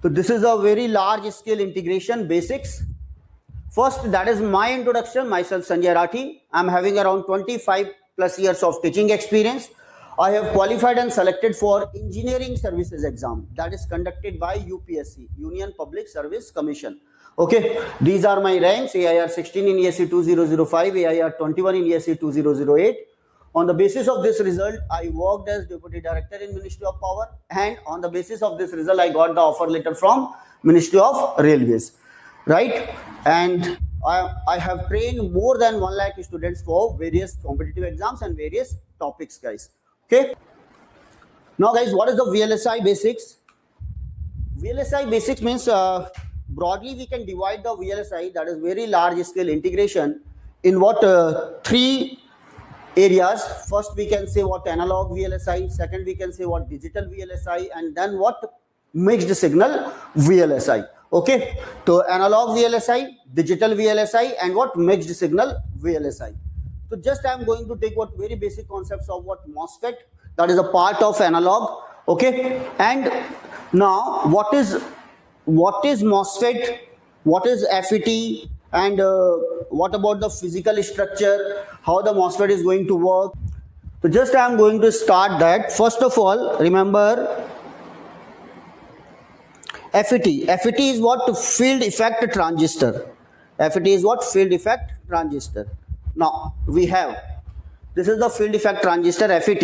So this is a very large scale integration basics. First, that is my introduction. Myself, Sanjay Rathi. I'm having around 25 plus years of teaching experience. I have qualified and selected for engineering services exam that is conducted by UPSC, Union Public Service Commission. Okay, these are my ranks: AIR 16 in ESE 2005, AIR 21 in ESE 2008. On the basis of this result, I worked as Deputy Director in Ministry of Power, and on the basis of this result, I got the offer letter from Ministry of Railways, right? And I have trained more than 1 lakh students for various competitive exams and various topics, guys. Okay. Now, guys, what is the VLSI basics? VLSI basics means broadly we can divide the VLSI, that is very large scale integration, in what three areas. First, we can say what analog VLSI. Second, we can say what digital VLSI, and then what mixed signal VLSI. Okay, so analog VLSI, digital VLSI, and what mixed signal VLSI. So just I am going to take what very basic concepts of what MOSFET, that is a part of analog. Okay, and now what is MOSFET, what is FET, and what about the physical structure, how the MOSFET is going to work. So just I am going to start that. First of all, remember FET. FET is what? Field effect transistor. FET is what? Field effect transistor. Now we have, this is the field effect transistor FET.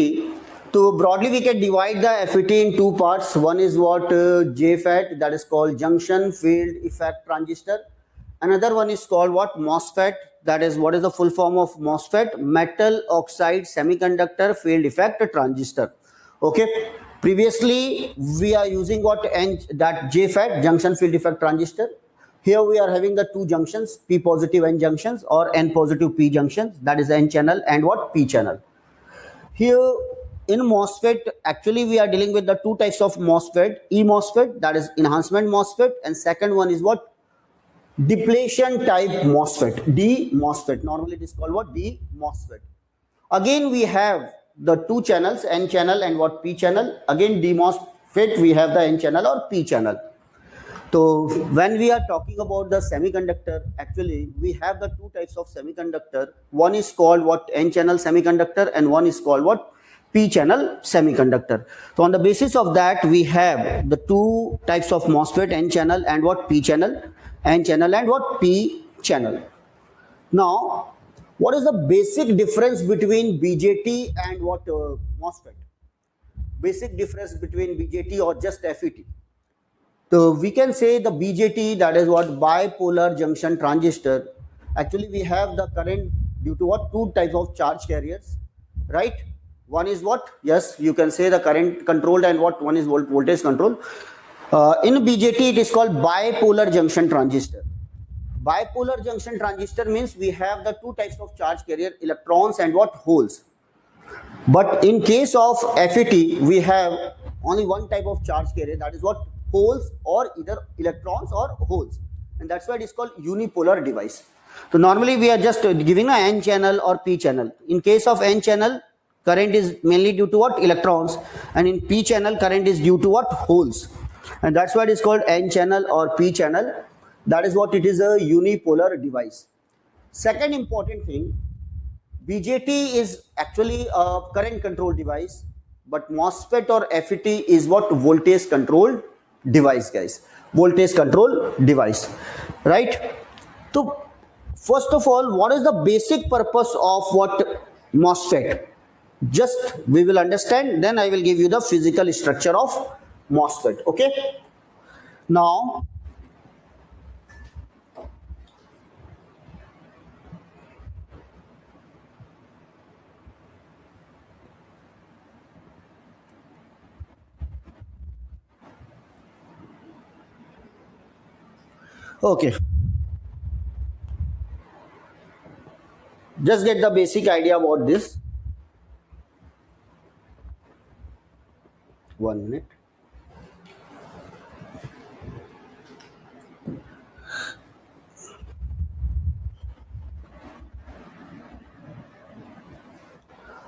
So broadly we can divide the FET in two parts. One is what JFET, that is called junction field effect transistor. Another one is called what? MOSFET, that is what is the full form of MOSFET? Metal oxide semiconductor field effect transistor. Okay. Previously we are using what? That JFET, junction field effect transistor. Here we are having the two junctions, P positive N junctions or N positive P junctions, that is N channel and what? P channel. Here in MOSFET, actually we are dealing with the two types of MOSFET: E MOSFET, that is enhancement MOSFET, and second one is what? Depletion type MOSFET, D MOSFET. Normally it is called what? D MOSFET. Again we have the two channels, N channel and what? P channel. Again D MOSFET, we have the N channel or P channel. So when we are talking about the semiconductor, actually we have the two types of semiconductor. One is called what? N channel semiconductor, and one is called what? P channel semiconductor. So on the basis of that, we have the two types of MOSFET, N channel and what? P channel. N channel and what? P channel. Now, what is the basic difference between BJT and what? MOSFET? Basic difference between BJT or just FET. So we can say the BJT, that is what? Bipolar junction transistor. Actually we have the current due to what? Two types of charge carriers, right? One is what? Yes, you can say the current controlled, and what? One is voltage control. In BJT it is called bipolar junction transistor. Bipolar junction transistor means we have the two types of charge carrier, electrons and what? Holes. But in case of FET, we have only one type of charge carrier, that is what? Holes, or either electrons or holes, and that's why it is called unipolar device. So normally we are just giving a N channel or P channel. In case of N channel, current is mainly due to what? Electrons, and in P channel current is due to what? Holes, and that's why it is called N channel or P channel. That is what it is, a unipolar device. Second important thing, BJT is actually a current control device, but MOSFET or FET is what? Voltage controlled device, guys. Voltage control device, right? So first of all, what is the basic purpose of what? MOSFET? Just we will understand, then I will give you the physical structure of MOSFET. Okay, now okay, just get the basic idea about this. 1 minute.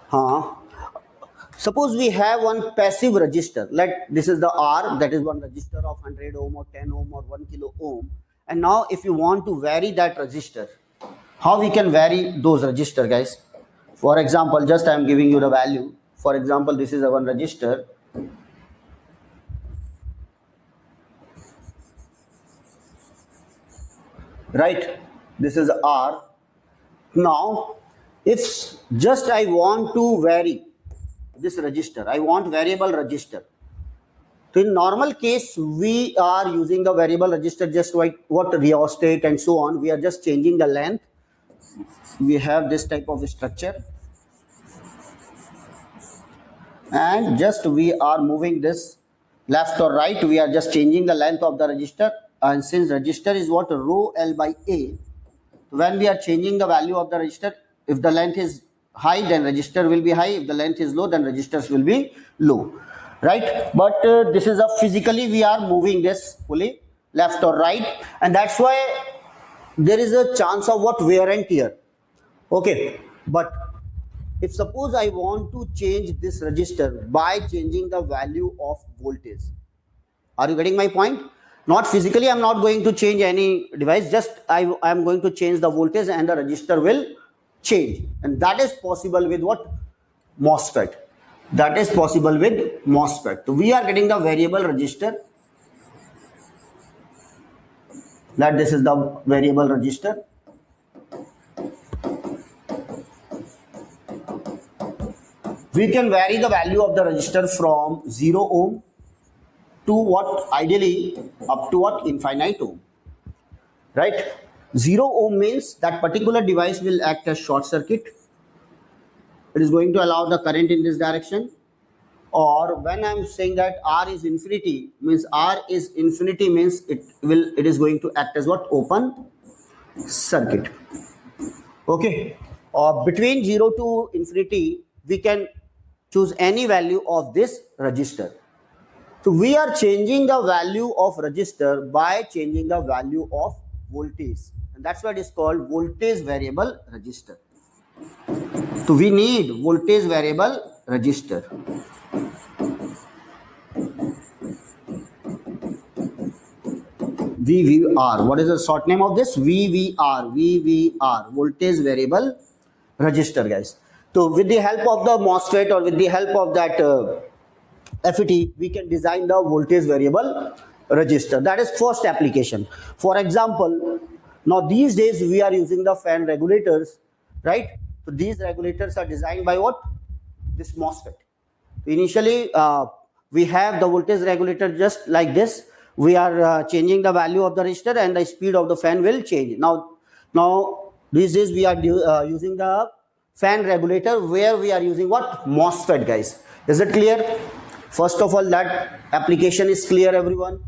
हाँ, Suppose we have one passive resistor. This is the R, that is one resistor of 100 ohm or 10 ohm or 1 kilo ohm. And now if you want to vary that resistor, how we can vary those resistor, guys? For example, just I am giving you the value. For example, this is a one resistor. Right? This is R. Now, if just I want to vary this register, I want variable register. So in normal case, we are using the variable register just like what rheostat and so on. We are just changing the length. We have this type of structure. And just we are moving this left or right. We are just changing the length of the register. And since register is what rho L by A, when we are changing the value of the register, if the length is high, then register will be high. If the length is low, then registers will be low, right? But this is a physically we are moving this fully left or right, and that's why there is a chance of what wear and tear. Okay, but if suppose I want to change this register by changing the value of voltage, are you getting my point? Not physically, I'm not going to change any device, just I am going to change the voltage and the resistor will change. And that is possible with what? MOSFET. That is possible with MOSFET. So we are getting the variable resistor. That this is the variable resistor. We can vary the value of the resistor from 0 ohm to what ideally up to what infinite ohm, right? 0 ohm means that particular device will act as short circuit. It is going to allow the current in this direction. Or when I'm saying that R is infinity, means R is infinity means it is going to act as what? Open circuit. Okay. Or between 0 to infinity, we can choose any value of this resistor. So we are changing the value of resistor by changing the value of voltage, and that's what is called voltage variable resistor. So we need voltage variable resistor. VVR. What is the short name of this? VVR. VVR. Voltage variable resistor, guys. So with the help of the MOSFET or with the help of that FET, we can design the voltage variable resistor. That is first application. For example, now these days we are using the fan regulators, right? So these regulators are designed by what? This MOSFET. Initially, we have the voltage regulator just like this. We are changing the value of the resistor and the speed of the fan will change. Now these days we are using the fan regulator where we are using what? MOSFET, guys. Is it clear? First of all, that application is clear, everyone.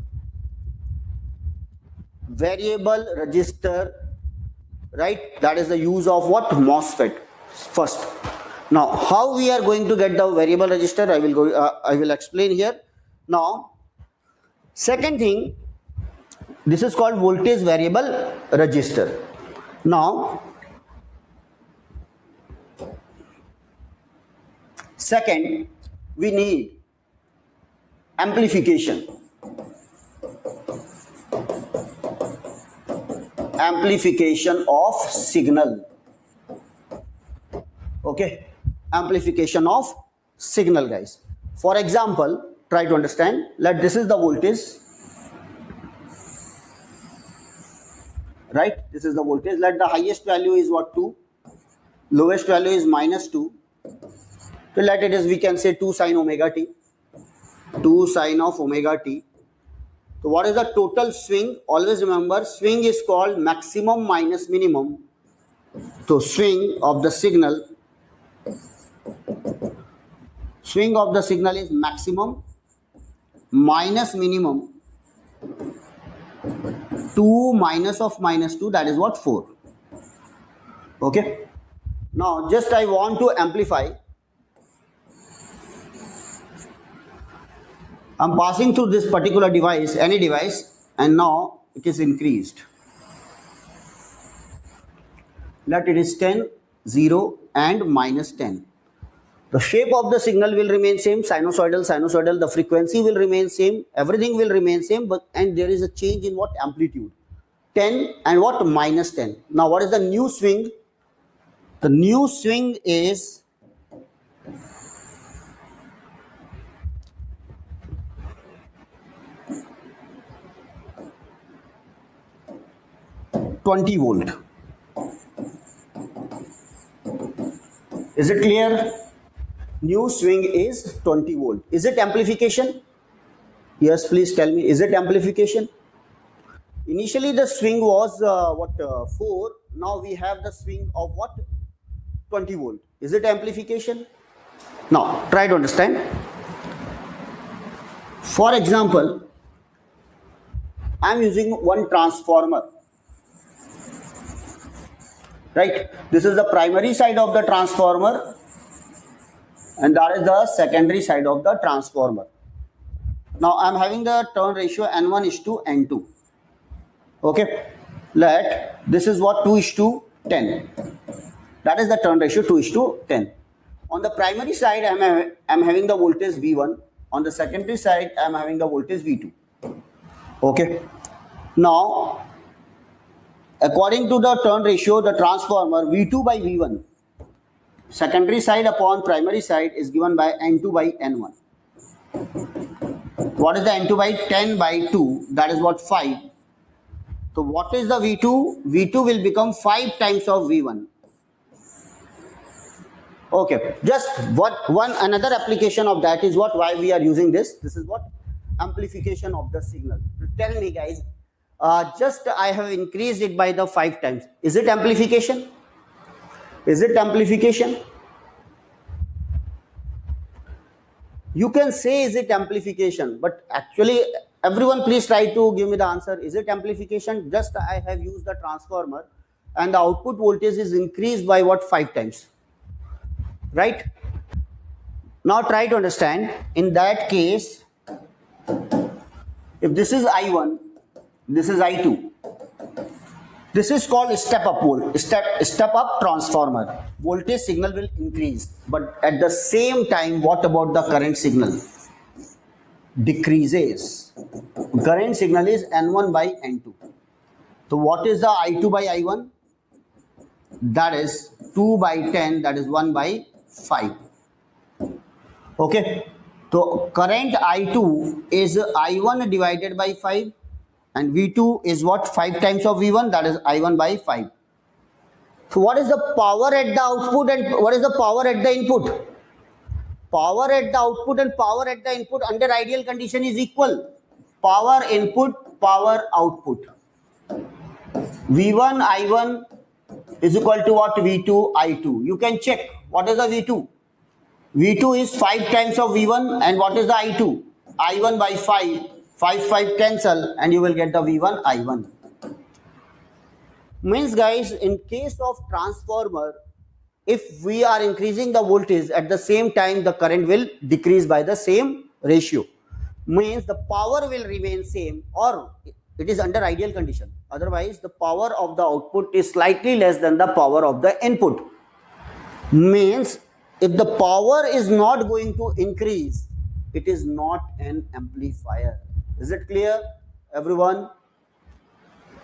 Variable resistor, right? That is the use of what? MOSFET first. Now, how we are going to get the variable resistor? I will explain here. Now, second thing, this is called voltage variable resistor. Now, second, we need amplification. Amplification of signal. Okay, amplification of signal, guys. For example, try to understand. This is the voltage, right? This is the voltage. Let the highest value is what? 2. Lowest value is -2. So let it is, we can say 2 sine omega t. 2 sine of omega t. So what is the total swing? Always remember, swing is called maximum minus minimum. So swing of the signal is maximum minus minimum. 2 minus of -2, that is what? 4. Okay. Now just I want to amplify. I'm passing through this particular device, any device, and now it is increased. Let it is 10, 0 and -10. The shape of the signal will remain same, sinusoidal, the frequency will remain same, everything will remain same, but and there is a change in what amplitude, 10 and what minus 10. Now what is the new swing? The new swing is 20 volt. Is it clear? New swing is 20 volt. Is it amplification? Yes, please tell me. Is it amplification? Initially the swing was 4. Now we have the swing of what? 20 volt. Is it amplification? Now try to understand. For example, I am using one transformer. Right? This is the primary side of the transformer and that is the secondary side of the transformer. Now I am having the turn ratio N1 is to N2. Okay, let this is what 2 is to 10. That is the turn ratio 2 is to 10. On the primary side I am having the voltage V1. On the secondary side I am having the voltage V2. Okay. Now according to the turn ratio, the transformer V2 by V1, secondary side upon primary side is given by N2 by N1. What is the N2 by 10 by 2? That is what 5. So what is the V2? V2 will become 5 times of V1. Okay, just another application of that is why we are using this. This is what amplification of the signal. Tell me guys. Just I have increased it by the 5 times. Is it amplification? Is it amplification? You can say is it amplification, but actually everyone please try to give me the answer. Is it amplification? Just I have used the transformer and the output voltage is increased by what 5 times. Right? Now try to understand. In that case, if this is I1, this is I2. This is called step up transformer. Voltage signal will increase, but at the same time, what about the current signal? Decreases. Current signal is N1 by N2. So what is the I2 by I1? That is 2 by 10, that is 1 by 5. Okay. So current I2 is I1 divided by 5. And V2 is what? 5 times of V1, that is I1 by 5. So what is the power at the output and what is the power at the input? Power at the output and power at the input under ideal condition is equal. Power input, power output. V1 I1 is equal to what? V2 I2. You can check. What is the V2? V2 is 5 times of V1 and what is the I2? I1 by 5. 5 cancel and you will get the V1 I1. Means guys, in case of transformer, if we are increasing the voltage at the same time, the current will decrease by the same ratio. Means the power will remain same or it is under ideal condition. Otherwise, the power of the output is slightly less than the power of the input. Means if the power is not going to increase, it is not an amplifier. Is it clear, everyone?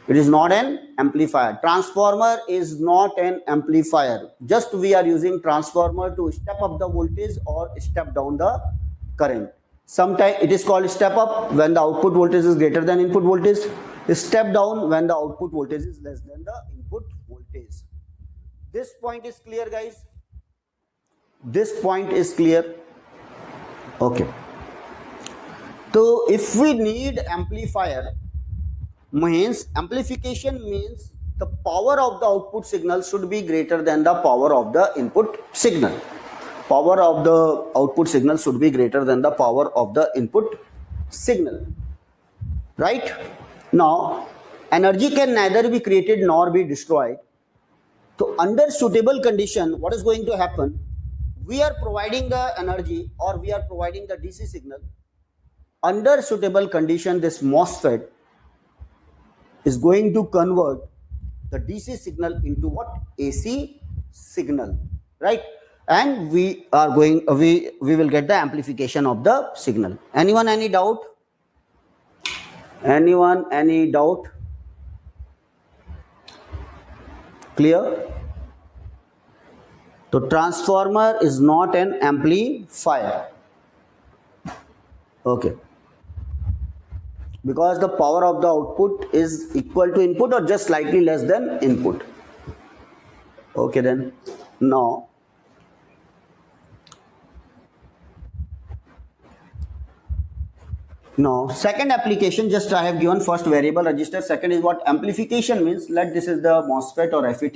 It is not an amplifier. Transformer is not an amplifier. Just we are using transformer to step up the voltage or step down the current. Sometimes it is called step up when the output voltage is greater than input voltage. Step down when the output voltage is less than the input voltage. This point is clear, guys? This point is clear? Okay. So if we need amplifier, means amplification means the power of the output signal should be greater than the power of the input signal. Power of the output signal should be greater than the power of the input signal. Right? Now, energy can neither be created nor be destroyed. So under suitable condition, what is going to happen? We are providing the energy or we are providing the DC signal. Under suitable condition, this MOSFET is going to convert the DC signal into what? AC signal, right? and we are going, we will get the amplification of the signal. Anyone any doubt? Anyone any doubt? Clear? So transformer is not an amplifier. Okay. Because the power of the output is equal to input or just slightly less than input. Okay then. Now second application, just I have given first variable register. Second is what amplification means. Let this is the MOSFET or FET.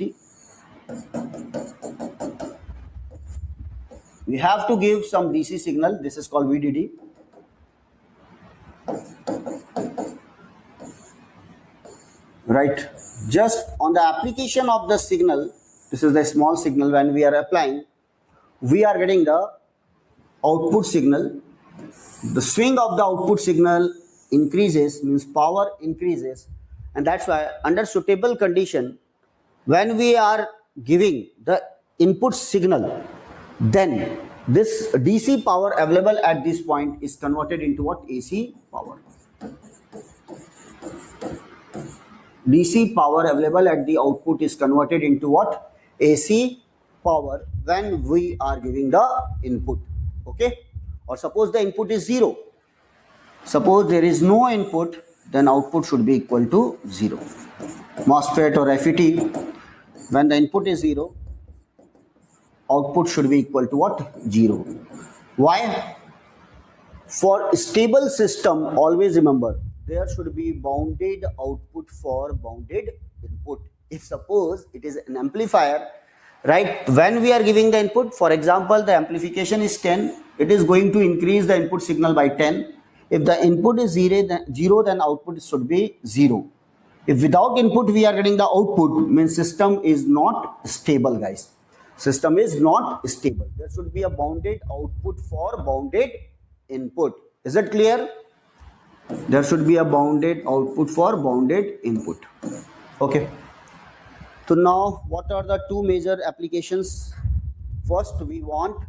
We have to give some DC signal. This is called VDD. Right. Just on the application of the signal, this is the small signal. When we are applying, we are getting the output signal. The swing of the output signal increases, means power increases, and that's why under suitable condition, when we are giving the input signal, then this DC power available at this point is converted into what? AC power. DC power available at the output is converted into what? AC power when we are giving the input. Okay. Or suppose the input is 0. Suppose there is no input, then output should be equal to 0. MOSFET or FET, when the input is 0, output should be equal to what? 0. Why? For stable system, always remember, there should be bounded output for bounded input. If suppose it is an amplifier, right, when we are giving the input, for example, the amplification is 10, it is going to increase the input signal by 10. If the input is 0, then output should be 0. If without input we are getting the output, means system is not stable, guys. System is not stable. There should be a bounded output for bounded input. Is it clear? There should be a bounded output for bounded input. Okay. So now, what are the two major applications? First, we want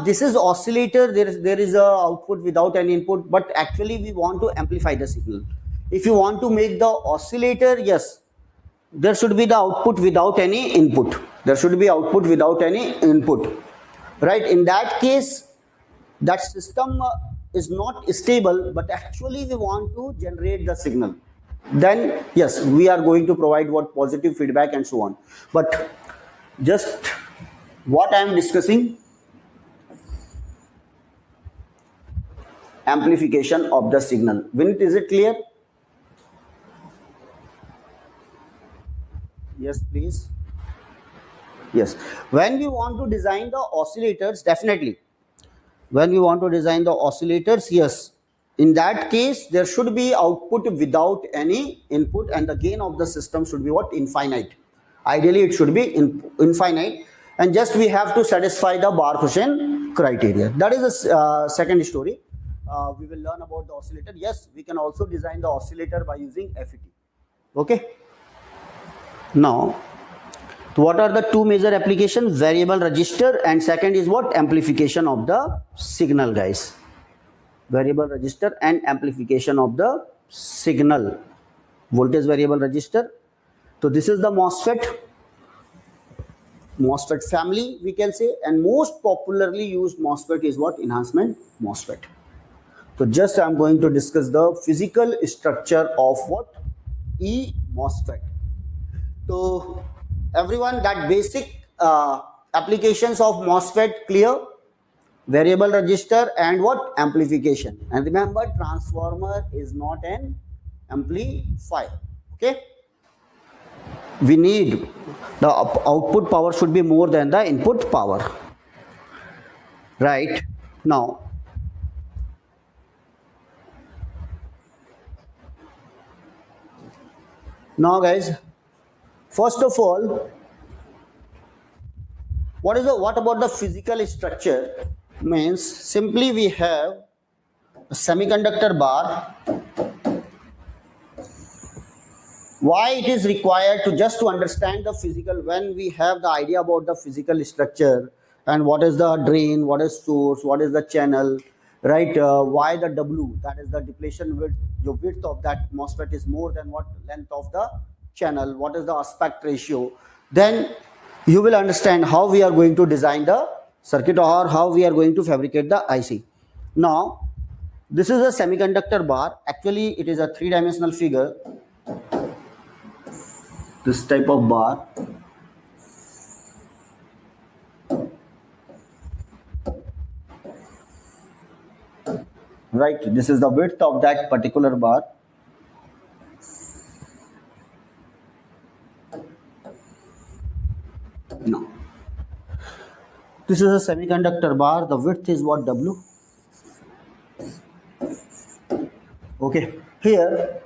this is oscillator. There is a output without any input, but actually we want to amplify the signal. If you want to make the oscillator, yes, there should be the output without any input. There should be output without any input, right? In that case, that system is not stable, but actually we want to generate the signal. Then yes, we are going to provide what? Positive feedback and so on. But just what I am discussing, amplification of the signal. Vinit, is it clear? Yes, please. Yes. When we want to design the oscillators, definitely. When we want to design the oscillators, yes. In that case, there should be output without any input, and the gain of the system should be what? Infinite. Ideally, it should be infinite, and just we have to satisfy the Bar-Hussein criteria. That is the second story. We will learn about the oscillator. Yes, we can also design the oscillator by using FET. Okay. Now, what are the two major applications? Variable register, and second is what? Amplification of the signal, guys. Variable register and amplification of the signal. Voltage variable register. So this is the MOSFET family, we can say, and most popularly used MOSFET is what? Enhancement MOSFET. So just I am going to discuss the physical structure of what? MOSFET. So everyone, that basic applications of MOSFET clear? Variable register and what? Amplification. And remember, transformer is not an amplifier. Okay. We need the output power should be more than the input power. Right. Now, guys, first of all, what about the physical structure? Means simply we have a semiconductor bar Why it is required to just to understand the physical, when we have the idea about the physical structure and what is the drain, what is source, what is the channel, right? Why the W, that is the depletion width, the width of that MOSFET is more than what length of the channel, what is the aspect ratio, then you will understand how we are going to design the circuit or how we are going to fabricate the IC. Now this is a semiconductor bar. Actually it is a three-dimensional figure, this type of bar. Right, this is the width of that particular bar. Now this is a semiconductor bar, the width is what, W. Okay, here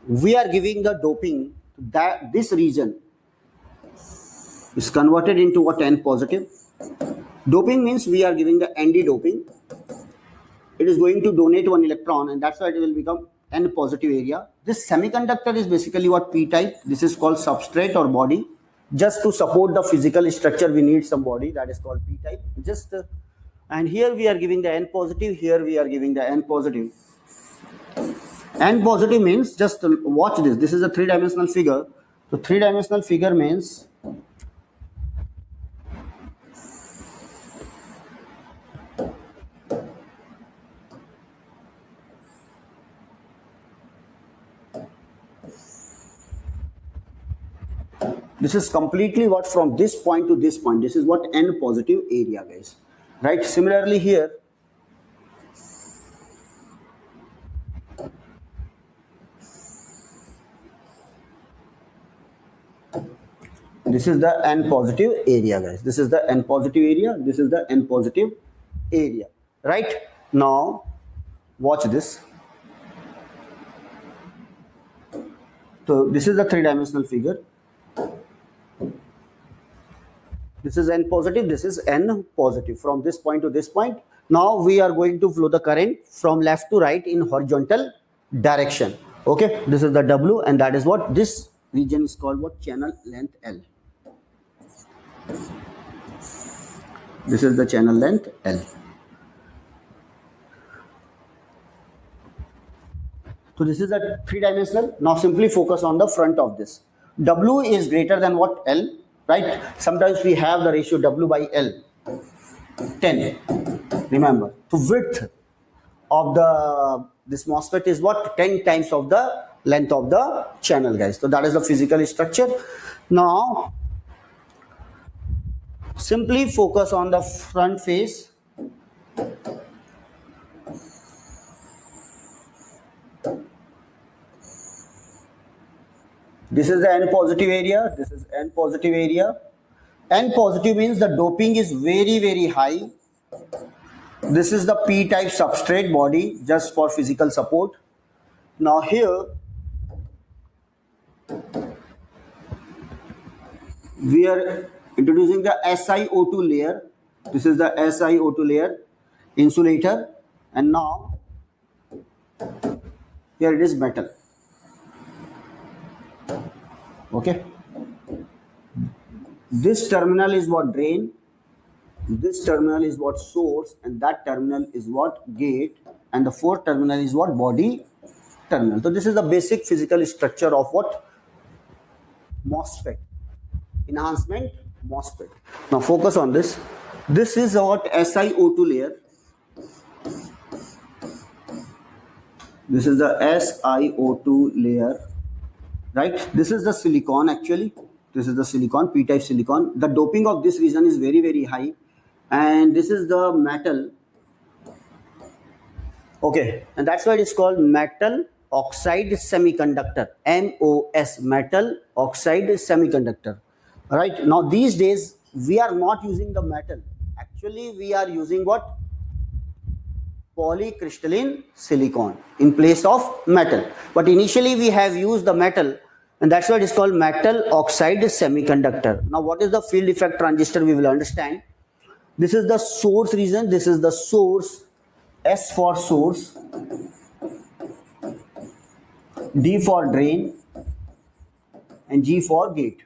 we are giving the doping, that this region is converted into what, N positive. Doping means we are giving the ND doping. It is going to donate one electron, and that's why it will become N positive area. This semiconductor is basically what, P type. This is called substrate or body. Just to support the physical structure, we need some body, that is called P type. And here we are giving the N positive, here we are giving the N positive. N positive means, just watch this. This is a three-dimensional figure. So three-dimensional figure means this is completely what, from this point to this point. This is what, N positive area, guys. Right? Similarly here, this is the N positive area, guys. This is the N positive area. This is the N positive area. Right? Now, watch this. So this is the three-dimensional figure. This is N positive, this is N positive from this point to this point. Now we are going to flow the current from left to right in horizontal direction. Okay, this is the W, and that is what, this region is called what, channel length L. This is the channel length L. So this is a three-dimensional. Now simply focus on the front of this. W is greater than what, L, right? Sometimes we have the ratio W by L, 10. Remember, the width of this MOSFET is what, 10 times of the length of the channel, guys. So that is the physical structure. Now simply focus on the front face. This is the N positive area, this is N positive area. N positive means the doping is very, very high. This is the P type substrate body, just for physical support. Now here we are introducing the SiO2 layer. This is the SiO2 layer, insulator, and now here it is metal. Okay, this terminal is what, drain, this terminal is what, source, and that terminal is what, gate, and the fourth terminal is what, body terminal. So this is the basic physical structure of what, MOSFET, enhancement MOSFET. Now focus on this. This is what, SiO2 layer. This is the SiO2 layer. Right, this is the silicon. Actually this is the silicon, P type silicon. The doping of this region is very, very high, and this is the metal. Okay, and that's why it is called metal oxide semiconductor, MOS, metal oxide semiconductor. Right, now these days we are not using the metal. Actually we are using what, polycrystalline silicon in place of metal. But initially we have used the metal, and that's why it is called metal oxide semiconductor. Now what is the field effect transistor, we will understand. This is the source region, this is the source, S for source, D for drain, and G for gate,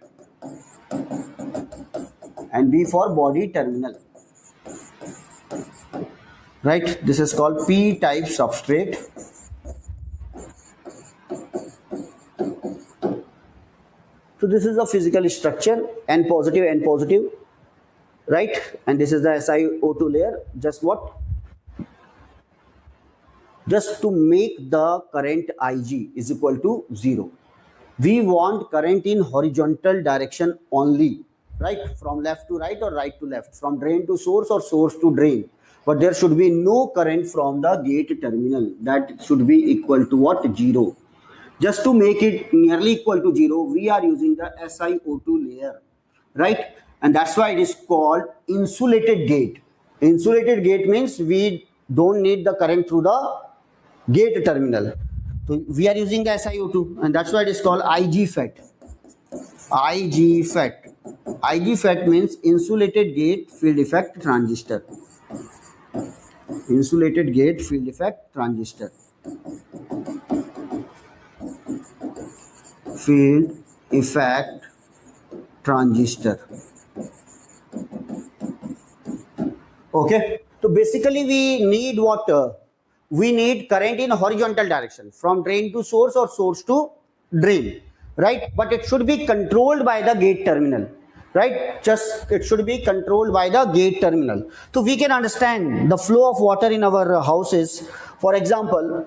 and B for body terminal. Right, this is called P type substrate. So this is the physical structure, N positive, right? And this is the SiO2 layer. Just what? Just to make the current Ig is equal to 0. We want current in horizontal direction only, right? From left to right or right to left, from drain to source or source to drain. But there should be no current from the gate terminal. That should be equal to what? 0. Just to make it nearly equal to 0, we are using the SiO2 layer, right? And that's why it is called insulated gate. Insulated gate means we don't need the current through the gate terminal. So we are using the SiO2, and that's why it is called IGFET. IGFET. IGFET means insulated gate field effect transistor. Insulated gate field effect transistor. Field effect transistor. Okay, so basically we need what? We need current in horizontal direction, from drain to source or source to drain, right? But it should be controlled by the gate terminal, right? Just it should be controlled by the gate terminal. So we can understand the flow of water in our houses. For example,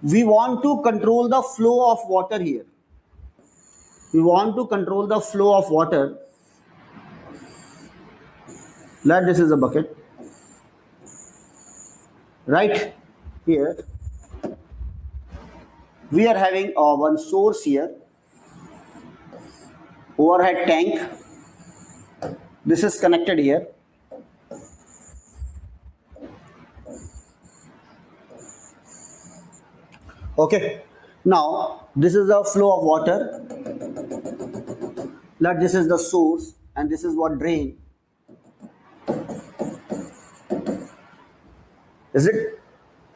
we want to control the flow of water here. We want to control the flow of water. Let this is a bucket. Right here, we are having one source here, overhead tank. This is connected here. Okay, now this is the flow of water. Let this is the source, and this is what drain. Is it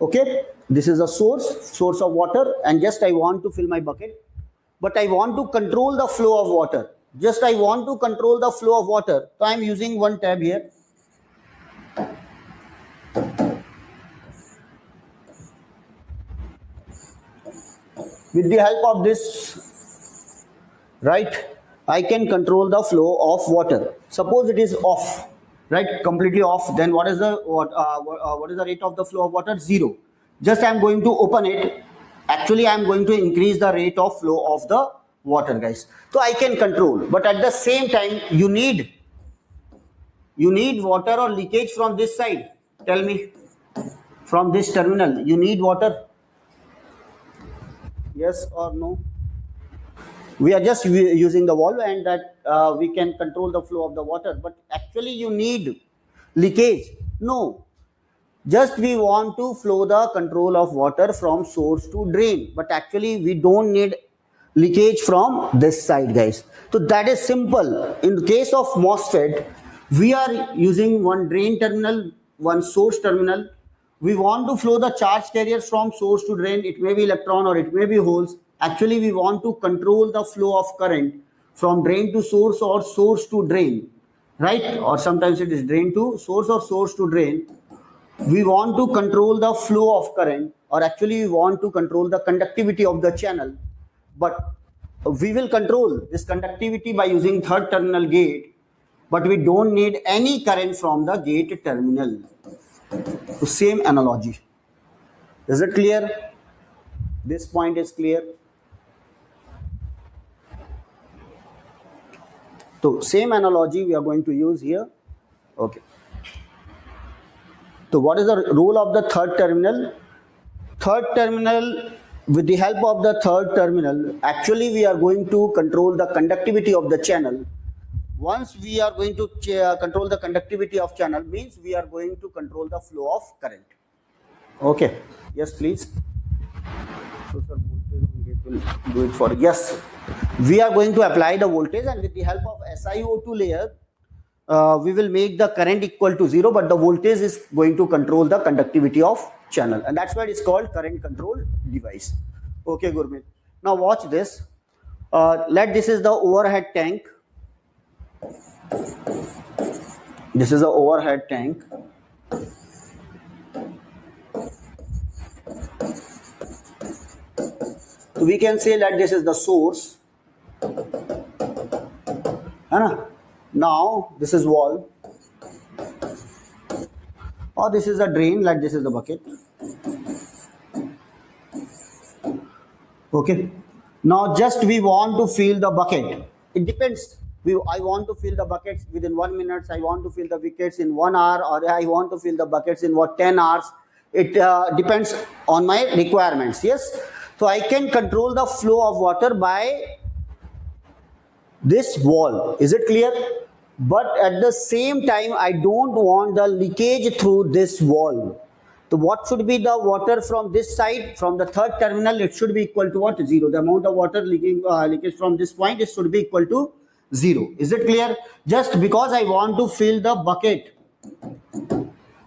okay? This is a source of water, and just I want to fill my bucket, but I want to control the flow of water. Just I want to control the flow of water, so I am using one tab here. With the help of this, right, I can control the flow of water. Suppose it is off, right, completely off, then what is the rate of the flow of water? 0. Just I am going to open it. Actually, I am going to increase the rate of flow of the water, guys. So I can control, but at the same time, you need water or leakage from this side. Tell me, from this terminal, you need water? Yes or no? We are just using the valve, and that we can control the flow of the water, but actually you need leakage? No. Just we want to flow the control of water from source to drain, but actually we don't need leakage from this side, guys. So that is simple. In the case of MOSFET, we are using one drain terminal, one source terminal. We want to flow the charge carriers from source to drain. It may be electron or it may be holes. Actually, we want to control the flow of current from drain to source or source to drain, right? Or sometimes it is drain to source or source to drain. We want to control the flow of current, or actually we want to control the conductivity of the channel. But we will control this conductivity by using third terminal gate, but we don't need any current from the gate terminal. So same analogy. Is it clear? This point is clear. So same analogy we are going to use here. Okay. So what is the role of the third terminal? Third terminal, with the help of the third terminal, actually we are going to control the conductivity of the channel. Once we are going to control the conductivity of channel, means we are going to control the flow of current. Okay. Yes, please. So sir, voltage on gate will do it for you. Yes. We are going to apply the voltage, and with the help of SiO2 layer, we will make the current equal to 0, but the voltage is going to control the conductivity of channel, and that's why it's called current control device. Okay, Gurmeet. Now watch this. Let this is the overhead tank. This is the overhead tank. So we can say that this is the source. Now this is wall. Or this is the drain, like this is the bucket. Okay. Now just we want to fill the bucket. It depends. I want to fill the buckets within 1 minute. I want to fill the buckets in 1 hour, or I want to fill the buckets in 10 hours. It depends on my requirements. Yes. So I can control the flow of water by this wall. Is it clear? But at the same time, I don't want the leakage through this wall. So what should be the water from this side, from the third terminal? It should be equal to what? 0. The amount of water leakage from this point, it should be equal to 0. Is it clear? Just because I want to fill the bucket.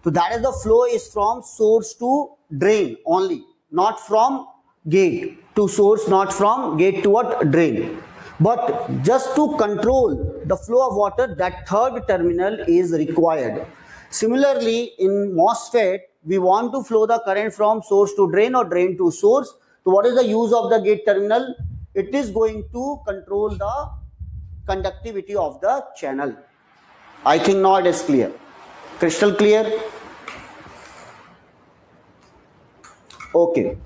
So that is the flow is from source to drain only, not from gate to source, not from gate to what? Drain. But just to control the flow of water, that third terminal is required. Similarly, in MOSFET, we want to flow the current from source to drain or drain to source. So what is the use of the gate terminal? It is going to control the conductivity of the channel. I think now it is clear. Crystal clear? Okay.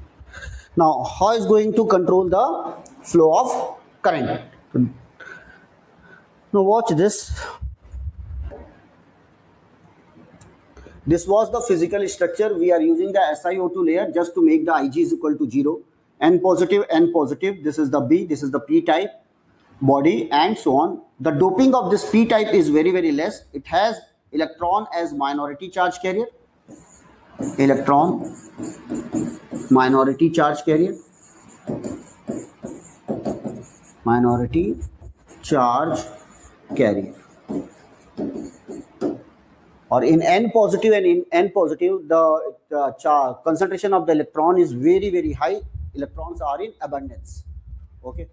Now, how is going to control the flow of current? Now watch this. This was the physical structure. We are using the SiO2 layer just to make the Ig is equal to 0. N positive, N positive. This is the B, this is the P type body, and so on. The doping of this P type is very, very less. It has electron as minority charge carrier. Electron, minority charge carrier. Minority charge carrier. Or in N positive and in N positive, the concentration of the electron is very, very high. Electrons are in abundance. Okay.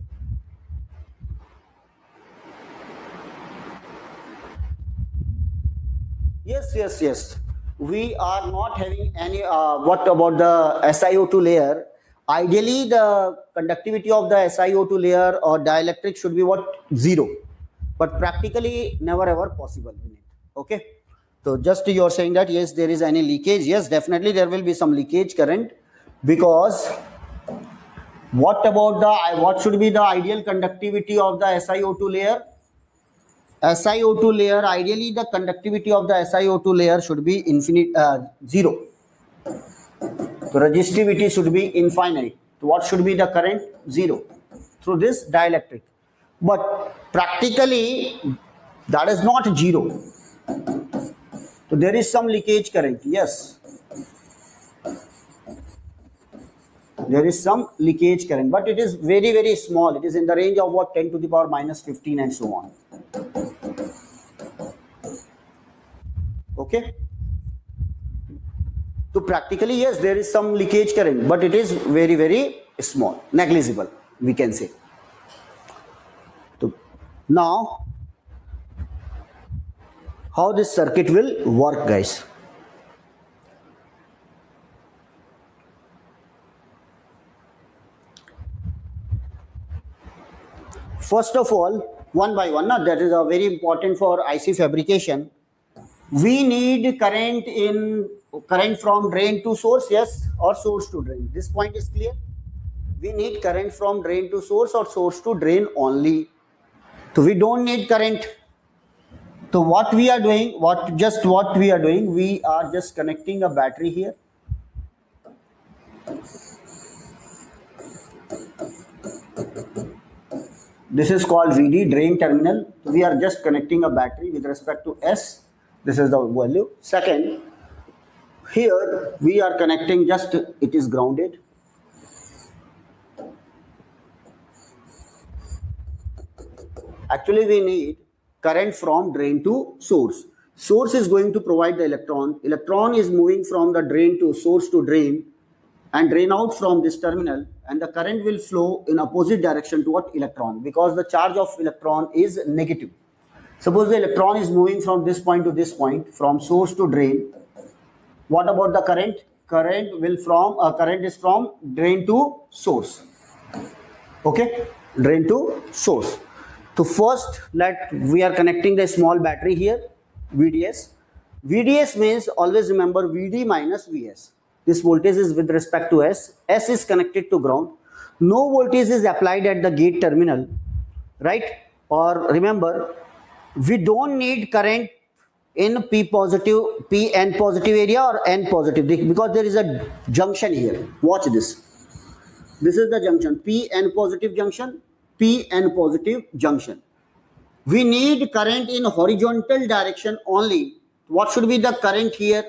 Yes. We are not having any. What about the SiO2 layer? Ideally, the conductivity of the SiO2 layer or dielectric should be what? 0. But practically never ever possible in it. Okay. So just you're saying that yes, there is any leakage. Yes, definitely there will be some leakage current, because what about the what should be the ideal conductivity of the SiO2 layer? SiO2 layer, ideally the conductivity of the SiO2 layer should be 0. So resistivity should be infinite. So what should be the current? 0 through this dielectric. But practically that is not 0. So there is some leakage current. Yes, there is some leakage current, but it is very, very small. It is in the range of what? 10 to the power minus 15 and so on. Okay. So practically, yes, there is some leakage current, but it is very, very small, negligible, we can say. So now, how this circuit will work, guys? First of all, one by one, that is very important for IC fabrication. We need current from drain to source, yes, or source to drain. This point is clear. We need current from drain to source or source to drain only. So we don't need current. So what we are doing, we are just connecting a battery here. This is called VD, drain terminal. So we are just connecting a battery with respect to S. This is the value. Second, here we are connecting just, it is grounded. Actually, we need current from drain to source. Source is going to provide the electron. Electron is moving from the drain to source to drain. and drain out from this terminal, and the current will flow in opposite direction to what? Electron, because the charge of electron is negative. Suppose the electron is moving from this point to this point, from source to drain. What about the current? Current is from drain to source. Okay, drain to source. So first, we are connecting the small battery here, VDS. VDS means, always remember, VD minus VS. This voltage is with respect to S. S is connected to ground. No voltage is applied at the gate terminal, right? Or remember, we don't need current in P N positive area or N positive, because there is a junction here. Watch this. This is the junction, P N positive junction, P N positive junction. We need current in horizontal direction only. What should be the current here?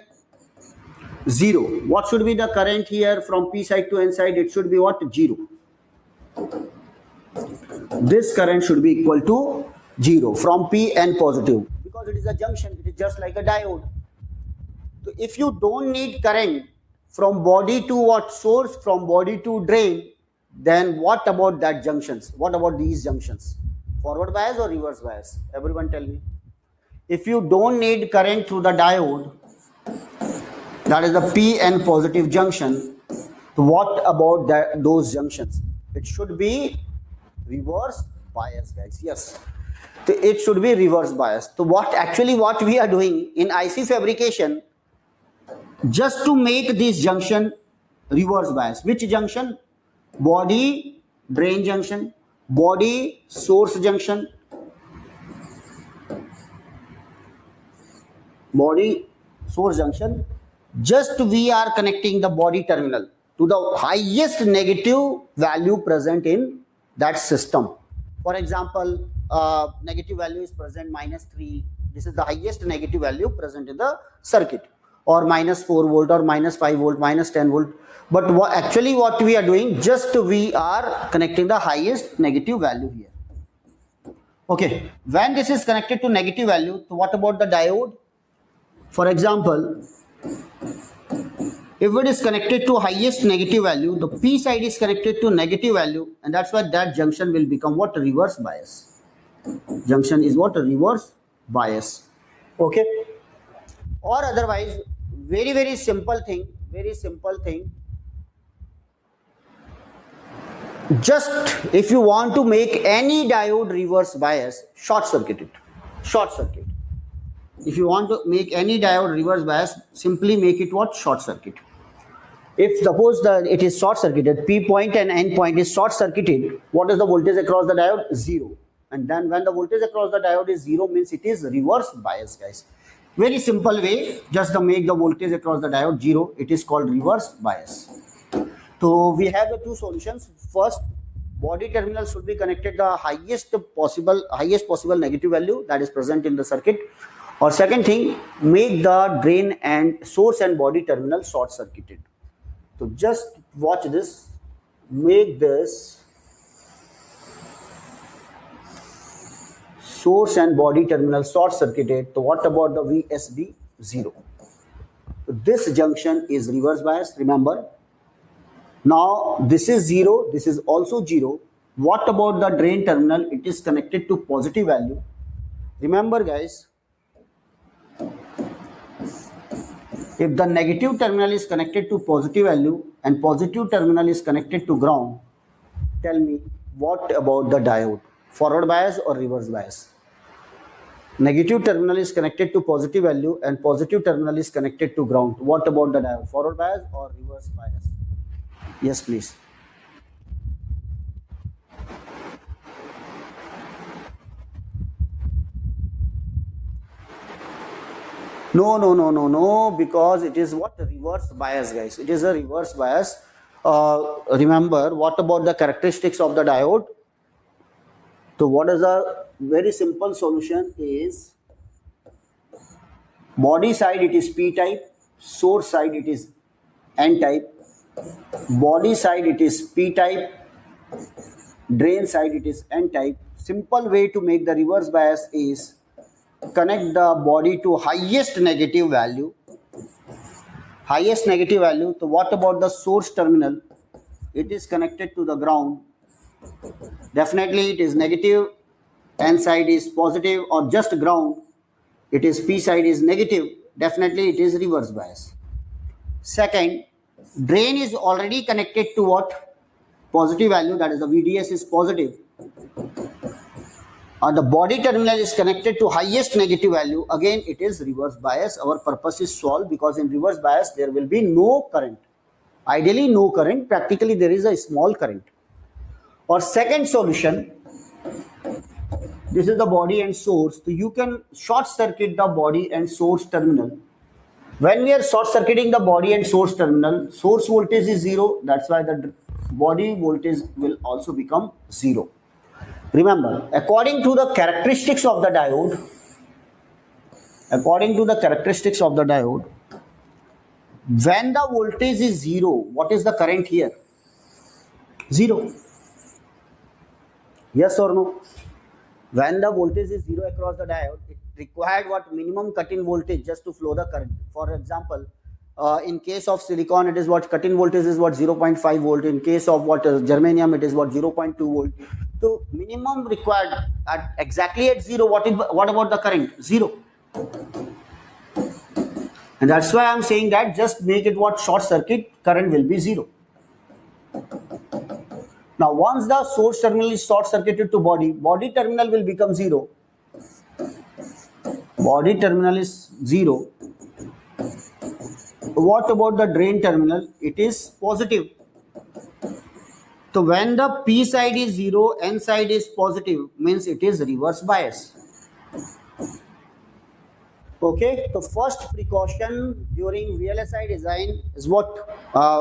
0. What should be the current here from P side to N side? It should be what? 0. This current should be equal to 0 from P N positive, because it is a junction. It is just like a diode. So if you don't need current from body to what? Source, from body to drain, then what about that junctions? What about these junctions? Forward bias or reverse bias? Everyone tell me. If you don't need current through the diode, that is the PN positive junction, what about those junctions? It should be reverse bias, guys. Yes, it should be reverse bias. So what we are doing in IC fabrication, just to make this junction reverse bias. Which junction? Body drain junction, body source junction, body source junction. Just we are connecting the body terminal to the highest negative value present in that system. For example, negative value is present -3. This is the highest negative value present in the circuit, or -4 volt, or -5 volt, -10 volt. But actually what we are doing, just we are connecting the highest negative value here. Okay, when this is connected to negative value, so what about the diode? For example, if it is connected to highest negative value, the P side is connected to negative value, and that's why that junction will become what? Reverse bias. Junction is what? Reverse bias. Okay, or otherwise, very simple thing, just if you want to make any diode reverse bias, short circuit it. Short circuit. If you want to make any diode reverse bias, simply make it what? Short circuit. If suppose it is short circuited, P point and N point is short circuited, what is the voltage across the diode? 0. And then when the voltage across the diode is 0, means it is reverse bias, guys. Very simple way, just to make the voltage across the diode 0, it is called reverse bias. So we have the two solutions. First, body terminal should be connected the highest possible negative value that is present in the circuit. Or second thing, make the drain and source and body terminal short circuited. So just watch this. Make this source and body terminal short circuited. So what about the VSB? 0. So this junction is reverse bias, remember. Now this is 0, this is also 0. What about the drain terminal? It is connected to positive value. Remember, guys, if the negative terminal is connected to positive value and positive terminal is connected to ground, tell me, what about the diode? Forward bias or reverse bias? Negative terminal is connected to positive value and positive terminal is connected to ground. What about the diode? Forward bias or reverse bias? Yes, please. No, because it is what? Reverse bias, guys. It is a reverse bias. Remember, what about the characteristics of the diode? So what is a very simple solution is, body side it is P type, source side it is N type, body side it is P type, drain side it is N type. Simple way to make the reverse bias is connect the body to highest negative value. highest negative value. So what about the source terminal? It is connected to the ground. Definitely it is negative, N side is positive, or just ground, it is P side is negative. Definitely it is reverse bias. Second, drain is already connected to what? Positive value, that is the VDS is positive. Or the body terminal is connected to highest negative value. Again, it is reverse bias. Our purpose is solved because in reverse bias there will be no current. Ideally no current, practically there is a small current. Or second solution, this is the body and source. So you can short circuit the body and source terminal. When we are short circuiting the body and source terminal, source voltage is 0. That's why the body voltage will also become 0. Remember, according to the characteristics of the diode, when the voltage is 0, what is the current here? 0. Yes or no? When the voltage is 0 across the diode, it required what? Minimum cut-in voltage just to flow the current. For example, in case of silicon, it is what? Cut-in voltage is what? 0.5 volt. In case of what? Germanium, it is what? 0.2 volt. So minimum required at exactly at 0. What about the current? 0. And that's why I'm saying that just make it what? Short circuit, current will be 0. Now once the source terminal is short circuited to body terminal will become 0. Body terminal is 0. What about the drain terminal? It is positive. So when the P side is 0, N side is positive, means it is reverse bias. Okay, the first precaution during VLSI design is what?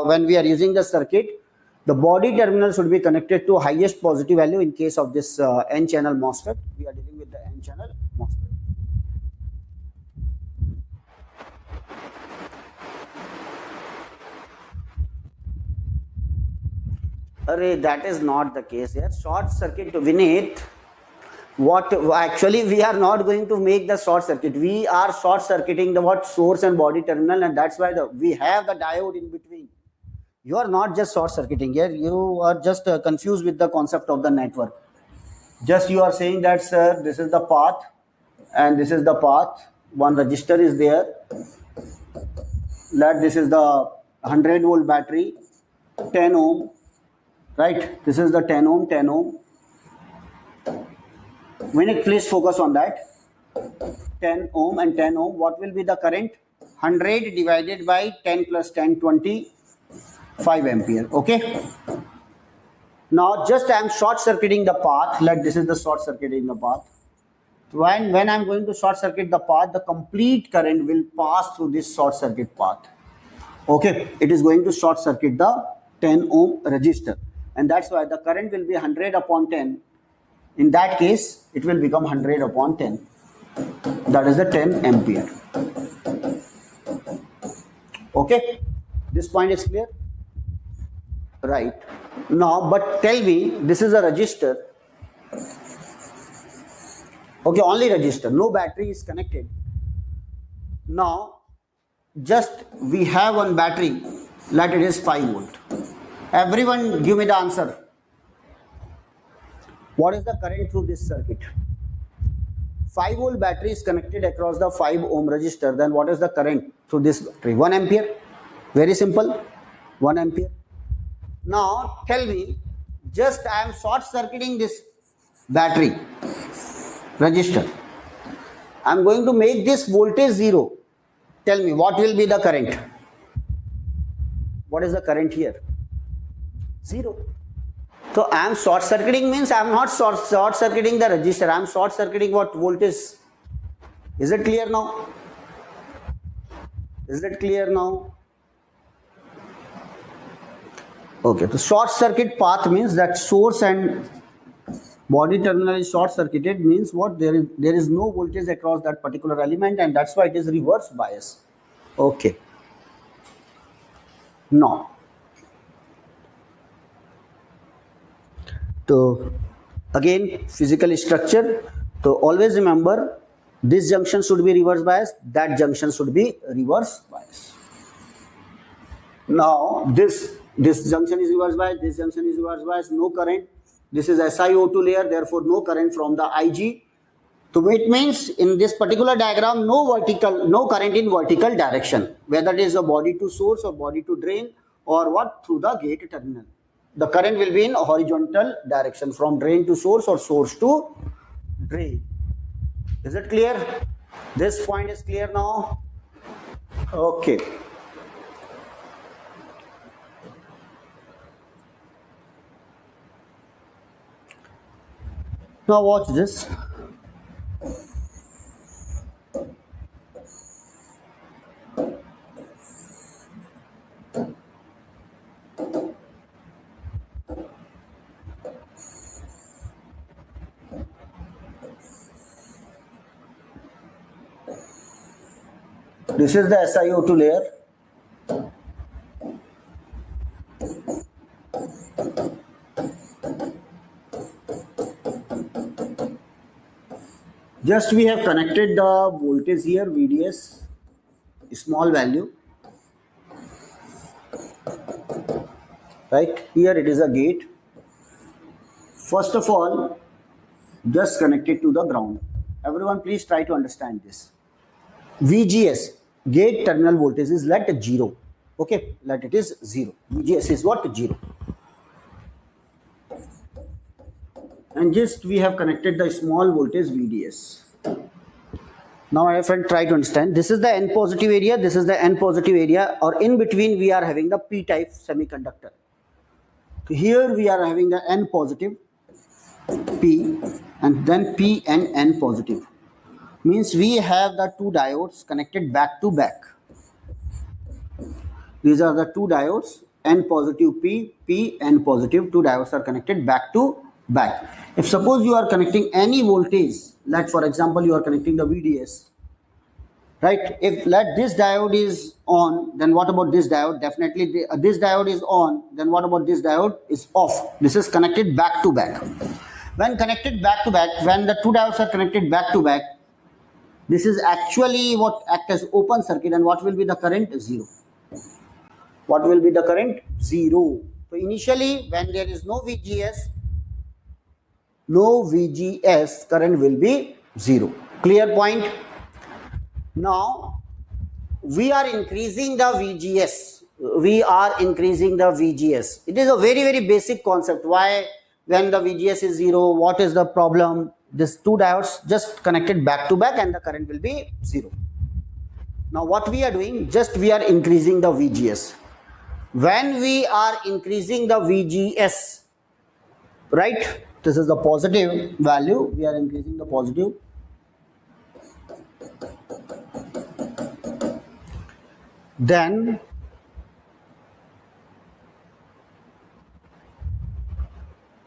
When we are using the circuit, the body terminal should be connected to highest positive value. In case of this N-channel MOSFET, we are dealing with the N-channel MOSFET. That is not the case here. Short circuit, Vineet. What actually we are not going to make the short circuit. We are short circuiting the what? Source and body terminal, and that's why we have the diode in between. You are not just short circuiting here. You are just confused with the concept of the network. Just you are saying that, sir, this is the path and this is the path. One resistor is there. This is the 100 volt battery, 10 ohm. Right, this is the 10 ohm, 10 ohm. Vinit, please focus on that. 10 ohm and 10 ohm. What will be the current? 100 divided by 10 plus 10, 25 ampere. Okay. Now just I am short circuiting the path. This is the short circuiting the path. When I am going to short circuit the path, the complete current will pass through this short circuit path. Okay. It is going to short circuit the 10 ohm resistor. And that's why the current will be 100 upon 10. In that case, it will become 100 upon 10. That is the 10 ampere. Okay, this point is clear? Right. Now, but tell me, this is a resistor. Okay, only resistor, no battery is connected. Now, just we have one battery, let it is 5 volt. Everyone give me the answer. What is the current through this circuit? 5 volt battery is connected across the 5 ohm resistor. Then what is the current through this battery? 1 ampere. Very simple. 1 ampere. Now tell me, just I am short circuiting this battery resistor. I am going to make this voltage 0. Tell me what will be the current? What is the current here? 0. So I am short circuiting means I am not short circuiting the resistor. I am short circuiting what? Voltage. Is it clear now? Is it clear now? Okay. The short circuit path means that source and body terminal is short circuited, means what? There is no voltage across that particular element, and that's why it is reverse bias. Okay. Now, so again, physical structure. So always remember, this junction should be reverse bias, that junction should be reverse bias. Now this junction is reverse bias, this junction is reverse bias, no current. This is SiO2 layer, therefore no current from the Ig. So it means in this particular diagram, no current in vertical direction, whether it is a body to source or body to drain or what, through the gate terminal. The current will be in a horizontal direction from drain to source or source to drain. Is it clear? This point is clear now? Okay. Now watch this. This is the SiO2 layer. Just we have connected the voltage here, VDS, small value. Right here it is a gate. First of all, just connect it to the ground. Everyone please try to understand this. VGS, gate terminal voltage, is let 0. Okay, let it is 0. VGS is what? 0. And just we have connected the small voltage VDS. Now my friend, try to understand. This is the N positive area, this is the N positive area, or in between we are having the P type semiconductor. So here we are having the N positive, P, and then P and N positive. Means we have the two diodes connected back to back. These are the two diodes, N positive P, P, N positive. Two diodes are connected back to back. If suppose you are connecting any voltage, like for example you are connecting the VDS, right? If let this diode is on, then what about this diode? Definitely this diode is on, then what about this diode is off? This is connected back to back. When connected back to back, when the two diodes are connected back to back, this is actually what acts as open circuit, and what will be the current? 0. What will be the current? 0. So initially when there is no VGS, current will be 0. Clear point? Now we are increasing the VGS. We are increasing the VGS. It is a very, very basic concept. Why? When the VGS is 0, what is the problem? These two diodes just connected back to back and the current will be 0. Now what we are doing, just we are increasing the VGS. When we are increasing the VGS, right, this is the positive value, we are increasing the positive. Then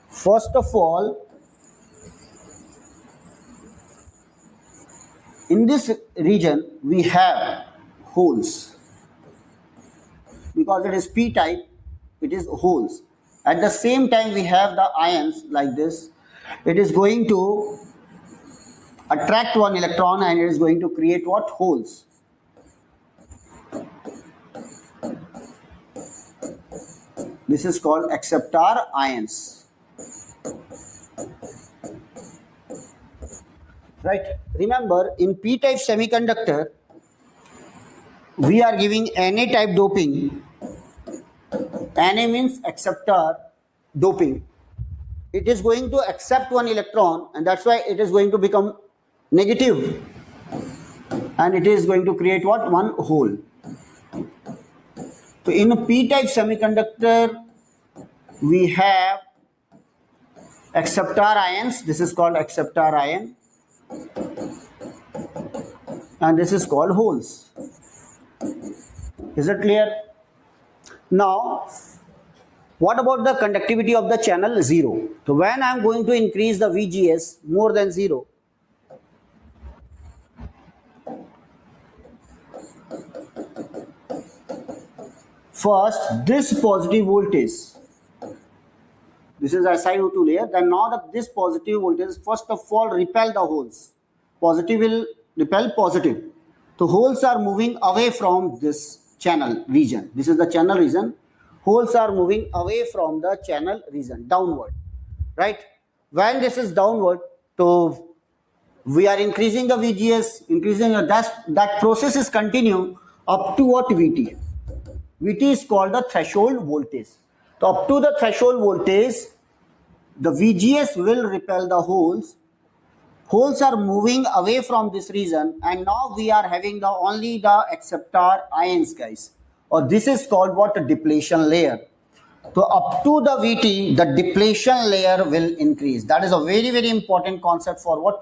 first of all, in this region we have holes. Because it is P type, it is holes. At the same time we have the ions like this. It is going to attract one electron and it is going to create what? Holes. This is called acceptor ions. Right? Remember, in P-type semiconductor, we are giving Na type doping. Na means acceptor doping. It is going to accept one electron, and that's why it is going to become negative. And it is going to create what? One hole. So in a P-type semiconductor, we have acceptor ions. This is called acceptor ion. And this is called holes. Is it clear? Now, what about the conductivity of the channel? 0. So when I am going to increase the VGS more than 0, first this positive voltage, this is a SiO2 layer, then now this positive voltage first of all repel the holes. Positive will repel positive. So holes are moving away from this channel region. This is the channel region. Holes are moving away from the channel region, downward, right? When this is downward, so we are increasing the VGS, increasing that process is continue up to what VT. VT is called the threshold voltage. So up to the threshold voltage, the VGS will repel the holes. Holes are moving away from this region, and now we are having only the acceptor ions, guys. Or this is called what? A depletion layer. So up to the VT, the depletion layer will increase. That is a very, very important concept for what?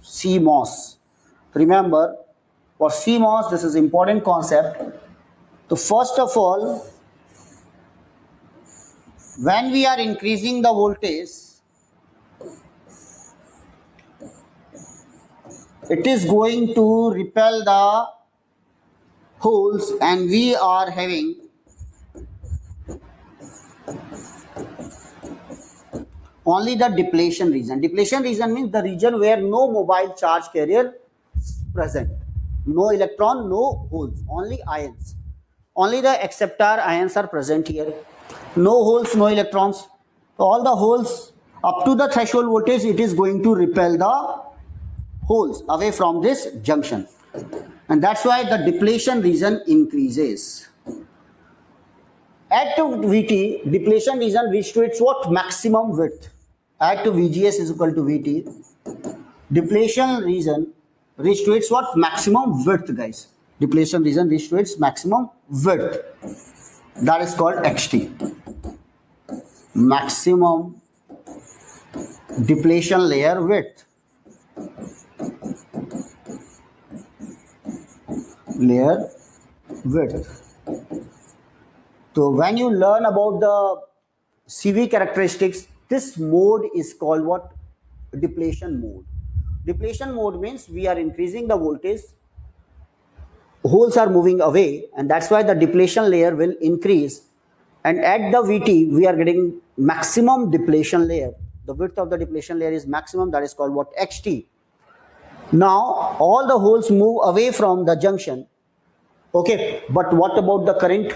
CMOS. Remember, for CMOS, this is important concept. So first of all, when we are increasing the voltage, it is going to repel the holes, and we are having only the depletion region. Depletion region means the region where no mobile charge carrier is present. No electron, no holes, only ions. Only the acceptor ions are present here. No holes, no electrons. So all the holes up to the threshold voltage, it is going to repel the holes away from this junction, and that's why the depletion region increases. At VT, depletion region reaches to its what? Maximum width. At VGS is equal to VT, depletion region reaches to its what? Maximum width, guys. Depletion region reaches to its maximum width. That is called XT. Maximum depletion layer width. Layer width. So when you learn about the CV characteristics, this mode is called what? Depletion mode. Depletion mode means we are increasing the voltage, holes are moving away, and that's why the depletion layer will increase, and at the VT we are getting maximum depletion layer. The width of the depletion layer is maximum, that is called what? XT. Now all the holes move away from the junction. Okay, but what about the current?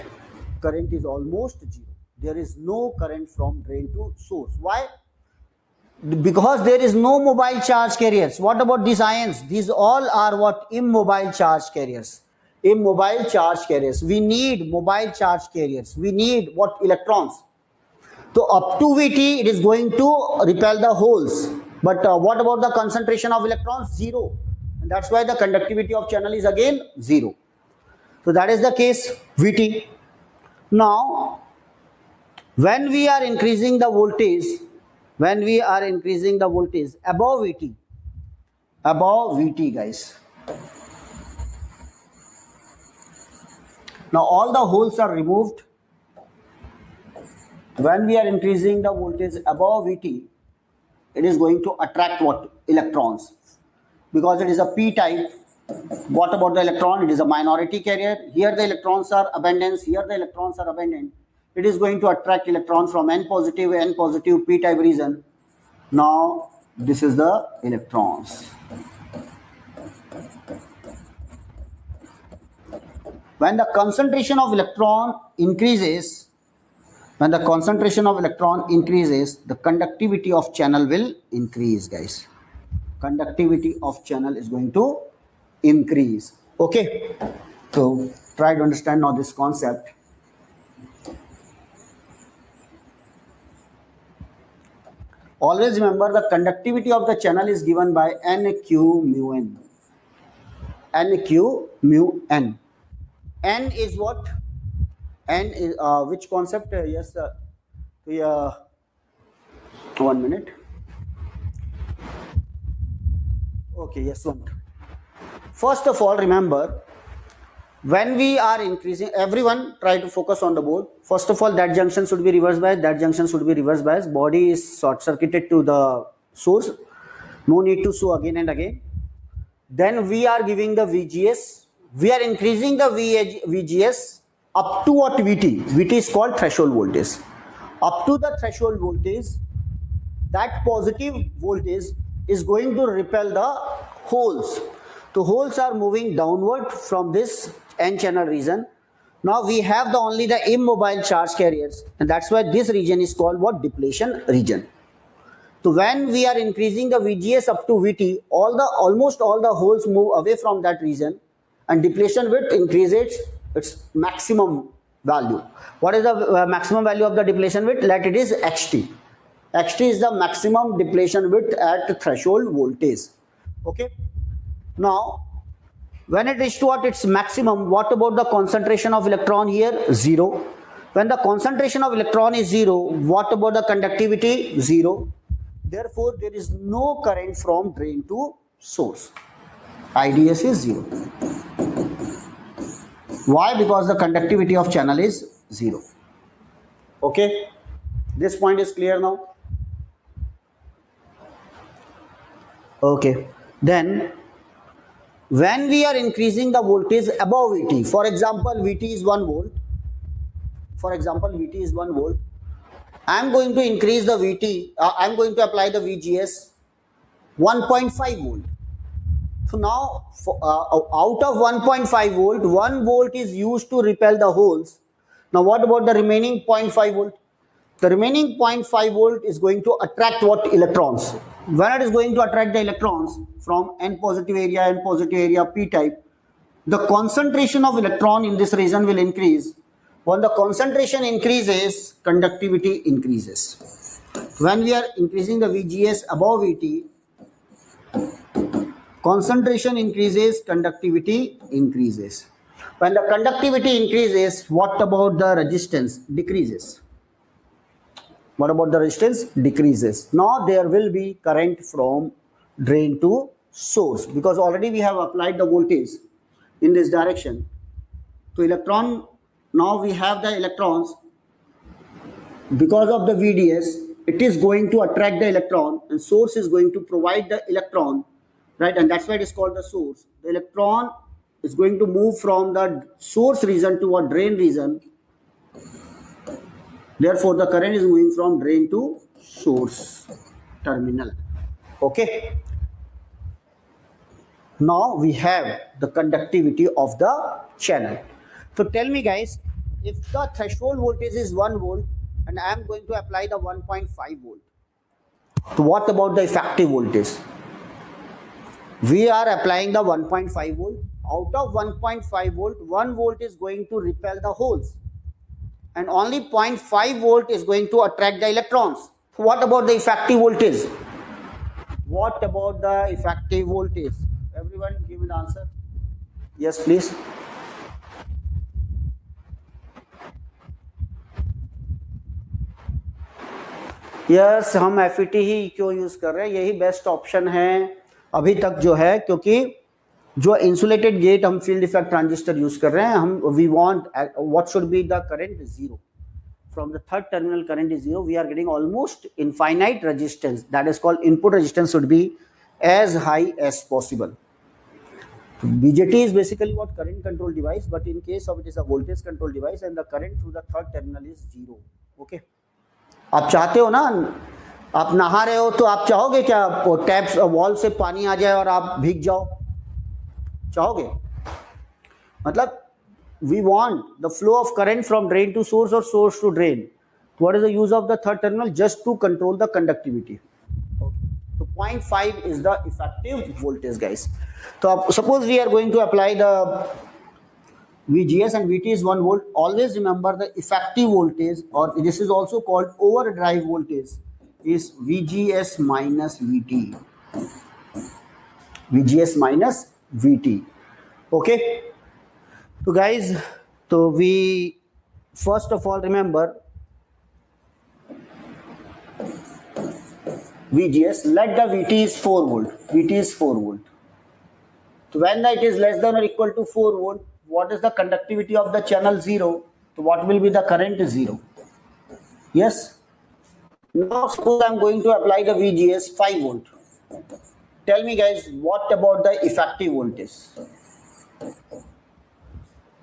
Current is almost zero. There is no current from drain to source. Why? Because there is no mobile charge carriers. What about these ions? These all are what? Immobile charge carriers. Immobile charge carriers. We need mobile charge carriers. We need what? Electrons. So up to VT, it is going to repel the holes. But what about the concentration of electrons? Zero. And that's why the conductivity of channel is again zero. So that is the case VT. Now, when we are increasing the voltage, above VT, guys. Now all the holes are removed. When we are increasing the voltage above VT, it is going to attract what? Electrons. Because it is a P type. What about the electron? It is a minority carrier. Here the electrons are abundant. Here the electrons are abundant. It is going to attract electrons from N positive P type region. Now this is the electrons. When the concentration of electron increases, the conductivity of channel will increase, guys. Conductivity of channel is going to increase. Okay, so try to understand now this concept. Always remember the conductivity of the channel is given by NQ mu N. NQ mu N. N is what? N is which concept? Yes, 1 minute. Okay, yes, one. First of all, remember, when we are increasing, everyone try to focus on the board. First of all, that junction should be reverse bias, that junction should be reverse bias. Body is short circuited to the source. No need to show again and again. Then we are giving the VGS. We are increasing the VGS up to what? VT. VT is called threshold voltage. Up to the threshold voltage, that positive voltage is going to repel the holes. The holes are moving downward from this N channel region. Now we have the only the immobile charge carriers, and that's why this region is called what? Depletion region. So when we are increasing the VGS up to VT, almost all the holes move away from that region, and depletion width increases its maximum value. What is the maximum value of the depletion width? Let it is XT. XT is the maximum depletion width at threshold voltage. Okay. Now, when it reaches to what its maximum, what about the concentration of electron here? 0. When the concentration of electron is 0, what about the conductivity? 0. Therefore, there is no current from drain to source. IDS is 0. Why? Because the conductivity of channel is 0. Okay. This point is clear now. Okay. Then, when we are increasing the voltage above VT, for example, VT is 1 volt. For example, VT is 1 volt. I am going to increase the VT, I am going to apply the VGS 1.5 volt. So now, out of 1.5 volt, 1 volt is used to repel the holes. Now what about the remaining 0.5 volt? The remaining 0.5 volt is going to attract what? Electrons. When it is going to attract the electrons from N positive area, P type, the concentration of electron in this region will increase. When the concentration increases, conductivity increases. When we are increasing the VGS above VT, concentration increases, conductivity increases. When the conductivity increases, what about the resistance? Decreases. What about the resistance? Decreases. Now there will be current from drain to source, because already we have applied the voltage in this direction. So electron, now we have the electrons. Because of the VDS, it is going to attract the electron, and source is going to provide the electron, right? And that's why it is called the source. The electron is going to move from the source region to a drain region. Therefore, the current is moving from drain to source terminal. Okay. Now we have the conductivity of the channel. So tell me guys, if the threshold voltage is 1 volt and I am going to apply the 1.5 volt, so what about the effective voltage? We are applying the 1.5 volt. Out of 1.5 volt, 1 volt is going to repel the holes, and only 0.5 volt is going to attract the electrons. So what about the effective voltage? What about the effective voltage? Everyone give me the answer. Yes, please. Yes हम FET ही क्यों use कर रहे हैं, यही best option है अभी तक जो है, क्योंकि जो इंसुलेटेड गेट हम फील्ड इफेक्ट ट्रांजिस्टर यूज कर रहे हैं, हम we want what should be the current zero from the third terminal current is zero. We are getting almost infinite resistance, that is called input resistance should be as high as possible. BJT is basically what? Current control device, but in case of it is a voltage control device, and the current through the third terminal is zero. Okay. आप चाहते हो ना, आप नहा रहे हो तो आप चाहोगे क्या टैप वॉल से पानी आ जाए और आप भीग जाओ? चाहोगे? मतलब we want the flow of current from drain to source or source to drain. What is the use of the third terminal? Just to control the conductivity. Okay. So 0.5 is the effective voltage, guys. So suppose we are going to apply the VGS and VT is 1 volt. Always remember the effective voltage, or this is also called overdrive voltage, is VGS minus VT. VGS minus VT. Okay. So guys, so we first of all remember VGS, let the VT is 4 volt. VT is 4 volt. So when it is less than or equal to 4 volt, what is the conductivity of the channel? 0. So what will be the current? 0. Yes. Now suppose I am going to apply the VGS 5 volt. Tell me guys, what about the effective voltage?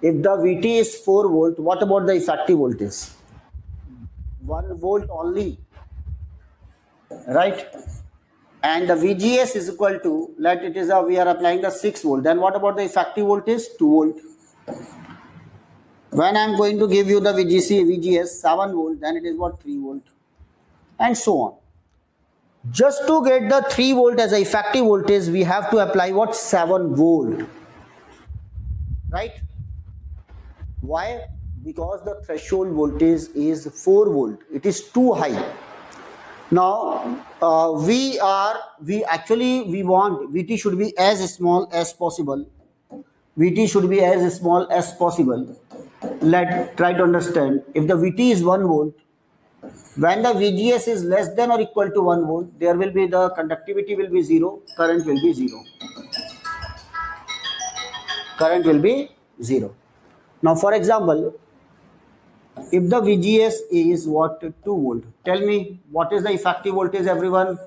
If the VT is 4 volt, what about the effective voltage? 1 volt only, right? And the VGS is equal to, let it is we are applying the 6 volt. Then what about the effective voltage? 2 volt. When I am going to give you the VGS 7 volt, then it is what 3 volt, and so on. Just to get the 3 volt as a effective voltage, we have to apply what 7 volt, right? Why? Because the threshold voltage is 4 volt. It is too high. Now we want VT should be as small as possible. VT should be as small as possible. Let try to understand. If the VT is 1 volt, when the VGS is less than or equal to 1 volt, there will be the conductivity will be 0, current will be 0. Current will be 0. Now for example, if the VGS is what 2 volt, tell me what is the effective voltage, everyone?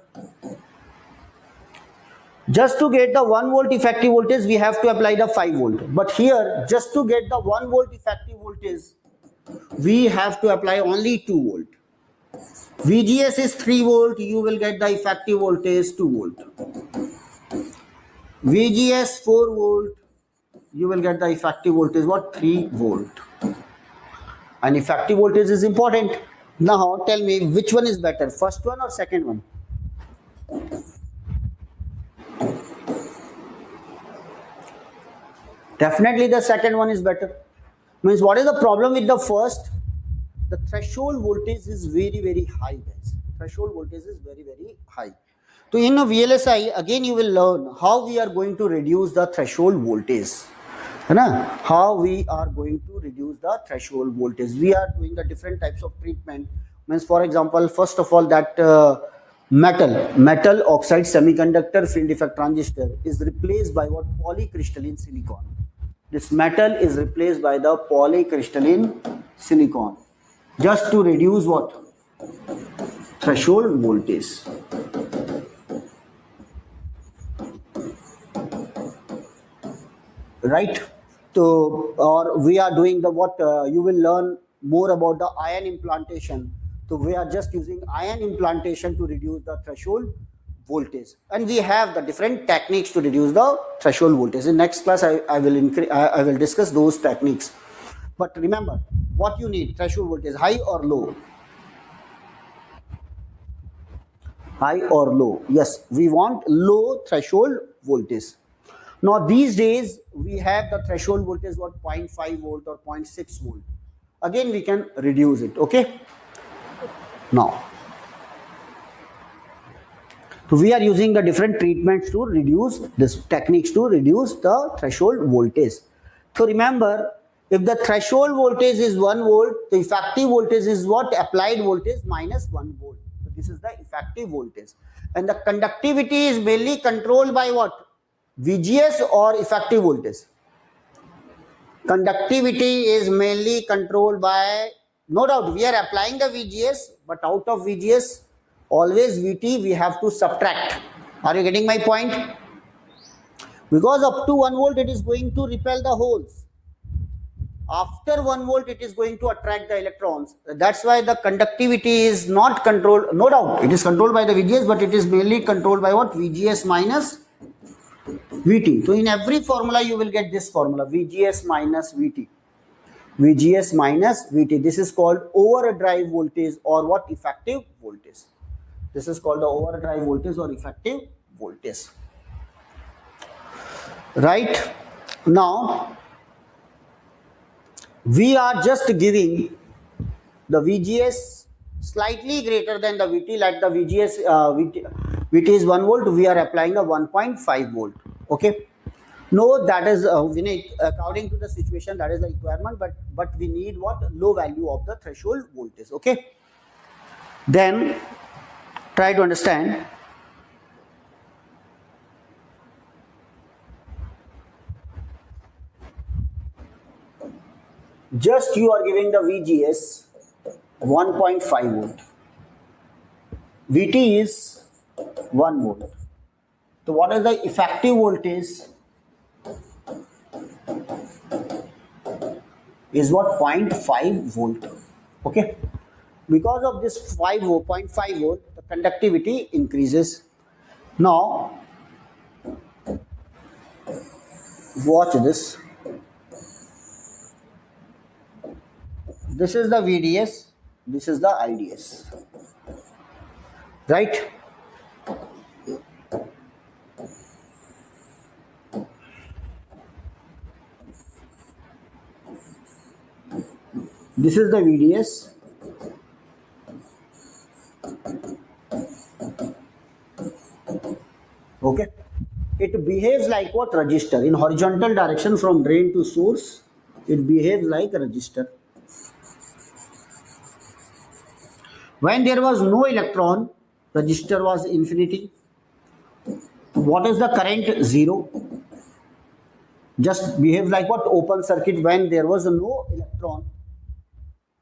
Just to get the 1 volt effective voltage, we have to apply the 5 volt. But here, just to get the 1 volt effective voltage, we have to apply only 2 volt. VGS is 3 volt, you will get the effective voltage 2 volt. VGS 4 volt, you will get the effective voltage what 3 volt. And effective voltage is important. Now tell me which one is better, first one or second one? Definitely the second one is better. Means what is the problem with the first? The threshold voltage is very high, guys. Threshold voltage is very high. So in a VLSI, again you will learn how we are going to reduce the threshold voltage. How we are going to reduce the threshold voltage. We are doing the different types of treatment. Means for example, first of all, that metal oxide semiconductor field effect transistor is replaced by what polycrystalline silicon. This metal is replaced by the polycrystalline silicon, just to reduce what threshold voltage. Right? So, or we are doing the what you will learn more about the ion implantation. So we are just using ion implantation to reduce the threshold voltage, and we have the different techniques to reduce the threshold voltage. In next class, I will discuss those techniques. But remember, what you need, threshold voltage, high or low? High or low? Yes, we want low threshold voltage. Now these days we have the threshold voltage what 0.5 volt or 0.6 volt. Again we can reduce it. Okay. Now, so we are using the different treatments to reduce this techniques to reduce the threshold voltage. So remember, if the threshold voltage is 1 volt, the effective voltage is what applied voltage minus 1 volt. So this is the effective voltage, and the conductivity is mainly controlled by what? VGS or effective voltage? Conductivity is mainly controlled by, no doubt we are applying the VGS, but out of VGS always VT we have to subtract. Are you getting my point? Because up to 1 volt it is going to repel the holes. After 1 volt it is going to attract the electrons. That's why the conductivity is not controlled. No doubt it is controlled by the VGS, but it is mainly controlled by what? VGS minus VT. So in every formula you will get this formula, VGS minus VT. VGS minus VT. This is called overdrive voltage or what? Effective voltage. This is called the overdrive voltage or effective voltage. Right? Now, we are just giving the VGS slightly greater than the VT, like the VGS, VT is 1 volt, we are applying a 1.5 volt. Okay. No, that is Vinay, according to the situation, that is the requirement, but we need what? Low value of the threshold voltage. Okay. Then try to understand. Just you are giving the VGS 1.5 volt. VT is 1 volt. So what is the effective voltage? Is what? 0.5 volt. Okay. Because of this 0.5 volt, the conductivity increases. Now, watch this. This is the VDS, this is the IDS, right? This is the VDS, okay? It behaves like what? Resistor. In horizontal direction from drain to source, it behaves like a resistor. When there was no electron, resistor was infinity. What is the current? Zero. Just behaves like what? Open circuit when there was no electron.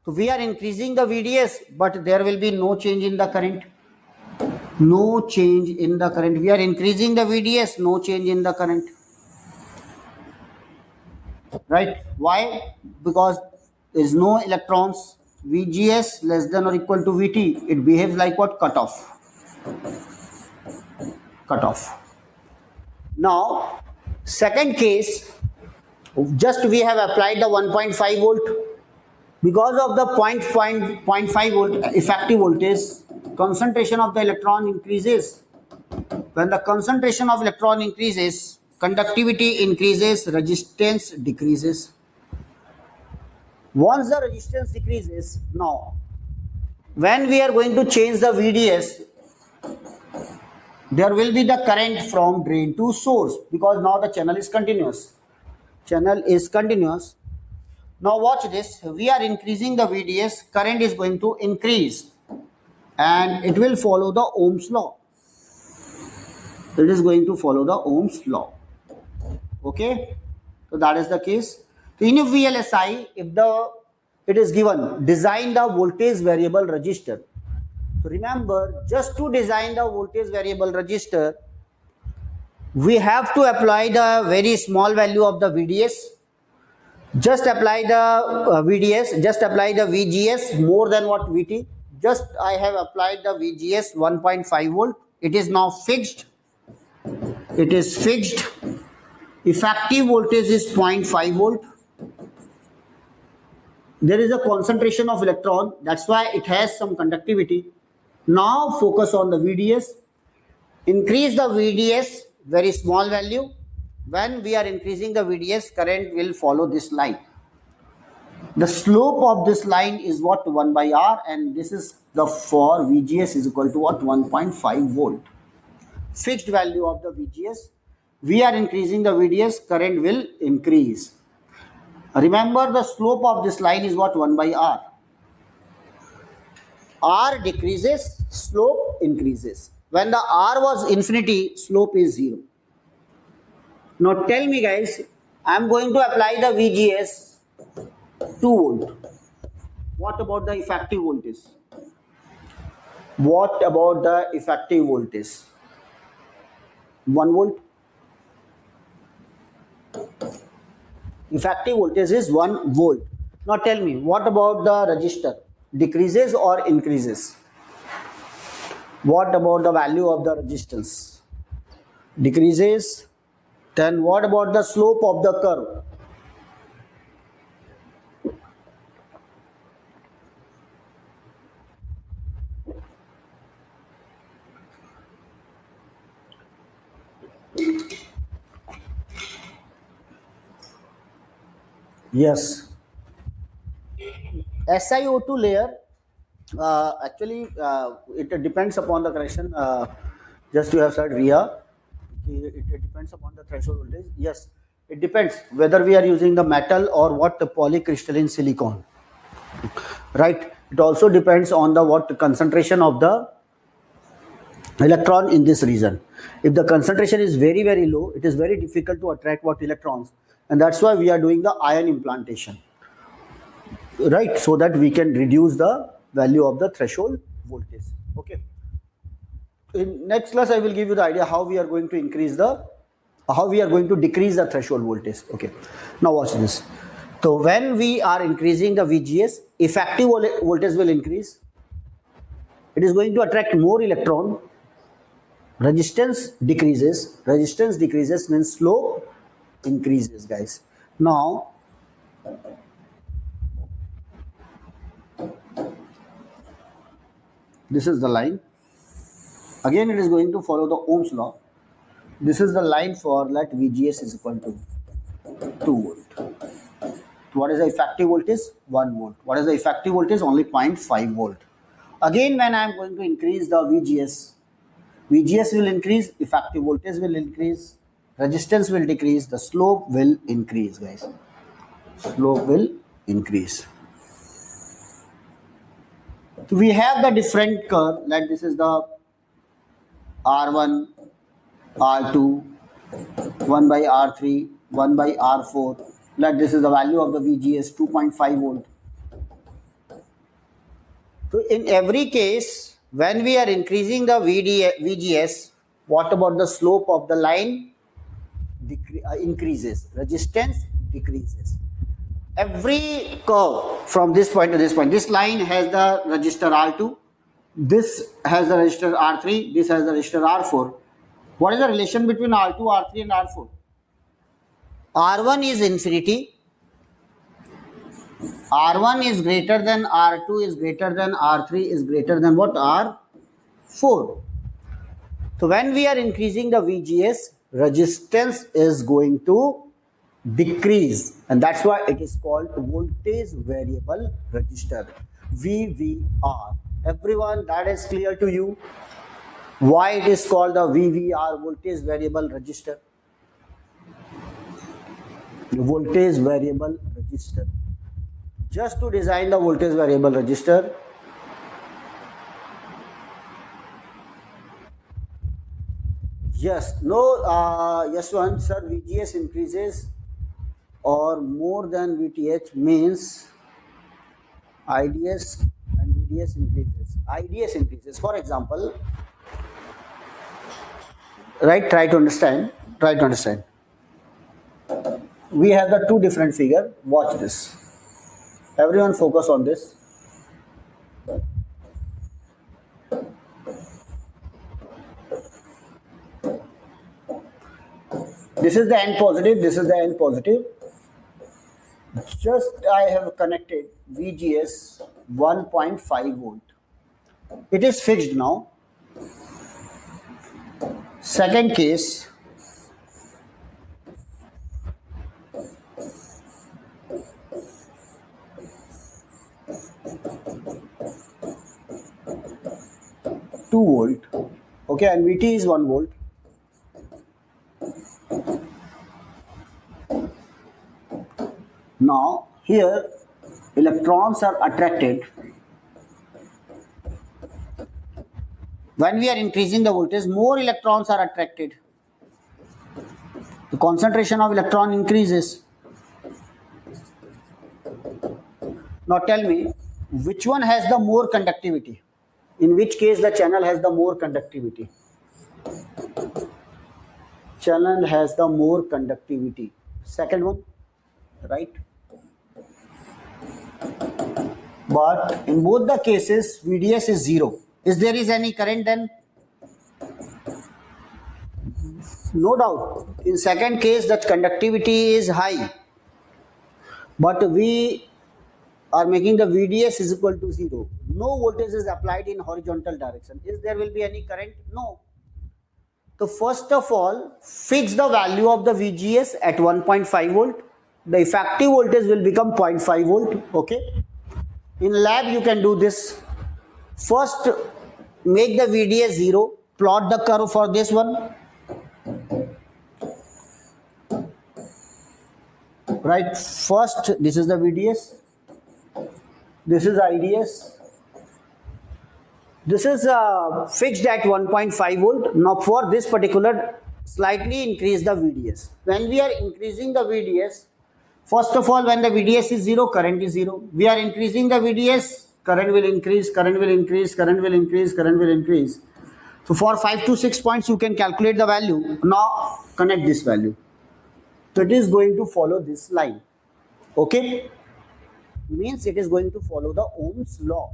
So we are increasing the VDS, but there will be no change in the current. No change in the current. We are increasing the VDS, no change in the current. Right? Why? Because there is no electrons. VGS less than or equal to VT. It behaves like what? Cutoff. Cutoff. Now, second case, just we have applied the 1.5 volt. Because of the 0.5 volt effective voltage, concentration of the electron increases. When the concentration of electron increases, conductivity increases, resistance decreases. Once the resistance decreases, now when we are going to change the VDS, there will be the current from drain to source, because now the channel is continuous. Channel is continuous. Now watch this, we are increasing the VDS, current is going to increase and it will follow the Ohm's law. It is going to follow the Ohm's law. Okay, so that is the case. So in a VLSI, if it is given, design the voltage variable resistor. So remember, just to design the voltage variable resistor, we have to apply the very small value of the VDS. Just apply the VDS, just apply the VGS more than what VT. Just I have applied the VGS 1.5 volt. It is now fixed. It is fixed. Effective voltage is 0.5 volt. There is a concentration of electron. That's why it has some conductivity. Now focus on the VDS. Increase the VDS, very small value. When we are increasing the VDS, current will follow this line. The slope of this line is what? 1 by R, and this is the for VGS is equal to what? 1.5 volt. Fixed value of the VGS. We are increasing the VDS, current will increase. Remember, the slope of this line is what? 1 by R. R decreases, slope increases. When the R was infinity, slope is 0. Now tell me guys, I am going to apply the VGS 2 volt. What about the effective voltage? What about the effective voltage? 1 volt. Effective voltage is 1 volt. Now tell me, what about the resistor? Decreases or increases? What about the value of the resistance? Decreases. Then what about the slope of the curve? Yes. SiO2 layer, actually it depends upon the correction. Just you have said RIA. It depends upon the threshold voltage. Yes, it depends whether we are using the metal or what, the polycrystalline silicon. Right. It also depends on the what concentration of the electron in this region. If the concentration is very, very low, it is very difficult to attract what electrons, and that's why we are doing the ion implantation, right, so that we can reduce the value of the threshold voltage. Okay, in next class I will give you the idea how we are going to decrease the threshold voltage. Okay, now watch this. So when we are increasing the VGS, effective voltage will increase. It is going to attract more electron. Resistance decreases. Resistance decreases means slope increases, guys. Now This is the line. Again, it is going to follow the Ohm's law. This is the line for let VGS is equal to 2 volt. What is the effective voltage? 1 volt. What is the effective voltage? Only 0.5 volt. Again, when I am going to increase the VGS, VGS will increase, effective voltage will increase, resistance will decrease, the slope will increase, guys. Slope will increase. So we have the different curve, like this is the R1, R2, 1 by R3, 1 by R4. Like this is the value of the VGS, 2.5 volt. So in every case, when we are increasing the VGS, what about the slope of the line? Increases, resistance decreases. Every curve from this point to this point, this line has the resistor R2, this has the resistor R3, this has the resistor R4. What is the relation between R2, R3 and R4? R1 is infinity, R1 is greater than R2 is greater than R3 is greater than what? R4. So when we are increasing the VGS, resistance is going to decrease, and that's why it is called voltage variable resistor, VVR. Everyone, that is clear to you? Why it is called the VVR, voltage variable resistor? Voltage variable resistor. Just to design the voltage variable resistor, yes, no, yes one, sir, VGS increases or more than VTH means IDS and VDS increases. IDS increases. For example, right, try to understand. We have the two different figure. Watch this. Everyone focus on this. This is the N positive, this is the N positive. Just I have connected VGS 1.5 volt. It is fixed now. Second case, two volt. Okay, and VT is 1 volt. Now here electrons are attracted. When we are increasing the voltage, more electrons are attracted. The concentration of electron increases. Now tell me, which one has the more conductivity? In which case the channel has the more conductivity? Channel has the more conductivity. Second one, right? But in both the cases, VDS is 0. Is there any current then? No doubt. In second case, the conductivity is high. But we are making the VDS is equal to 0. No voltage is applied in horizontal direction. Is there will be any current? No. So first of all, fix the value of the VGS at 1.5 volt. The effective voltage will become 0.5 volt. Okay. In lab, you can do this. First, make the VDS 0. Plot the curve for this one. Right. First, this is the VDS. This is IDS. This is fixed at 1.5 volt. Now for this particular, slightly increase the VDS. When we are increasing the VDS, first of all, when the VDS is 0, current is 0. We are increasing the VDS, current will increase, current will increase, current will increase, current will increase. So for 5 to 6 points, you can calculate the value. Now connect this value. So it is going to follow this line. Okay? Means it is going to follow the Ohm's law.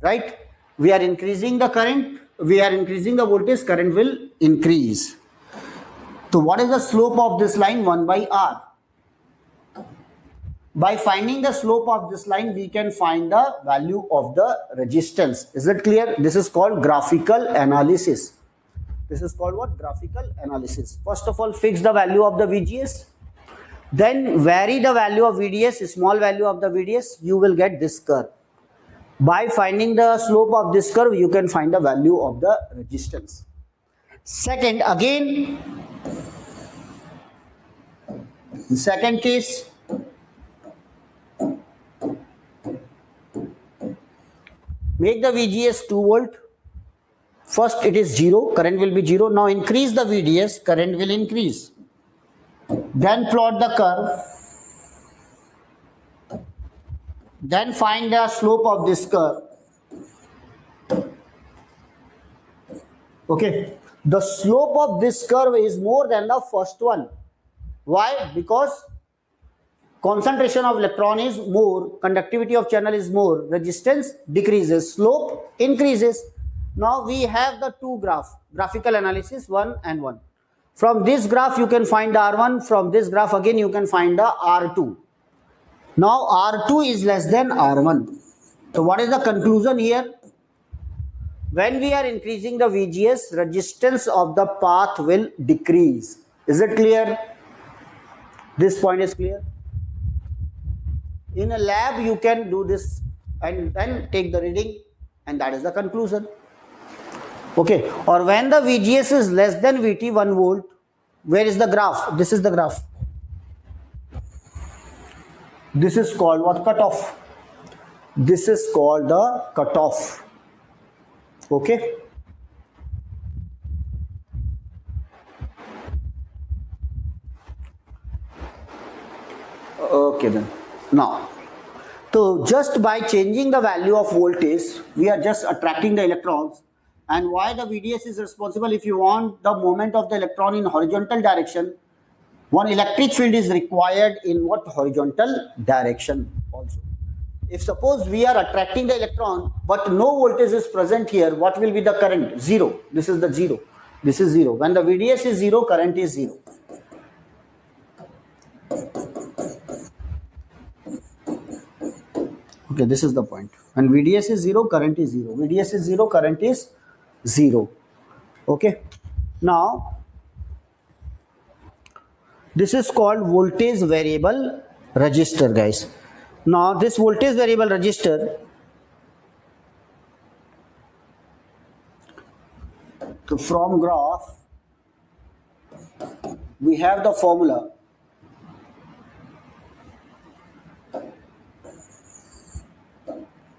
Right? We are increasing the current, we are increasing the voltage, current will increase. So what is the slope of this line? 1 by R. By finding the slope of this line, we can find the value of the resistance. Is it clear? This is called graphical analysis. This is called what? Graphical analysis. First of all, fix the value of the VGS. Then vary the value of VDS, small value of the VDS, you will get this curve. By finding the slope of this curve, you can find the value of the resistance. Second, again, in second case, make the VGS 2 volt. First it is 0, current will be 0. Now increase the VDS, current will increase. Then plot the curve. Then find the slope of this curve. Okay. The slope of this curve is more than the first one. Why? Because concentration of electron is more, conductivity of channel is more, resistance decreases, slope increases. Now we have the two graphs, graphical analysis 1 and 1. From this graph you can find R1, from this graph again you can find the R2. Now R2 is less than R1. So what is the conclusion here? When we are increasing the VGS, resistance of the path will decrease. Is it clear? This point is clear. In a lab you can do this and then take the reading, and that is the conclusion. Okay, or when the VGS is less than VT 1 volt, where is the graph? This is the graph. This is called what? Cutoff. This is called the cutoff. Okay. Okay then. Now, so just by changing the value of voltage, we are just attracting the electrons. And why the VDS is responsible? If you want the movement of the electron in horizontal direction, one electric field is required in what? Horizontal direction also. If suppose we are attracting the electron but no voltage is present here, what will be the current? 0. This is the 0. This is 0. When the VDS is 0, current is 0. Okay, this is the point. When VDS is 0, current is 0. VDS is 0, current is 0. Okay. Now, this is called voltage variable resistor, guys. Now, this voltage variable resistor, so from graph, we have the formula.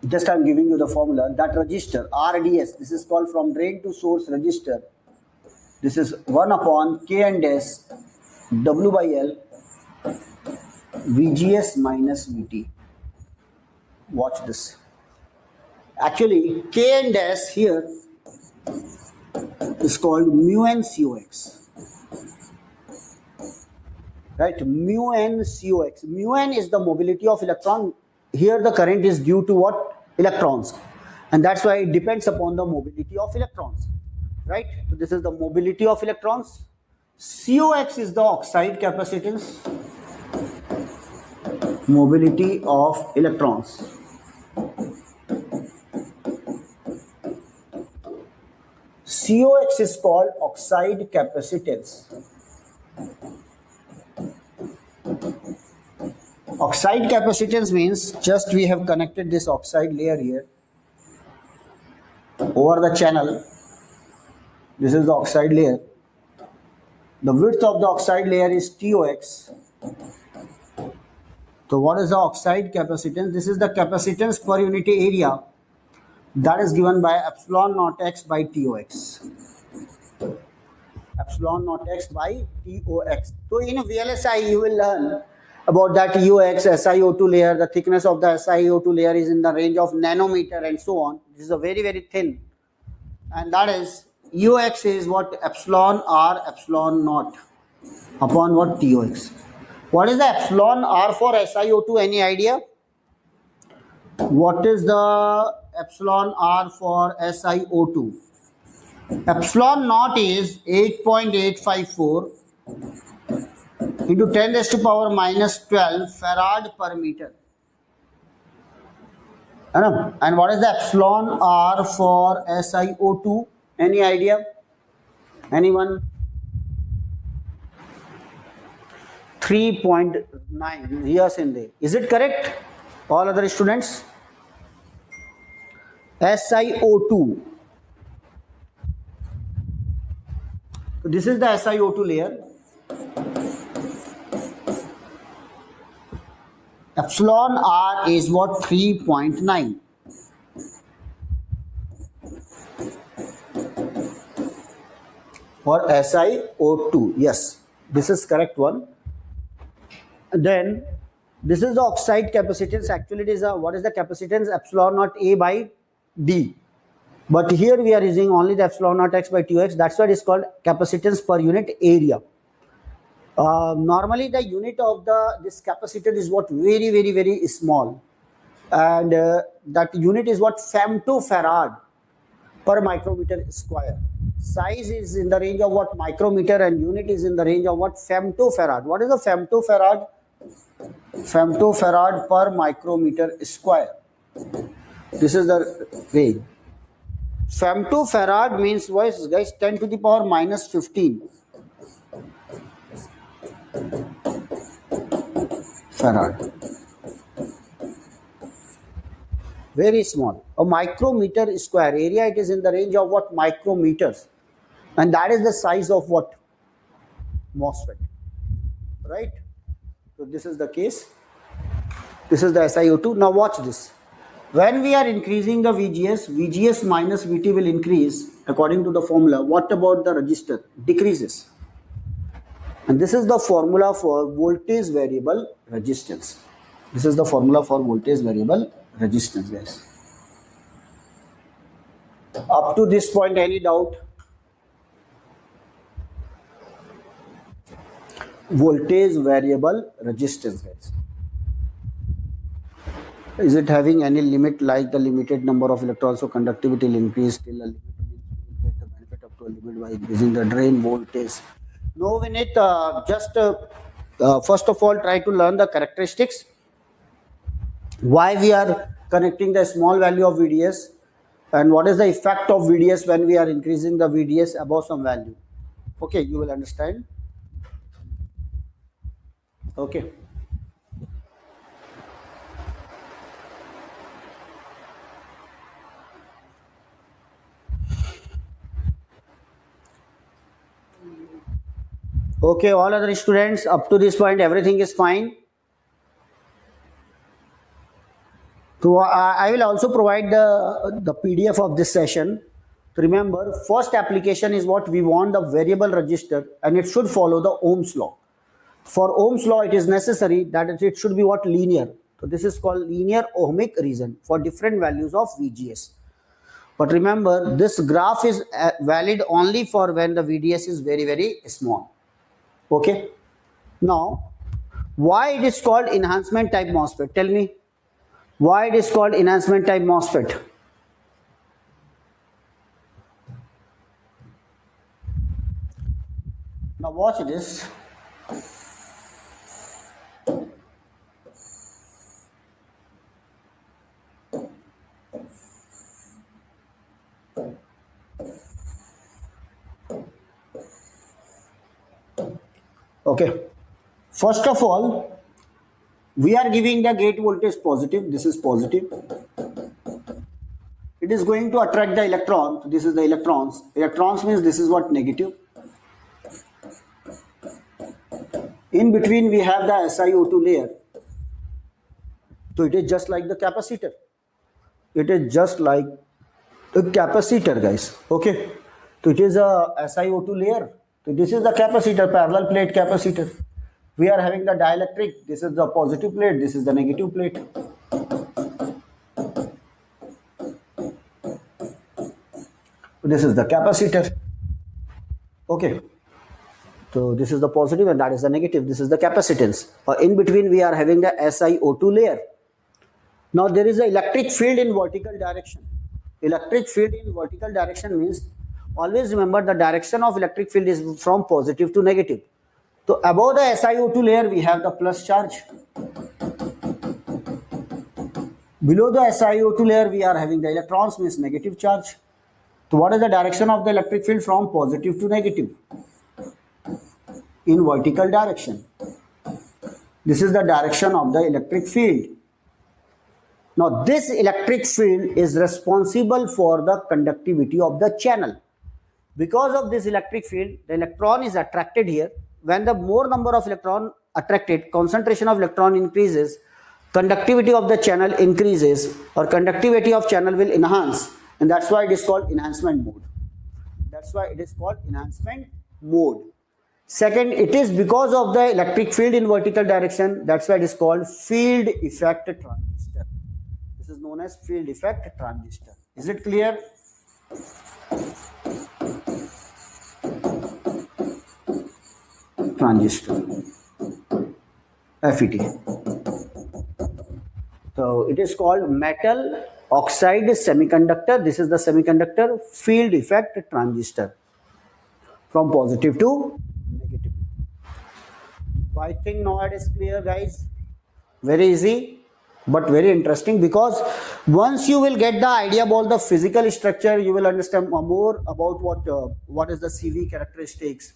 Just I am giving you the formula. That resistor RDS, this is called from drain to source resistor. This is 1 upon K and S W by L VGS minus VT. Watch this. Actually, K and S here is called mu n COX. Right? Mu n COX. Mu n is the mobility of electron. Here the current is due to what? Electrons. And that's why it depends upon the mobility of electrons. Right? So this is the mobility of electrons. COX is the oxide capacitance. Mobility of electrons. COX is called oxide capacitance. Oxide capacitance means just we have connected this oxide layer here over the channel. This is the oxide layer. The width of the oxide layer is TOX. So what is the oxide capacitance? This is the capacitance per unit area that is given by epsilon naught x by TOX. Epsilon naught x by TOX. So in a VLSI you will learn about that UX, SiO2 layer, the thickness of the SiO2 layer is in the range of nanometer and so on. This is a very, very thin. And that is, UX is what? Epsilon R epsilon naught upon what? TOX. What is the epsilon R for SiO2? Any idea? What is the epsilon R for SiO2? Epsilon naught is 8.854 into 10 raised to power minus 12 farad per meter. And what is the epsilon R for SiO2? Any idea? Anyone? 3.9 years in there. Is it correct? All other students? SiO2. So this is the SiO2 layer. Epsilon R is what? 3.9. For SiO2. Yes, this is correct one. Then this is the oxide capacitance. Actually it is a, what is the capacitance? Epsilon naught A by D. But here we are using only the epsilon naught X by 2X. That's why it is called capacitance per unit area. Normally the unit of this capacitor is what? Very small. And that unit is what? Femtofarad per micrometer square. Size is in the range of what? Micrometer, and unit is in the range of what? Femtofarad. What is a femtofarad? Femtofarad per micrometer square. This is the range. Femtofarad means what, guys? 10 to the power minus 15 farad. Very small. A micrometer square area, it is in the range of what? Micrometers. And that is the size of what? MOSFET. Right? So this is the case. This is the SiO2. Now watch this. When we are increasing the VGS minus VT will increase according to the formula. What about the resistor? Decreases. And this is the formula for voltage variable resistance. This is the formula for voltage variable resistance, guys. Up to this point, any doubt? Voltage variable resistance, guys. Is it having any limit, like the limited number of electrons, so conductivity will increase till a limit, means we will get the benefit up to a limit by increasing the drain voltage? No, we need first of all try to learn the characteristics. Why we are connecting the small value of VDS, and what is the effect of VDS when we are increasing the VDS above some value. Okay, you will understand. Okay. Okay, all other students, up to this point everything is fine. So I will also provide the PDF of this session. Remember, first application is what? We want the variable resistor, and it should follow the Ohm's law. For Ohm's law, it is necessary that it should be what? Linear. So this is called linear ohmic region for different values of VGS. But remember, this graph is valid only for when the VDS is very small. Okay. Now, why it is called enhancement type MOSFET? Tell me. Why it is called enhancement type MOSFET? Now watch this. Okay. First of all, we are giving the gate voltage positive. This is positive. It is going to attract the electron. So this is the electrons. Electrons means this is what? Negative. In between we have the SiO2 layer. So it is just like the capacitor. It is just like the capacitor, guys. Okay. So it is a SiO2 layer. So this is the capacitor, parallel plate capacitor. We are having the dielectric. This is the positive plate. This is the negative plate. This is the capacitor. Okay. So this is the positive and that is the negative. This is the capacitance. In between we are having the SiO2 layer. Now there is an electric field in vertical direction. Electric field in vertical direction means, always remember the direction of electric field is from positive to negative. So above the SiO2 layer we have the plus charge. Below the SiO2 layer we are having the electrons, means negative charge. So what is the direction of the electric field? From positive to negative, in vertical direction. This is the direction of the electric field. Now this electric field is responsible for the conductivity of the channel. Because of this electric field, the electron is attracted here. When the more number of electron attracted, concentration of electron increases, conductivity of the channel increases, or conductivity of channel will enhance, and that's why it is called enhancement mode. That's why it is called enhancement mode. Second, it is because of the electric field in vertical direction. That's why it is called field effect transistor. This is known as field effect transistor. Is it clear? Transistor, FET. So it is called metal oxide semiconductor. This is the semiconductor field effect transistor, from positive to negative. So I think now it is clear, guys. Very easy but very interesting, because once you will get the idea about the physical structure, you will understand more about what is the CV characteristics,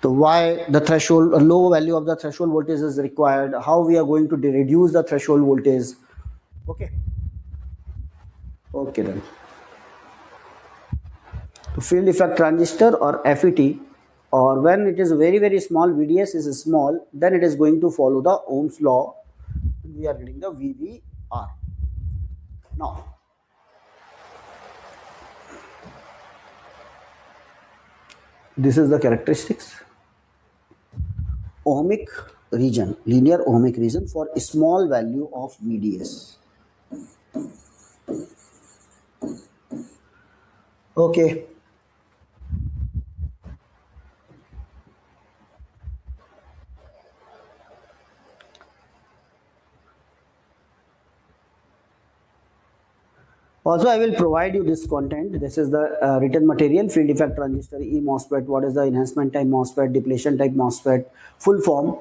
so why the threshold, a low value of the threshold voltage is required, how we are going to reduce the threshold voltage. Okay then. So field effect transistor or FET, or when it is very very small, VDS is small, then it is going to follow the Ohm's law. We are getting the VVR. Now this is the characteristics. Ohmic region, linear ohmic region for a small value of VDS. Okay. Also, I will provide you this content. This is the written material, field effect transistor, E MOSFET, what is the enhancement type MOSFET, depletion type MOSFET, full form,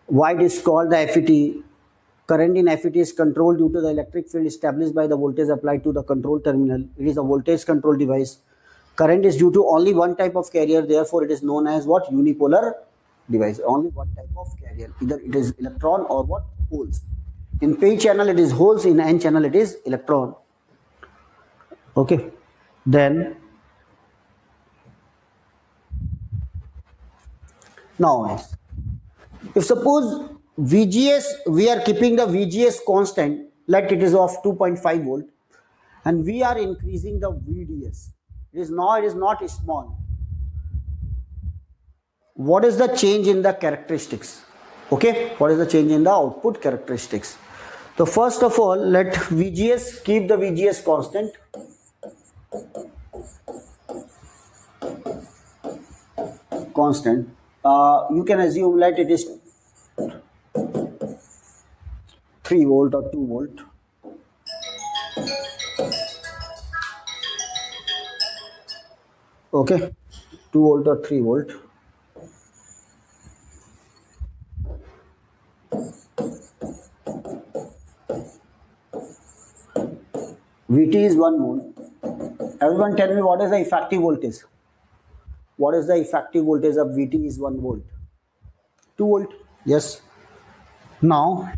why it is called the FET. Current in FET is controlled due to the electric field established by the voltage applied to the control terminal. It is a voltage control device. Current is due to only one type of carrier, therefore it is known as what? Unipolar device. Only one type of carrier, either it is electron or what? Holes. In P channel it is holes, in N channel it is electron. Okay, then now if suppose VGS, we are keeping the VGS constant, like it is of 2.5 volt, and we are increasing the VDS, it is not small. What is the change in the characteristics? Okay, what is the change in the output characteristics? So first of all, let VGS, keep the VGS constant. You can assume that it is 3 volt or 2 volt. Okay, 2 volt or 3 volt. VT is 1 volt. Everyone tell me what is the effective voltage? What is the effective voltage of VT is 1 volt? 2 volt. Yes. Now,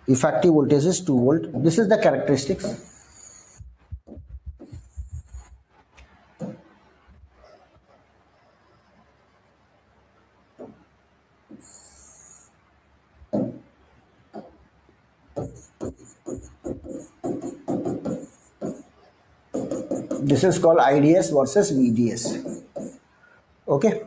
effective voltage is 2 volt. This is the characteristics. This is called IDS versus VDS. Okay.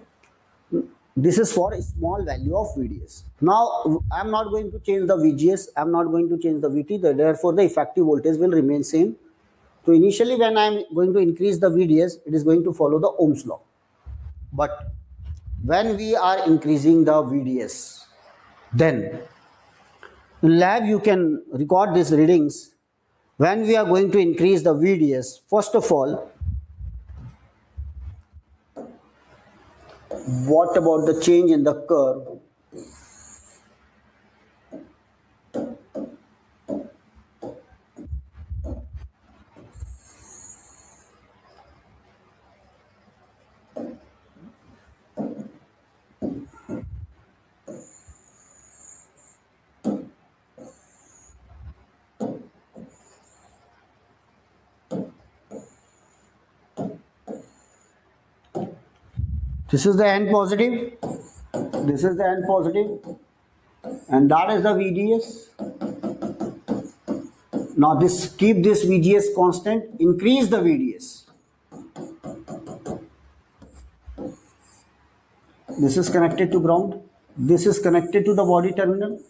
This is for a small value of VDS. Now, I am not going to change the VGS. I am not going to change the VT. Therefore, the effective voltage will remain same. So, initially when I am going to increase the VDS, it is going to follow the Ohm's law. But when we are increasing the VDS, then in lab you can record these readings. When we are going to increase the VDS, first of all, What about the change in the curve? This is the N positive, this is the N positive, and that is the VDS. Now this, keep this VGS constant, increase the VDS. This is connected to ground, this is connected to the body terminal,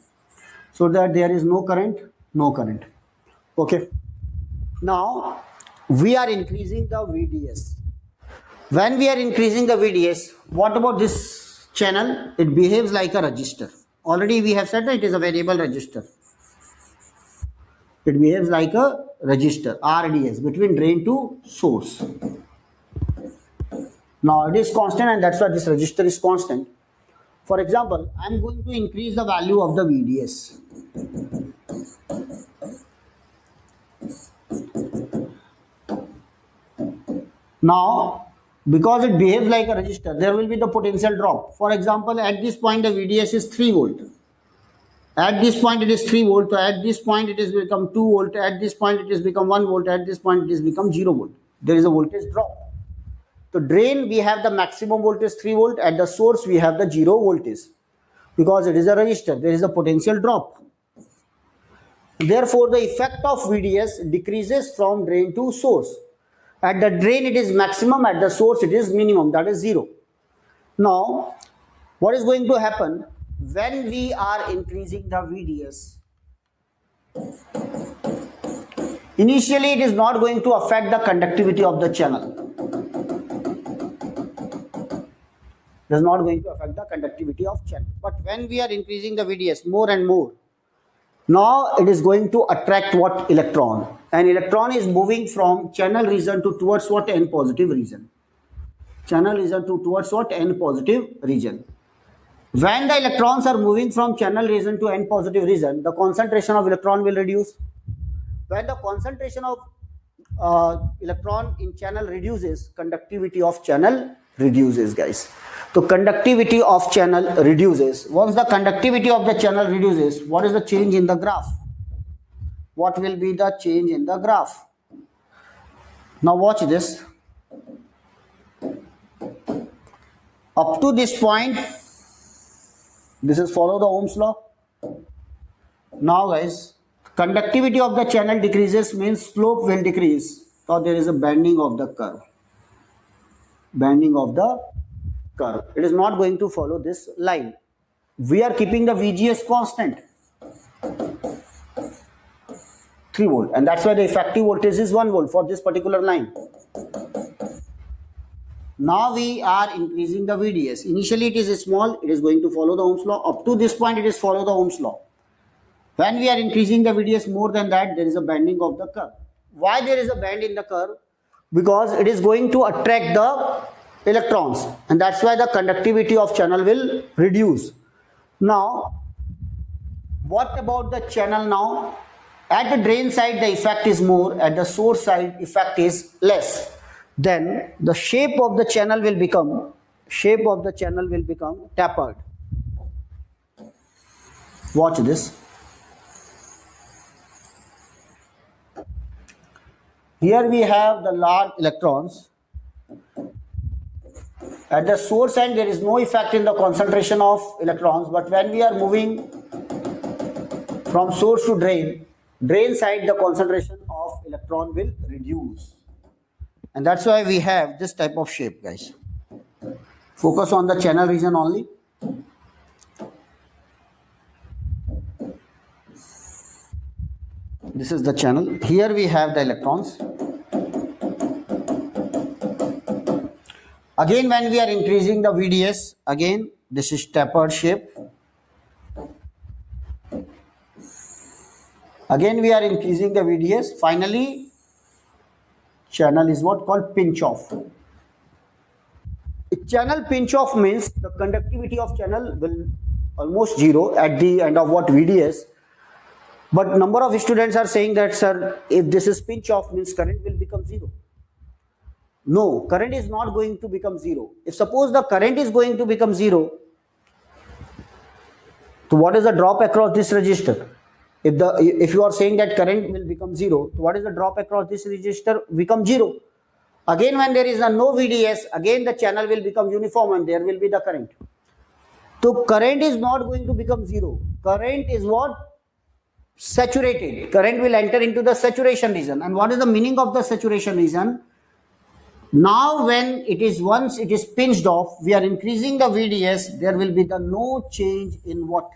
so that there is no current, no current. Okay. Now we are increasing the VDS. When we are increasing the VDS, what about this channel? It behaves like a resistor. Already we have said that it is a variable resistor. It behaves like a resistor, RDS, between drain to source. Now it is constant, and that's why this resistor is constant. For example, I am going to increase the value of the VDS. Now, because it behaves like a resistor, there will be the potential drop. For example, at this point the VDS is 3 volt. At this point it is 3 volt. So at this point it is become 2 volt. At this point it is become 1 volt. At this point it is become 0 volt. There is a voltage drop. So drain we have the maximum voltage 3 volt. At the source we have the 0 voltage. Because it is a resistor, there is a potential drop. Therefore, the effect of VDS decreases from drain to source. At the drain it is maximum, at the source it is minimum, that is 0. Now, what is going to happen when we are increasing the VDS? Initially, it is not going to affect the conductivity of the channel. It is not going to affect the conductivity of channel. But when we are increasing the VDS more and more, now it is going to attract what? Electron. An electron is moving from channel region to towards what? N positive region. Channel region to towards what? N positive region. When the electrons are moving from channel region to N positive region, the concentration of electron will reduce. When the concentration of electron in channel reduces, conductivity of channel reduces, guys. So conductivity of channel reduces. Once the conductivity of the channel reduces, what is the change in the graph? What will be the change in the graph? Now watch this. Up to this point, this is follow the Ohm's law. Now guys, conductivity of the channel decreases, means slope will decrease. So there is a bending of the curve. Bending of the curve. It is not going to follow this line. We are keeping the VGS constant, 3 volt, and that's why the effective voltage is 1 volt for this particular line. Now we are increasing the VDS. Initially it is small, it is going to follow the Ohm's law. Up to this point it is follow the Ohm's law. When we are increasing the VDS more than that, there is a bending of the curve. Why there is a bend in the curve? Because it is going to attract the electrons, and that's why the conductivity of channel will reduce. Now, what about the channel now? At the drain side the effect is more, at the source side effect is less. Then the shape of the channel will become tapered. Watch this. Here we have the large electrons. At the source end there is no effect in the concentration of electrons, but when we are moving from source to drain side the concentration of electron will reduce. And that's why we have this type of shape, guys. Focus on the channel region only. This is the channel. Here we have the electrons. Again, when we are increasing the VDS, again this is tapered shape. Again we are increasing the VDS. Finally, channel is what called pinch off. Channel pinch off means the conductivity of channel will almost zero at the end of what VDS. But number of students are saying that, sir, if this is pinch off means current will become zero. No, current is not going to become zero. If suppose the current is going to become zero, so what is the drop across this resistor? If you are saying that current will become zero, so what is the drop across this resistor? Become zero. Again, when there is no VDS, again the channel will become uniform and there will be the current. So current is not going to become zero. Current is what? Saturated. Current will enter into the saturation region. And what is the meaning of the saturation region? Now when once it is pinched off, we are increasing the VDS, there will be no change in what?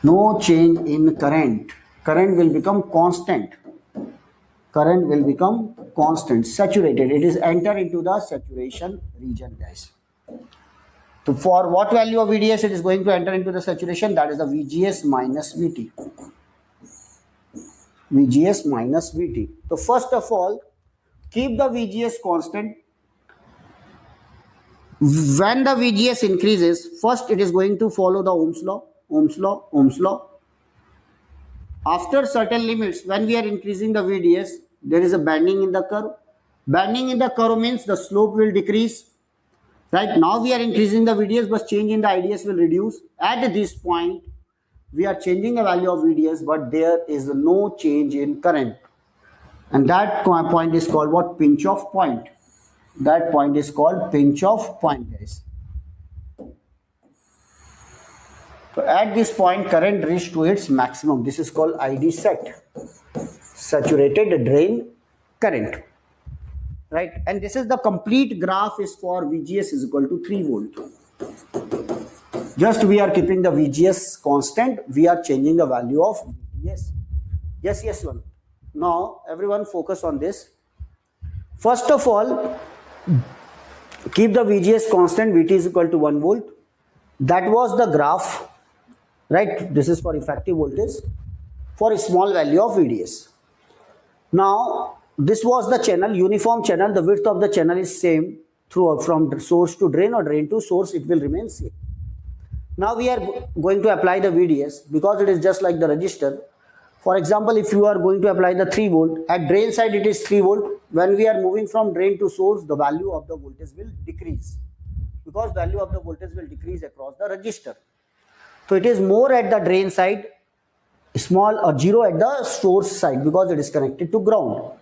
No change in current. Current will become constant. Current will become constant, saturated. It is enter into the saturation region, guys. So for what value of VDS it is going to enter into the saturation? That is the VGS minus VT. VGS minus VT. So first of all, keep the VGS constant. When the VGS increases, first it is going to follow the Ohm's law, Ohm's law, Ohm's law. After certain limits, when we are increasing the VDS, there is a bending in the curve. Bending in the curve means the slope will decrease. Right now we are increasing the VDS, but change in the IDS will reduce. At this point, we are changing the value of VDS, but there is no change in current. And that point is called what? Pinch off point. That point is called pinch off point, guys. So at this point, current reached to its maximum. This is called ID set. Saturated drain current. Right? And this is the complete graph is for VGS is equal to 3 volt. Just we are keeping the VGS constant. We are changing the value of VGS. Yes, one. Now, everyone focus on this. First of all, keep the VGS constant, VT is equal to 1 volt. That was the graph, right? This is for effective voltage for a small value of VDS. Now, this was the channel, uniform channel. The width of the channel is same from source to drain or drain to source. It will remain same. Now we are going to apply the VDS because it is just like the resistor. For example, if you are going to apply the 3 volt, at drain side it is 3 volt. When we are moving from drain to source, the value of the voltage will decrease because value of the voltage will decrease across the resistor. So it is more at the drain side, small or zero at the source side because it is connected to ground.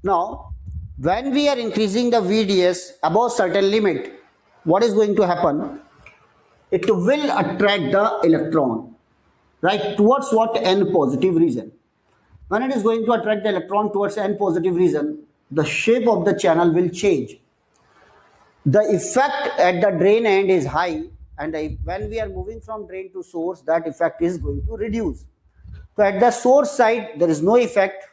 Now, when we are increasing the VDS above certain limit, what is going to happen? It will attract the electron, right, towards what? N positive region. When it is going to attract the electron towards N positive region, the shape of the channel will change. The effect at the drain end is high, and when we are moving from drain to source, that effect is going to reduce. So at the source side, there is no effect.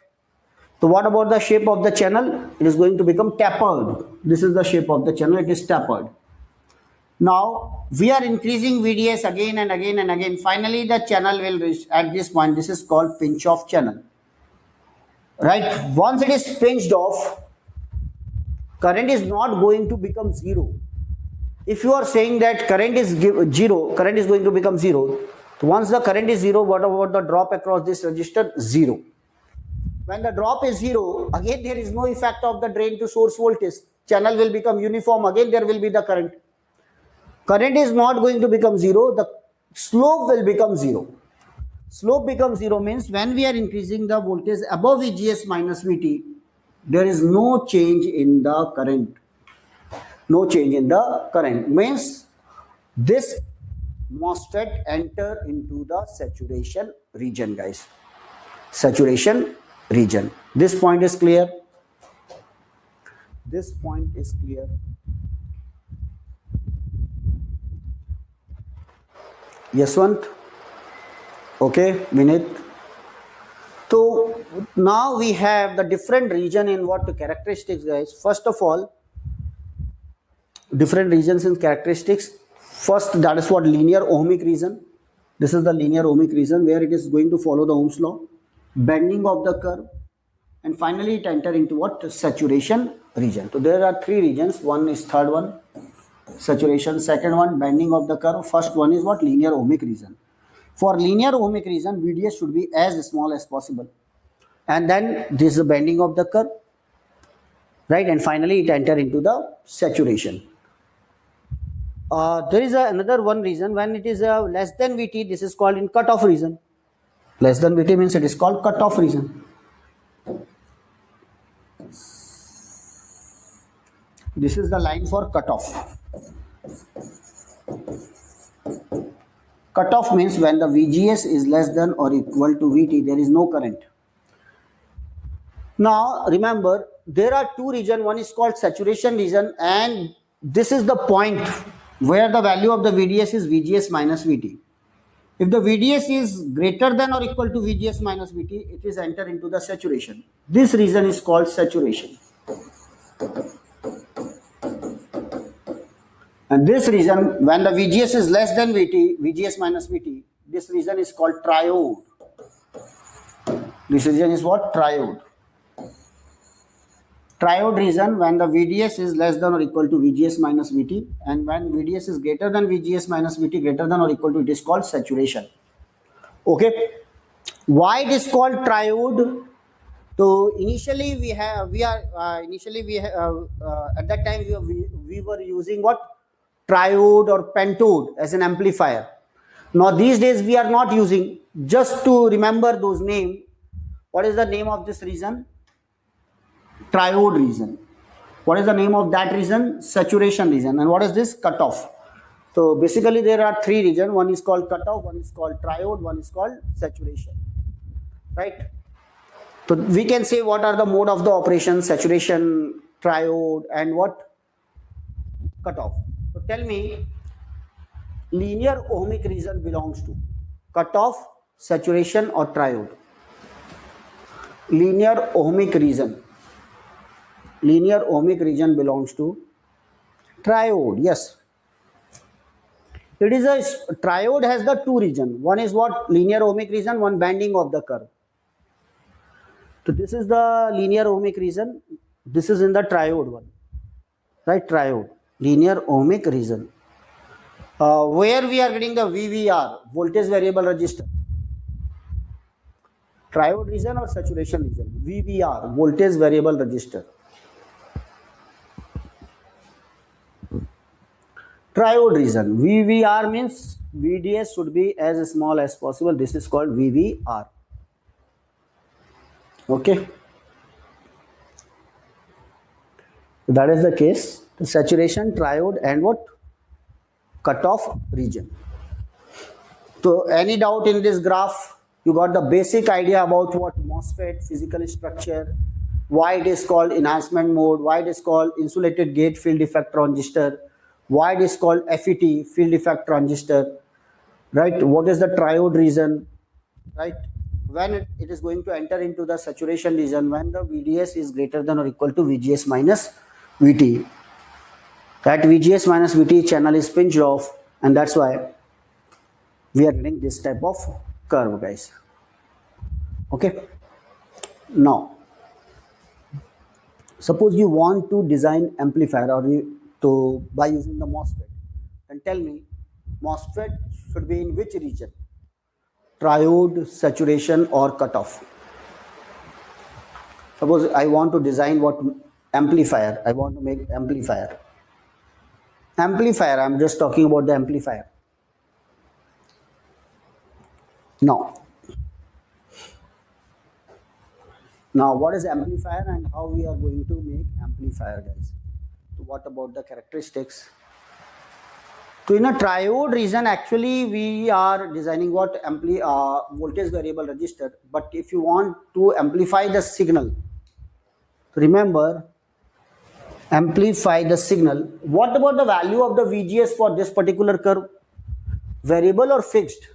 So what about the shape of the channel? It is going to become tapered. This is the shape of the channel, it is tapered. Now, we are increasing VDS again and again and again. Finally, the channel will reach at this point. This is called pinch off channel. Right? Once it is pinched off, current is not going to become zero. If you are saying that current is zero, current is going to become zero. Once the current is zero, what about the drop across this resistor? Zero. When the drop is zero, again there is no effect of the drain to source voltage. Channel will become uniform. Again there will be the current. Current is not going to become zero. The slope will become zero. Slope becomes zero means when we are increasing the voltage above VGS minus VT, there is no change in the current. No change in the current means this MOSFET enter into the saturation region, guys. Saturation region. This point is clear. This point is clear. Yaswant. Okay, Vinit. So now we have the different region in what the characteristics, guys. First of all, different regions in characteristics. First, that is what linear ohmic region. This is the linear ohmic region where it is going to follow the Ohm's law. Bending of the curve and finally it enter into what? Saturation region. So there are three regions. One is third one, saturation. Second one, bending of the curve. First one is what? Linear ohmic region. For linear ohmic region, VDS should be as small as possible. And then this is the bending of the curve, right? And finally it enter into the saturation. There is another one reason when it is less than VT, this is called in cutoff region. Less than VT means it is called cutoff region. This is the line for cutoff. Cutoff means when the VGS is less than or equal to VT, there is no current. Now remember, there are two regions. One is called saturation region, and this is the point where the value of the VDS is VGS minus VT. If the VDS is greater than or equal to VGS minus VT, it is enter into the saturation. This region is called saturation. And this region, when the VGS is less than VT, VGS minus VT, this region is called triode. This region is what? Triode. Triode region when the VDS is less than or equal to VGS minus VT, and when VDS is greater than VGS minus VT, greater than or equal to, it is called saturation. Okay. Why it is called triode? So initially at that time we were using what? Triode or pentode as an amplifier. Now these days we are not using. Just to remember those names, what is the name of this region? Triode region. What is the name of that region? Saturation region. And what is this? Cutoff. So basically there are three regions. One is called cutoff, one is called triode, one is called saturation. Right? So we can say what are the mode of the operation: saturation, triode, and what? Cutoff. So tell me, linear ohmic region belongs to cutoff, saturation, or triode? Linear ohmic region. Linear ohmic region belongs to triode. Yes. It is a triode has the two regions. One is what? Linear ohmic region, one bending of the curve. So this is the linear ohmic region. This is in the triode one. Right? Triode. Linear ohmic region. Where we are getting the VVR, voltage variable resistor. Triode region or saturation region? VVR, voltage variable resistor. Triode region. VVR means VDS should be as small as possible. This is called VVR. Okay. That is the case. The saturation, triode, and what? Cutoff region. So any doubt in this graph? You got the basic idea about what MOSFET, physical structure, why it is called enhancement mode, why it is called insulated gate field effect transistor, why it is called FET, field effect transistor, right? What is the triode region, right? When it is going to enter into the saturation region, when the VDS is greater than or equal to VGS minus VT. That VGS minus VT channel is pinched off, and that's why we are getting this type of curve, guys. Okay. Now, suppose you want to design amplifier by using the MOSFET, and tell me, MOSFET should be in which region? Triode, saturation, or cutoff? Suppose I want to design what? Amplifier. I want to make amplifier. Amplifier, I'm just talking about the amplifier. Now, what is amplifier and how we are going to make amplifier, guys? So what about the characteristics? So in a triode region, actually we are designing what? Voltage variable resistor. But if you want to amplify the signal, remember, amplify the signal. What about the value of the VGS for this particular curve? Variable or fixed?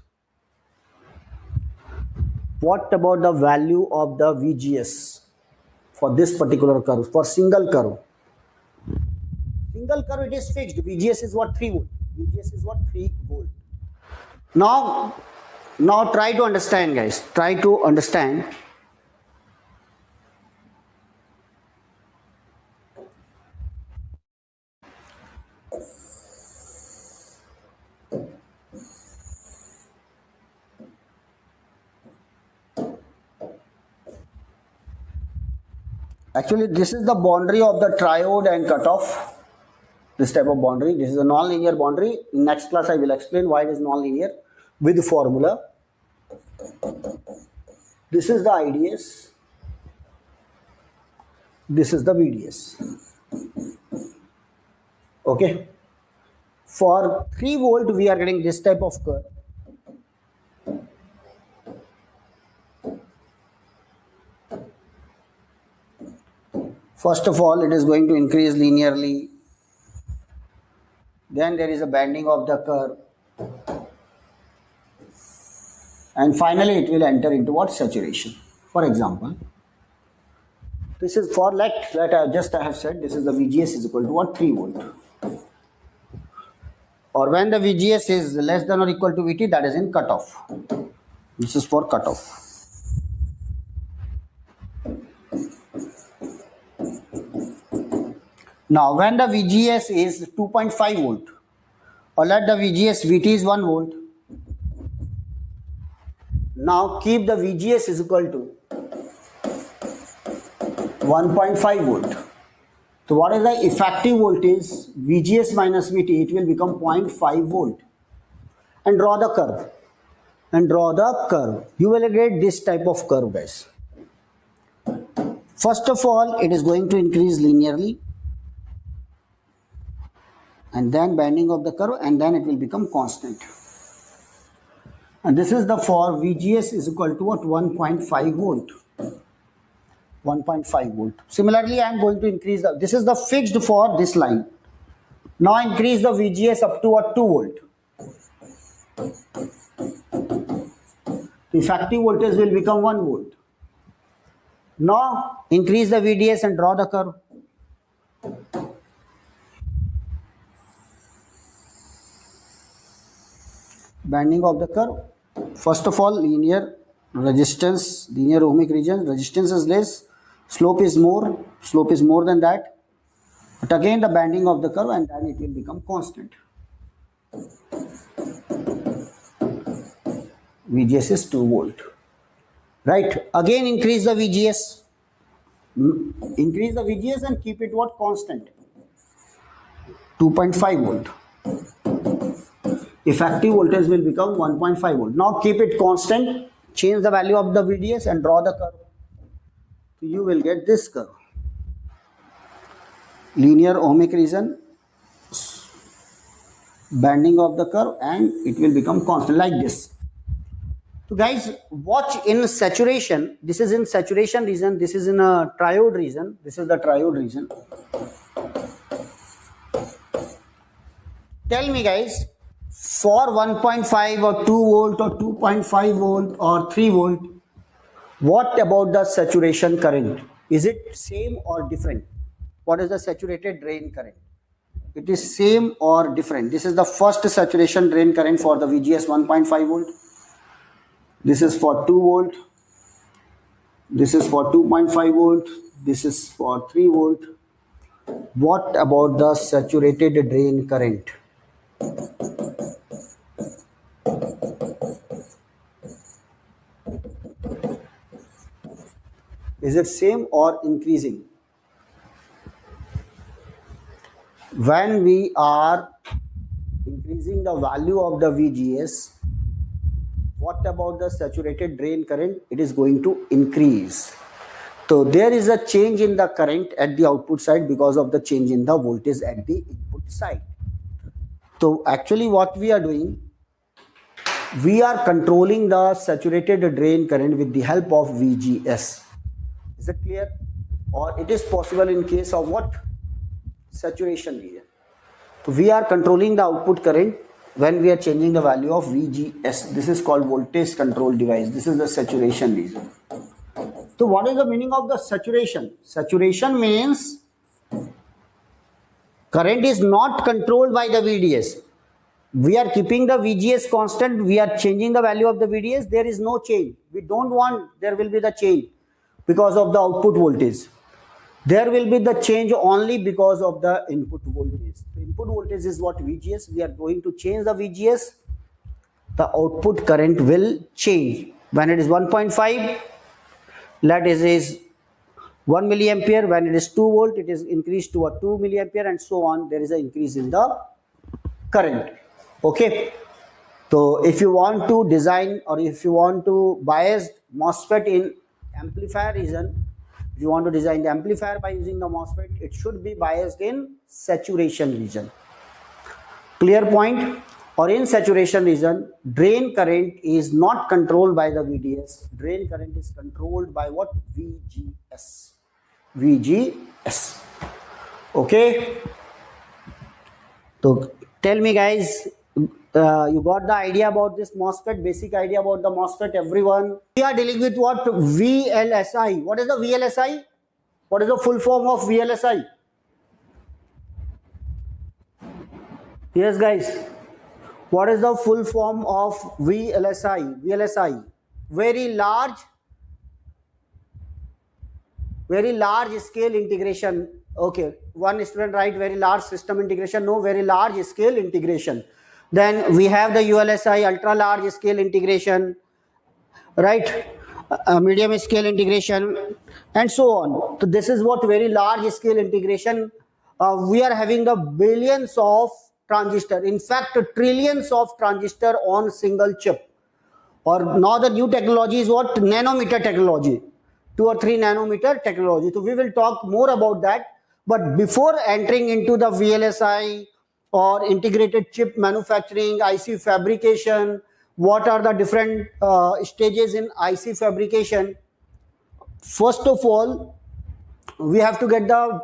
What about the value of the VGS for this particular curve, for single curve? Single curve, it is fixed. VGS is what? 3 volt. VGS is what? 3 volt. Now try to understand, guys. Try to understand. Actually, this is the boundary of the triode and cutoff. This type of boundary. This is a non-linear boundary. In next class, I will explain why it is non-linear with formula. This is the IDS. This is the VDS. Okay. For 3 volt, we are getting this type of curve. First of all, it is going to increase linearly. Then there is a bending of the curve. And finally, it will enter into what? Saturation. For example, this is for let I have said this is the VGS is equal to what? 3 volt. Or when the VGS is less than or equal to VT, that is in cutoff. This is for cutoff. Now, when the VGS is 2.5 volt, or let the VGS VT is 1 volt. Now, keep the VGS is equal to 1.5 volt. So, what is the effective voltage? VGS minus VT, it will become 0.5 volt. And draw the curve. You will get this type of curve, guys. First of all, it is going to increase linearly. And then bending of the curve, and then it will become constant. And this is the for VGS is equal to what? 1.5 volt. 1.5 volt. Similarly, I am going to increase this is the fixed for this line. Now increase the VGS up to what? 2 volt. The effective voltage will become 1 volt. Now increase the VDS and draw the curve. Bending of the curve. First of all, linear resistance, linear ohmic region, resistance is less, slope is more than that. But again, the bending of the curve, and then it will become constant. VGS is 2 volt. Right? Again, increase the VGS. Increase the VGS and keep it what? Constant. 2.5 volt. Effective voltage will become 1.5 volt. Now keep it constant, change the value of the VDS and draw the curve. So you will get this curve. Linear ohmic region, bending of the curve, and it will become constant like this. So guys, watch in saturation. This is in saturation region. This is in a triode region. This is the triode region. Tell me guys, for 1.5 or 2 volt or 2.5 volt or 3 volt, what about the saturation current? Is it same or different? What is the saturated drain current? It is same or different. This is the first saturation drain current for the VGS 1.5 volt. This is for 2 volt. This is for 2.5 volt. This is for 3 volt. What about the saturated drain current? Is it same or increasing? When we are increasing the value of the VGS, what about the saturated drain current? It is going to increase. So there is a change in the current at the output side because of the change in the voltage at the input side. So actually what we are doing, we are controlling the saturated drain current with the help of VGS. Is it clear? Or it is possible in case of what? Saturation region. So we are controlling the output current when we are changing the value of VGS. This is called voltage control device. This is the saturation region. So what is the meaning of the saturation? Saturation means current is not controlled by the VDS. We are keeping the VGS constant. We are changing the value of the VDS. There is no change. We don't want there will be the change because of the output voltage. There will be the change only because of the input voltage. The input voltage is what? VGS. We are going to change the VGS. The output current will change. When it is 1.5, let it is 1 milliampere. When it is 2 volt, it is increased to a 2 milliampere, and so on. There is an increase in the current. Okay. So if you want to design, or if you want to bias MOSFET in amplifier region, if you want to design the amplifier by using the MOSFET, it should be biased in saturation region. Clear point? Or in saturation region, drain current is not controlled by the VDS. Drain current is controlled by what? VGS. VGS. Okay. So tell me, guys, you got the idea about this MOSFET, basic idea about the MOSFET, everyone? We are dealing with what? VLSI. What is the VLSI? What is the full form of VLSI? Yes, guys. What is the full form of VLSI? VLSI. Very large scale integration. Okay, one student write very large system integration. No, very large scale integration. Then we have the ULSI, ultra large scale integration, right? Medium scale integration, and so on. So this is what very large scale integration. We are having the billions of transistor, in fact trillions of transistor on single chip. Or now the new technology is what? Nanometer technology, 2 or 3 nanometer technology. So we will talk more about that. But before entering into the VLSI or integrated chip manufacturing, IC fabrication, what are the different stages in IC fabrication? First of all, we have to get the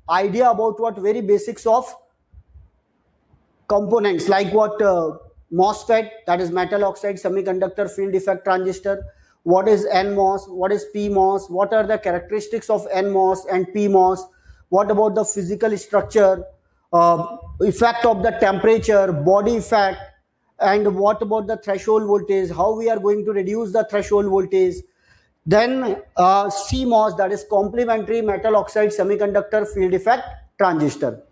idea about what very basics of components, like what MOSFET, that is metal oxide semiconductor field effect transistor. What is NMOS? What is PMOS? What are the characteristics of NMOS and PMOS? What about the physical structure, effect of the temperature, body effect, and what about the threshold voltage? How we are going to reduce the threshold voltage? Then CMOS, that is complementary metal oxide semiconductor field effect transistor.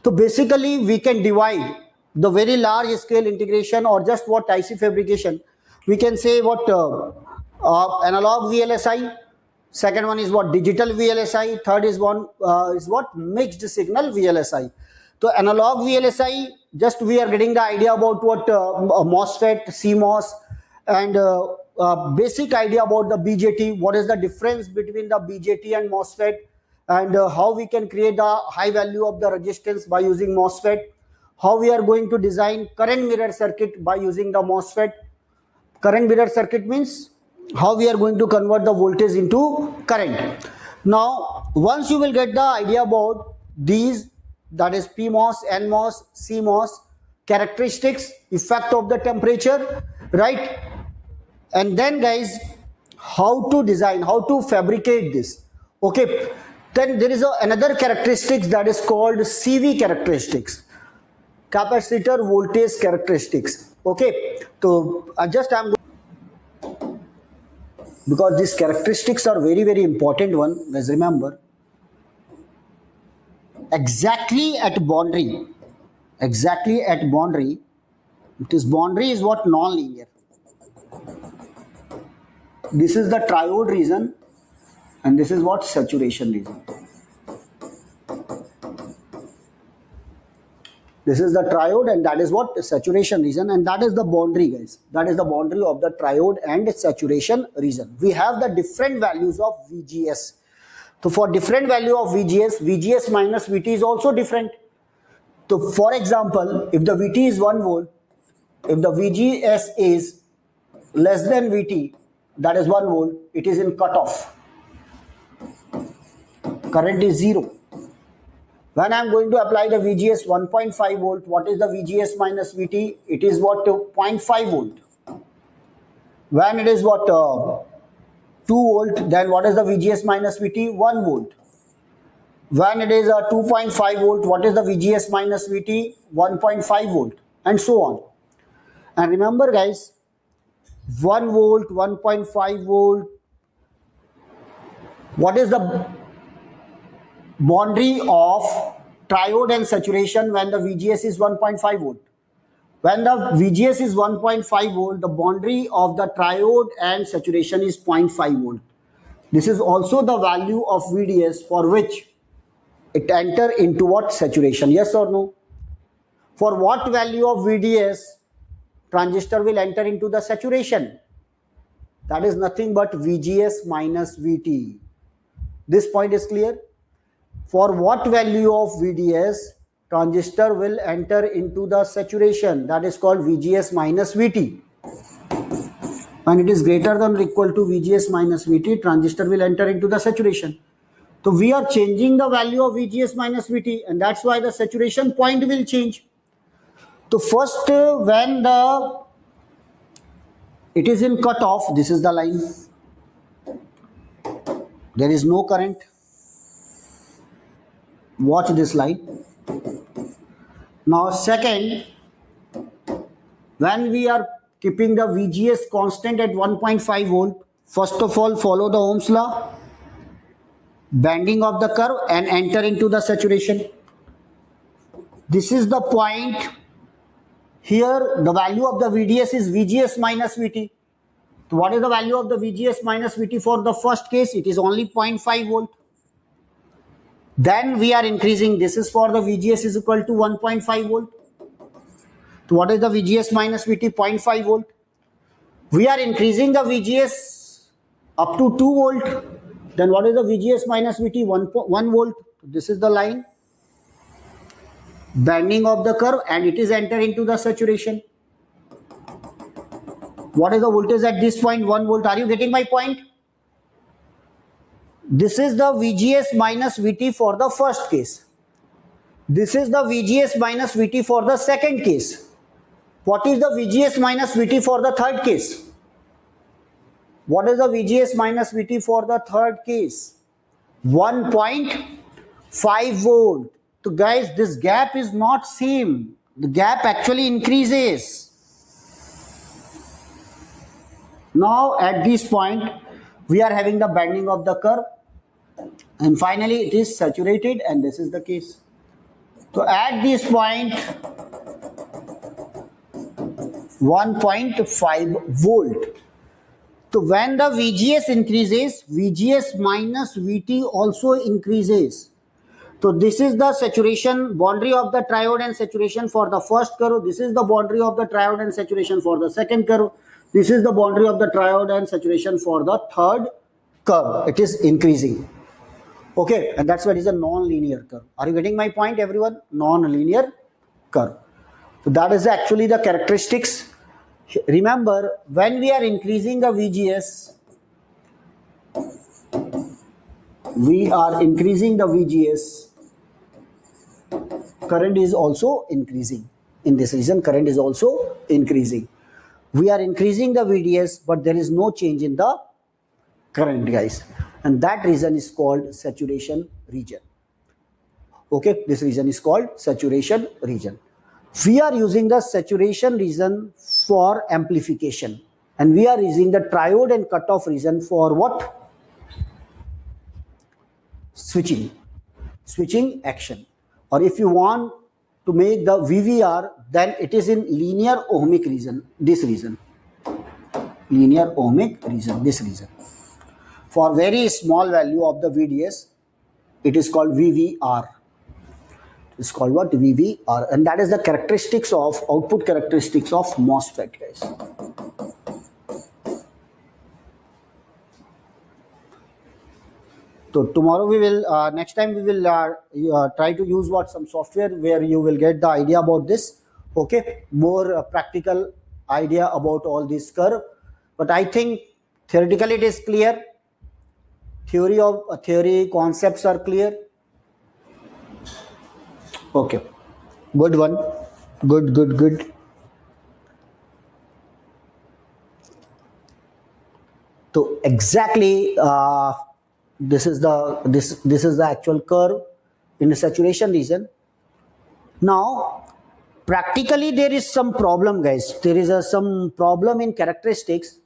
So basically we can divide the very large scale integration, or just what IC fabrication. We can say what analog VLSI, second one is what digital VLSI, third is what mixed signal VLSI. So analog VLSI, just we are getting the idea about what MOSFET, CMOS, and basic idea about the BJT. What is the difference between the BJT and MOSFET, and how we can create the high value of the resistance by using MOSFET. How we are going to design current mirror circuit by using the MOSFET. Current mirror circuit means how we are going to convert the voltage into current. Now, once you will get the idea about these, that is PMOS, NMOS, CMOS, characteristics, effect of the temperature, right? And then, guys, how to design, how to fabricate this. Okay, then there is another characteristics that is called CV characteristics, capacitor voltage characteristics. Okay, so I'm because these characteristics are very important one. Let's remember, exactly at boundary, this boundary is what? Non-linear. This is the triode region, and this is what? Saturation region. This is the triode, and that is what? Saturation region, and that is the boundary, guys. That is the boundary of the triode and saturation region. We have the different values of VGS. So for different value of VGS, VGS minus VT is also different. So for example, if the VT is 1 volt, if the VGS is less than VT, that is 1 volt, it is in cutoff. Current is 0. When I am going to apply the VGS 1.5 volt, what is the VGS minus VT? It is what? 0.5 volt. When it is what? 2 volt, then what is the VGS minus VT? 1 volt. When it is 2.5 volt, what is the VGS minus VT? 1.5 volt, and so on. And remember, guys, 1 volt, 1.5 volt, what is the boundary of triode and saturation when the VGS is 1.5 volt? When the VGS is 1.5 volt, the boundary of the triode and saturation is 0.5 volt. This is also the value of VDS for which it enter into what? Saturation. Yes or no? For what value of VDS transistor will enter into the saturation? That is nothing but VGS minus VT. This point is clear? For what value of VDS transistor will enter into the saturation? That is called VGS minus VT. When it is greater than or equal to VGS minus VT, transistor will enter into the saturation. So we are changing the value of VGS minus VT, and that's why the saturation point will change. So first, when it is in cutoff, this is the line. There is no current. Watch this line. Now second, when we are keeping the VGS constant at 1.5 volt, first of all follow the Ohm's law, bending of the curve and enter into the saturation. This is the point. Here the value of the VDS is VGS minus VT. So what is the value of the VGS minus VT for the first case? It is only 0.5 volt. Then we are increasing. This is for the VGS is equal to 1.5 volt. So what is the VGS minus VT? 0.5 volt. We are increasing the VGS up to 2 volt. Then what is the VGS minus VT? 1 volt. This is the line. Bending of the curve and it is enter into the saturation. What is the voltage at this point? 1 volt. Are you getting my point? This is the VGS minus VT for the first case. This is the VGS minus VT for the second case. What is the VGS minus VT for the third case? What is the VGS minus VT for the third case? 1.5 volt. So guys, this gap is not same. The gap actually increases. Now at this point, we are having the bending of the curve. And finally, it is saturated, and this is the case. So at this point, 1.5 volt. So when the VGS increases, VGS minus VT also increases. So this is the saturation boundary of the triode and saturation for the first curve. This is the boundary of the triode and saturation for the second curve. This is the boundary of the triode and saturation for the third curve. It is increasing. Okay, and that's why it is a non-linear curve. Are you getting my point, everyone? Non-linear curve. So that is actually the characteristics. Remember, when we are increasing the VGS, current is also increasing. In this region, current is also increasing. We are increasing the VDS, but there is no change in the current, guys. And that region is called saturation region. Okay, this region is called saturation region. We are using the saturation region for amplification. And we are using the triode and cutoff region for what? Switching action. Or if you want to make the VVR, then it is in linear ohmic region, this region. Linear ohmic region, this region. For very small value of the VDS, it is called VVR. It's called what? VVR. And that is the characteristics of, output characteristics of MOSFET, guys. So tomorrow we will, next time we will try to use some software where you will get the idea about this. Okay, more practical idea about all this curve. But I think theoretically it is clear. Theory concepts are clear. Okay, good one. Good. So exactly. This is the actual curve in the saturation region. Now, practically there is some problem, guys. There is some problem in characteristics.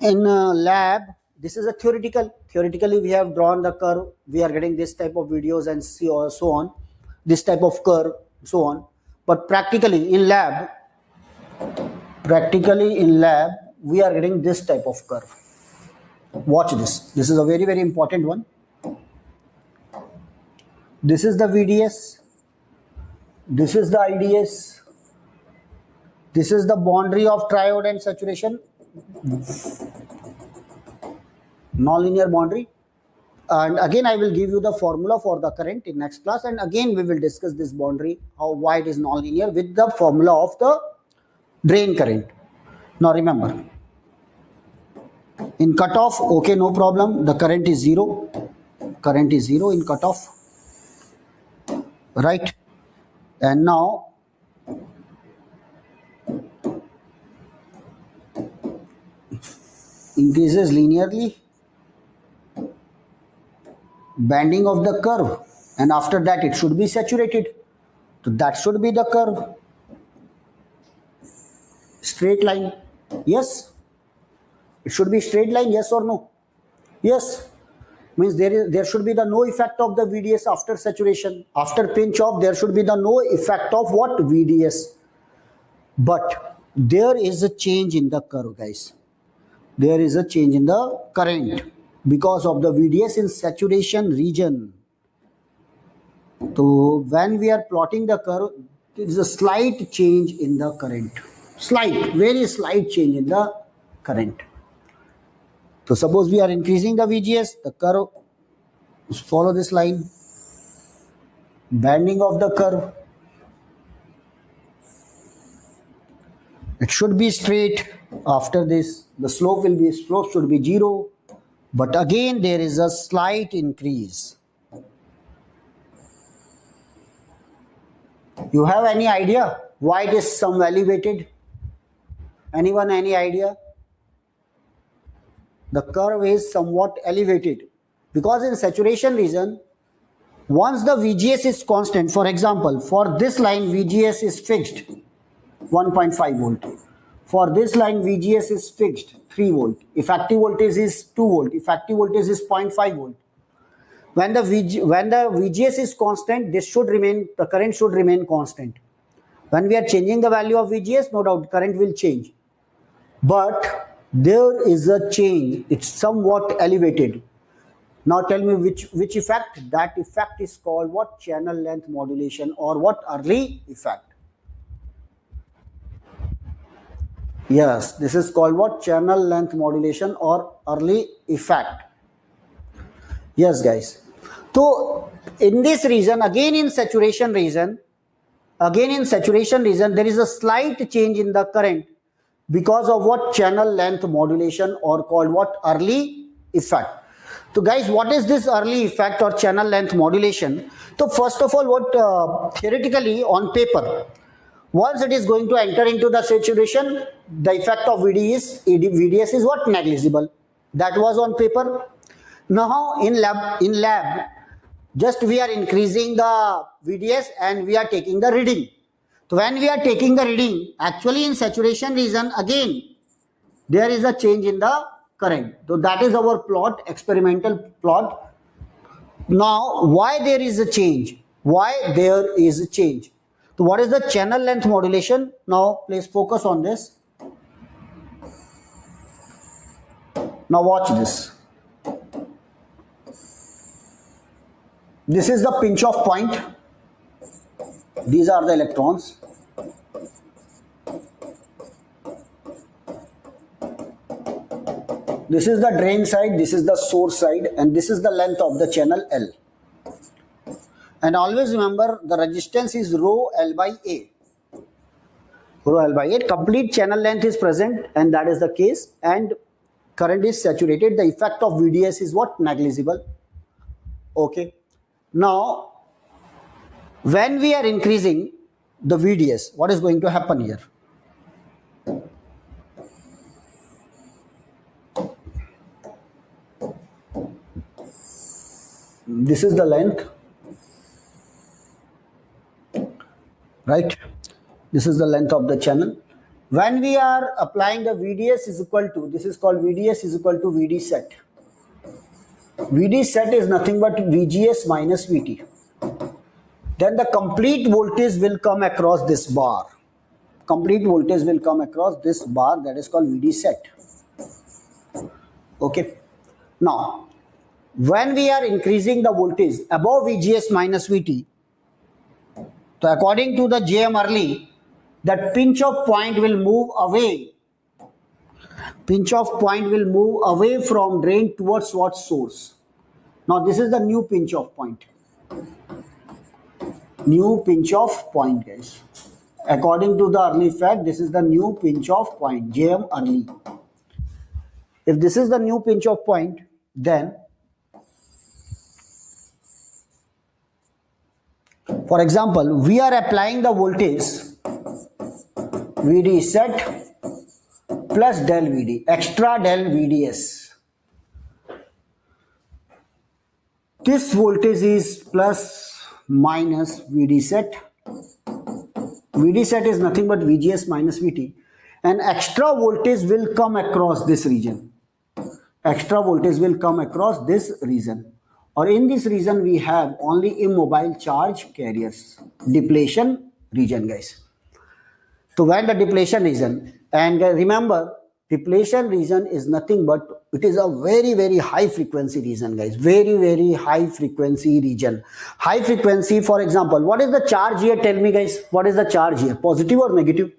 In lab, this is a theoretical. Theoretically, we have drawn the curve. We are getting this type of videos and so on. This type of curve, so on. But practically in lab, we are getting this type of curve. Watch this. This is a very, very important one. This is the VDS. This is the IDS. This is the boundary of triode and saturation. Nonlinear boundary. And again, I will give you the formula for the current in next class. And again, we will discuss this boundary, why it is nonlinear with the formula of the drain current. Now remember, in cutoff, okay, no problem. The current is 0. Current is 0 in cutoff. Right? And now, increases linearly. Bending of the curve, and after that it should be saturated. So that should be the curve. Straight line. Yes. It should be straight line, yes or no? Yes. Means there should be the no effect of the VDS after saturation. After pinch off, there should be the no effect of what? VDS. But there is a change in the curve, guys. There is a change in the current because of the VDS in saturation region. So when we are plotting the curve, there is a slight change in the current. Slight, very slight change in the current. So suppose we are increasing the VGS, the curve, follow this line. Bending of the curve. It should be straight. After this, the slope should be 0. But again, there is a slight increase. You have any idea why it is some elevated? Anyone, any idea? The curve is somewhat elevated because in saturation region, once the VGS is constant, for example, for this line VGS is fixed 1.5 volt. For this line VGS is fixed 3 volt. Effective voltage is 2 volt. Effective voltage is 0.5 volt. When the VGS is constant, the current should remain constant. When we are changing the value of VGS, no doubt current will change. But there is a change. It's somewhat elevated. Now tell me which effect? That effect is called what? Channel length modulation, or what? Early effect. Yes, this is called what? Channel length modulation or early effect. Yes, guys. So in this region, again in saturation region, there is a slight change in the current because of what? Channel length modulation, or called what? Early effect. So guys, what is this early effect or channel length modulation? So first of all, what theoretically on paper, once it is going to enter into the saturation, the effect of VDS is what? Negligible. That was on paper. Now in lab, just we are increasing the VDS and we are taking the reading. So when we are taking the reading, actually in saturation region, again there is a change in the current. So that is our plot, experimental plot. Now why there is a change? Why there is a change? So what is the channel length modulation? Now please focus on this. Now watch this. This is the pinch off point. These are the electrons. This is the drain side, this is the source side, and this is the length of the channel L. And always remember, the resistance is rho L by A. Rho L by A. Complete channel length is present, and that is the case. And current is saturated. The effect of VDS is what? Negligible. Okay. Now, when we are increasing the VDS, what is going to happen here? This is the length, right? This is the length of the channel. When we are applying the VDS is equal to, this is called VDS is equal to VD set. VD set is nothing but VGS minus VT. Then the complete voltage will come across this bar. Complete voltage will come across this bar, that is called VD set. Okay. Now, when we are increasing the voltage above VGS minus VT, so according to the JM early, that pinch off point will move away. Pinch off point will move away from drain towards what source. Now this is the new pinch off point. New pinch off point, guys. According to the early fact, this is the new pinch off point, JM early. If this is the new pinch off point, then for example, we are applying the voltage VD set plus del VD, extra del VDS. This voltage is plus minus VD set. VD set is nothing but VGS minus VT, and extra voltage will come across this region. Extra voltage will come across this region, or in this region we have only immobile charge carriers, depletion region, guys. So when the depletion region, and remember, depletion region is nothing but it is a very high frequency region, guys. Very high frequency region. High frequency, for example, what is the charge here? Tell me, guys, what is the charge here? Positive or negative?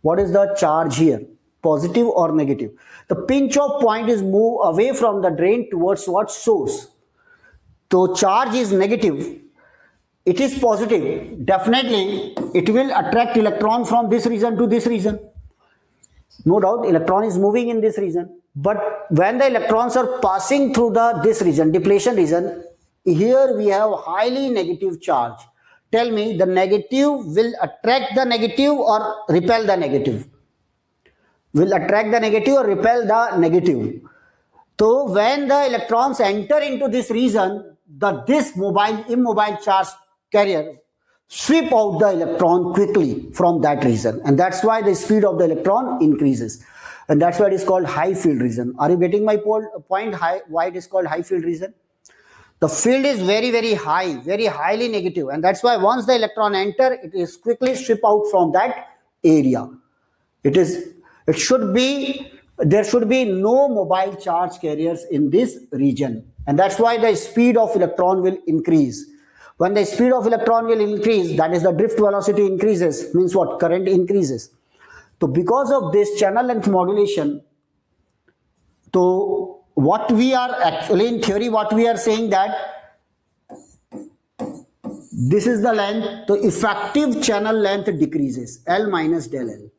What is the charge here? Positive or negative? The pinch off point is move away from the drain towards what source. So charge is negative. It is positive. Definitely, it will attract electron from this region to this region. No doubt, electron is moving in this region. But when the electrons are passing through this region, depletion region, here we have highly negative charge. Tell me, the negative will attract the negative or repel the negative? Will attract the negative or repel the negative? So when the electrons enter into this region, this immobile charge carrier sweep out the electron quickly from that region, and that's why the speed of the electron increases, and that's why it is called high field region. Are you getting my point? Why it is called high field region? The field is very high, very highly negative, and that's why once the electron enter, it is quickly strip out from that area. There should be no mobile charge carriers in this region, and that's why the speed of electron will increase. When the speed of electron will increase, that is the drift velocity increases, means what? Current increases. So because of this channel length modulation, so what we are actually in theory, what we are saying that this is the length, the effective channel length decreases, L minus del L.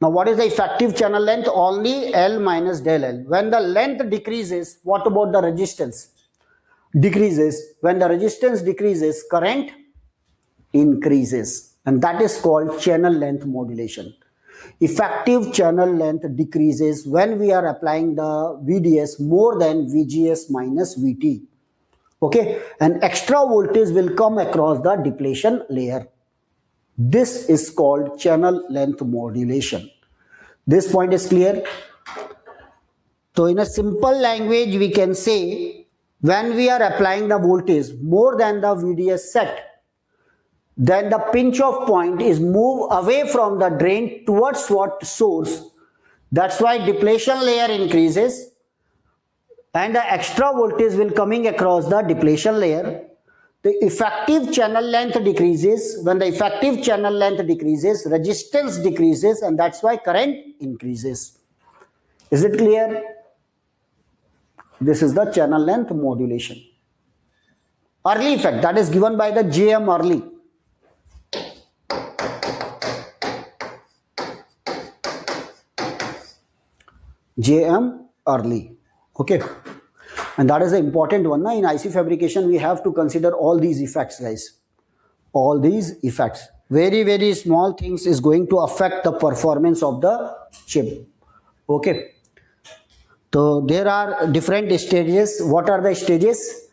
Now what is the effective channel length? Only L minus del L. When the length decreases, what about the resistance? Decreases. When the resistance decreases, current increases, and that is called channel length modulation. Effective channel length decreases when we are applying the VDS more than VGS minus VT. Okay, and extra voltage will come across the depletion layer. This is called channel length modulation. This point is clear? So in a simple language, we can say when we are applying the voltage more than the VDS set, then the pinch off point is moved away from the drain towards what? Source. That's why depletion layer increases and the extra voltage will coming across the depletion layer. The effective channel length decreases. When the effective channel length decreases, resistance decreases, and that's why current increases. Is it clear? This is the channel length modulation. Early effect, that is given by the JM early. JM early. Okay. And that is an important one. In IC fabrication, we have to consider all these effects, guys. All these effects. Very small things is going to affect the performance of the chip. Okay. So there are different stages. What are the stages?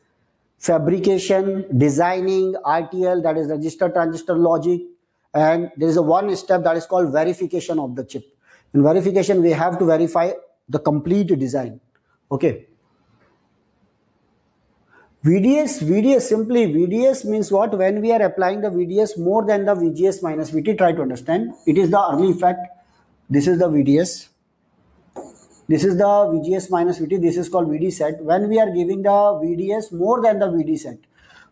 Fabrication, designing, RTL, that is register transistor logic, and there is a one step that is called verification of the chip. In verification, we have to verify the complete design. Okay. VDS, simply VDS means what? When we are applying the VDS more than the VGS minus VT, try to understand. It is the early effect. This is the VDS. This is the VGS minus VT. This is called VD set. When we are giving the VDS more than the VD set,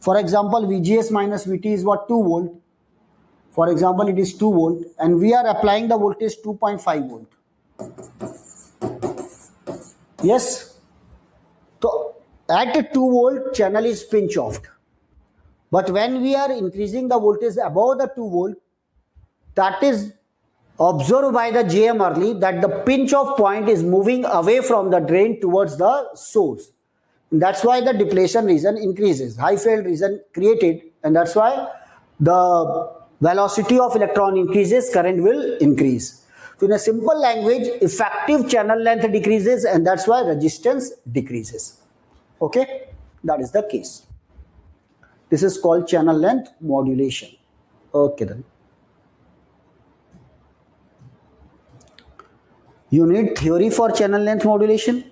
for example, VGS minus VT is what, 2 volt. For example, it is 2 volt, and we are applying the voltage 2.5 volt. Yes. So at 2 volt, channel is pinch off. But when we are increasing the voltage above the 2 volt, that is observed by the JM early that the pinch off point is moving away from the drain towards the source. And that's why the depletion region increases, high field region created, and that's why the velocity of electron increases, current will increase. So in a simple language, effective channel length decreases, and that's why resistance decreases. Okay, that is the case. This is called channel length modulation. Okay then. You need theory for channel length modulation?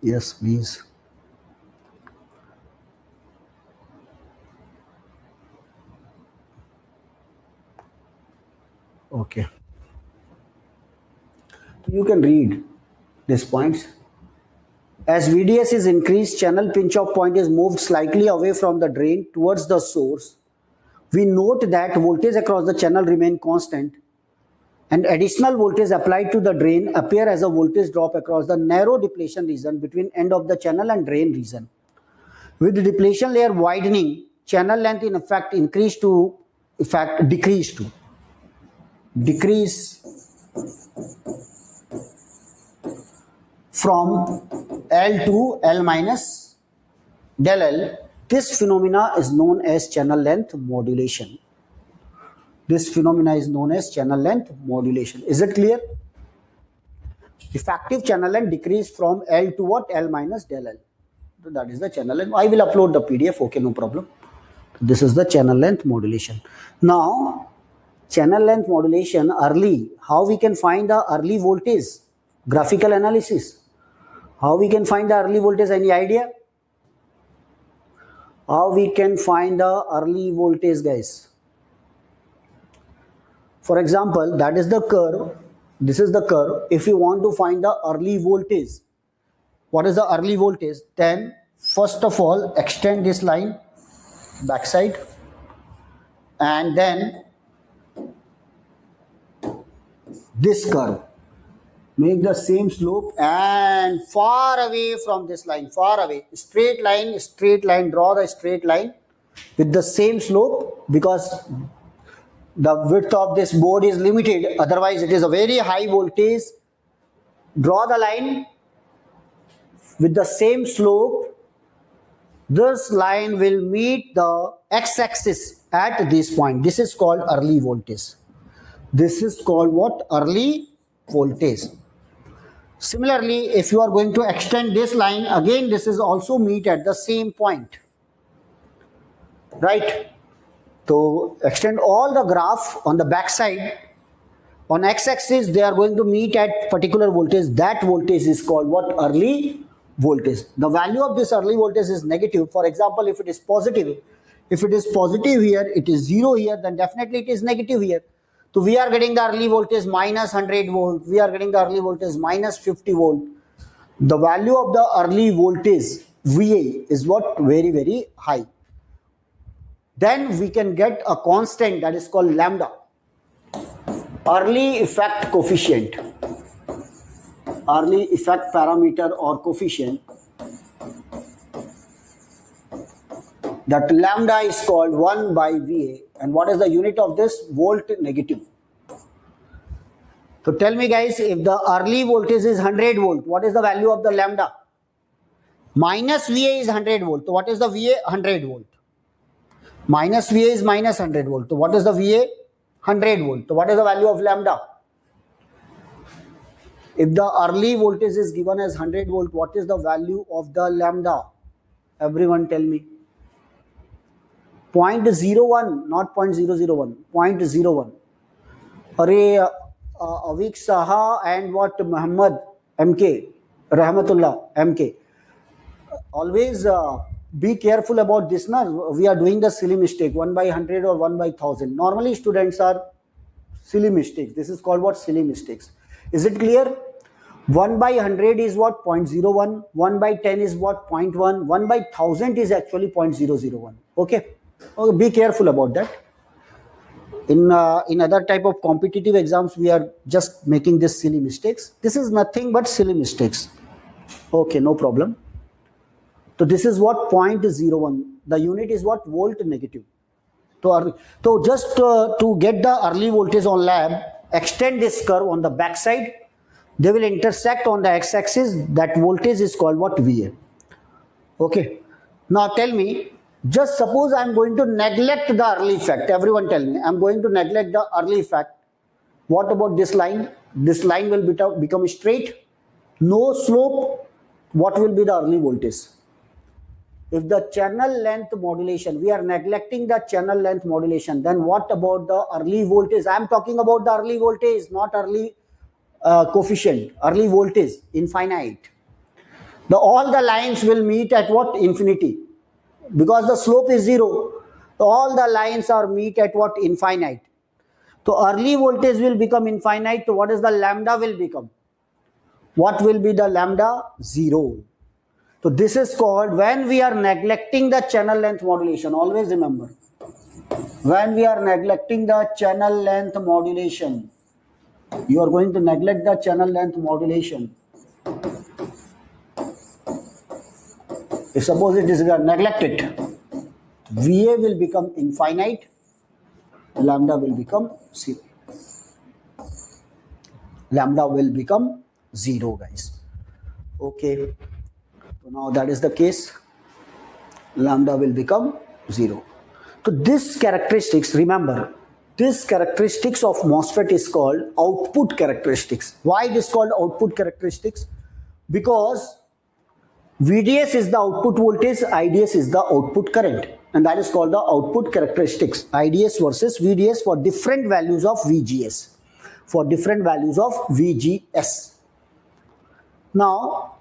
Yes, please. Okay. You can read these points. As VDS is increased, channel pinch off point is moved slightly away from the drain towards the source. We note that voltage across the channel remain constant, and additional voltage applied to the drain appear as a voltage drop across the narrow depletion region between end of the channel and drain region. With the depletion layer widening, channel length in effect decrease from L to L minus del L. This phenomena is known as channel length modulation. This phenomena is known as channel length modulation. Is it clear? Effective channel length decrease from L to what? L minus del L. So that is the channel length. I will upload the PDF. Okay, no problem. This is the channel length modulation. Now, channel length modulation early. How we can find the early voltage? Graphical analysis. How we can find the early voltage? Any idea? How we can find the early voltage, guys? For example, that is the curve. This is the curve. If you want to find the early voltage, what is the early voltage? Then first of all, extend this line backside, and then this curve. Make the same slope and far away from this line, far away. Straight line, draw the straight line with the same slope, because the width of this board is limited. Otherwise, it is a very high voltage. Draw the line with the same slope. This line will meet the x-axis at this point. This is called early voltage. This is called what? Early voltage. Similarly, if you are going to extend this line, again this is also meet at the same point. Right? So extend all the graph on the back side. On x-axis, they are going to meet at particular voltage. That voltage is called what? Early voltage. The value of this early voltage is negative. For example, if it is positive here, it is 0 here, then definitely it is negative here. So we are getting the early voltage minus 100 volt. We are getting the early voltage minus 50 volt. The value of the early voltage VA is what? Very, very high. Then we can get a constant that is called lambda. Early effect coefficient. Early effect parameter or coefficient. That lambda is called 1 by VA. And what is the unit of this? Volt negative. So tell me guys, if the early voltage is 100 volt, what is the value of the lambda? Minus VA is 100 volt. So what is the VA? 100 volt. Minus VA is minus 100 volt. So what is the VA? 100 volt. So what is the value of lambda? If the early voltage is given as 100 volt, what is the value of the lambda? Everyone tell me. 0.01, not 0.001, 0.01. Array Avik Saha and what? Muhammad MK, Rahmatullah MK. always be careful about this. Now we are doing the silly mistake, 1 by 100 or 1 by 1000. Normally students are silly mistakes. This is called what? Silly mistakes. Is it clear? 1 by 100 is what? 0.01. 1 by 10 is what? 0.1. 1 by 1000 is actually 0.001. Okay. Okay, be careful about that. In other type of competitive exams, we are just making this silly mistakes. This is nothing but silly mistakes. Okay, no problem. So this is what? 0.01. The unit is what? Volt negative. So just to get the early voltage on lab, extend this curve on the back side. They will intersect on the x-axis. That voltage is called what? VA. Okay. Now tell me, just suppose I am going to neglect the early effect. Everyone tell me, I am going to neglect the early effect. What about this line? This line will become straight. No slope. What will be the early voltage? If the channel length modulation, we are neglecting the channel length modulation, then what about the early voltage? I am talking about the early voltage, not early coefficient. Early voltage, infinite. All the lines will meet at what? Infinity. Because the slope is 0. All the lines are meet at what? Infinite. So early voltage will become infinite. So what is the lambda will become? What will be the lambda? 0. So this is called, when we are neglecting the channel length modulation, always remember, when we are neglecting the channel length modulation, you are going to neglect the channel length modulation. If suppose it is neglected, VA will become infinite, lambda will become 0. Lambda will become 0, guys. Okay. So now that is the case. Lambda will become 0. So this characteristics, remember, this characteristics of MOSFET is called output characteristics. Why it is called output characteristics? Because VDS is the output voltage, IDS is the output current, and that is called the output characteristics. IDS versus VDS for different values of VGS, for different values of VGS. Now,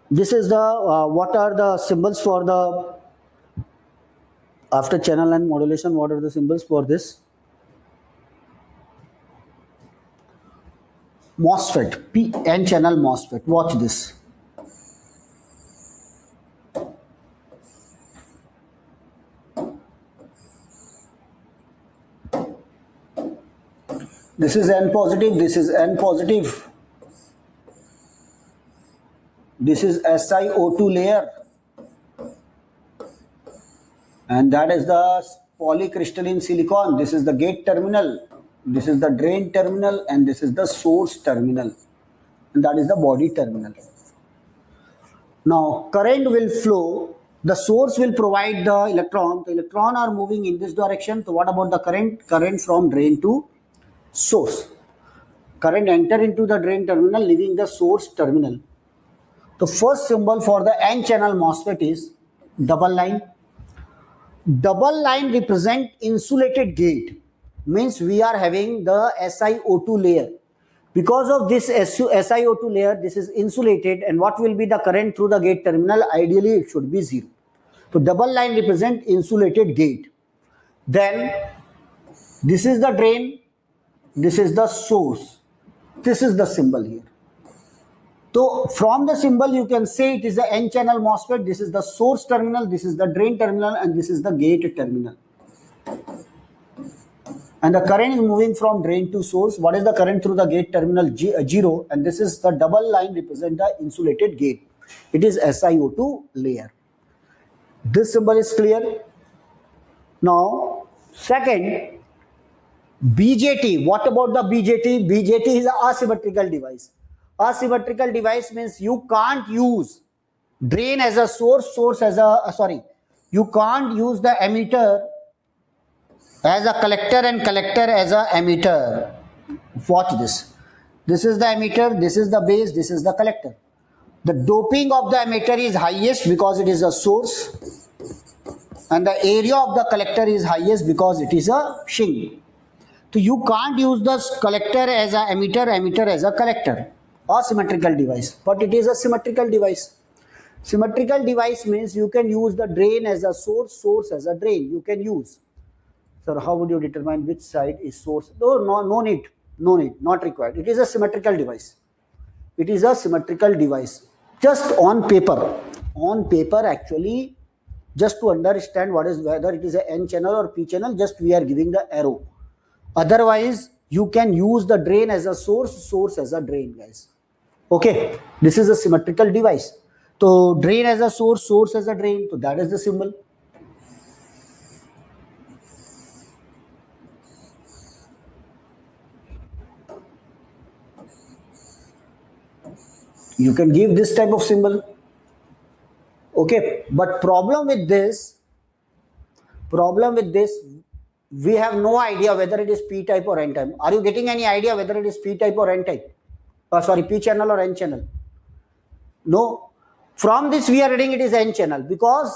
this is the what are the symbols for the after channel length modulation? What are the symbols for this? MOSFET, P-N channel MOSFET. Watch this. This is N positive, this is N positive. This is SiO2 layer. And that is the polycrystalline silicon. This is the gate terminal. This is the drain terminal, and this is the source terminal, and that is the body terminal. Now current will flow, the source will provide the electron. The electron are moving in this direction. So what about the current? Current from drain to source. Current enter into the drain terminal, leaving the source terminal. The first symbol for the N channel MOSFET is double line. Double line represent insulated gate. Means we are having the SiO2 layer. Because of this SiO2 layer, this is insulated, and what will be the current through the gate terminal? Ideally, it should be 0. So double line represent insulated gate. Then this is the drain, this is the source. This is the symbol here. So from the symbol you can say it is the N channel MOSFET. This is the source terminal, this is the drain terminal, and this is the gate terminal. And the current is moving from drain to source. What is the current through the gate terminal? 0. And this is the double line represent the insulated gate. It is SiO2 layer. This symbol is clear. Now, second, BJT. What about the BJT? BJT is an asymmetrical device. Asymmetrical device means you can't use drain as a source, source as a, you can't use the emitter as a collector and collector as a emitter. Watch this. This is the emitter, this is the base, this is the collector. The doping of the emitter is highest because it is a source, and the area of the collector is highest because it is a sink. So you can't use the collector as a emitter, emitter as a collector. asymmetrical device, but it is a symmetrical device. Symmetrical device means you can use the drain as a source, source as a drain. You can use. Sir, how would you determine which side is source? No need, not required. It is a symmetrical device. It is a symmetrical device. Just on paper actually, just to understand what is, whether it is a N channel or P channel, just we are giving the arrow. Otherwise, you can use the drain as a source, source as a drain, guys. Okay, this is a symmetrical device. So drain as a source, source as a drain. So that is the symbol. You can give this type of symbol. Okay, but problem with this, we have no idea whether it is P type or N type. Are you getting any idea whether it is P type or N type? Sorry, P channel or N channel? No. From this we are reading it is N channel, because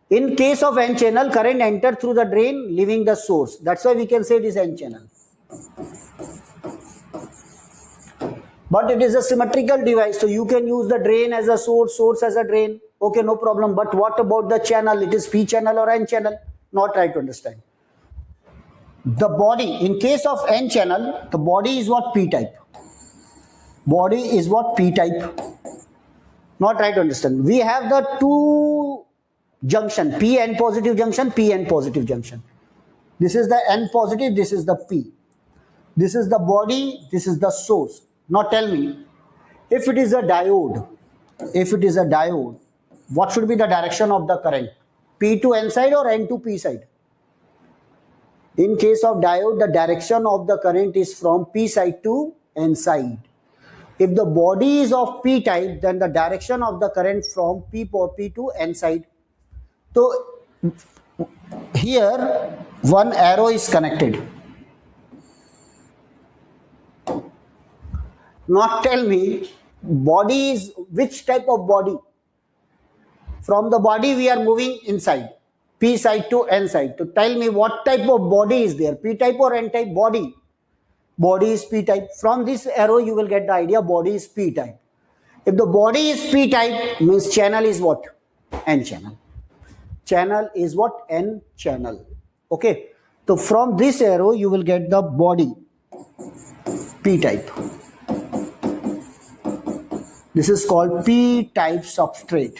in case of N channel, current entered through the drain leaving the source. That's why we can say it is N channel. But it is a symmetrical device, so you can use the drain as a source, source as a drain. Okay, no problem. But what about the channel? It is P channel or N channel? Not right to understand. The body, in case of N channel, the body is what? P type. Body is what? P type. Not right to understand. We have the two junction, P N positive junction, P N positive junction. This is the N positive, this is the P. This is the body, this is the source. Now tell me, if it is a diode, what should be the direction of the current? P to N side or N to P side? In case of diode, the direction of the current is from P side to N side. If the body is of P type, then the direction of the current from P to N side. So here one arrow is connected. Now tell me, body is which type of body? From the body we are moving inside, P side to N side. So tell me what type of body is there, P type or N type body? Body is P type. From this arrow you will get the idea, body is P type. If the body is P type, means channel is what? N channel. Channel is what? N channel. Okay. So from this arrow you will get the body P type. This is called P type substrate.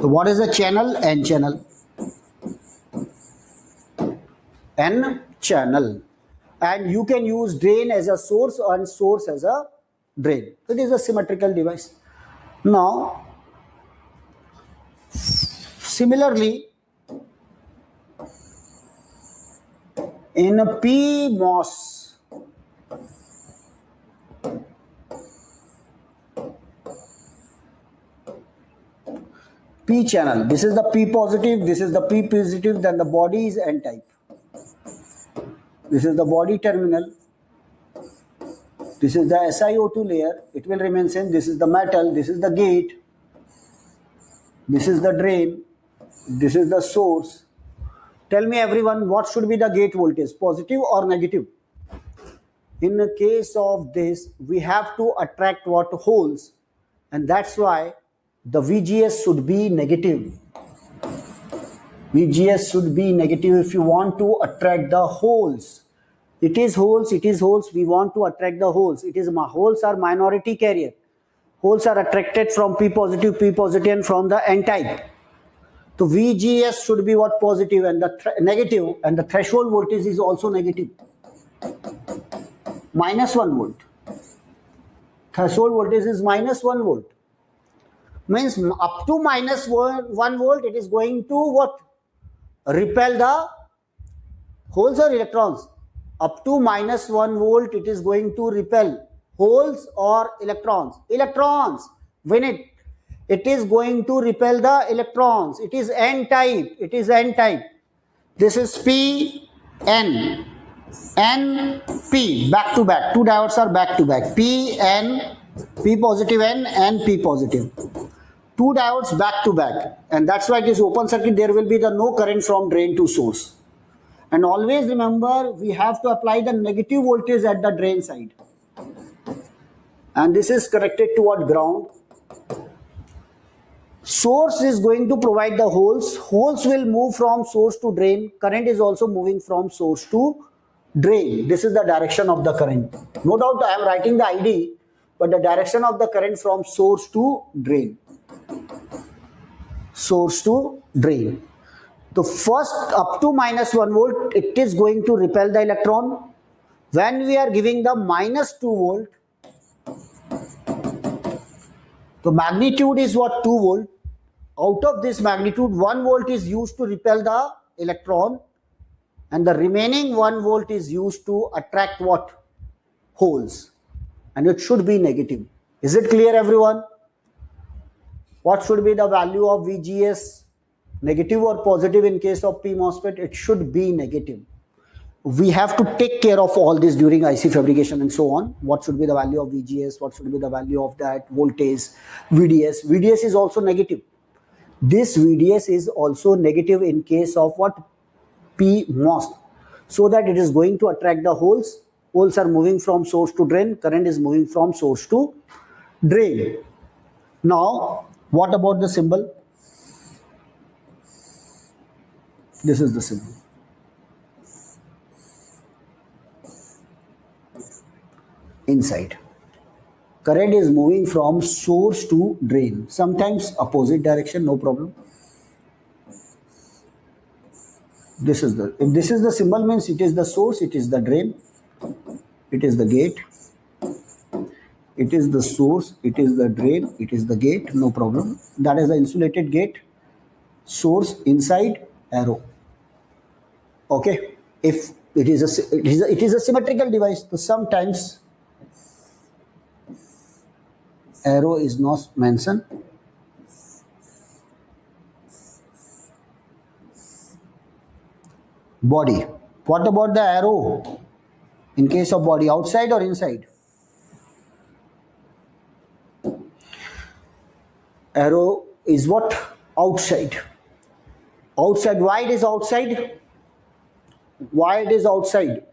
So what is the channel? N channel. N channel. And you can use drain as a source and source as a drain. So it is a symmetrical device. Now, similarly, in a PMOS, P channel, this is the P positive, this is the P positive, then the body is N type. This is the body terminal. This is the SiO2 layer. It will remain same. This is the metal. This is the gate. This is the drain. This is the source. Tell me everyone, what should be the gate voltage? Positive or negative? In the case of this, we have to attract what? Holes. And that's why the VGS should be negative. VGS should be negative if you want to attract the holes. It is holes, we want to attract the holes. Holes are minority carrier. Holes are attracted from P positive and from the N type. So VGS should be what? Positive, and the negative, and the threshold voltage is also negative. -1 volt. Threshold voltage is -1 volt. Means up to -1 volt it is going to what? Repel the holes or electrons. Up to -1 volt it is going to repel holes or electrons. Electrons, when it is going to repel the electrons. It is N type. This is P, N, N, P, back to back. Two diodes are back to back. P, N, P positive N, and P positive. Two diodes back to back, and that's why it is open circuit. There will be no current from drain to source. And always remember, we have to apply the negative voltage at the drain side. And this is connected toward ground. Source is going to provide the holes. Holes will move from source to drain. Current is also moving from source to drain. This is the direction of the current. No doubt I am writing the ID, but the direction of the current from source to drain. Source to drain. The first up to minus 1 volt, it is going to repel the electron. When we are giving the minus 2 volt, the magnitude is what? 2 volt. Out of this magnitude, 1 volt is used to repel the electron, and the remaining 1 volt is used to attract what? Holes. And it should be negative. Is it clear, everyone? What should be the value of VGS? Negative or positive in case of P MOSFET? It should be negative. We have to take care of all this during IC fabrication and so on. What should be the value of VGS? What should be the value of that voltage? VDS. VDS is also negative. This VDS is also negative in case of what? P MOS. So that it is going to attract the holes. Holes are moving from source to drain. Current is moving from source to drain. Now, what about the symbol? This is the symbol. Inside. Current is moving from source to drain. Sometimes opposite direction, no problem. This is the, if this is the symbol, means it is the source, it is the drain, it is the gate, it is the source, it is the drain, it is the gate, no problem. That is the insulated gate, source, inside, arrow. Okay, if it is a symmetrical device, so sometimes arrow is not mentioned. Body. What about the arrow? In case of body, outside or inside? Arrow is what? Outside. Outside. Why it is outside? Why it is outside?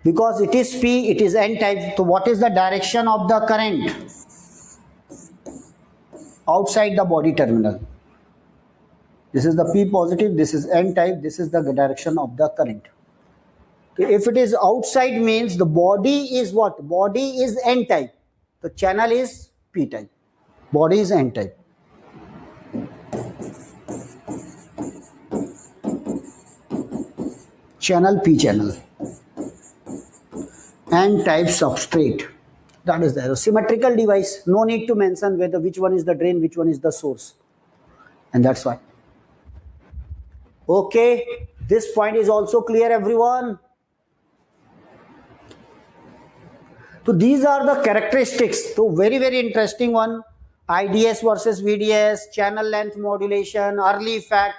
Because it is P, it is N type. So what is the direction of the current? Outside the body terminal. This is the P positive, this is N type, this is the direction of the current. If it is outside, means the body is what? Body is N type. The channel is P type. Body is N type. Channel P channel. N type substrate. That is the symmetrical device. No need to mention whether which one is the drain, which one is the source. And that's why. Okay, this point is also clear, everyone. So these are the characteristics. So very, very interesting one. IDS versus VDS, channel length modulation, early effect.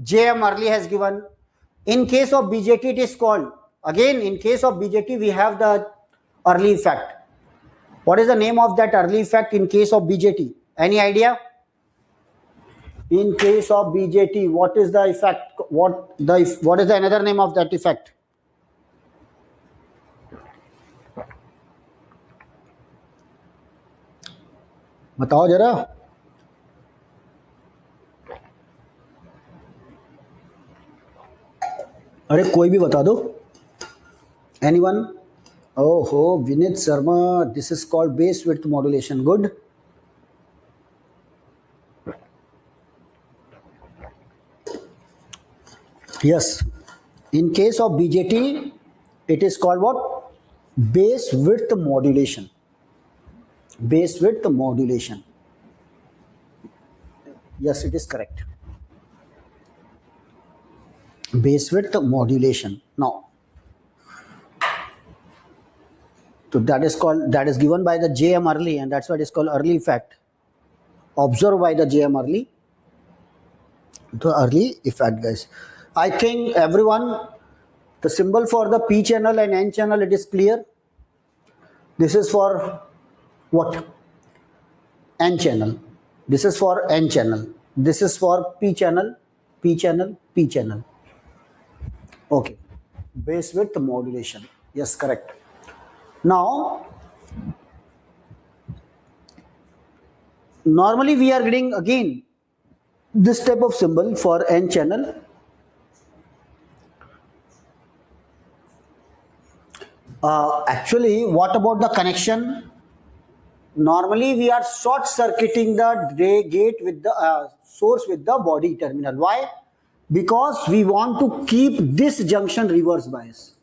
JM early has given. In case of BJT, it is called. Again, in case of BJT, we have the early effect. What is the name of that early effect in case of BJT? Any idea? In case of BJT, what is the effect? What is the another name of that effect? बताओ जरा. अरे कोई भी बता दो. Anyone? Oh, Vinit Sharma. This is called base width modulation. Good. Yes, in case of BJT, it is called what? Base width modulation. Base width modulation. Yes, it is correct. Base width modulation. Now, so that is given by the JM early, and that's why it is called early effect. Observed by the JM early. The early effect, guys. I think everyone, the symbol for the P channel and N channel, it is clear. This is for what? N channel. This is for N channel. This is for P channel, P channel, P channel. Okay. base width modulation. Yes, correct. Now, normally we are getting again this type of symbol for N channel. Actually, what about the connection? Normally we are short circuiting the gate with the source with the body terminal. Why? Because we want to keep this junction reverse bias,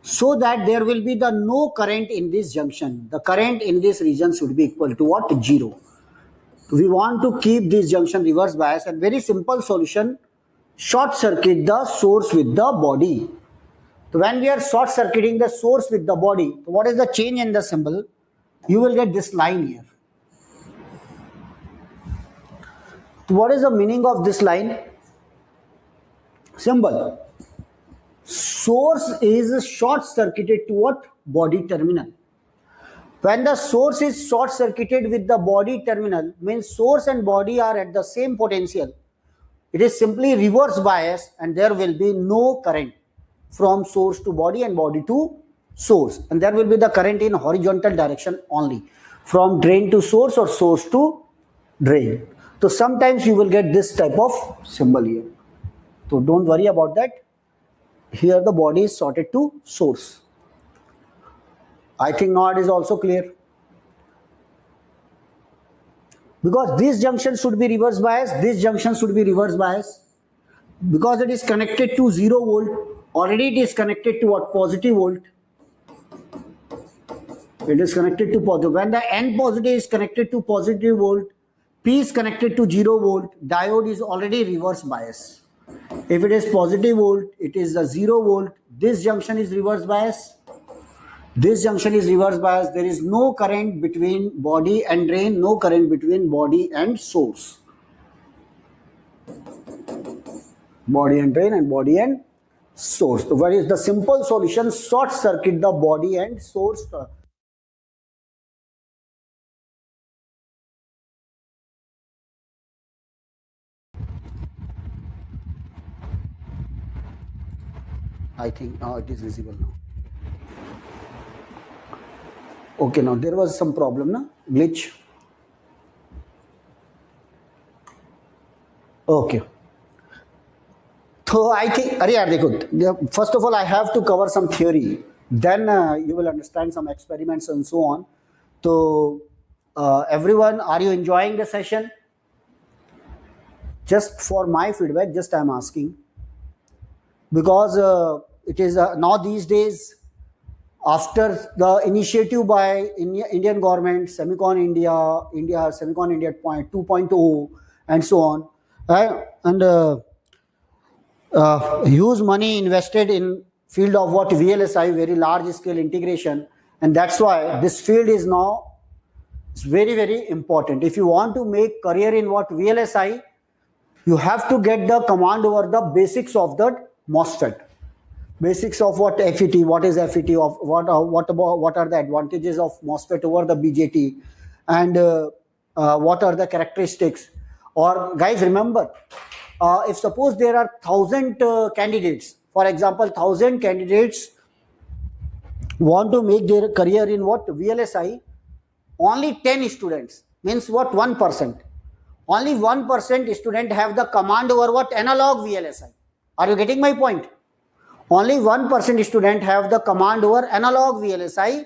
so that there will be the no current in this junction. The current in this region should be equal to what? 0. We want to keep this junction reverse bias, and very simple solution, short circuit the source with the body. So when we are short circuiting the source with the body, so what is the change in the symbol? You will get this line here. So what is the meaning of this line? Symbol. Source is short circuited to what? Body terminal. When the source is short circuited with the body terminal, means source and body are at the same potential. It is simply reverse bias, and there will be no current from source to body and body to source, and there will be the current in horizontal direction only, from drain to source or source to drain. So sometimes you will get this type of symbol here. So don't worry about that. Here the body is sorted to source. I think now it is also clear. Because this junction should be reverse bias, this junction should be reverse bias. Because it is connected to 0 volt, already it is connected to what? Positive volt. It is connected to positive. When the N positive is connected to positive volt, P is connected to 0 volt, diode is already reverse bias. If it is positive volt, it is the 0 volt. This junction is reverse bias. This junction is reverse bias. There is no current between body and drain, no current between body and source. Body and drain and body and source. So what is the simple solution? Short circuit the body and source. I think now it is visible now. Okay, now there was some problem, na? Glitch. Okay. So I think, first of all, I have to cover some theory. Then you will understand some experiments and so on. So everyone, are you enjoying the session? Just for my feedback, just I am asking. Because it is now these days, after the initiative by Indian government, Semicon India, Semicon India 2.0 and so on, and huge money invested in field of what? VLSI, very large scale integration, and that's why this field is now very, very important. If you want to make career in what? VLSI, you have to get the command over the basics of the MOSFET. Basics of what? FET, what is FET, of what are the advantages of MOSFET over the BJT, and what are the characteristics. Or guys, remember, if suppose there are 1,000 candidates, for example, 1,000 candidates want to make their career in what? VLSI, only 10 students, means what? 1%. Only 1% student have the command over what? Analog VLSI. Are you getting my point? Only 1% student have the command over analog VLSI,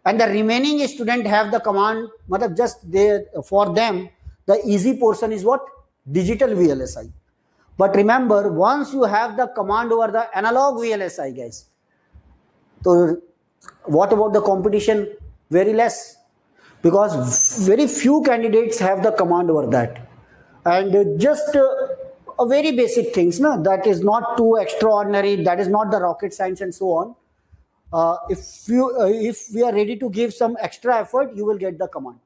and the remaining student have the command, just there for them, the easy portion is what? Digital VLSI. But remember, once you have the command over the analog VLSI, guys, so what about the competition? Very less, because very few candidates have the command over that. And just a very basic things, no? That is not too extraordinary, that is not the rocket science and so on. If we are ready to give some extra effort, you will get the command,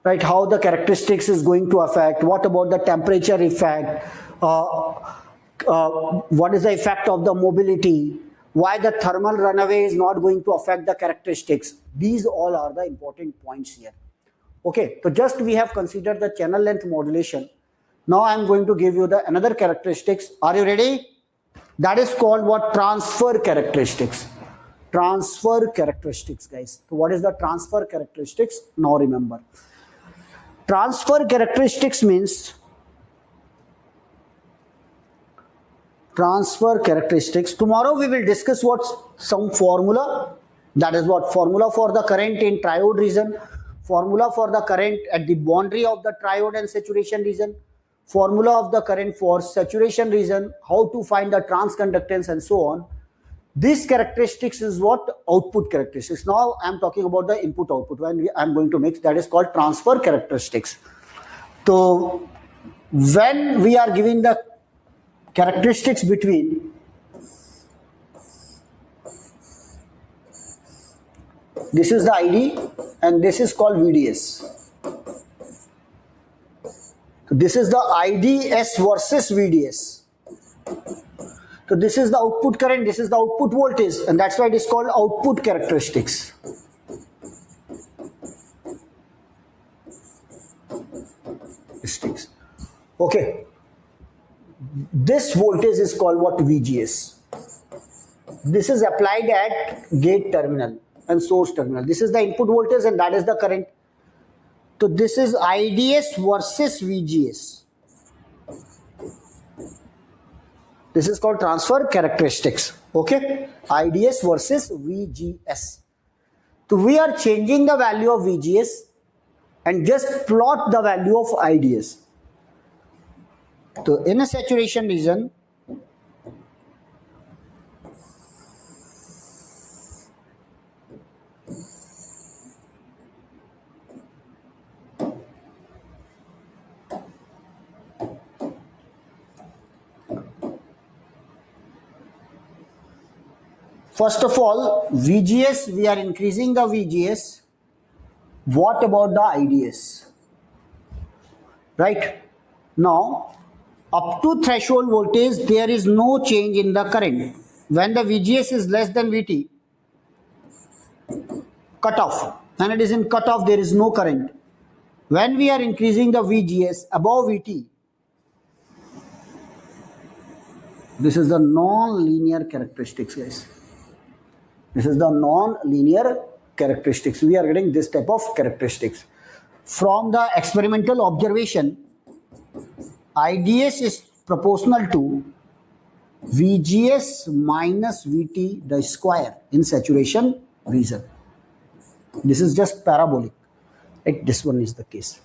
right? How the characteristics is going to affect, what about the temperature effect, what is the effect of the mobility, why the thermal runaway is not going to affect the characteristics. These all are the important points here. Okay, so just we have considered the channel length modulation. Now I am going to give you the another characteristics. Are you ready? That is called what? Transfer characteristics. Transfer characteristics, guys. So what is the transfer characteristics? Now remember. Transfer characteristics means transfer characteristics. Tomorrow we will discuss what's some formula. That is what? Formula for the current in triode region, formula for the current at the boundary of the triode and saturation region, formula of the current for saturation region, how to find the transconductance and so on. These characteristics is what? Output characteristics. Now I am talking about the input output. When I am going to mix, that is called transfer characteristics. So when we are giving the characteristics between this is the ID and this is called VDS. So this is the IDS versus VDS. So this is the output current, this is the output voltage, and that's why it is called output characteristics. Okay. This voltage is called what? VGS. This is applied at gate terminal and source terminal. This is the input voltage and that is the current. So this is IDS versus VGS. This is called transfer characteristics. Okay. IDS versus VGS. So we are changing the value of VGS and just plot the value of IDS. So in a saturation region, first of all, VGS, we are increasing the VGS. What about the IDS? Right? Now, up to threshold voltage, there is no change in the current. When the VGS is less than VT, cutoff. When it is in cutoff, there is no current. When we are increasing the VGS above VT, this is the non-linear characteristics, guys. This is the non-linear characteristics. We are getting this type of characteristics. From the experimental observation, IDS is proportional to VGS minus VT the square in saturation region. This is just parabolic. This one is the case.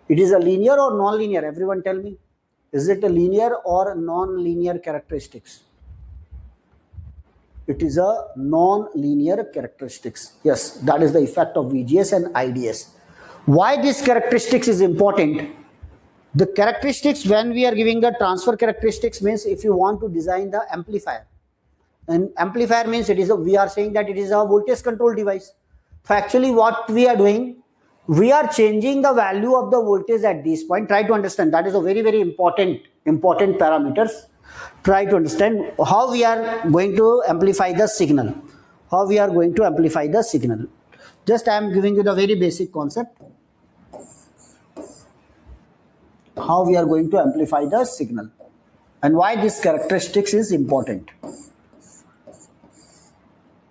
It is a linear or non-linear? Everyone tell me. Is it a linear or non-linear characteristics? It is a non-linear characteristics. Yes, that is the effect of VGS and IDS. Why this characteristics is important? The characteristics, when we are giving the transfer characteristics, means if you want to design the amplifier. And amplifier means it is a, we are saying that it is a voltage control device. So actually what we are doing, we are changing the value of the voltage at this point. Try to understand. That is a very, very important parameters. Try to understand how we are going to amplify the signal. How we are going to amplify the signal. Just I am giving you the very basic concept. How we are going to amplify the signal. And why this characteristics is important.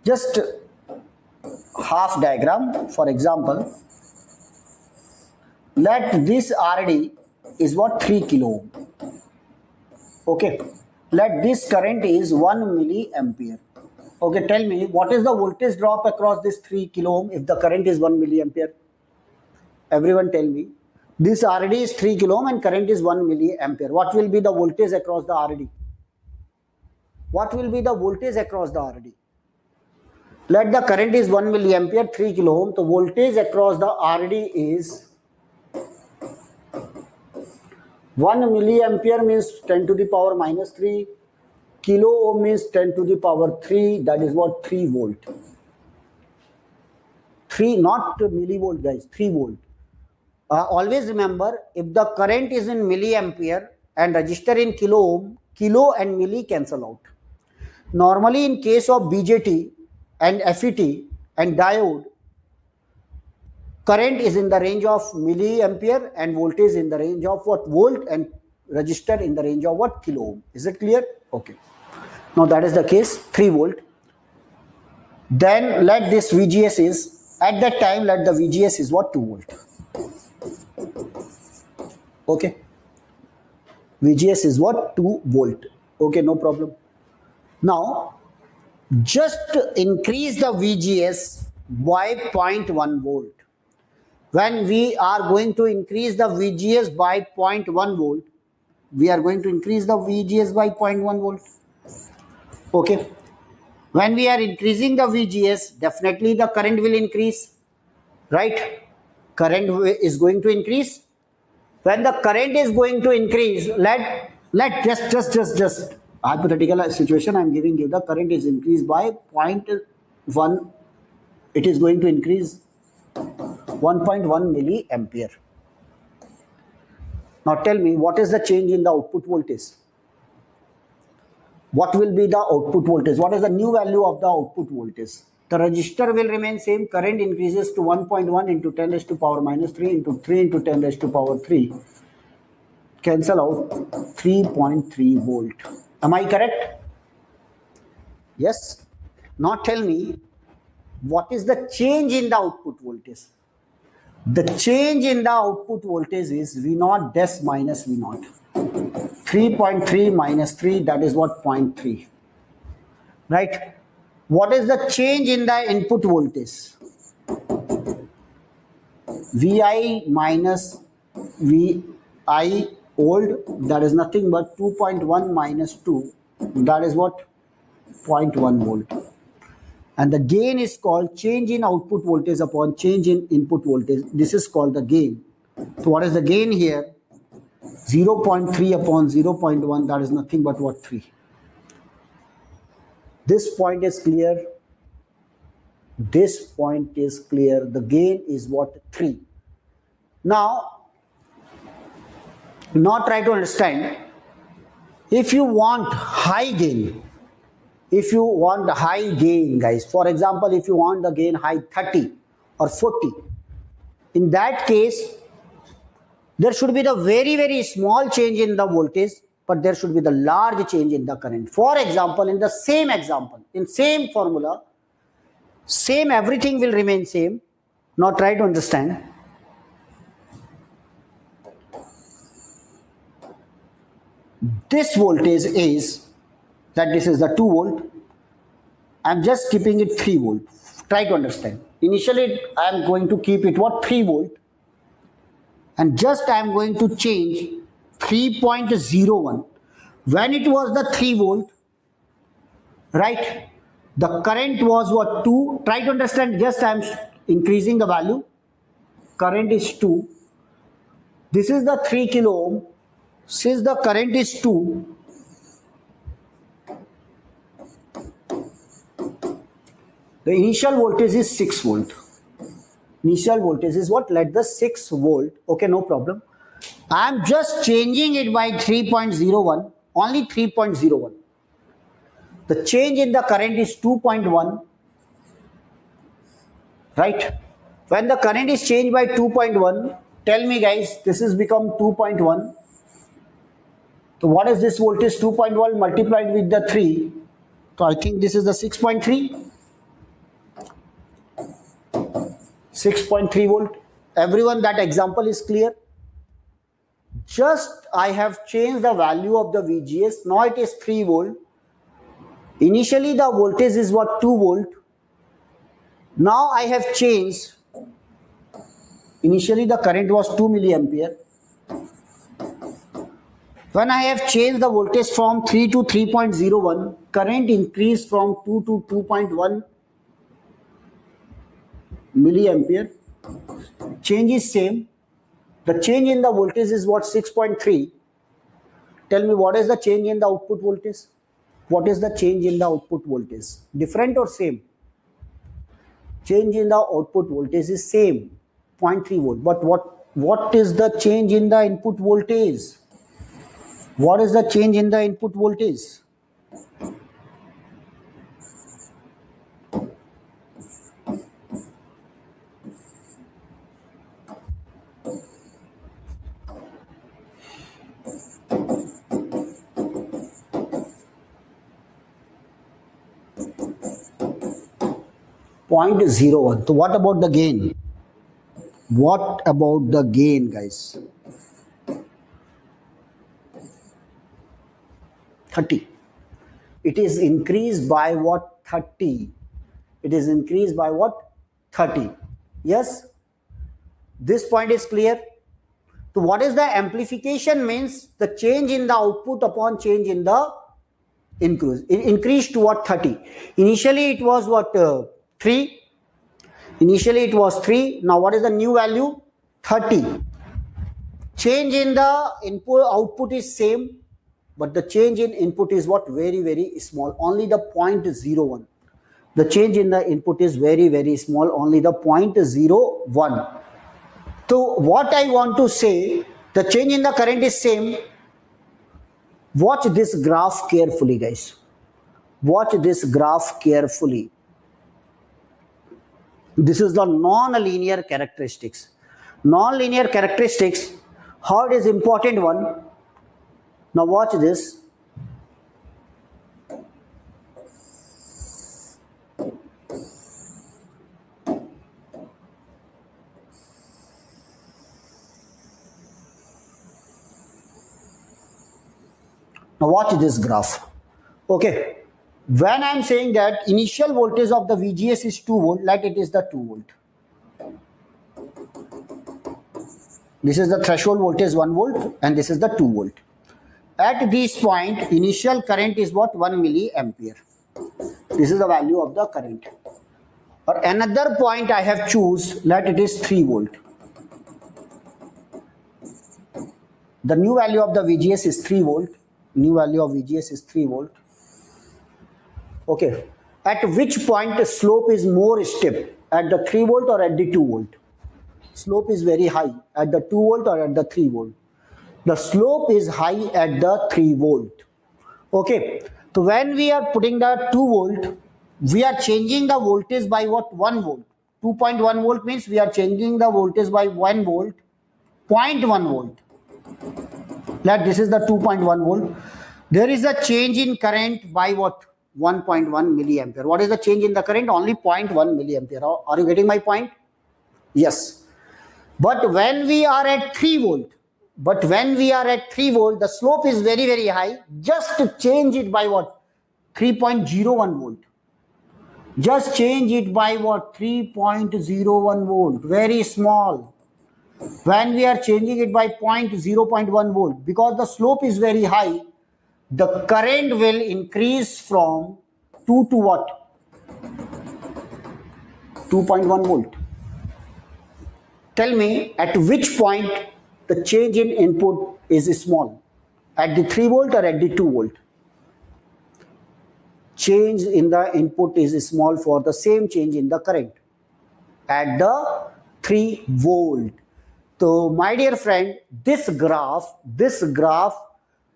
Just half diagram. For example, let this RD is what? 3 kilo ohm. Okay. Let this current is 1 milliampere. Okay, tell me what is the voltage drop across this 3 kilo ohm if the current is 1 milliampere? Everyone tell me. This RD is 3 kilo ohm and current is 1 milliampere. What will be the voltage across the RD? What will be the voltage across the RD? Let the current is 1 milliampere, 3 kilo ohm. The voltage across the RD is 1 milliampere means 10 to the power minus 3. Kilo ohm means 10 to the power 3. That is what? 3 volt. 3, not millivolt, guys. 3 volt. Always remember, if the current is in milliampere and register in kilo ohm, kilo and milli cancel out. Normally in case of BJT and FET and diode, current is in the range of milliampere and voltage in the range of what? Volt, and register in the range of what? Kilo ohm. Is it clear? Okay. Now that is the case, 3 volt. Then let this VGS is, at that time let the VGS is what, 2 volt. Okay. VGS is what, 2 volt. Okay, no problem. Now just increase the VGS by 0.1 volt. When we are going to increase the VGS by 0.1 volt, we are going to increase the VGS by 0.1 volt. Okay. When we are increasing the VGS, definitely the current will increase, right? Current is going to increase. When the current is going to increase, let just hypothetical situation I am giving you. The current is increased by 0.1. It is going to increase 1.1 milliampere. Now tell me, what is the change in the output voltage? What will be the output voltage? What is the new value of the output voltage? The resistor will remain same. Current increases to 1.1 into 10 raised to power minus 3 into 3 into 10 raised to power 3. Cancel out 3.3 volt. Am I correct? Yes. Now tell me, what is the change in the output voltage? The change in the output voltage is V0 dash minus V0. 3.3 minus 3, that is what, 0.3. Right? What is the change in the input voltage? Vi minus Vi old, that is nothing but 2.1 minus 2, that is what, 0.1 volt. And the gain is called change in output voltage upon change in input voltage. This is called the gain. So what is the gain here? 0.3 upon 0.1, that is nothing but what, 3. This point is clear. This point is clear. The gain is what, 3. Now try to understand. If you want high gain, guys, for example, if you want the gain high 30 or 40, in that case, there should be the very, very small change in the voltage, but there should be the large change in the current. For example, in the same example, in same formula, same everything will remain same. Now try to understand. This voltage is, that this is the 2 volt. I am just keeping it 3 volt. Try to understand. Initially, I am going to keep it what, 3 volt. And just I am going to change 3.01. When it was the 3 volt, right, the current was what, 2. Try to understand, just I am increasing the value. Current is 2. This is the 3 kilo ohm. Since the current is 2, the initial voltage is 6 volt. Initial voltage is what? Let the 6 volt. Okay, no problem. I am just changing it by 3.01. Only 3.01. The change in the current is 2.1. Right? When the current is changed by 2.1, tell me guys, this has become 2.1. So what is this voltage? 2.1 multiplied with the 3. So I think this is the 6.3. 6.3 volt. Everyone, that example is clear. Just I have changed the value of the VGS. Now it is 3 volt. Initially the voltage is what, 2 volt. Now I have changed. Initially the current was 2 milliampere. When I have changed the voltage from 3 to 3.01, current increased from 2 to 2.1 milliampere. Change is same. The change in the voltage is what, 6.3. Tell me, what is the change in the output voltage? What is the change in the output voltage? Different or same? Change in the output voltage is same, 0.3 volt. But what is the change in the input voltage? What is the change in the input voltage? 0.01. So what about the gain? What about the gain, guys? 30. It is increased by what? 30. It is increased by what? 30. Yes? This point is clear. So what is the amplification? Means the change in the output upon change in the increase. It increased to what? 30. Initially it was what? 3. Initially it was 3. Now what is the new value? 30. Change in the input output is same, but the change in input is what? Very, very small. Only the 0.01. The change in the input is very, very small. Only the 0.01. So what I want to say, the change in the current is same. Watch this graph carefully, guys. Watch this graph carefully. This is the non-linear characteristics. Non-linear characteristics, how it is important one. Now watch this. Now watch this graph. Okay. When I am saying that initial voltage of the VGS is 2 volt, like it is the 2 volt. This is the threshold voltage 1 volt and this is the 2 volt. At this point, initial current is what? 1 milliampere. This is the value of the current. Or another point I have choose that it is 3 volt. The new value of the VGS is 3 volt. New value of VGS is 3 volt. Okay. At which point the slope is more steep? At the 3 volt or at the 2 volt? Slope is very high at the 2 volt or at the 3 volt. The slope is high at the 3 volt. Okay. So when we are putting the 2 volt, we are changing the voltage by what? 1 volt. 2.1 volt means we are changing the voltage by 1 volt. 0.1 volt. That this is the 2.1 volt. There is a change in current by what? 1.1 milliampere. What is the change in the current? Only 0.1 milliampere. Are you getting my point? Yes. But when we are at 3 volt, the slope is very, very high. Just to change it by what? 3.01 volt. Just change it by what? 3.01 volt. Very small. When we are changing it by 0.1 volt, because the slope is very high, the current will increase from 2 to what? 2.1 volt. Tell me at which point the change in input is small? At the 3 volt or at the 2 volt? Change in the input is small for the same change in the current. At the 3 volt. So my dear friend, this graph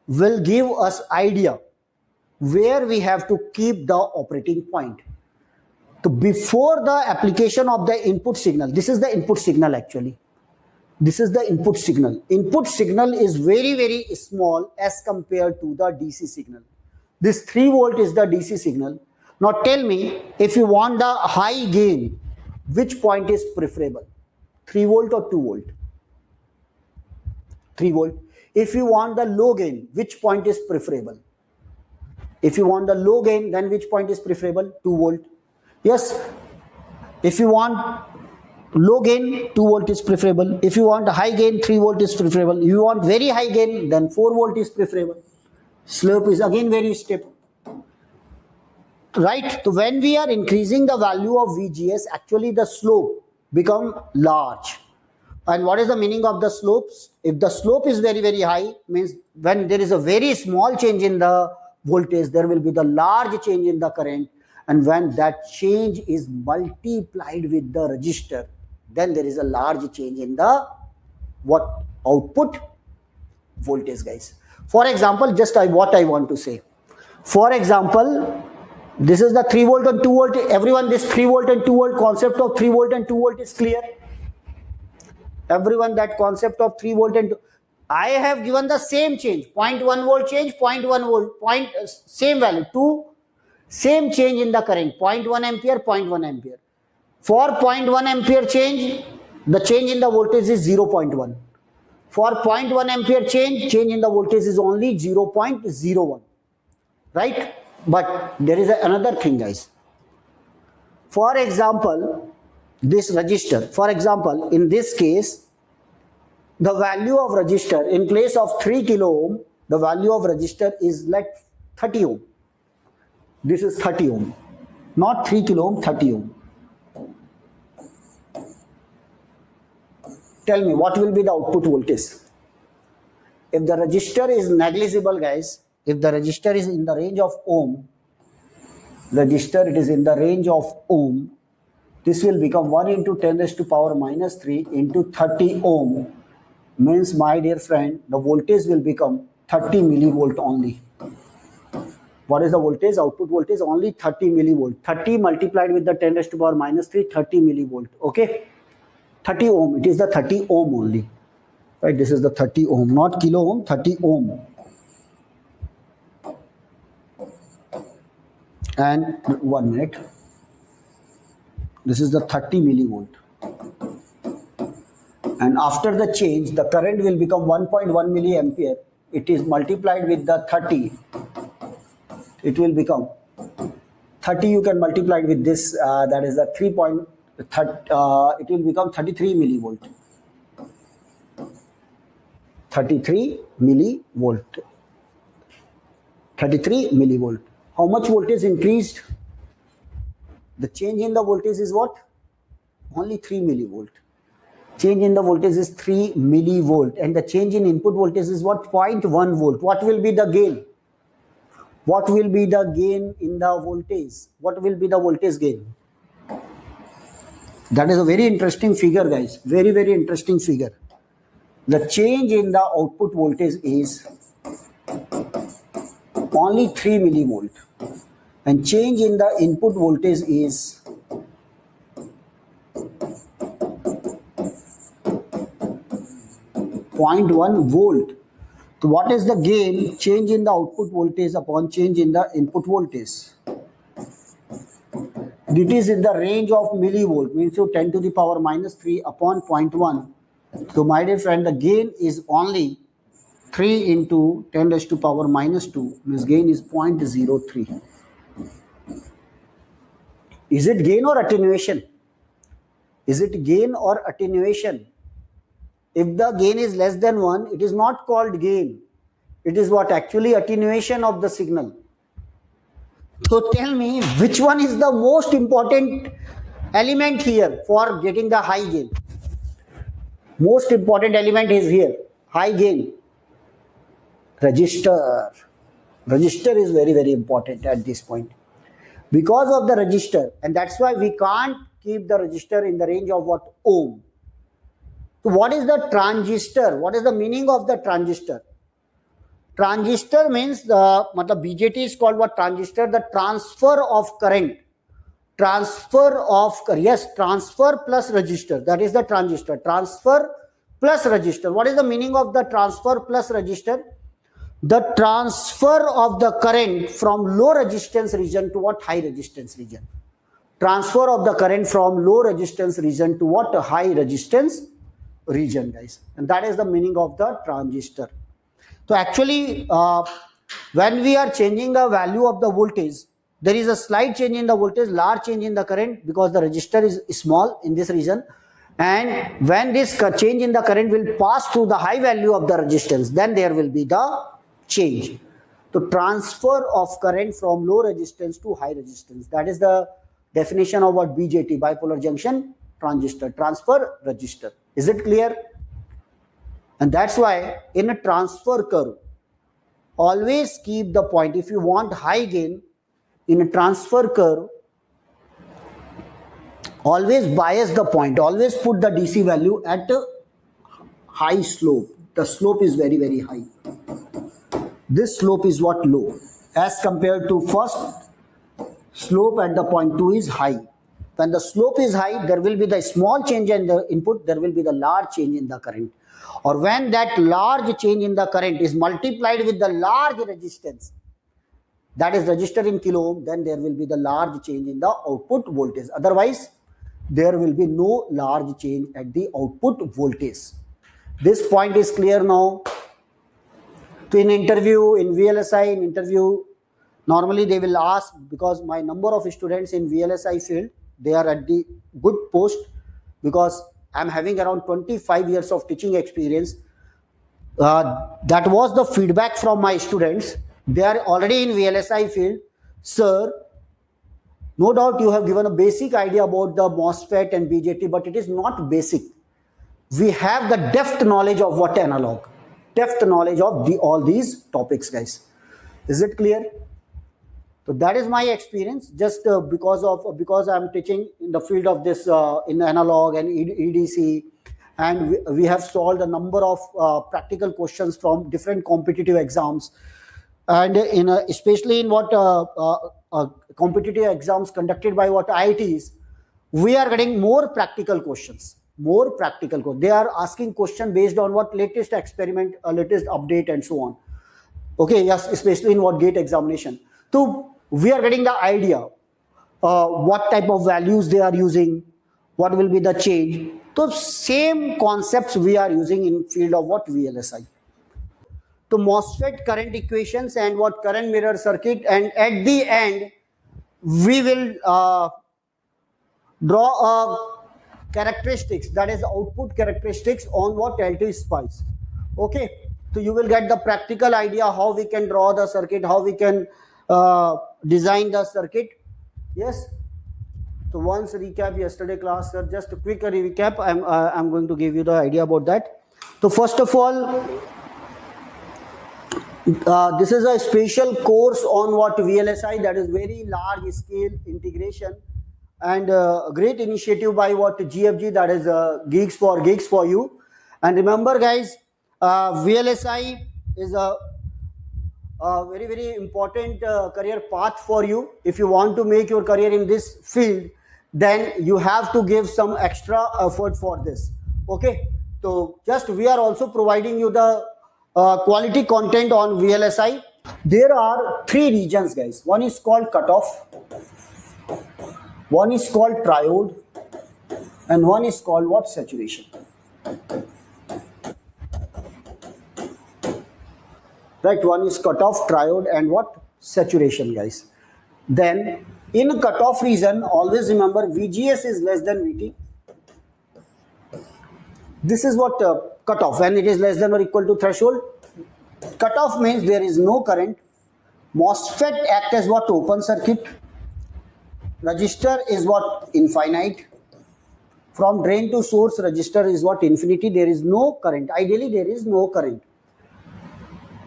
will give us idea where we have to keep the operating point. So before the application of the input signal, this is the input signal actually. This is the input signal. Input signal is very, very small as compared to the DC signal. This 3 volt is the DC signal. Now tell me, if you want the high gain, which point is preferable? 3 volt or 2 volt? 3 volt. If you want the low gain, which point is preferable? If you want the low gain, then which point is preferable? 2 volt. Yes. If you want low gain, 2 volt is preferable. If you want high gain, 3 volt is preferable. If you want very high gain, then 4 volt is preferable. Slope is again very steep. Right? So when we are increasing the value of VGS, actually the slope become large. And what is the meaning of the slopes? If the slope is very, very high, means when there is a very small change in the voltage, there will be the large change in the current. And when that change is multiplied with the resistor, then there is a large change in the what? Output voltage, guys. For example, just what I want to say. For example, this is the 3 volt and 2 volt. Everyone, this 3 volt and 2 volt concept of 3 volt and 2 volt is clear. Everyone, that concept of 3 volt and 2. I have given the same change, 0.1 volt change, 0.1 volt, same value, 2, same change in the current, 0.1 ampere, 0.1 ampere. For 0.1 ampere change, the change in the voltage is 0.1. For 0.1 ampere change in the voltage is only 0.01. Right? But there is another thing, guys. For example, this resistor, for example, in this case, the value of resistor in place of 3 kilo ohm, the value of resistor is like 30 ohm. This is 30 ohm, not 3 kilo ohm, 30 ohm. Tell me, what will be the output voltage? If the resistor is negligible, guys, if the resistor is in the range of ohm, resistor, it is in the range of ohm, this will become 1 into 10 raised to power minus 3 into 30 ohm. Means, my dear friend, the voltage will become 30 millivolt only. What is the voltage? Output voltage only 30 millivolt. 30 multiplied with the 10 raised to power minus 3, 30 millivolt. Okay? 30 ohm. It is the 30 ohm only. Right? This is the 30 ohm, not kilo ohm, 30 ohm. And 1 minute. This is the 30 millivolt. And after the change, the current will become 1.1 milliampere. It is multiplied with the 30. It will become 30. You can multiply it with this. That is the 3.30. It will become 33 millivolt. 33 millivolt. 33 millivolt. How much voltage increased? The change in the voltage is what? Only 3 millivolt. Change in the voltage is 3 millivolt, and the change in input voltage is what? 0.1 volt. What will be the gain? What will be the gain in the voltage? What will be the voltage gain? That is a very interesting figure, guys. Very, very interesting figure. The change in the output voltage is only 3 millivolt, and change in the input voltage is 0.1 volt. So what is the gain? Change in the output voltage upon change in the input voltage. It is in the range of millivolt, means you 10 to the power minus 3 upon 0.1. So my dear friend, the gain is only 3 into 10 raised to power minus 2, means gain is 0.03. Is it gain or attenuation? Is it gain or attenuation? If the gain is less than 1, it is not called gain. It is what? Actually attenuation of the signal. So tell me, which one is the most important element here for getting the high gain? Most important element is here, high gain. Resistor. Resistor is very, very important at this point. Because of the resistor, and that's why we can't keep the resistor in the range of what? Ohm. So what is the transistor? What is the meaning of the transistor? Transistor means BJT is called what? Transistor, the transfer of current. Transfer plus resistor. That is the transistor. Transfer plus resistor. What is the meaning of the transfer plus resistor? The transfer of the current from low resistance region to what? High resistance region. Transfer of the current from low resistance region to what? High resistance region, guys. And that is the meaning of the transistor. So actually, when we are changing the value of the voltage, there is a slight change in the voltage, large change in the current, because the resistor is small in this region. And when this change in the current will pass through the high value of the resistance, then there will be the change. So transfer of current from low resistance to high resistance. That is the definition of what? BJT, bipolar junction transistor, transfer resistor. Is it clear? And that's why in a transfer curve, always keep the point. If you want high gain in a transfer curve, always bias the point. Always put the DC value at a high slope. The slope is very, very high. This slope is what? Low. As compared to first slope at the point 2 is high. When the slope is high, there will be the small change in the input, there will be the large change in the current. Or when that large change in the current is multiplied with the large resistance, that is resistor in kilo ohm, then there will be the large change in the output voltage. Otherwise, there will be no large change at the output voltage. This point is clear now. So in interview, in VLSI, in interview, normally they will ask, because my number of students in VLSI field, they are at the good post, because I'm having around 25 years of teaching experience. That was the feedback from my students. They are already in VLSI field. Sir, no doubt you have given a basic idea about the MOSFET and BJT, but it is not basic. We have the depth knowledge of what analog, depth knowledge of all these topics, guys. Is it clear? So that is my experience, just because I'm teaching in the field of this in analog and EDC, and we have solved a number of practical questions from different competitive exams, and especially in what competitive exams conducted by what IITs, we are getting more practical questions. They are asking question based on what latest experiment, latest update, and so on. Okay, yes, especially in what gate examination. So we are getting the idea what type of values they are using, what will be the change. So same concepts we are using in field of what VLSI. To MOSFET current equations and what current mirror circuit, and at the end we will draw a characteristics, that is output characteristics on what L2 spice. Okay, so you will get the practical idea how we can draw the circuit, how we can design the circuit. Yes. So once recap yesterday class, sir, just a quick recap. I'm going to give you the idea about that. So first of all, this is a special course on what VLSI, that is very large scale integration, and great initiative by what GFG, that is Geeks for You. And remember, guys, VLSI is a very important career path for you. If you want to make your career in this field, then you have to give some extra effort for this. Okay, so just we are also providing you the quality content on VLSI. There are three regions, guys. One is called cutoff, one is called triode, and one is called what? Saturation. Right, one is cutoff, triode, and what? Saturation, guys. Then in cutoff region, always remember VGS is less than VT. This is what cutoff, when it is less than or equal to threshold. Cutoff means there is no current. MOSFET act as what? Open circuit. Resistor is what? Infinite. From drain to source, resistor is what? Infinity. There is no current. Ideally, there is no current.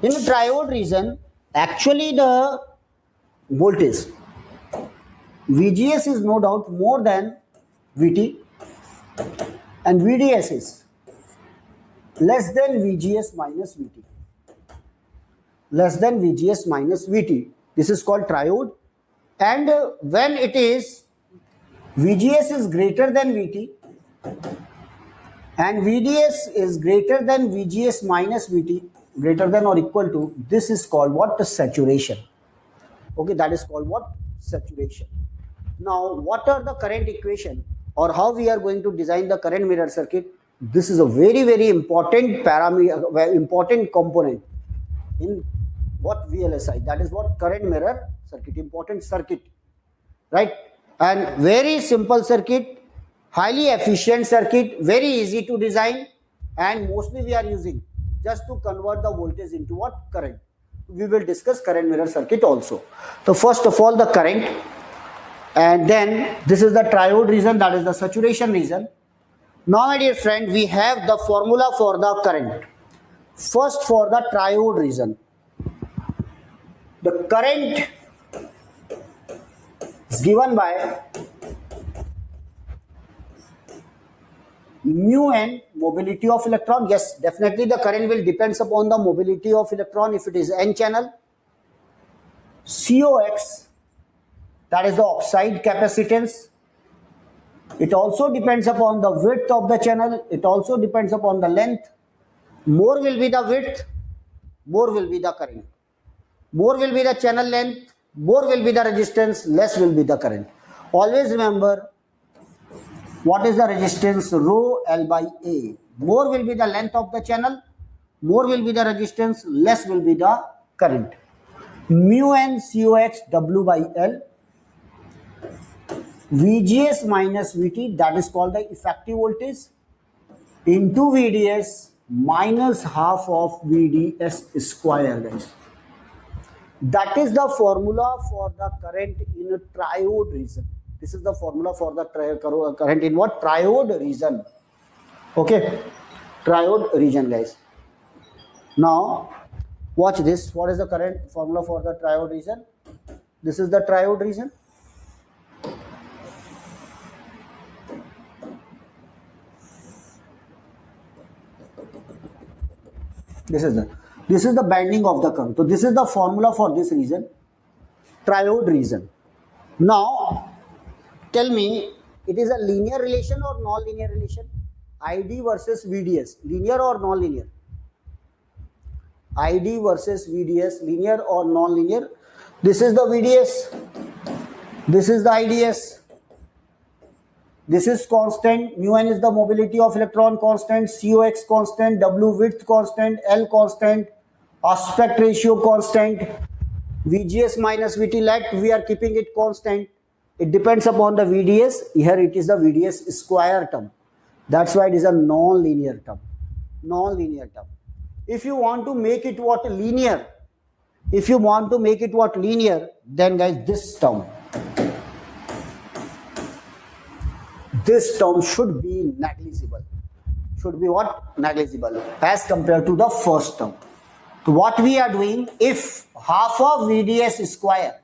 In the triode region, actually the voltage, VGS is no doubt more than VT, and VDS is less than VGS minus VT. Less than VGS minus VT. This is called triode. And when it is VGS is greater than VT and VDS is greater than VGS minus VT, greater than or equal to, this is called what? The saturation. Okay, that is called what? Saturation. Now, what are the current equation, or how we are going to design the current mirror circuit? This is a very important parameter, important component in what VLSI, that is what? Current mirror circuit, important circuit, right? And very simple circuit, highly efficient circuit, very easy to design, and mostly we are using just to convert the voltage into what? Current. We will discuss current mirror circuit also. So first of all, the current, and then this is the triode region, that is the saturation region. Now, my dear friend, we have the formula for the current. First, for the triode region, the current is given by mu n, mobility of electron. Yes, definitely the current will depends upon the mobility of electron if it is n channel. COX, that is the oxide capacitance. It also depends upon the width of the channel. It also depends upon the length. More will be the width, more will be the current. More will be the channel length, more will be the resistance, less will be the current. Always remember, What is the resistance? Rho L by A. More will be the length of the channel, more will be the resistance, less will be the current. Mu n COX W by L. VGS minus VT, that is called the effective voltage, into VDS minus half of VDS square, guys. That is the formula for the current in a triode region. This is the formula for the current in what? Triode region. Okay, triode region, guys. Now, watch this. What is the current formula for the triode region? This is the triode region. This is the bending of the curve. So this is the formula for this region, triode region. Now, tell me, it is a linear relation or non-linear relation? ID versus VDS, linear or non-linear? ID versus VDS, linear or non-linear? This is the VDS, this is the IDS. This is constant, mu n is the mobility of electron constant, COX constant, W width constant, L constant, aspect ratio constant, VGS minus VT let, we are keeping it constant. It depends upon the VDS. Here it is the VDS square term. That's why it is a non-linear term. Non-linear term. If you want to make it what linear, then guys, this term should be negligible. Should be what? Negligible as compared to the first term. So what we are doing, if half of VDS square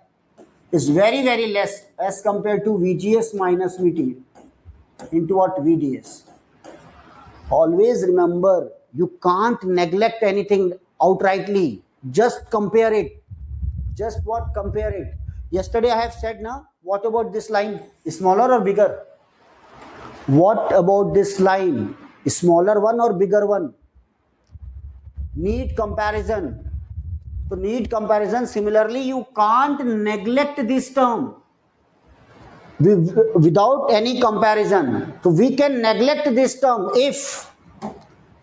is very, very less as compared to VGS minus VT into what? VDS. Always remember, you can't neglect anything outrightly. Just compare it. Just what? Compare it. Yesterday I have said, now, what about this line? Smaller or bigger? What about this line? Smaller one or bigger one? Need comparison. So need comparison. Similarly, you can't neglect this term without any comparison. So we can neglect this term if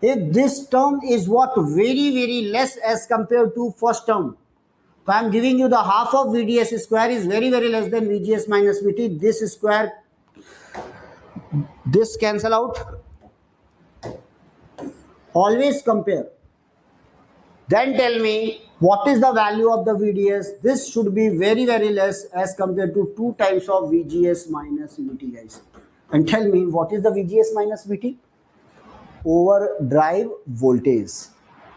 this term is what? Very, very less as compared to first term. So I am giving you the half of VDS square is very, very less than VGS minus VT. This square, this cancel out. Always compare. Then tell me, what is the value of the VDS? This should be very, very less as compared to 2 times of VGS minus VT, guys. And tell me, what is the VGS minus VT? Overdrive voltage.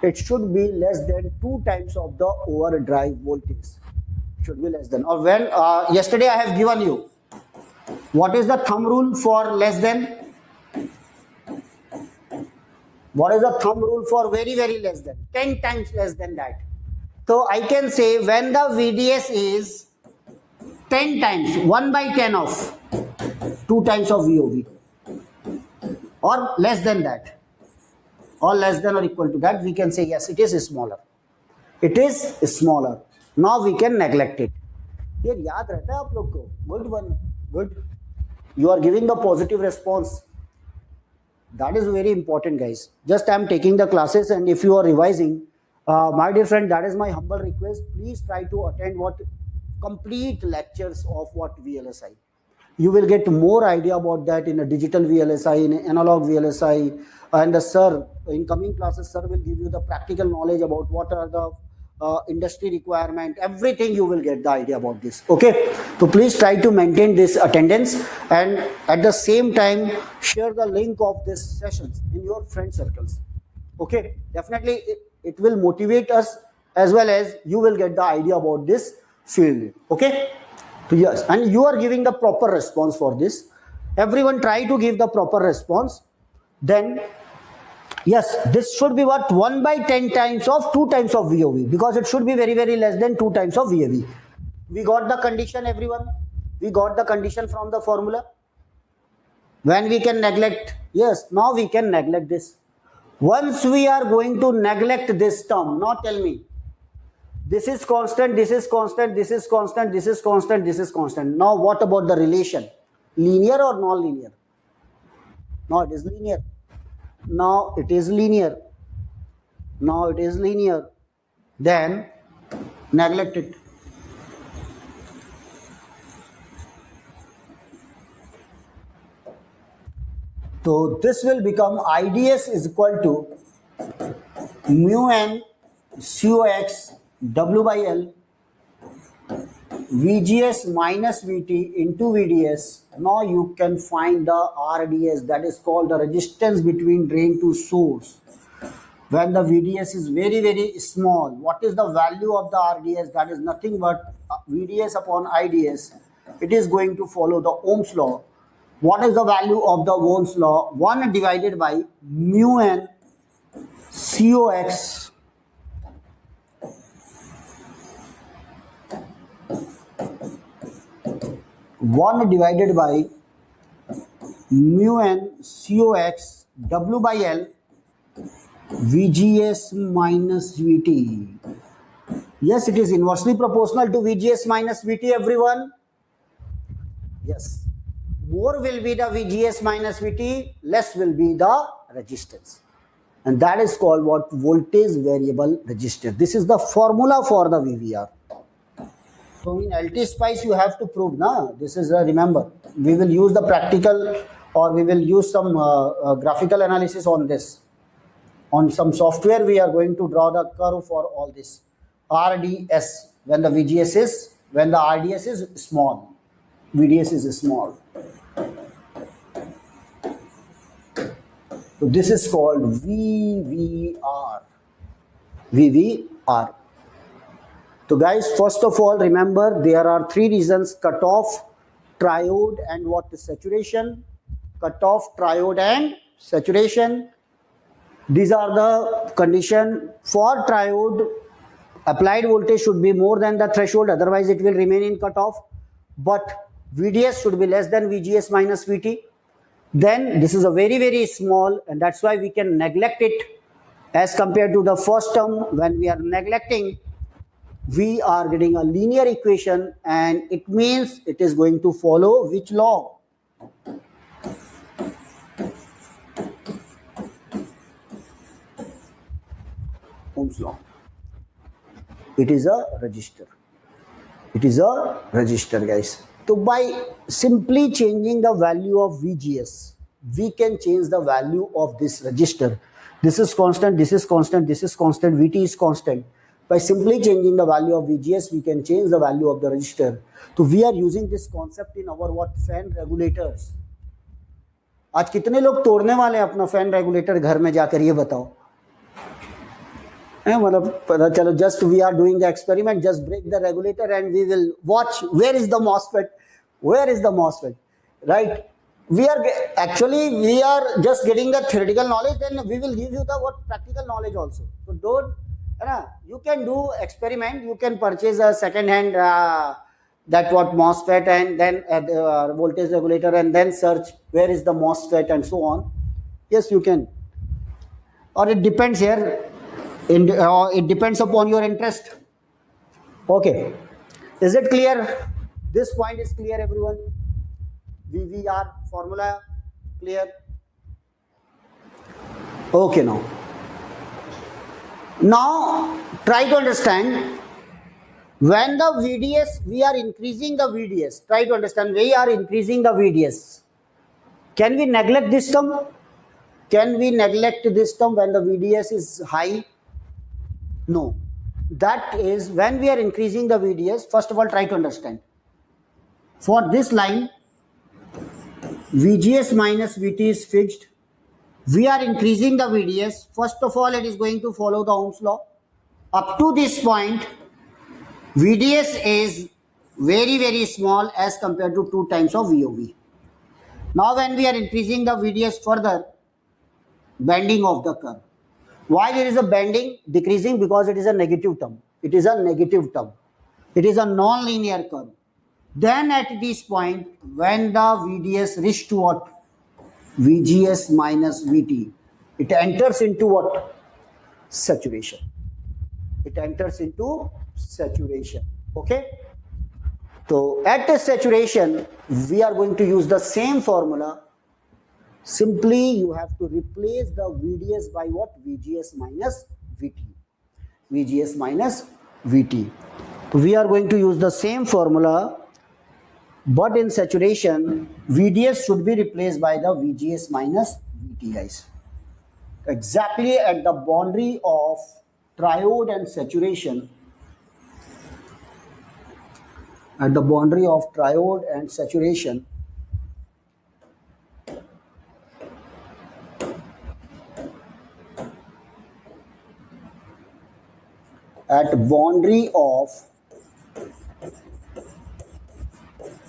It should be less than 2 times of the overdrive voltage. Should be less than. Or when yesterday I have given you, what is the thumb rule for less than? What is the thumb rule for very, very less than? 10 times less than that. So I can say when the VDS is 10 times, 1 by 10 of 2 times of VOV, or less than that, or less than or equal to that, we can say yes, it is smaller. It is smaller. Now we can neglect it. ये याद रहता है आप लोग को? Good one, good. You are giving the positive response. That is very important, guys. Just I am taking the classes, and if you are revising, my dear friend, that is my humble request. Please try to attend what complete lectures of what VLSI. You will get more idea about that in a digital VLSI, in analog VLSI, and the sir in coming classes, sir will give you the practical knowledge about what are the industry requirement, everything you will get the idea about this. Okay, so please try to maintain this attendance, and at the same time share the link of this sessions in your friend circles. Okay, definitely it will motivate us, as well as you will get the idea about this field. Okay, so yes, and you are giving the proper response for this. Everyone try to give the proper response. Then yes, this should be what? 1 by 10 times of 2 times of VOV, because it should be very, very less than 2 times of VOV. We got the condition, everyone. We got the condition from the formula. When we can neglect, yes, now we can neglect this. Once we are going to neglect this term, now tell me, this is constant, this is constant, this is constant, this is constant, this is constant. Now what about the relation? Linear or non-linear? Now it is linear. Now it is linear. Now it is linear. Then neglect it. So this will become IDS is equal to mu n COX W by L VGS minus VT into VDS. Now you can find the RDS, that is called the resistance between drain to source. When the VDS is very, very small, what is the value of the RDS? That is nothing but VDS upon IDS. It is going to follow the Ohm's law. What is the value of the Ohm's law? 1 divided by mu n COX 1 divided by mu n COX W by L VGS minus VT. Yes, it is inversely proportional to VGS minus VT, everyone. Yes. More will be the VGS minus VT, less will be the resistance. And that is called what? Voltage variable resistor. This is the formula for the VVR. So in LT spice you have to prove, na? This is remember, we will use the practical or we will use some graphical analysis on this. On some software we are going to draw the curve for all this. RDS, when the VGS is, when the RDS is small, VDS is small. So this is called VVR. VVR. So guys, first of all, remember there are 3 reasons: cutoff, triode, and what is saturation. Cutoff, triode, and saturation. These are the condition. For triode, applied voltage should be more than the threshold, otherwise it will remain in cutoff. But VDS should be less than VGS minus VT. Then this is a very, very small, and that's why we can neglect it as compared to the first term. When we are neglecting, we are getting a linear equation, and it means it is going to follow which law? Ohm's law. It is a resistor. It is a resistor, guys. So by simply changing the value of VGS, we can change the value of this resistor. This is constant, this is constant, this is constant, VT is constant. By simply changing the value of VGS, we can change the value of the resistor. So we are using this concept in our what? Fan regulators. आज कितने लोग तोड़ने वाले हैं अपना fan regulator घर में जाकर, ये बताओ. मतलब पता चलो, just we are doing the experiment, just break the regulator and we will watch where is the MOSFET, where is the MOSFET, right? We are just getting the theoretical knowledge, then we will give you the what practical knowledge also. So don't, you can do experiment, you can purchase a second hand that what MOSFET and then the voltage regulator and then search where is the MOSFET and so on. Yes, you can, or it depends here. It depends upon your interest. Okay, is it clear? This point is clear, everyone? VVR formula clear? Okay, now try to understand. When the VDS, we are increasing the VDS. Try to understand, we are increasing the VDS. Can we neglect this term? Can we neglect this term when the VDS is high? No. That is, when we are increasing the VDS, first of all, try to understand. For this line, VGS minus VT is fixed. We are increasing the VDS. First of all, it is going to follow the Ohm's law. Up to this point, VDS is very, very small as compared to 2 times of VOV. Now, when we are increasing the VDS further, bending of the curve. Why there is a bending, decreasing? Because it is a negative term. It is a negative term. It is a non-linear curve. Then at this point, when the VDS reaches to what? VGS minus VT. It enters into what? Saturation. It enters into saturation. Okay? So at the saturation, we are going to use the same formula. Simply you have to replace the VDS by what? VGS minus VT. VGS minus VT. We are going to use the same formula, but in saturation, VDS should be replaced by the VGS minus VT, guys. Exactly at the boundary of triode and saturation, at the boundary of triode and saturation, at boundary of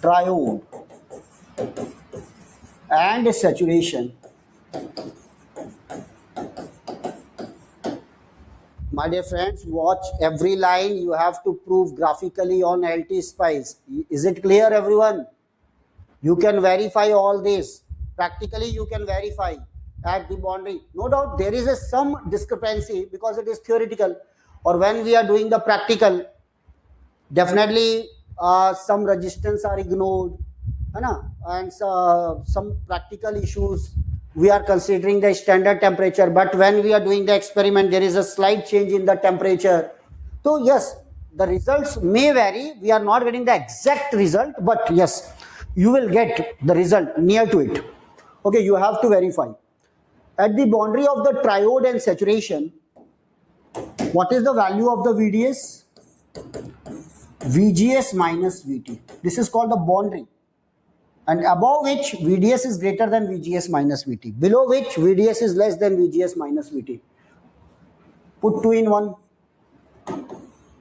triode and saturation, my dear friends, watch every line. You have to prove graphically on LT Spice. Is it clear, everyone? You can verify all this. Practically, you can verify at the boundary. No doubt there is some discrepancy because it is theoretical. Or when we are doing the practical, definitely some resistance are ignored. And some practical issues, we are considering the standard temperature, but when we are doing the experiment, there is a slight change in the temperature. So yes, the results may vary. We are not getting the exact result, but yes, you will get the result near to it. Okay, you have to verify. At the boundary of the triode and saturation, what is the value of the VDS? VGS minus VT. This is called the boundary. And above which VDS is greater than VGS minus VT. Below which VDS is less than VGS minus VT. Put 2 in 1.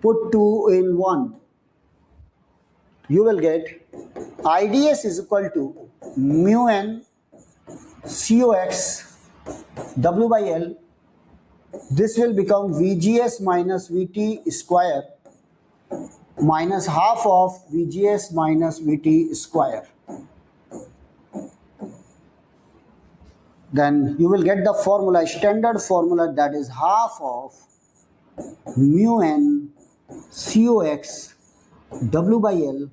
Put 2 in 1. You will get IDS is equal to mu n COX W by L. This will become VGS minus VT square minus half of VGS minus VT square. Then you will get the formula, standard formula, that is half of mu n COX W by L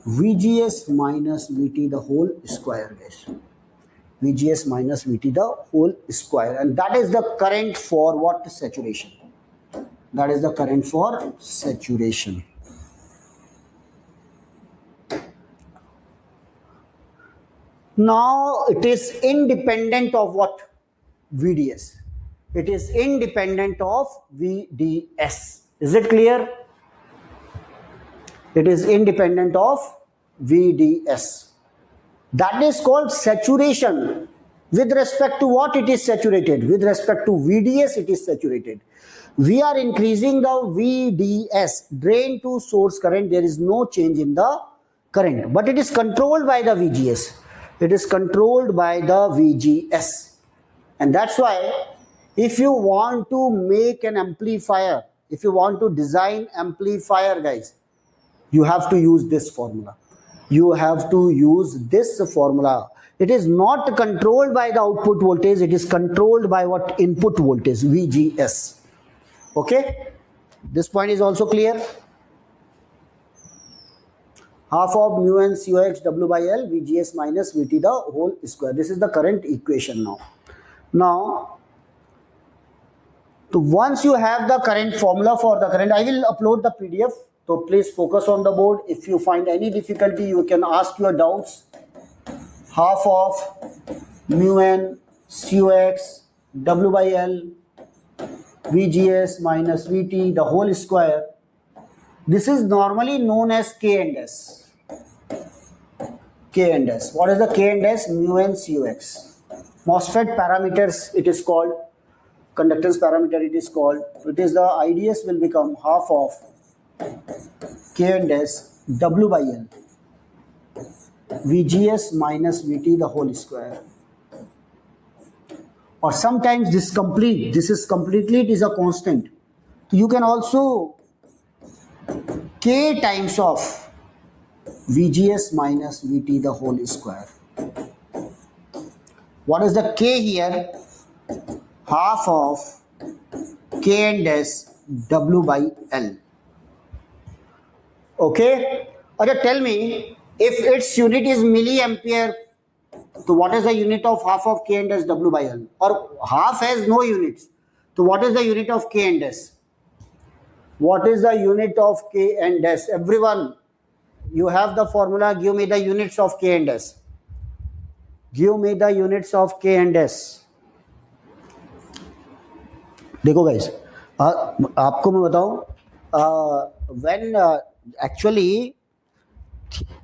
VGS minus VT the whole square, guys. VGS minus VT the whole square. And that is the current for what? Saturation. That is the current for saturation. Now it is independent of what? VDS. It is independent of VDS. Is it clear? It is independent of VDS. That is called saturation. With respect to what it is saturated? With respect to VDS, it is saturated. We are increasing the VDS, drain to source current. There is no change in the current, but it is controlled by the VGS. It is controlled by the VGS. And that's why if you want to make an amplifier, if you want to design amplifier, guys, you have to use this formula. You have to use this formula. It is not controlled by the output voltage. It is controlled by what? Input voltage, VGS. Okay? This point is also clear. Half of mu n COX W by L VGS minus VT the whole square. This is the current equation now. Now, once you have the current formula for the current, I will upload the PDF. So please focus on the board. If you find any difficulty, you can ask your doubts. Half of mu n COX W by L VGS minus VT the whole square. This is normally known as K and S. K and S. What is the K and S? Mu n COX. MOSFET parameters it is called. Conductance parameter it is called. It is the IDS will become half of K and S W by L VGS minus VT the whole square. Or sometimes this is completely, it is a constant. You can also K times of VGS minus VT the whole square. What is the K here? Half of K and S W by L. Okay? Okay, tell me, if its unit is milliampere, So what is the unit of half of K and S W by L? Or half has no units. So what is the unit of K and S? What is the unit of K and S? Everyone, you have the formula. Give me the units of K and S. Give me the units of K and S. देखो guys, आपको मैं बताऊं, when actually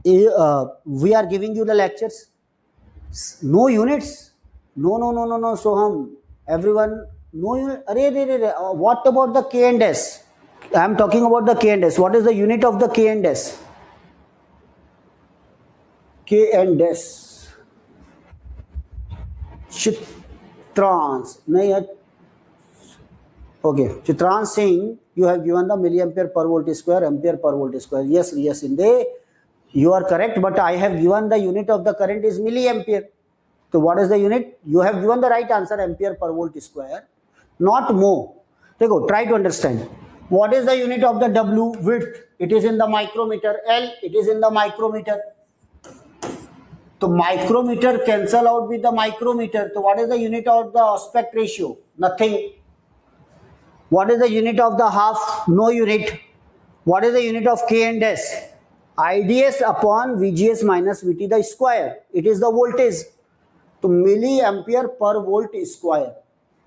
we are giving you the lectures, no units, no, so हम everyone no unit. अरे what about the K and S? I am talking about the K and S. What is the unit of the K and S? K and S. Chitrans. नहीं है. Okay, Chitran Singh, you have given the milliampere per volt square, ampere per volt square. Yes, Inde, you are correct, but I have given the unit of the current is milliampere. So what is the unit? You have given the right answer, ampere per volt square, not mho. Try to understand. What is the unit of the W width? It is in the micrometer. L, it is in the micrometer. So micrometer cancel out with the micrometer. So what is the unit of the aspect ratio? Nothing. What is the unit of the half? No unit. What is the unit of K and S? IDS upon VGS minus VT the square. It is the voltage. So milliampere per volt square.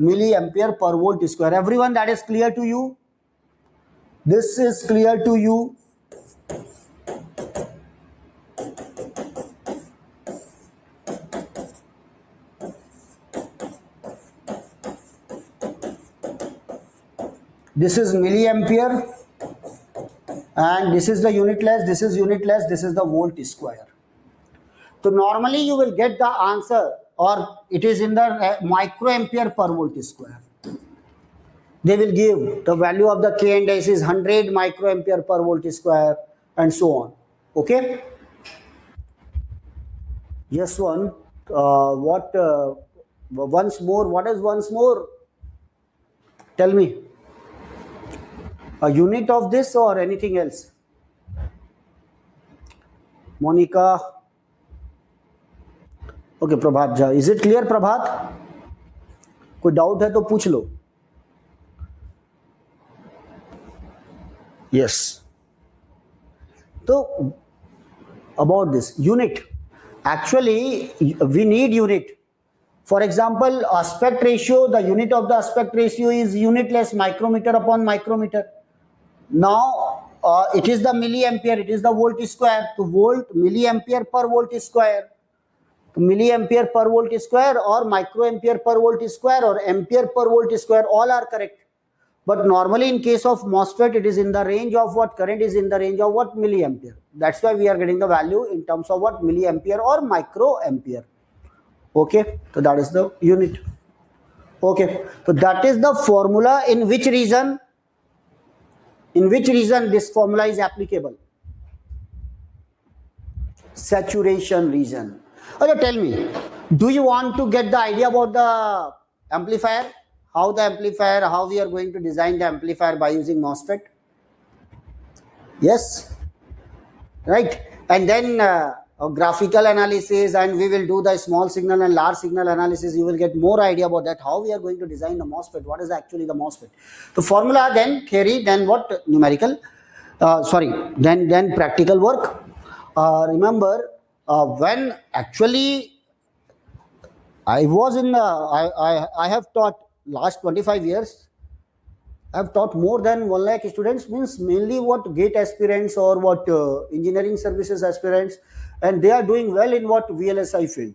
Milliampere per volt square. Everyone, that is clear to you? This is clear to you? This is milliampere and this is the unitless, this is unitless, this is the volt square. So normally you will get the answer, or it is in the microampere per volt square. They will give the value of the K and S is 100 microampere per volt square and so on. Okay? Yes, one. Once more, what is once more? Tell me. A unit of this or anything else? Monica. Okay, Prabhat ja. Is it clear, Prabhat? कोई doubt है तो पूछ लो. Yes. So about this unit, actually we need unit. For example, aspect ratio, the unit of the aspect ratio is unitless, micrometer upon micrometer. Now it is the milliampere, it is the volt square. So volt, milliampere per volt square. Milliampere per volt square or microampere per volt square or ampere per volt square, all are correct. But normally in case of MOSFET, it is in the range of what? Current is in the range of what? Milliampere. That's why we are getting the value in terms of what? Milliampere or microampere. Okay, so that is the unit. Okay, so that is the formula. In which region? In which region this formula is applicable? Saturation region. Okay, tell me, do you want to get the idea about the amplifier? How the amplifier, how we are going to design the amplifier by using MOSFET? Yes, right. And then a graphical analysis, and we will do the small signal and large signal analysis. You will get more idea about that, how we are going to design the MOSFET, what is actually the MOSFET. The formula, then theory, then what? Numerical, then practical work. Remember, when actually I was in, I have taught last 25 years, I have taught more than 1 lakh students, means mainly what GATE aspirants or what engineering services aspirants, and they are doing well in what? VLSI field.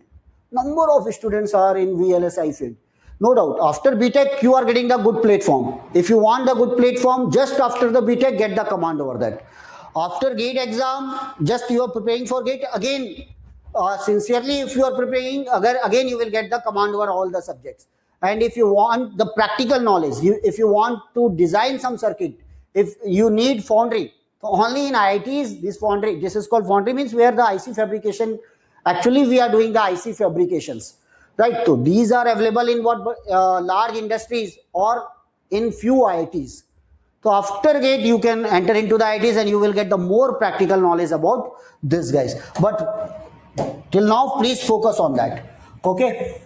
Number of students are in VLSI field. No doubt, after BTech, you are getting the good platform. If you want the good platform, just after the BTech, get the command over that. After GATE exam, just you are preparing for GATE, again, sincerely, if you are preparing, again you will get the command over all the subjects. And if you want the practical knowledge, if you want to design some circuit, if you need foundry, so only in IITs, this foundry, this is called foundry, means where the IC fabrication, actually we are doing the IC fabrications, right? So these are available in what large industries or in few IITs. So after GATE, you can enter into the IITs and you will get the more practical knowledge about this, guys. But Till now, please focus on that. Okay.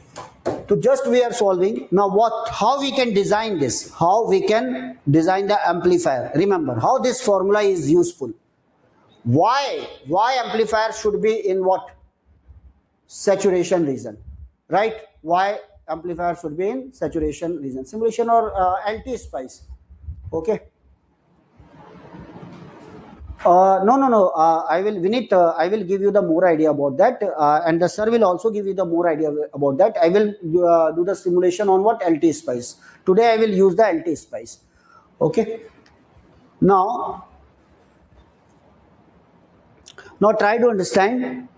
So just we are solving. Now how we can design this? How we can design the amplifier? Remember how this formula is useful. Why amplifier should be in what? Saturation region, right? Why amplifier should be in saturation region? Simulation or LT spice? Okay. No. I will, Vinit, I will give you the more idea about that, and the sir will also give you the more idea about that. I will do the simulation on what? LT spice. Today I will use the LT spice. Okay. Now try to understand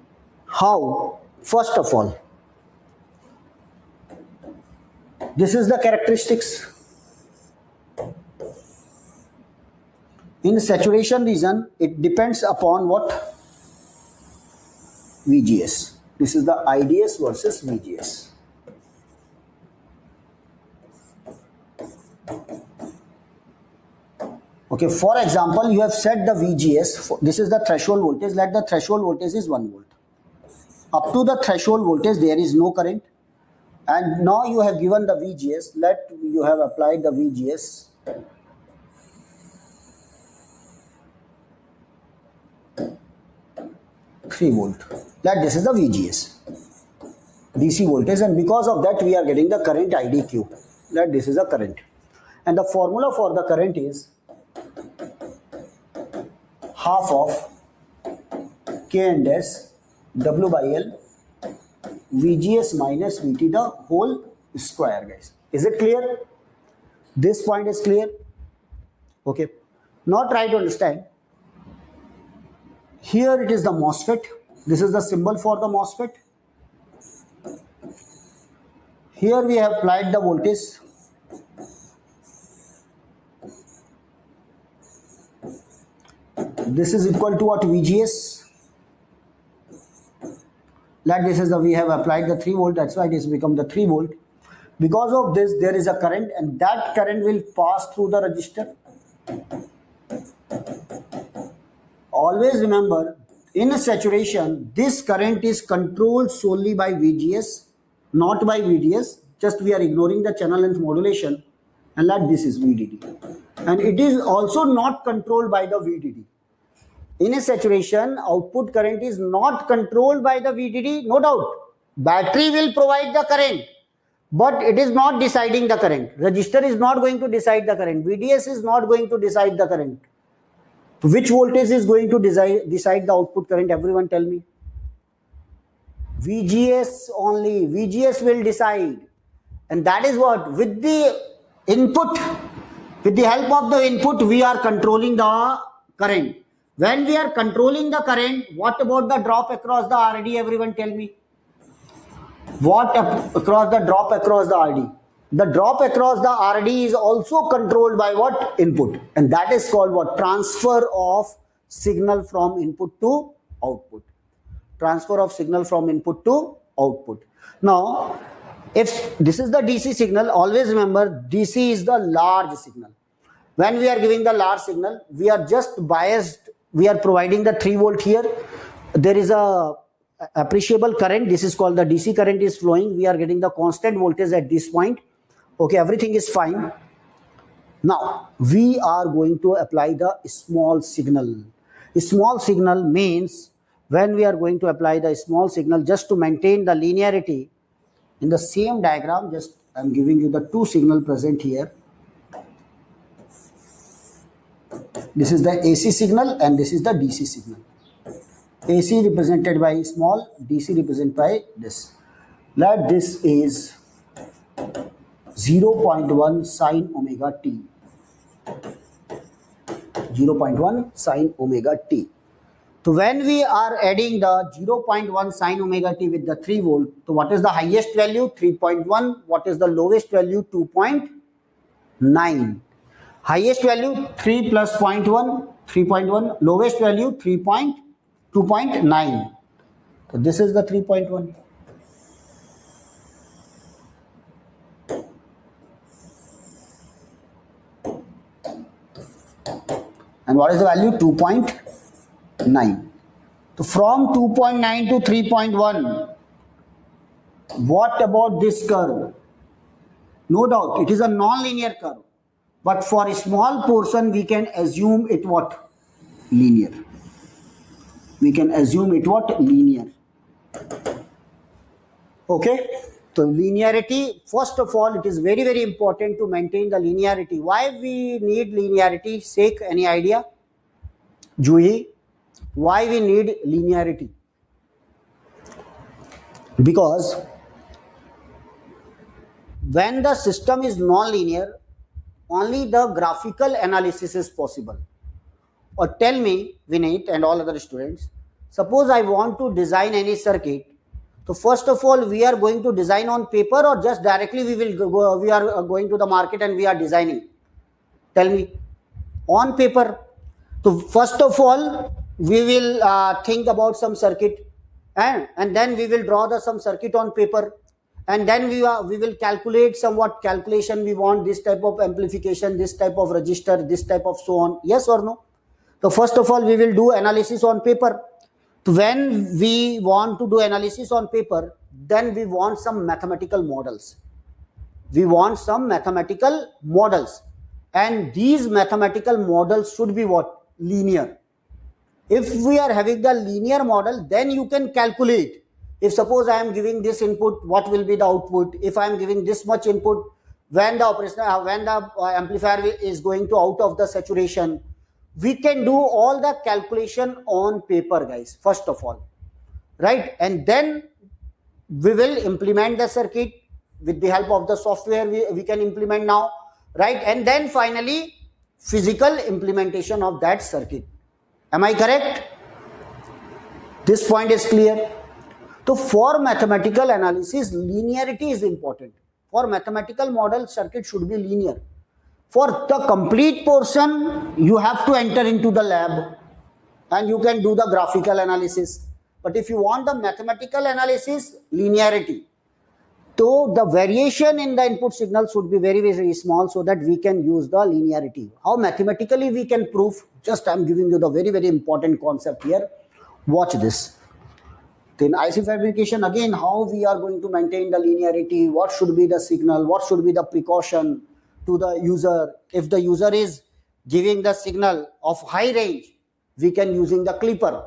how. First of all, this is the characteristics. In saturation region, it depends upon what? VGS. This is the IDS versus VGS. Okay, for example, you have set the VGS. This is the threshold voltage. Let the threshold voltage is 1 volt. Up to the threshold voltage, there is no current. And now you have given the VGS. Let you have applied the VGS. Three volt. That this is the VGS, DC voltage, and because of that we are getting the current IDQ. That this is the current, and the formula for the current is half of K and S W by L VGS minus VT the whole square, guys. Is it clear? This point is clear? Okay. Now try to understand. Here it is the MOSFET. This is the symbol for the MOSFET. Here we have applied the voltage. This is equal to what? VGS. Like this is the, we have applied the 3 volt. That's why this become the 3 volt. Because of this, there is a current, and that current will pass through the resistor. Always remember, in a saturation, this current is controlled solely by VGS, not by VDS. Just we are ignoring the channel length modulation, and like this is VDD. And it is also not controlled by the VDD. In a saturation, output current is not controlled by the VDD, no doubt. Battery will provide the current, but it is not deciding the current. Resistor is not going to decide the current. VDS is not going to decide the current. Which voltage is going to decide the output current? Everyone tell me. VGS only. VGS will decide. And that is what? With the input, with the help of the input, we are controlling the current. When we are controlling the current, what about the drop across the RD? Everyone tell me. What across the drop across the RD? The drop across the RD is also controlled by what? Input. And that is called what? Transfer of signal from input to output. Transfer of signal from input to output. Now, if this is the DC signal, always remember DC is the large signal. When we are giving the large signal, we are just biased. We are providing the 3 volt here. There is a appreciable current. This is called the DC current is flowing. We are getting the constant voltage at this point. Okay, everything is fine. Now, we are going to apply the small signal. Small signal means when we are going to apply the small signal, just to maintain the linearity, in the same diagram, just I am giving you the 2 signal present here. This is the AC signal and this is the DC signal. AC represented by small, DC represented by this. Let this is 0.1 sine omega t. 0.1 sine omega t. So when we are adding the 0.1 sine omega t with the 3 volt, so what is the highest value? 3.1. What is the lowest value? 2.9. Highest value 3 plus 0.1, 3.1. Lowest value 2.9. So this is the 3.1. And what is the value? 2.9. So from 2.9 to 3.1, what about this curve? No doubt, it is a non-linear curve. But for a small portion, we can assume it what? Linear. We can assume it what? Linear. Okay? So linearity, first of all, it is very, very important to maintain the linearity. Why we need linearity? Sake, any idea? Juhi, why we need linearity? Because when the system is non-linear, only the graphical analysis is possible. Or tell me, Vinit and all other students, suppose I want to design any circuit. So first of all, we are going to design on paper, or just directly we are going to the market and we are designing. Tell me, on paper. So first of all, we will think about some circuit, and then we will draw some circuit on paper, and then we will calculate somewhat calculation. We want this type of amplification, this type of resistor, this type of so on. Yes or no? So first of all, we will do analysis on paper. When we want to do analysis on paper, then we want some mathematical models. We want some mathematical models, and these mathematical models should be what? Linear. If we are having the linear model, then you can calculate. If suppose I am giving this input, what will be the output? If I am giving this much input, when the amplifier is going to out of the saturation, we can do all the calculation on paper, guys, first of all, right? And then we will implement the circuit with the help of the software. We can implement now, right? And then finally physical implementation of that circuit. Am I correct? This point is clear. So for mathematical analysis, linearity is important. For mathematical model, circuit should be linear. For the complete portion, you have to enter into the lab and you can do the graphical analysis. But if you want the mathematical analysis, linearity. So the variation in the input signal should be very, very small, so that we can use the linearity. How mathematically we can prove? Just I'm giving you the very, very important concept here. Watch this. Then IC fabrication, again, how we are going to maintain the linearity, what should be the signal, what should be the precaution to the user. If the user is giving the signal of high range, we can using the clipper.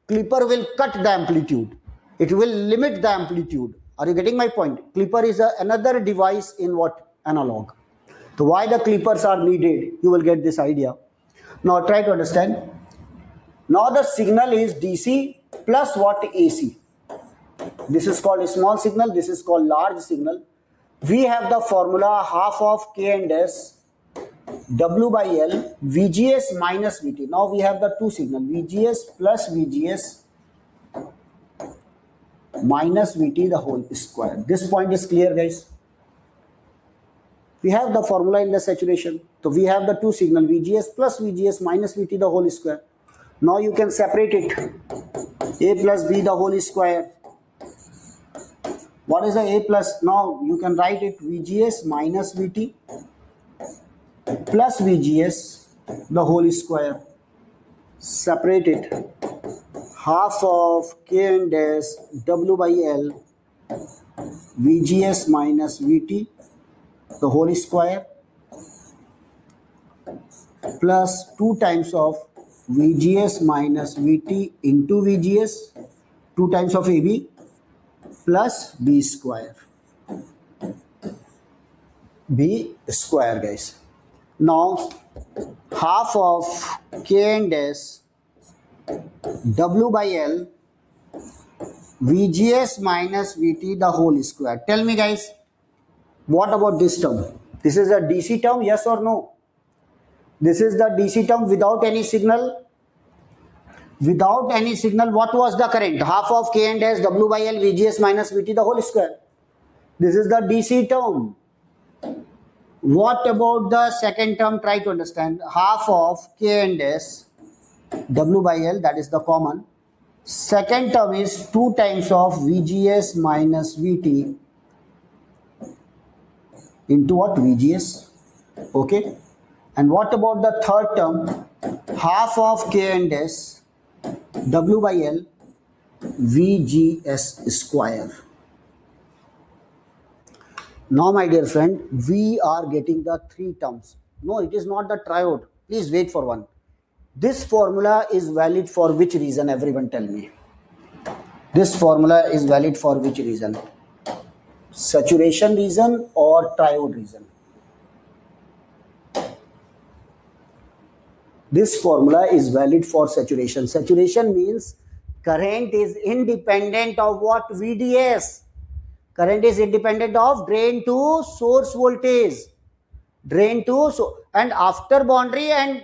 Clipper will cut the amplitude. It will limit the amplitude. Are you getting my point? Clipper is another device in what? Analog. So why the clippers are needed? You will get this idea. Now try to understand. Now the signal is DC plus what? AC. This is called a small signal. This is called large signal. We have the formula half of K and S W by L VGS minus VT. Now we have the two signal, VGS plus VGS minus VT the whole square. This point is clear, guys. We have the formula in the saturation. So we have the two signal, VGS plus VGS minus VT the whole square. Now you can separate it. A plus B the whole square. What is the A plus? Now you can write it VGS minus VT plus VGS the whole square. Separate it. Half of K and S W by L VGS minus VT the whole square plus 2 times of VGS minus VT into VGS, 2 times of AB plus B square. B square, guys. Now half of K and S W by L VGS minus VT the whole square. Tell me, guys, what about this term? This is a DC term, yes or no? This is the DC term without any signal. Without any signal, what was the current? Half of K and S W by L VGS minus VT the whole square. This is the DC term. What about the second term? Try to understand. Half of K and S W by L, that is the common. Second term is 2 times of VGS minus VT into what? VGS. Okay. And what about the third term? Half of K and S W by L VGS square. Now my dear friend, we are getting the three terms. No, it is not the triode. Please wait for one. This formula is valid for which reason? Everyone tell me. This formula is valid for which reason? Saturation reason or triode reason? This formula is valid for saturation. Saturation means current is independent of what? VDS. Current is independent of drain to source voltage. Drain to and after boundary and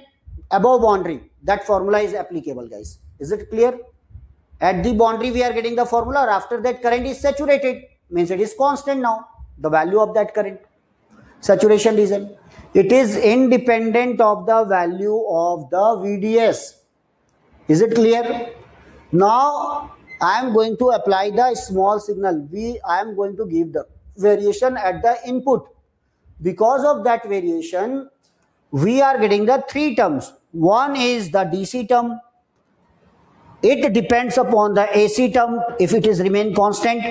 above boundary. That formula is applicable, guys. Is it clear? At the boundary we are getting the formula, or after that current is saturated. Means it is constant now. The value of that current. Saturation reason. It is independent of the value of the VDS. Is it clear? Now I am going to apply the small signal. I am going to give the variation at the input. Because of that variation, we are getting the three terms. One is the DC term. It depends upon the AC term if it is remain constant.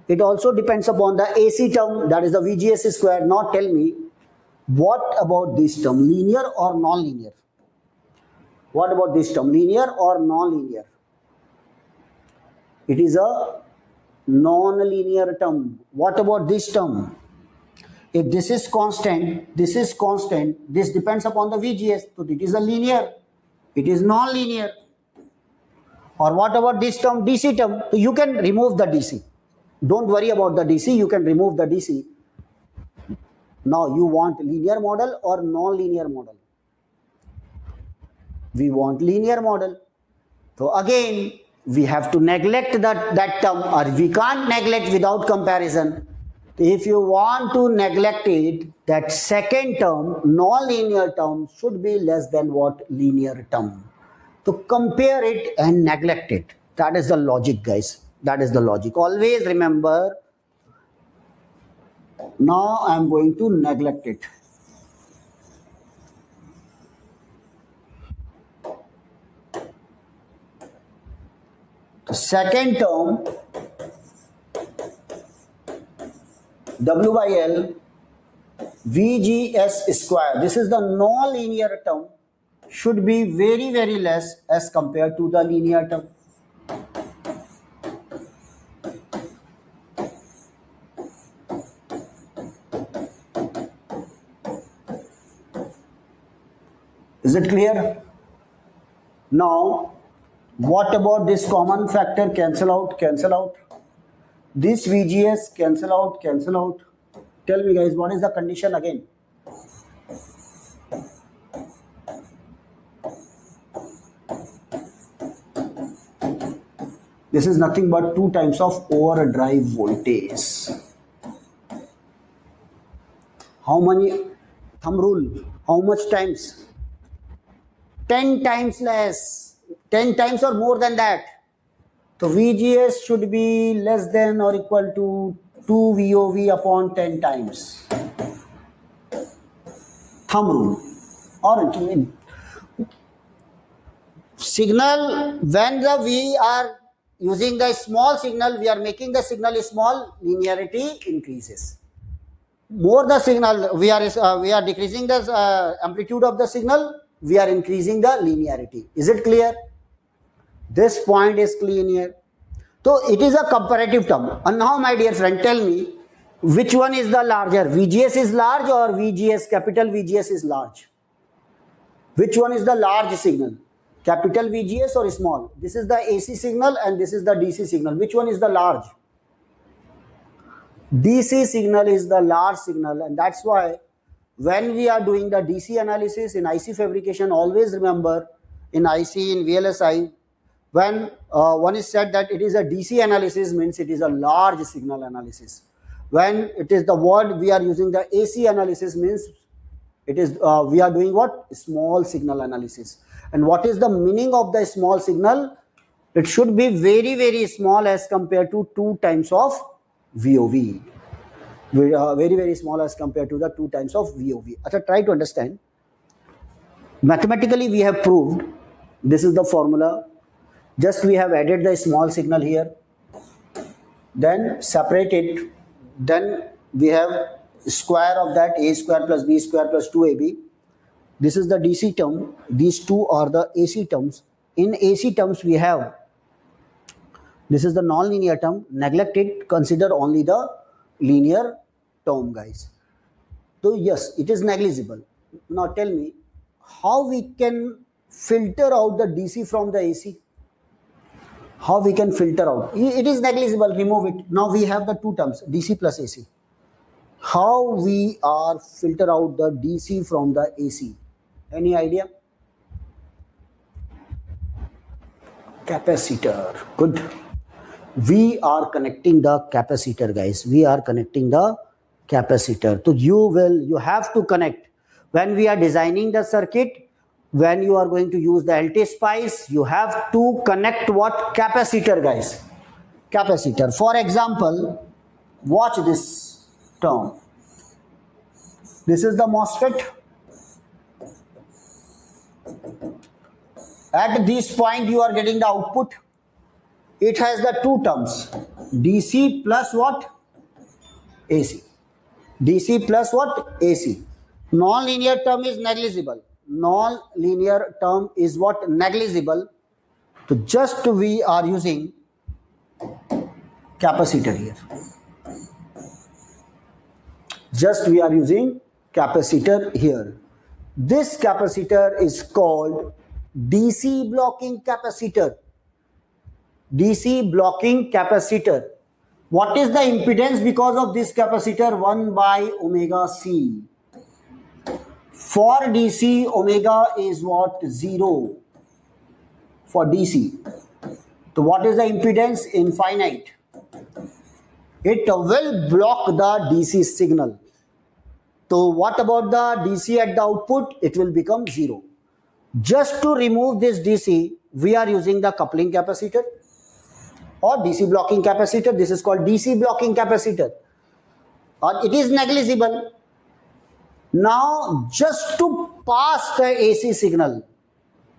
It also depends upon the AC term, that is the VGS square. Now tell me, what about this term, linear or non-linear? What about this term, linear or non-linear? It is a non-linear term. What about this term? If this is constant, this depends upon the VGS. So it is a linear. It is non-linear. Or what about this term, DC term? So you can remove the DC. Don't worry about the DC. You can remove the DC. Now you want linear model or non-linear model? We want linear model. So again, we have to neglect that term, or we can't neglect without comparison. If you want to neglect it, that second term, non-linear term, should be less than what? Linear term. To compare it and neglect it. That is the logic, guys. That is the logic. Always remember, now I am going to neglect it. The second term, W by L VGS square. This is the non-linear term. Should be very, very less as compared to the linear term. Is it clear? Now, what about this common factor? Cancel out. This VGS cancel out. Tell me, guys, what is the condition again? This is nothing but 2 times of overdrive voltage. How many? Thumb rule. How much times? 10 times less. 10 times or more than that. So VGS should be less than or equal to 2 VOV upon 10 times. Thumb rule. Or signal, when we are using the small signal, we are making the signal small, linearity increases. More the signal, we are decreasing the amplitude of the signal, we are increasing the linearity. Is it clear? This point is clear. So it is a comparative term. And now, my dear friend, tell me, which one is the larger? VGS is large or VGS, capital VGS is large? Which one is the large signal? Capital VGS or small? This is the AC signal and this is the DC signal. Which one is the large? DC signal is the large signal, and that's why when we are doing the DC analysis in IC fabrication, always remember in IC, in VLSI, when one is said that it is a DC analysis, means it is a large signal analysis. When it is the word we are using the AC analysis, means it is we are doing what? Small signal analysis. And what is the meaning of the small signal? It should be very, very small as compared to 2 times of VOV. Very, very small as compared to the 2 times of VOV. Try to understand. Mathematically, we have proved, this is the formula. Just we have added the small signal here, then separate it, then we have square of that a square plus b square plus 2ab. This is the DC term, these two are the AC terms. In AC terms we have, this is the non-linear term, neglect it, consider only the linear term, guys. So yes, it is negligible. Now tell me, how we can filter out the DC from the AC? How we can filter out? It is negligible, remove it. Now we have the two terms, DC plus AC. How we are filter out the DC from the AC? Any idea? Capacitor. Good. We are connecting the capacitor, guys. We are connecting the capacitor. So you have to connect. When we are designing the circuit, when you are going to use the LT spice, you have to connect what? Capacitor, guys. Capacitor. For example, watch this term. This is the MOSFET. At this point you are getting the output. It has the two terms, DC plus what? AC. DC plus what? AC. Non-linear term is negligible. Non-linear term is what? Negligible. So just we are using capacitor here. Just we are using capacitor here. This capacitor is called DC blocking capacitor. DC blocking capacitor. What is the impedance because of this capacitor? 1 by omega C. For DC, omega is what? 0. For DC. So what is the impedance? Infinite. It will block the DC signal. So what about the DC at the output? It will become 0. Just to remove this DC, we are using the coupling capacitor or DC blocking capacitor. This is called DC blocking capacitor. Or it is negligible. Now just to pass the AC signal,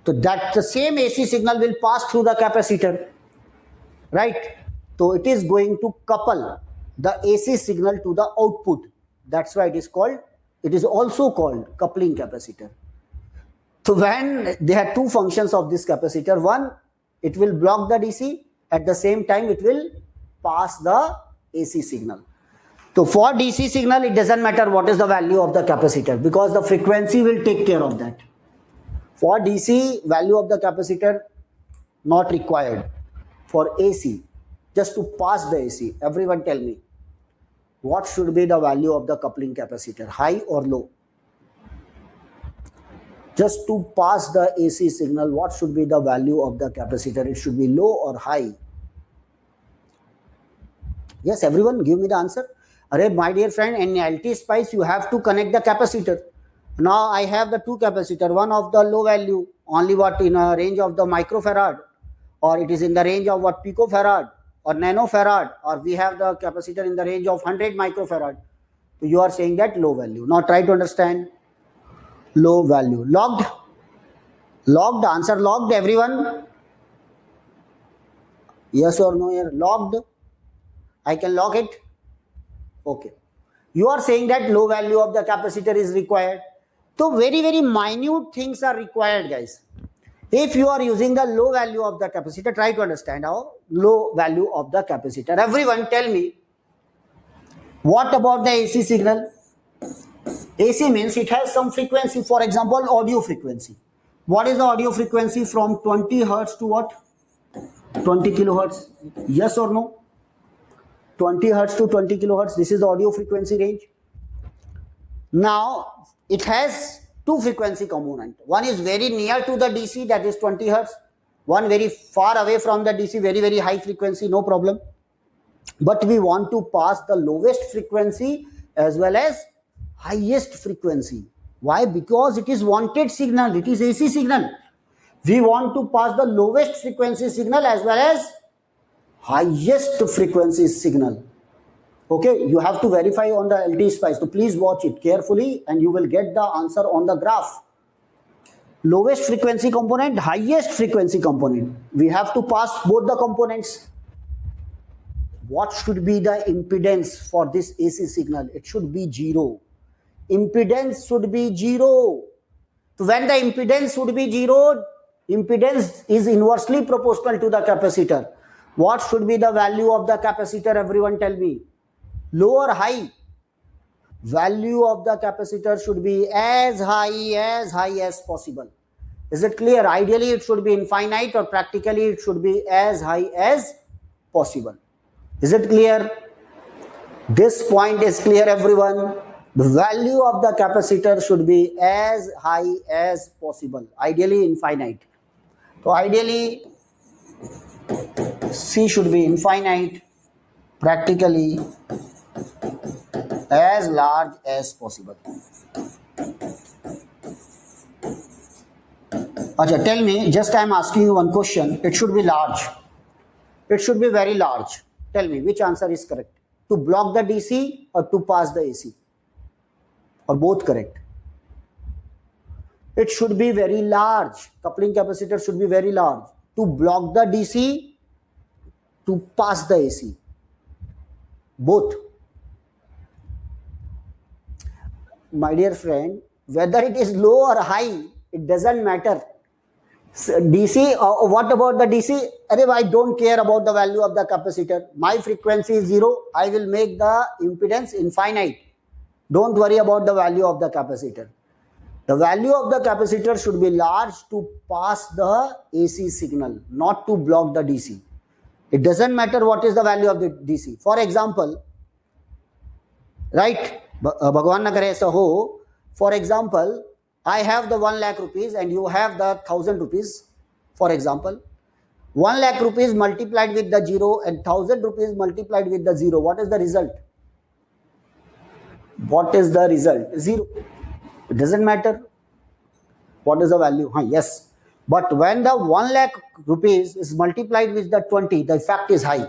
so that the same AC signal will pass through the capacitor, right? So it is going to couple the AC signal to the output. That's why it is also called coupling capacitor. So when there are two functions of this capacitor, one, it will block the DC, at the same time it will pass the AC signal. So for DC signal, it doesn't matter what is the value of the capacitor, because the frequency will take care of that. For DC, value of the capacitor not required. For AC, just to pass the AC, everyone tell me, what should be the value of the coupling capacitor, high or low? Just to pass the AC signal, what should be the value of the capacitor? It should be low or high? Yes, everyone give me the answer. Array, my dear friend, in LT spice you have to connect the capacitor. Now I have the two capacitor, one of the low value, only what in a range of the microfarad, or it is in the range of what picofarad or nanofarad, or we have the capacitor in the range of 100 microfarad. So you are saying that low value. Now try to understand. Low value. Logged? Logged? Answer logged, everyone? Yes or no here? Logged? I can log it? Okay. You are saying that low value of the capacitor is required. So very, very minute things are required, guys. If you are using the low value of the capacitor, try to understand how low value of the capacitor. Everyone tell me, what about the AC signal? AC means it has some frequency, for example, audio frequency. What is the audio frequency from 20 Hertz to what? 20 kilohertz. Yes or no? 20 Hertz to 20 kilohertz. This is the audio frequency range. Now, it has two frequency component. One is very near to the DC, that is 20 Hertz. One very far away from the DC, very, very high frequency, no problem. But we want to pass the lowest frequency as well as highest frequency. Why? Because it is wanted signal, it is AC signal. We want to pass the lowest frequency signal as well as highest frequency signal. Okay, you have to verify on the LT spice. So please watch it carefully and you will get the answer on the graph. Lowest frequency component, highest frequency component. We have to pass both the components. What should be the impedance for this AC signal? It should be 0. Impedance should be 0. So when the impedance should be 0, impedance is inversely proportional to the capacitor. What should be the value of the capacitor? Everyone tell me. Low or high? Value of the capacitor should be as high as possible. Is it clear? Ideally it should be infinite, or practically it should be as high as possible. Is it clear? This point is clear, everyone. The value of the capacitor should be as high as possible, ideally infinite. So ideally C should be infinite, practically as large as possible. Acha, tell me, just I am asking you one question. It should be large. It should be very large. Tell me which answer is correct. To block the DC or to pass the AC? Or both correct? It should be very large. Coupling capacitor should be very large. To block the DC, to pass the AC. Both. My dear friend, whether it is low or high, it doesn't matter. So DC, what about the DC? I don't care about the value of the capacitor. My frequency is 0. I will make the impedance infinite. Don't worry about the value of the capacitor. The value of the capacitor should be large to pass the AC signal, not to block the DC. It doesn't matter what is the value of the DC. For example, right? Bhagwan na kare aisa ho. For example, I have the 1 lakh rupees and you have the 1000 rupees. For example, 1 lakh rupees multiplied with the 0 and 1000 rupees multiplied with the 0. What is the result? What is the result? 0. It doesn't matter what is the value. Yes. But when the 1 lakh rupees is multiplied with the 20, the effect is high.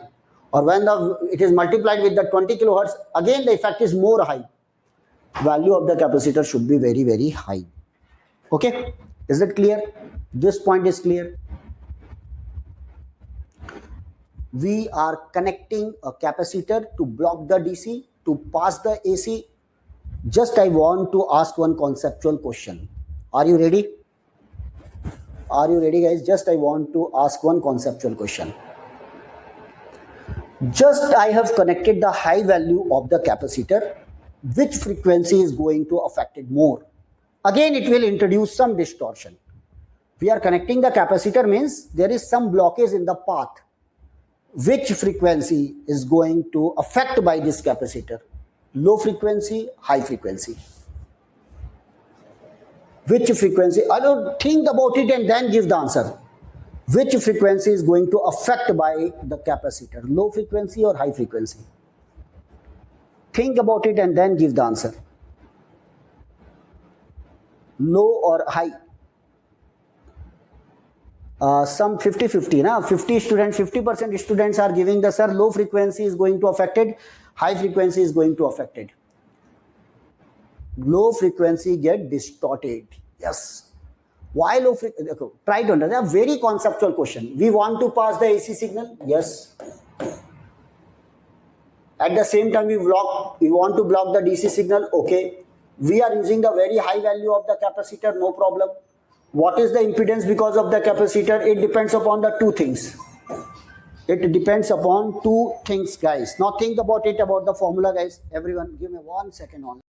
Or when it is multiplied with the 20 kilohertz, again the effect is more high. Value of the capacitor should be very, very high. Okay? Is it clear? This point is clear. We are connecting a capacitor to block the DC, to pass the AC. Just I want to ask one conceptual question. Are you ready? Are you ready, guys? Just I want to ask one conceptual question. Just I have connected the high value of the capacitor. Which frequency is going to affect it more? Again, it will introduce some distortion. We are connecting the capacitor means there is some blockage in the path. Which frequency is going to affect by this capacitor? Low frequency, high frequency. Which frequency? I don't think about it and then give the answer. Which frequency is going to affect by the capacitor? Low frequency or high frequency? Think about it and then give the answer. Low or high? Some 50-50, na? 50 students, 50% students are giving the sir, low frequency is going to affect it, high frequency is going to affect it. Low frequency get distorted. Yes. Why low frequency? Try to understand. A very conceptual question. We want to pass the AC signal. Yes. At the same time, we want to block the DC signal. Okay. We are using the very high value of the capacitor. No problem. What is the impedance because of the capacitor? It depends upon the two things. It depends upon two things, guys. Now think about it, about the formula, guys. Everyone, give me 1 second on.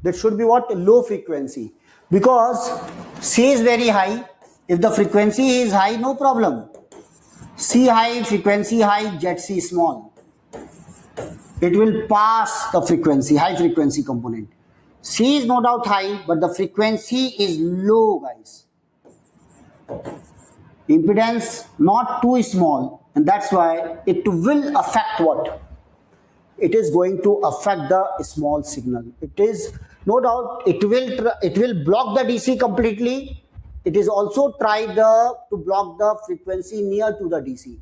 That should be what? Low frequency. Because C is very high. If the frequency is high, no problem. C high, frequency high, ZC small. It will pass the frequency, high frequency component. C is no doubt high, but the frequency is low, guys. Impedance not too small, and that's why it will affect what? It is going to affect the small signal. It is no doubt it will block the DC completely. It is also tried to block the frequency near to the DC.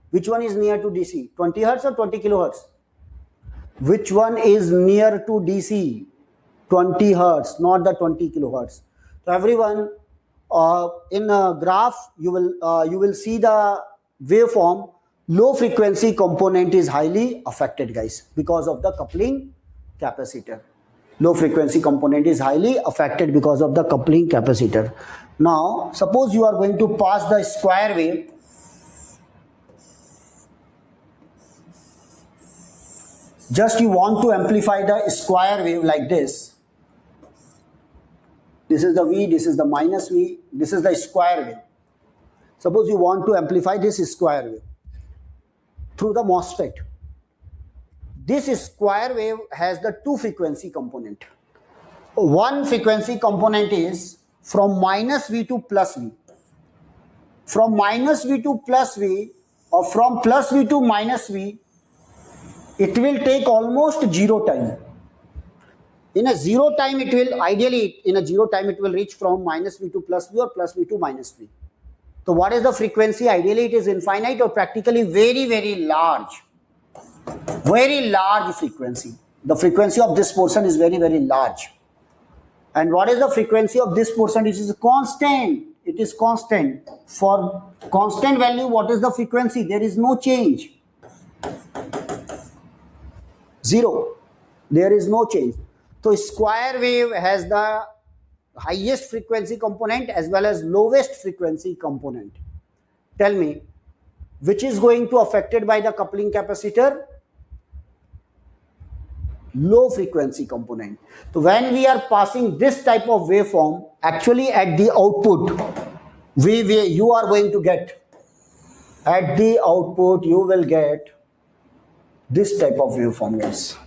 Which one is near to DC? 20 hertz or 20 kilohertz? Which one is near to DC? 20 hertz, not the 20 kilohertz. So everyone, in a graph, you will see the waveform. Low frequency component is highly affected, guys, because of the coupling capacitor. Low frequency component is highly affected because of the coupling capacitor. Now, suppose you are going to pass the square wave. Just you want to amplify the square wave like this. This is the V, this is the minus V, this is the square wave. Suppose you want to amplify this square wave through the MOSFET. This square wave has the two frequency component. One frequency component is from minus V to plus V. From minus V to plus V, or from plus V to minus V, it will take almost zero time. In a zero time, it will ideally, in a zero time, it will reach from minus V to plus V or plus V to minus V. So what is the frequency? Ideally, it is infinite or practically very, very large. Very large frequency. The frequency of this portion is very, very large. And what is the frequency of this portion? It is constant. It is constant. For constant value, what is the frequency? There is no change. Zero. There is no change. So square wave has the highest frequency component as well as lowest frequency component. Tell me, which is going to affected by the coupling capacitor? Low frequency component. So when we are passing this type of waveform, actually at the output, you are going to get, at the output you will get this type of waveform, guys.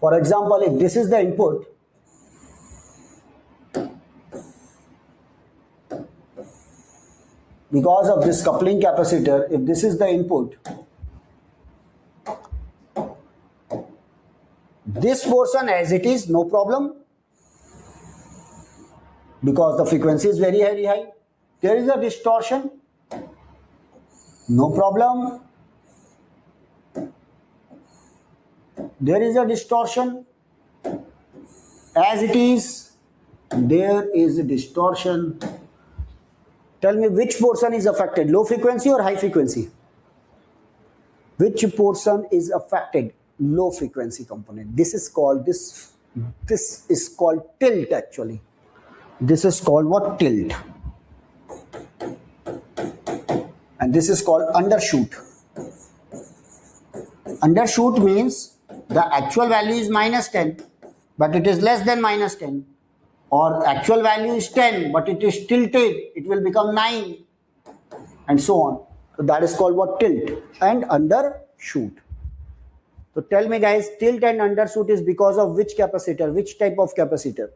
For example, if this is the input, because of this coupling capacitor, if this is the input, this portion as it is, no problem, because the frequency is very, very high. There is a distortion, no problem. There is a distortion as it is. There is a distortion. Tell me which portion is affected, low frequency or high frequency? Which portion is affected? Low frequency component. This is called tilt actually. This is called what? Tilt. And this is called undershoot. Undershoot means the actual value is minus 10, but it is less than minus 10. Or actual value is 10, but it is tilted. It will become 9 and so on. So that is called what? Tilt and undershoot. So tell me guys, tilt and undershoot is because of which capacitor? Which type of capacitor?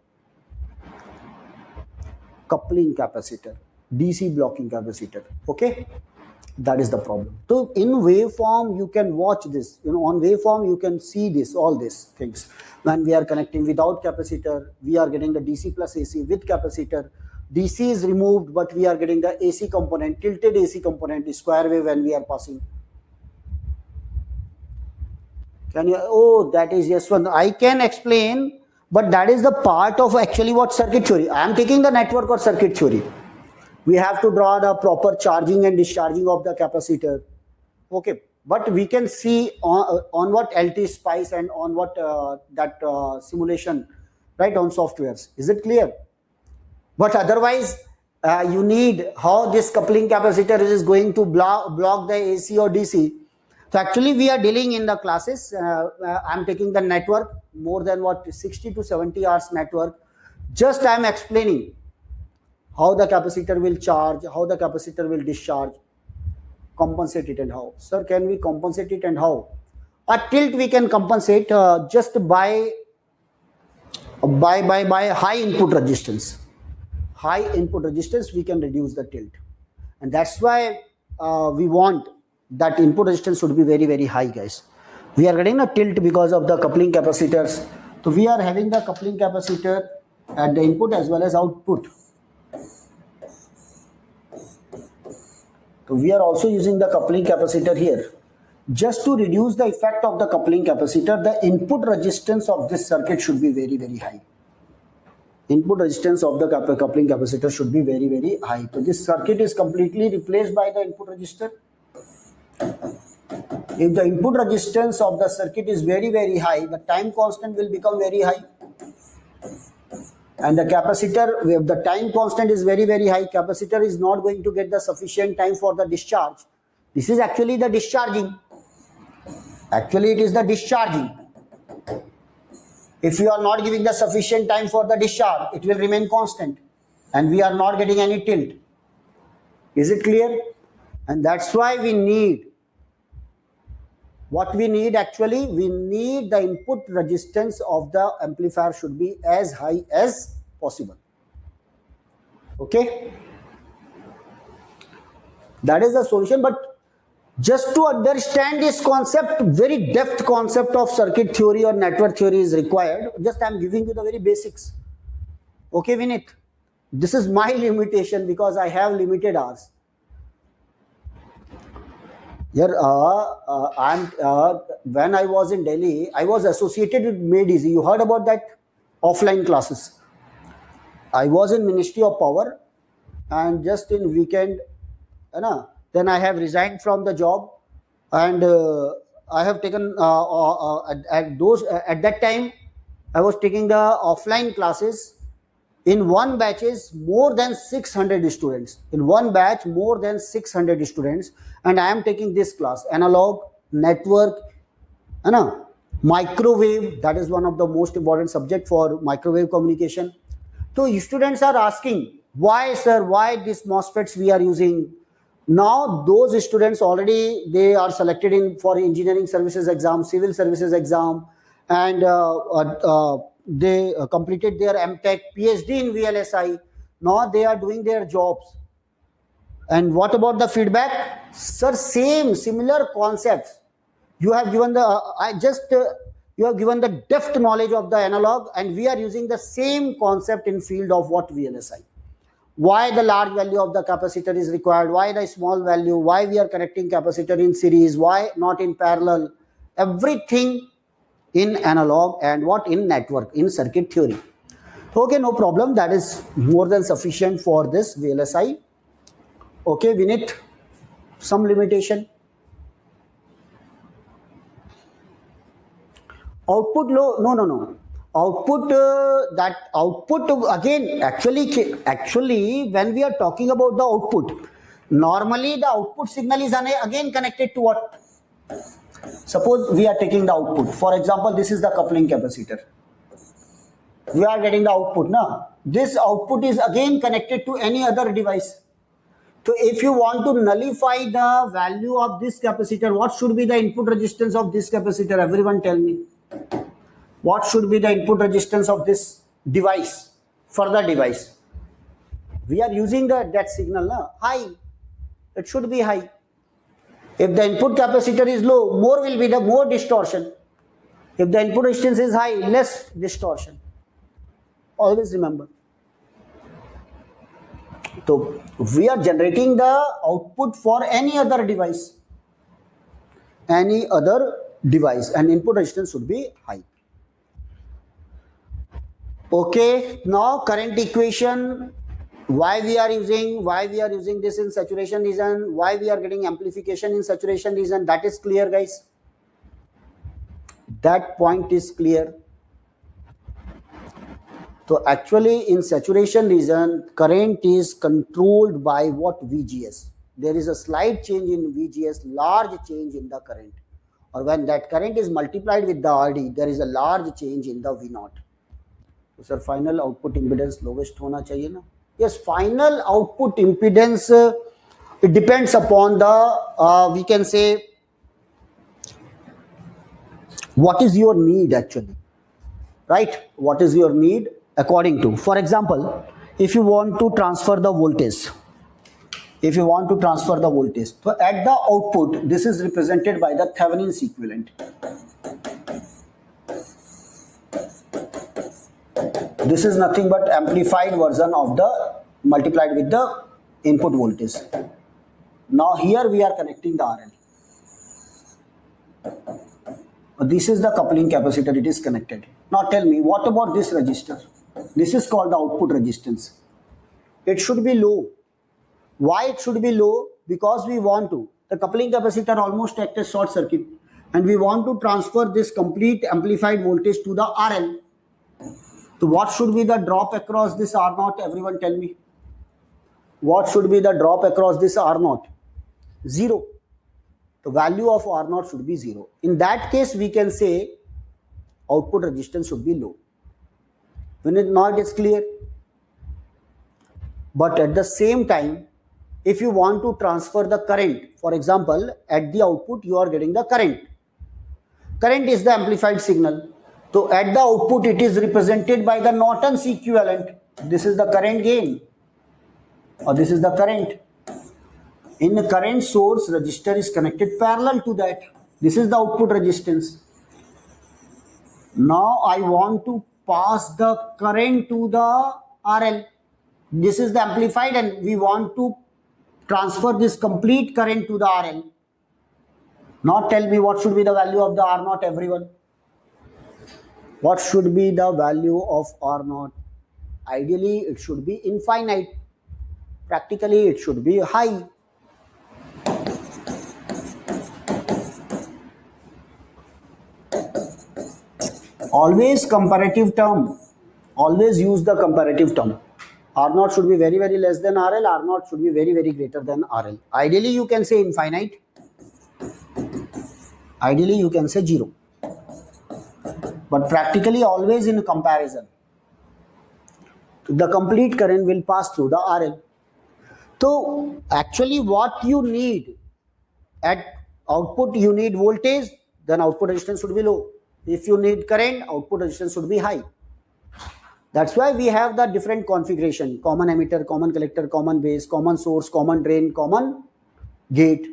Coupling capacitor, DC blocking capacitor. Okay, that is the problem. So in waveform you can watch this. On waveform you can see this, all these things. When we are connecting without capacitor, we are getting the DC plus AC. With capacitor, DC is removed, but we are getting the AC component, tilted AC component, square wave when we are passing. Can you? Oh, that is yes one. I can explain, but that is the part of actually what circuit theory. I am taking the network or circuit theory. We have to draw the proper charging and discharging of the capacitor. Okay, but we can see on what LT Spice and on what simulation, right, on softwares. Is it clear? But otherwise, you need how this coupling capacitor is going to block the AC or DC. So actually we are dealing in the classes, I'm taking the network, more than what 60 to 70 hours network. Just I am explaining how the capacitor will charge, how the capacitor will discharge, compensate it and how. Sir, can we compensate it and how? A tilt we can compensate just by high input resistance. High input resistance we can reduce the tilt, and that's why we want that input resistance should be very high, guys. We are getting a tilt because of the coupling capacitors. So we are having the coupling capacitor at the input as well as output. So we are also using the coupling capacitor here. Just to reduce the effect of the coupling capacitor, the input resistance of this circuit should be very high. Input resistance of the coupling capacitor should be very high. So this circuit is completely replaced by the input resistor. If the input resistance of the circuit is very high, the time constant will become very high. And the capacitor, if the time constant is very high, capacitor is not going to get the sufficient time for the discharge. This is actually the discharging. Actually, it is the discharging. If you are not giving the sufficient time for the discharge, it will remain constant and we are not getting any tilt. Is it clear? And that's why we need, what we need actually, we need the input resistance of the amplifier should be as high as possible. Okay? That is the solution, but just to understand this concept, very depth concept of circuit theory or network theory is required. Just I am giving you the very basics. Okay, Vinit? This is my limitation because I have limited hours. Here, when I was in Delhi, I was associated with Made Easy. You heard about that? Offline classes. I was in Ministry of Power and just in weekend, then I have resigned from the job and I have taken at that time I was taking the offline classes. In one batch is more than 600 students. In one batch, more than 600 students, and I am taking this class: analog, network, microwave. That is one of the most important subject for microwave communication. So students are asking, why, sir? Why this MOSFETs we are using? Now those students already they are selected in for engineering services exam, civil services exam, and they completed their MTech, PhD in VLSI. Now they are doing their jobs. And what about the feedback? Sir, similar concepts. You have given the you have given the depth knowledge of the analog, and we are using the same concept in field of what VLSI. Why the large value of the capacitor is required? Why the small value? Why we are connecting capacitor in series? Why not in parallel? Everything in analog and what in network, in circuit theory. Okay, no problem. That is more than sufficient for this VLSI. Okay, Vinit, some limitation. Output low? No. Output, that output again, actually, when we are talking about the output, normally the output signal is again connected to what? Suppose we are taking the output. For example, this is the coupling capacitor. We are getting the output now. This output is again connected to any other device. So if you want to nullify the value of this capacitor, what should be the input resistance of this capacitor? Everyone tell me. What should be the input resistance of this device, further device? We are using that signal, high. It should be high. If the input capacitor is low, more will be the more distortion. If the input resistance is high, less distortion. Always remember. So we are generating the output for any other device. Any other device, and input resistance should be high. Okay, now current equation, why we are using this in saturation region, why we are getting amplification in saturation region, that is clear, guys. That point is clear. So actually in saturation region, current is controlled by what? VGS. there is a slight change in VGS, large change in the current. Or when that current is multiplied with the RD, there is a large change in the V0. So sir, final output impedance lowest hona chahiye na? Yes, final output impedance, it depends upon the, we can say, what is your need actually, right? What is your need according to, for example, if you want to transfer the voltage, so at the output, this is represented by the Thevenin's equivalent. This is nothing but amplified version of the multiplied with the input voltage. Now here we are connecting the RL. This is the coupling capacitor, it is connected. Now tell me, what about this resistor? This is called the output resistance. It should be low. Why it should be low? Because we want to. The coupling capacitor almost acts as short circuit, and we want to transfer this complete amplified voltage to the RL. So what should be the drop across this R0? Everyone tell me. What should be the drop across this R0? 0. The value of R0 should be 0. In that case, we can say output resistance should be low. When it not is clear. But at the same time, if you want to transfer the current, for example, at the output you are getting the current. Current is the amplified signal. So at the output it is represented by the Norton's equivalent. This is the current gain, or this is the current. In the current source, resistor is connected parallel to that. This is the output resistance. Now I want to pass the current to the RL. This is the amplified, and we want to transfer this complete current to the RL. Now tell me, what should be the value of the R0, everyone? What should be the value of R0? Ideally, it should be infinite. Practically, it should be high. Always comparative term. Always use the comparative term. R0 should be very, very less than RL. R0 should be very, very greater than RL. Ideally, you can say infinite. Ideally, you can say 0. But practically, always in comparison. The complete current will pass through the RL. So, actually, what you need at output, you need voltage, then output resistance should be low. If you need current, output resistance should be high. That's why we have the different configuration: common emitter, common collector, common base, common source, common drain, common gate.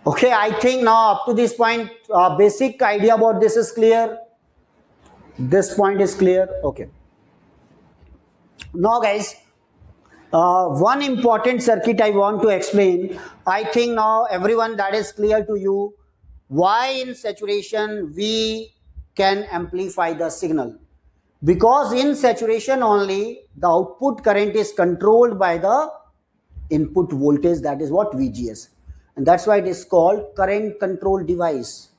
Okay, I think now up to this point, basic idea about this is clear. This point is clear. Okay. Now guys, one important circuit I want to explain. I think now everyone that is clear to you. Why in saturation we can amplify the signal? Because in saturation only the output current is controlled by the input voltage, that is what VGS. And that's why it is called current control device.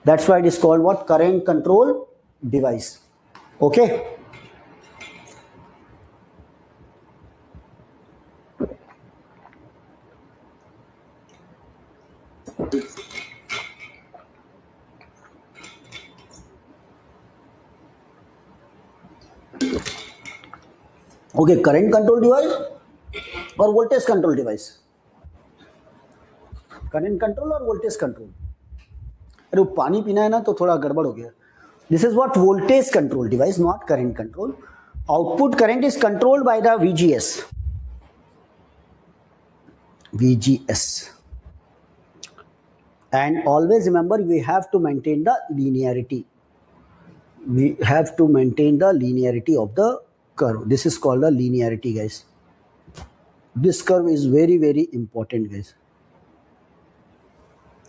That's why it is called what? Current control device. Okay. Okay, current control device or voltage control device? Current control or voltage control? अरे वो पानी पीना है ना तो थोड़ा गड़बड़ हो गया. This is what voltage control device, not current control. Output current is controlled by the VGS. VGS. And always remember, we have to maintain the linearity. We have to maintain the linearity of the curve. This is called the linearity, guys. This curve is very, very important, guys.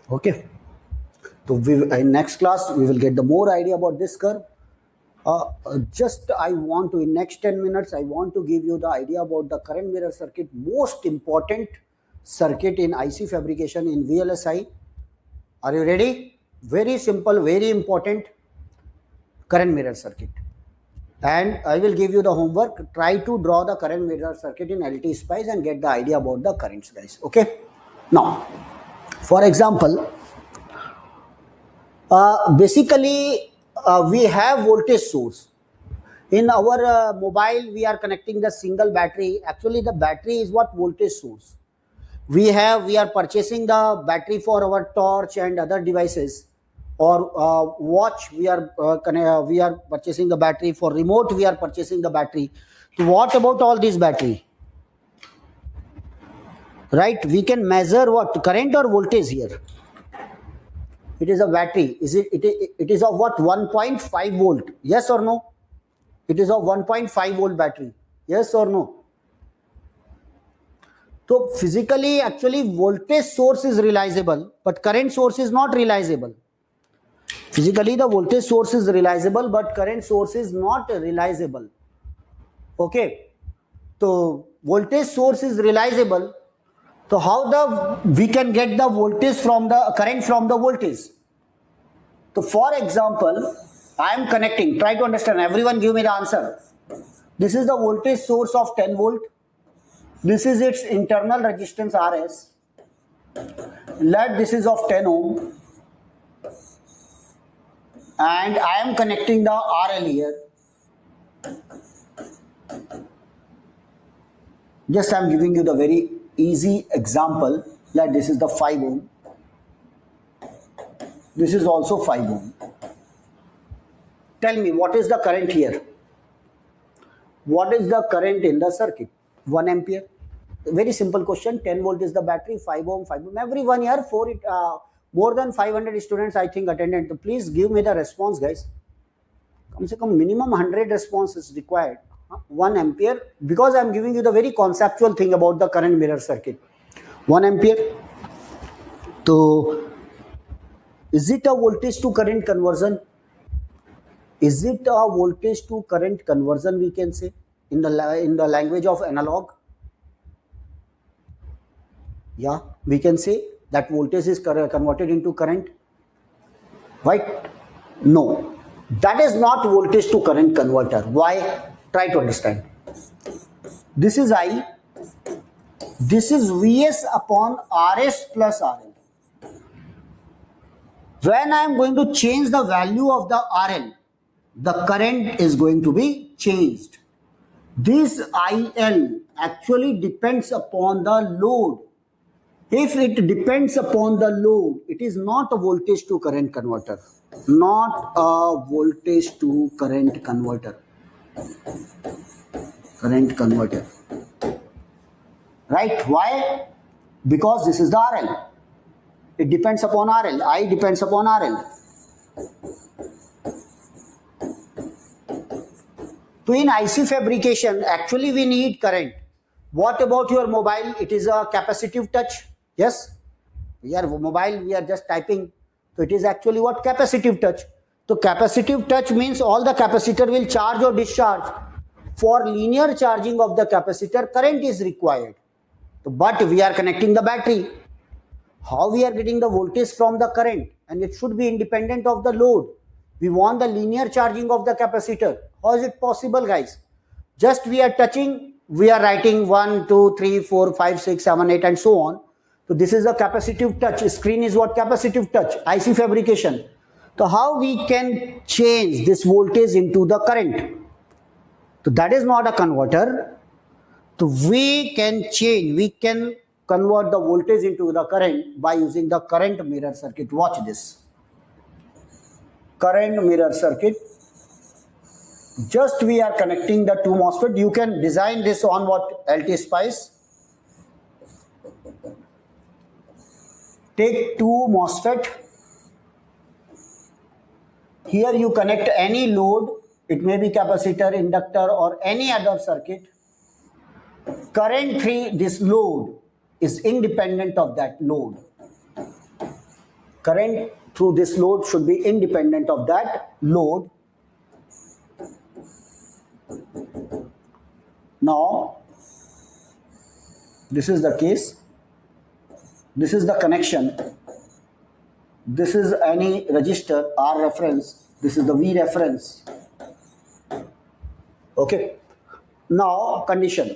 Okay. So in next class, we will get the more idea about this curve. Just I want to, in next 10 minutes, I want to give you the idea about the current mirror circuit, most important circuit in IC fabrication in VLSI. Are you ready? Very simple, very important current mirror circuit. and I will give you the homework. Try to draw the current mirror circuit in LT spice and get the idea about the currents, guys. Okay. Now, for example, basically we have voltage source. In our mobile, we are connecting the single battery. Actually, the battery is what voltage source. We are purchasing the battery for our torch and other devices, or watch. We are purchasing the battery for remote. We are purchasing the battery. So what about all these battery? Right? We can measure what current or voltage here. It is a battery. It is of what 1.5 volt? Yes or no? It is of 1.5 volt battery. Yes or no? So physically, actually, voltage source is realizable, but current source is not realizable. Physically, the voltage source is realizable, but current source is not realizable. Okay. So voltage source is realizable. So how we can get the voltage from the current from the voltage? So for example, I am connecting. Try to understand. Everyone, give me the answer. This is the voltage source of 10 volt. This is its internal resistance RS. Let this is of 10 ohm. And I am connecting the RL here. Just I am giving you the very easy example. Let this is the 5 ohm. This is also 5 ohm. Tell me, what is the current here? What is the current in the circuit? 1 ampere. Very simple question. 10 volt is the battery, 5 ohm, 5 ohm. Everyone here, more than 500 students, I think, attended. Please give me the response, guys. Minimum 100 response is required. 1 ampere, because I am giving you the very conceptual thing about the current mirror circuit. 1 ampere. So, is it a voltage to current conversion? Is it a voltage to current conversion, we can say, in the language of analog? Yeah, we can say that voltage is converted into current. Right? No, that is not voltage to current converter. Why? Try to understand. This is I. This is Vs upon Rs plus RL. When I am going to change the value of the RL, the current is going to be changed. This IL actually depends upon the load. If it depends upon the load, it is not a voltage to current converter. Not a voltage to current converter. Current converter. Right? Why? Because this is the RL. It depends upon RL. I depends upon RL. So in IC fabrication, actually we need current. What about your mobile? It is a capacitive touch. Yes? We are just typing. So it is actually what? Capacitive touch. So capacitive touch means all the capacitor will charge or discharge. For linear charging of the capacitor, current is required. So, but we are connecting the battery. How we are getting the voltage from the current? And it should be independent of the load. We want the linear charging of the capacitor. How is it possible, guys? Just we are touching, we are writing 1, 2, 3, 4, 5, 6, 7, 8 and so on. So this is a capacitive touch. Screen is what? Capacitive touch. IC fabrication. So how we can change this voltage into the current? So that is not a converter. So we can change, we can convert the voltage into the current by using the current mirror circuit. Watch this. Current mirror circuit. Just we are connecting the two MOSFET. You can design this on what? LT spice. Take two MOSFET. Here you connect any load. It may be capacitor, inductor or any other circuit. Current through this load is independent of that load. Current through this load should be independent of that load. Now, this is the case. This is the connection. This is any resistor, R reference. This is the V reference. Okay. Now condition.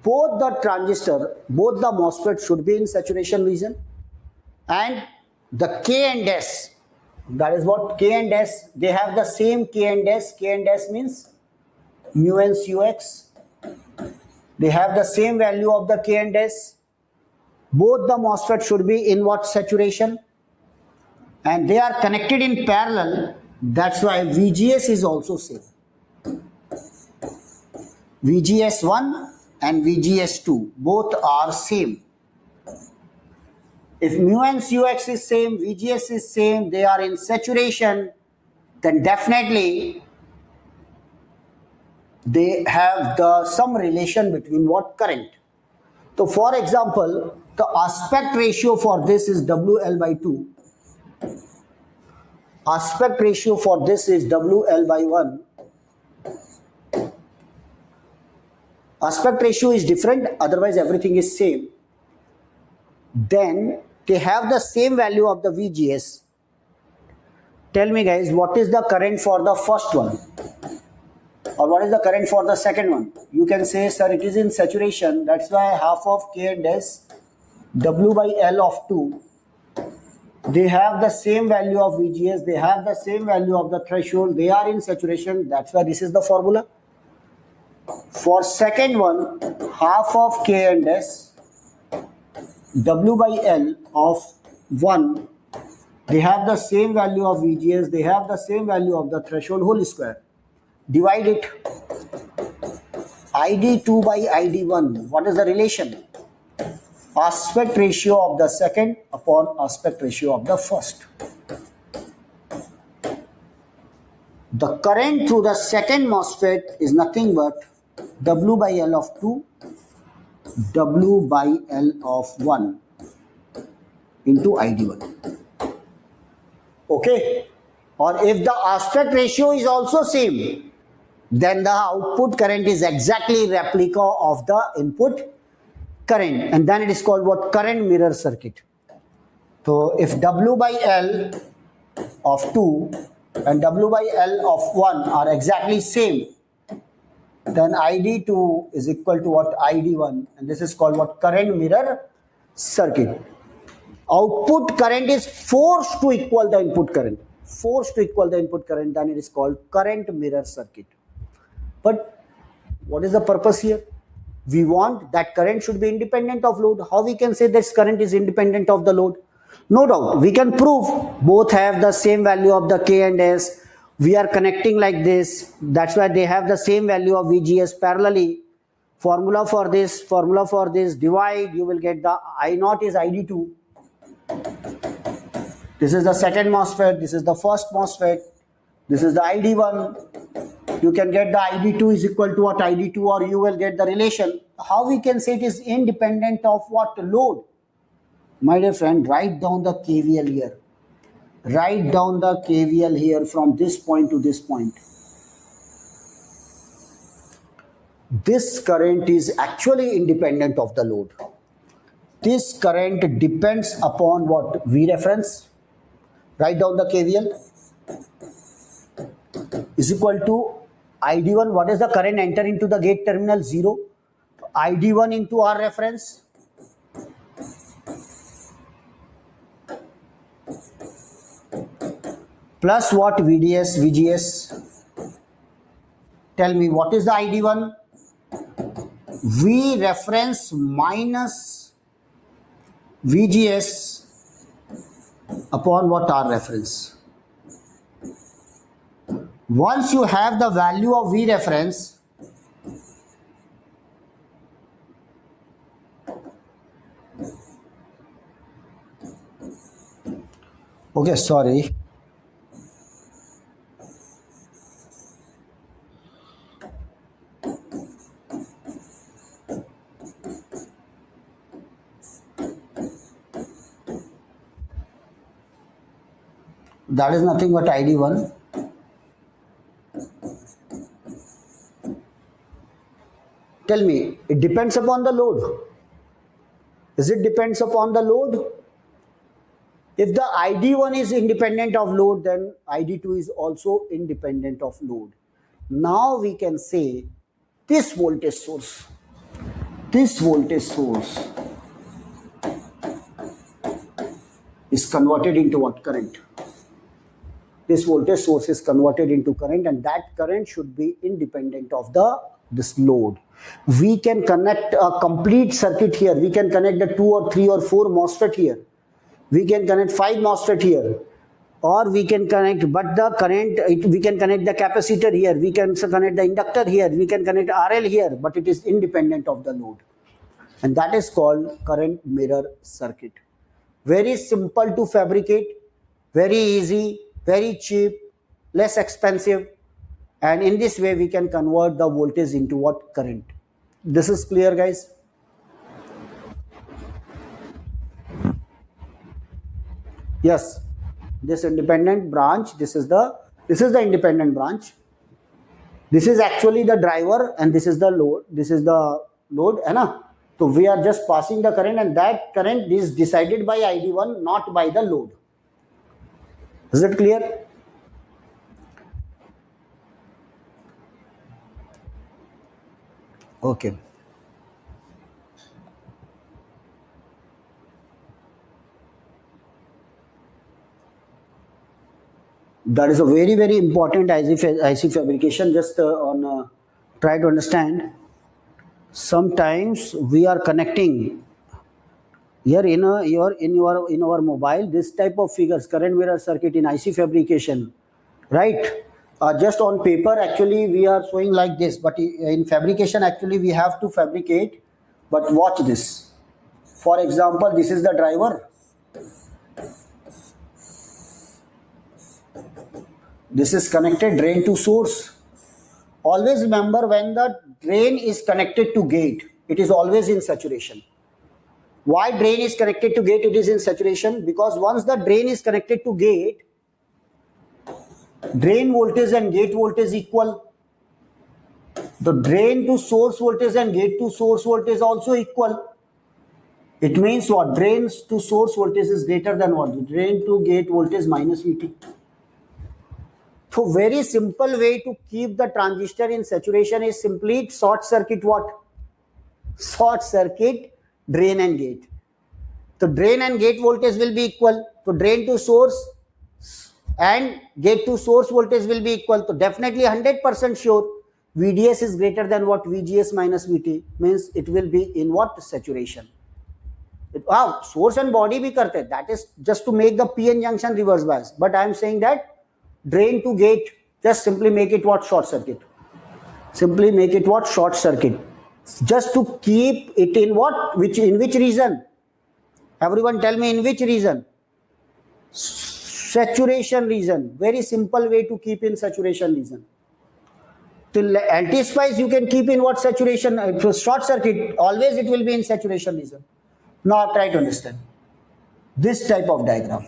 Both the MOSFET should be in saturation region, and the K and S, that is what K and S, they have the same K and S. K and S means mu and ux. They have the same value of the K and S. Both the MOSFET should be in what saturation, and they are connected in parallel. That's why VGS is also same. VGS1 and VGS2 both are same. If mu and ux is same, VGS is same, they are in saturation, then definitely they have some relation between what current. So for example, the aspect ratio for this is WL by 2. Aspect ratio for this is WL by 1. Aspect ratio is different, otherwise everything is same. Then they have the same value of the VGS. Tell me guys, what is the current for the first one? Or what is the current for the second one? You can say, sir, it is in saturation. That's why half of K and S, W by L of 2. They have the same value of VGS. They have the same value of the threshold. They are in saturation. That's why this is the formula. For second one, half of K and S, W by L of 1. They have the same value of VGS. They have the same value of the threshold whole square. Divide it. ID2 by ID1. What is the relation? Aspect ratio of the second upon aspect ratio of the first. The current through the second MOSFET is nothing but W by L of 2, W by L of 1 into ID1. Okay? Or if the aspect ratio is also same, then the output current is exactly replica of the input current, and then it is called what? Current mirror circuit. So if W by L of 2 and W by L of 1 are exactly same, then ID2 is equal to what? ID1, and this is called what? Current mirror circuit. Output current is forced to equal the input current. Forced to equal the input current, then it is called current mirror circuit. But what is the purpose here? We want that current should be independent of load. How we can say this current is independent of the load? No doubt, we can prove both have the same value of the K and S. We are connecting like this. That's why they have the same value of VGS parallelly. Formula for this, divide, you will get the I0 is ID2. This is the second MOSFET, this is the first MOSFET, this is the ID1. You can get the ID2 is equal to what? ID2, or you will get the relation. How we can say it is independent of what? Load. My dear friend, write down the KVL here. Write down the KVL here from this point to this point. This current is actually independent of the load. This current depends upon what? V reference. Write down the KVL is equal to ID1. What is the current enter into the gate terminal? 0. ID1 into R reference. Plus what? VGS. Tell me, what is the ID1? V reference minus VGS upon what? R reference. Once you have the value of V reference, okay, sorry. That is nothing but ID1. Tell me, it depends upon the load. Is it depends upon the load? If the ID1 is independent of load, then ID2 is also independent of load. Now we can say this voltage source, is converted into what? Current. This voltage source is converted into current, and that current should be independent of this load. We can connect a complete circuit here. We can connect the 2 or 3 or 4 MOSFET here. We can connect 5 MOSFET here. Or we can connect, but the current, we can connect the capacitor here. We can connect the inductor here. We can connect RL here, but it is independent of the load. And that is called current mirror circuit. Very simple to fabricate, very easy, very cheap, less expensive, and in this way we can convert the voltage into what? Current. This is clear, guys? Yes, this independent branch, this is the independent branch. This is actually the driver and this is the load. This is the load, है ना? So we are just passing the current, and that current is decided by ID1, not by the load. Is it clear? Okay. That is a very, very important IC fabrication. Just try to understand. Sometimes we are connecting here in our mobile this type of figures, current mirror circuit in IC fabrication, right? Just on paper actually we are showing like this, but in fabrication actually we have to fabricate. But watch this. For example, this is the driver. This is connected drain to source. Always remember, when the drain is connected to gate, it is always in saturation. Why drain is connected to gate? It is in saturation because once the drain is connected to gate, drain voltage and gate voltage equal. The drain to source voltage and gate to source voltage also equal. It means what? Drain to source voltage is greater than what? Drain to gate voltage minus VT. So very simple way to keep the transistor in saturation is simply short circuit what? Short circuit drain and gate. So drain and gate voltage will be equal. So drain to source and gate to source voltage will be equal. So definitely 100% sure VDS is greater than what? VGS minus VT, means it will be in what? Saturation. Source and body bhi karte. That is just to make the PN junction reverse bias. But I am saying that drain to gate, just simply make it what? Short circuit. Simply make it what? Short circuit. Just to keep it in what? In which region? Everyone tell me, in which region? Saturation region. Very simple way to keep in saturation region. Till anti-spice you can keep in what? Saturation. Short circuit, always it will be in saturation region. Now try to understand this type of diagram.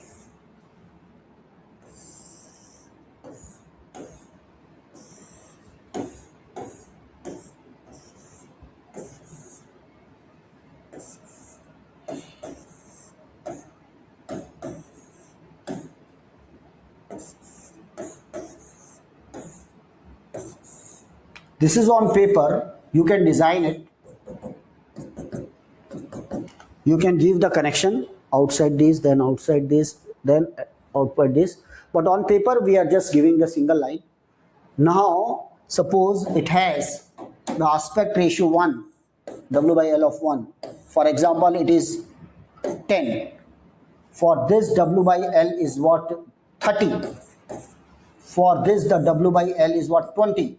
This is on paper, you can design it. You can give the connection outside this, then outside this, then outside this. But on paper, we are just giving the single line. Now, suppose it has the aspect ratio 1, W by L of 1. For example, it is 10. For this, W by L is what? 30. For this, the W by L is what? 20.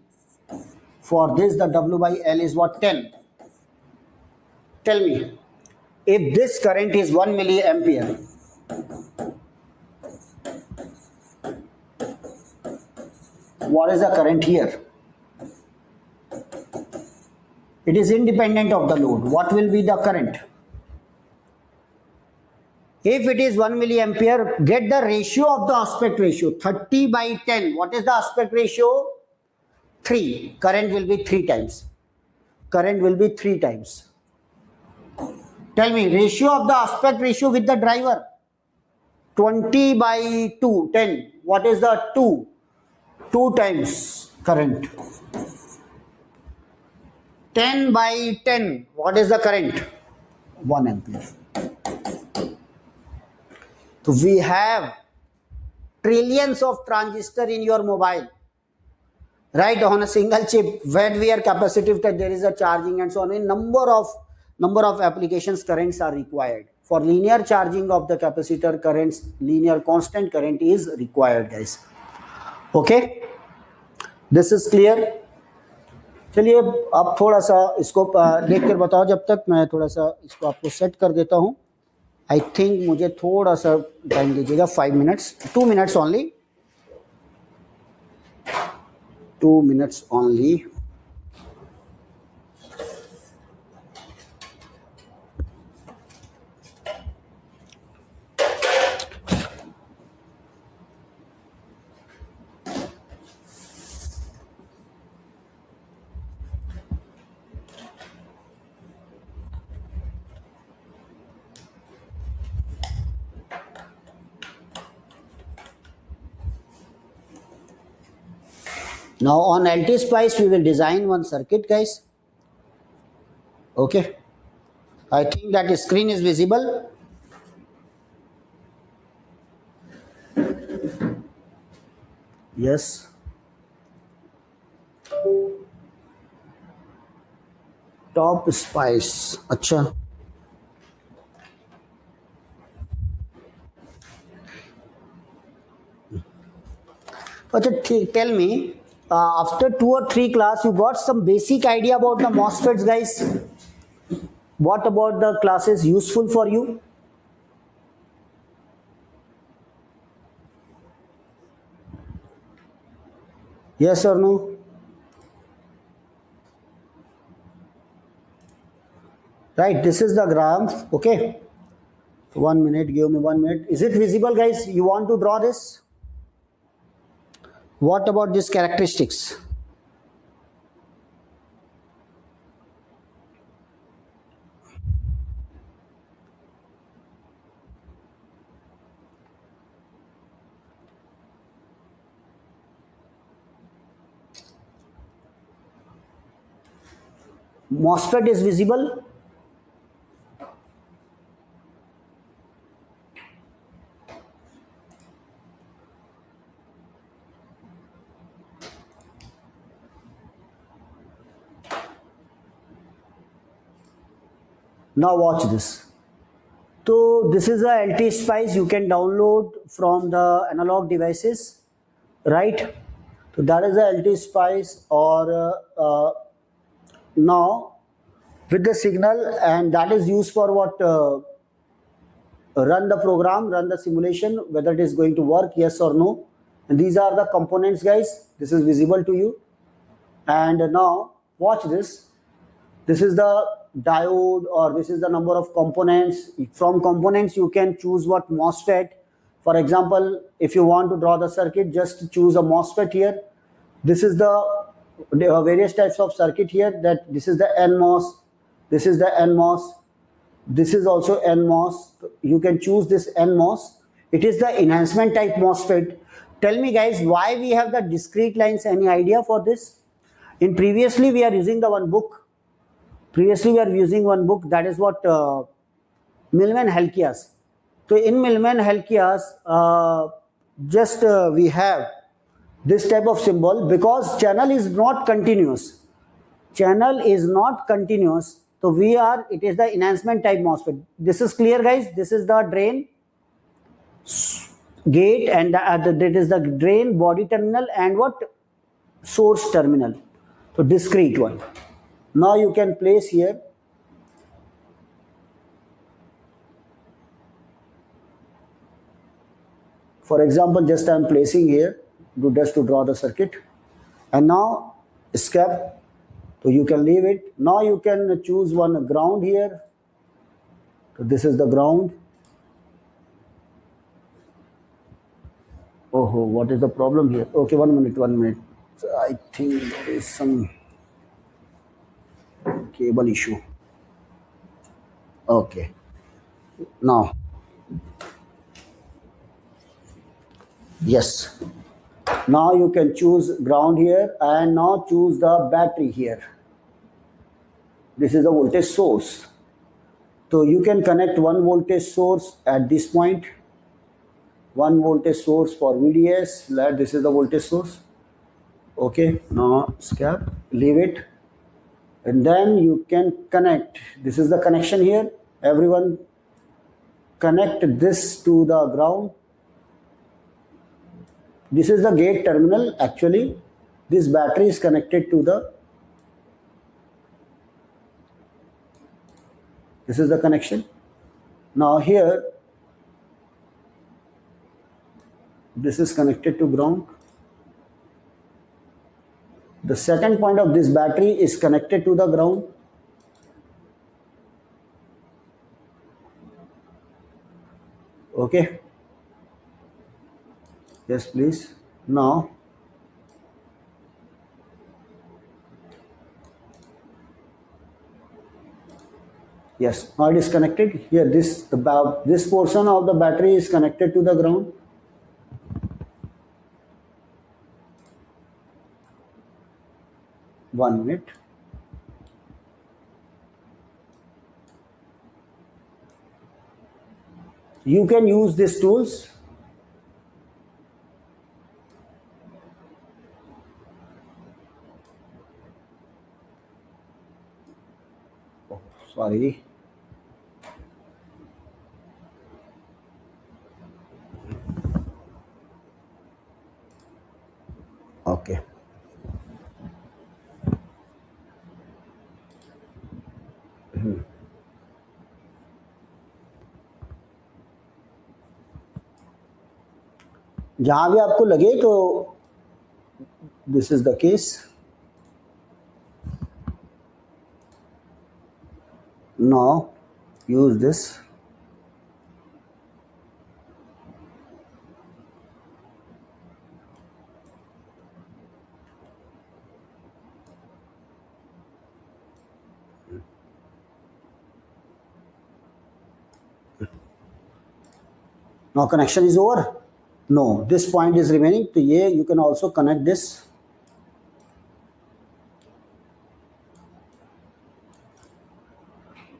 For this, the W by L is what? 10. Tell me, if this current is 1 milliampere, what is the current here? It is independent of the load. What will be the current? If it is 1 milliampere, get the ratio of the aspect ratio. 30 by 10. What is the aspect ratio? 3. Current will be 3 times. Current will be 3 times. Tell me, ratio of the aspect ratio with the driver. 20 by 2, 10. What is the 2? 2 times current. 10 by 10. What is the current? 1 ampere. So we have trillions of transistors in your mobile, right, on a single chip. When we are capacitive, that there is a charging and so on. A number of applications currents are required. For linear charging of the capacitor, currents, linear constant current is required, guys. Okay, this is clear. चलिए आप थोड़ा सा इसको देख कर बताओ, जब तक मैं थोड़ा सा इसको आपको सेट कर देता हूँ. आई थिंक मुझे थोड़ा सा टाइम दीजिएगा, 5 minutes, 2 minutes only, 2 minutes only. Now on LT spice we will design one circuit, guys. Okay, I think that screen is visible. Yes. Top spice. अच्छा. Tell me, after 2 or 3 class, you got some basic idea about the MOSFETs, guys. What about the classes useful for you? Yes or no? Right, this is the graph. Okay, 1 minute, give me 1 minute. Is it visible, guys? You want to draw this? What about these characteristics? MOSFET is visible. Now watch this. So this is a LT spice you can download from the analog devices, right? So that is a LT spice, or now with the signal, and that is used for what? Run the program, run the simulation, whether it is going to work, yes or no. And these are the components, guys. This is visible to you. And now watch this. This is the diode, or this is the number of components. From components you can choose what MOSFET. For example, if you want to draw the circuit, just choose a MOSFET here. This is the various types of circuit here. That this is the NMOS, this is the NMOS, this is also NMOS. You can choose this NMOS. It is the enhancement type MOSFET. Tell me, guys, why we have the discrete lines? Any idea for this? In previously we are using the one book. Previously we are using one book, that is what Millman Helkias. So in Millman Helkias, we have this type of symbol, because channel is not continuous. Channel is not continuous. So it is the enhancement type MOSFET. This is clear, guys. This is the drain, gate, and that is the drain, body terminal, and what? Source terminal. So discrete one. Now you can place here. For example, just I am placing here just to draw the circuit. And now escape. So you can leave it. Now you can choose one ground here. So this is the ground. Oh, what is the problem here? Okay, 1 minute, 1 minute. So I think there is some cable issue. Okay, now yes, now you can choose ground here, and now choose the battery here. This is the voltage source. So you can connect one voltage source at this point, one voltage source for VDS. This is the voltage source. Okay, now scrap, leave it, and then you can connect. This is the connection here. Everyone connect this to the ground. This is the gate terminal. Actually, this battery is connected to the. This is the connection. Now here, this is connected to ground. The second point of this battery is connected to the ground. Okay. Yes, please. Now, yes, now it is connected. Here, this portion of the battery is connected to the ground. One minute. You can use these tools. Oh, sorry. Okay. जहां भी आपको लगे तो this is the case. Now use this. Now connection is over. No, this point is remaining. So here you can also connect this.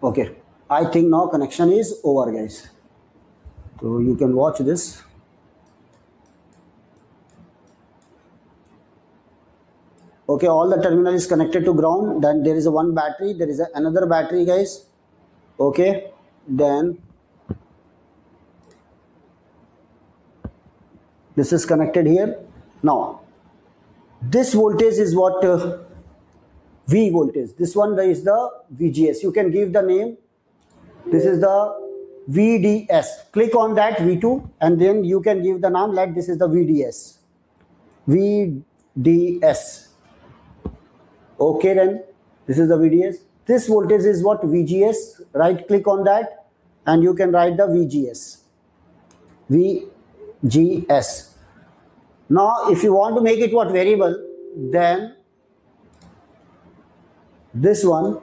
Okay, I think now connection is over, guys. So you can watch this. Okay, all the terminal is connected to ground. Then there is a one battery. There is another battery, guys. Okay, then this is connected here. Now this voltage is what V voltage. This one is the VGS. You can give the name. This is the VDS. Click on that V2 and then you can give the name like this is the VDS. VDS. Okay, then this is the VDS. This voltage is what? VGS. Right click on that and you can write the VGS. VGS. Now if you want to make it what variable, then this one,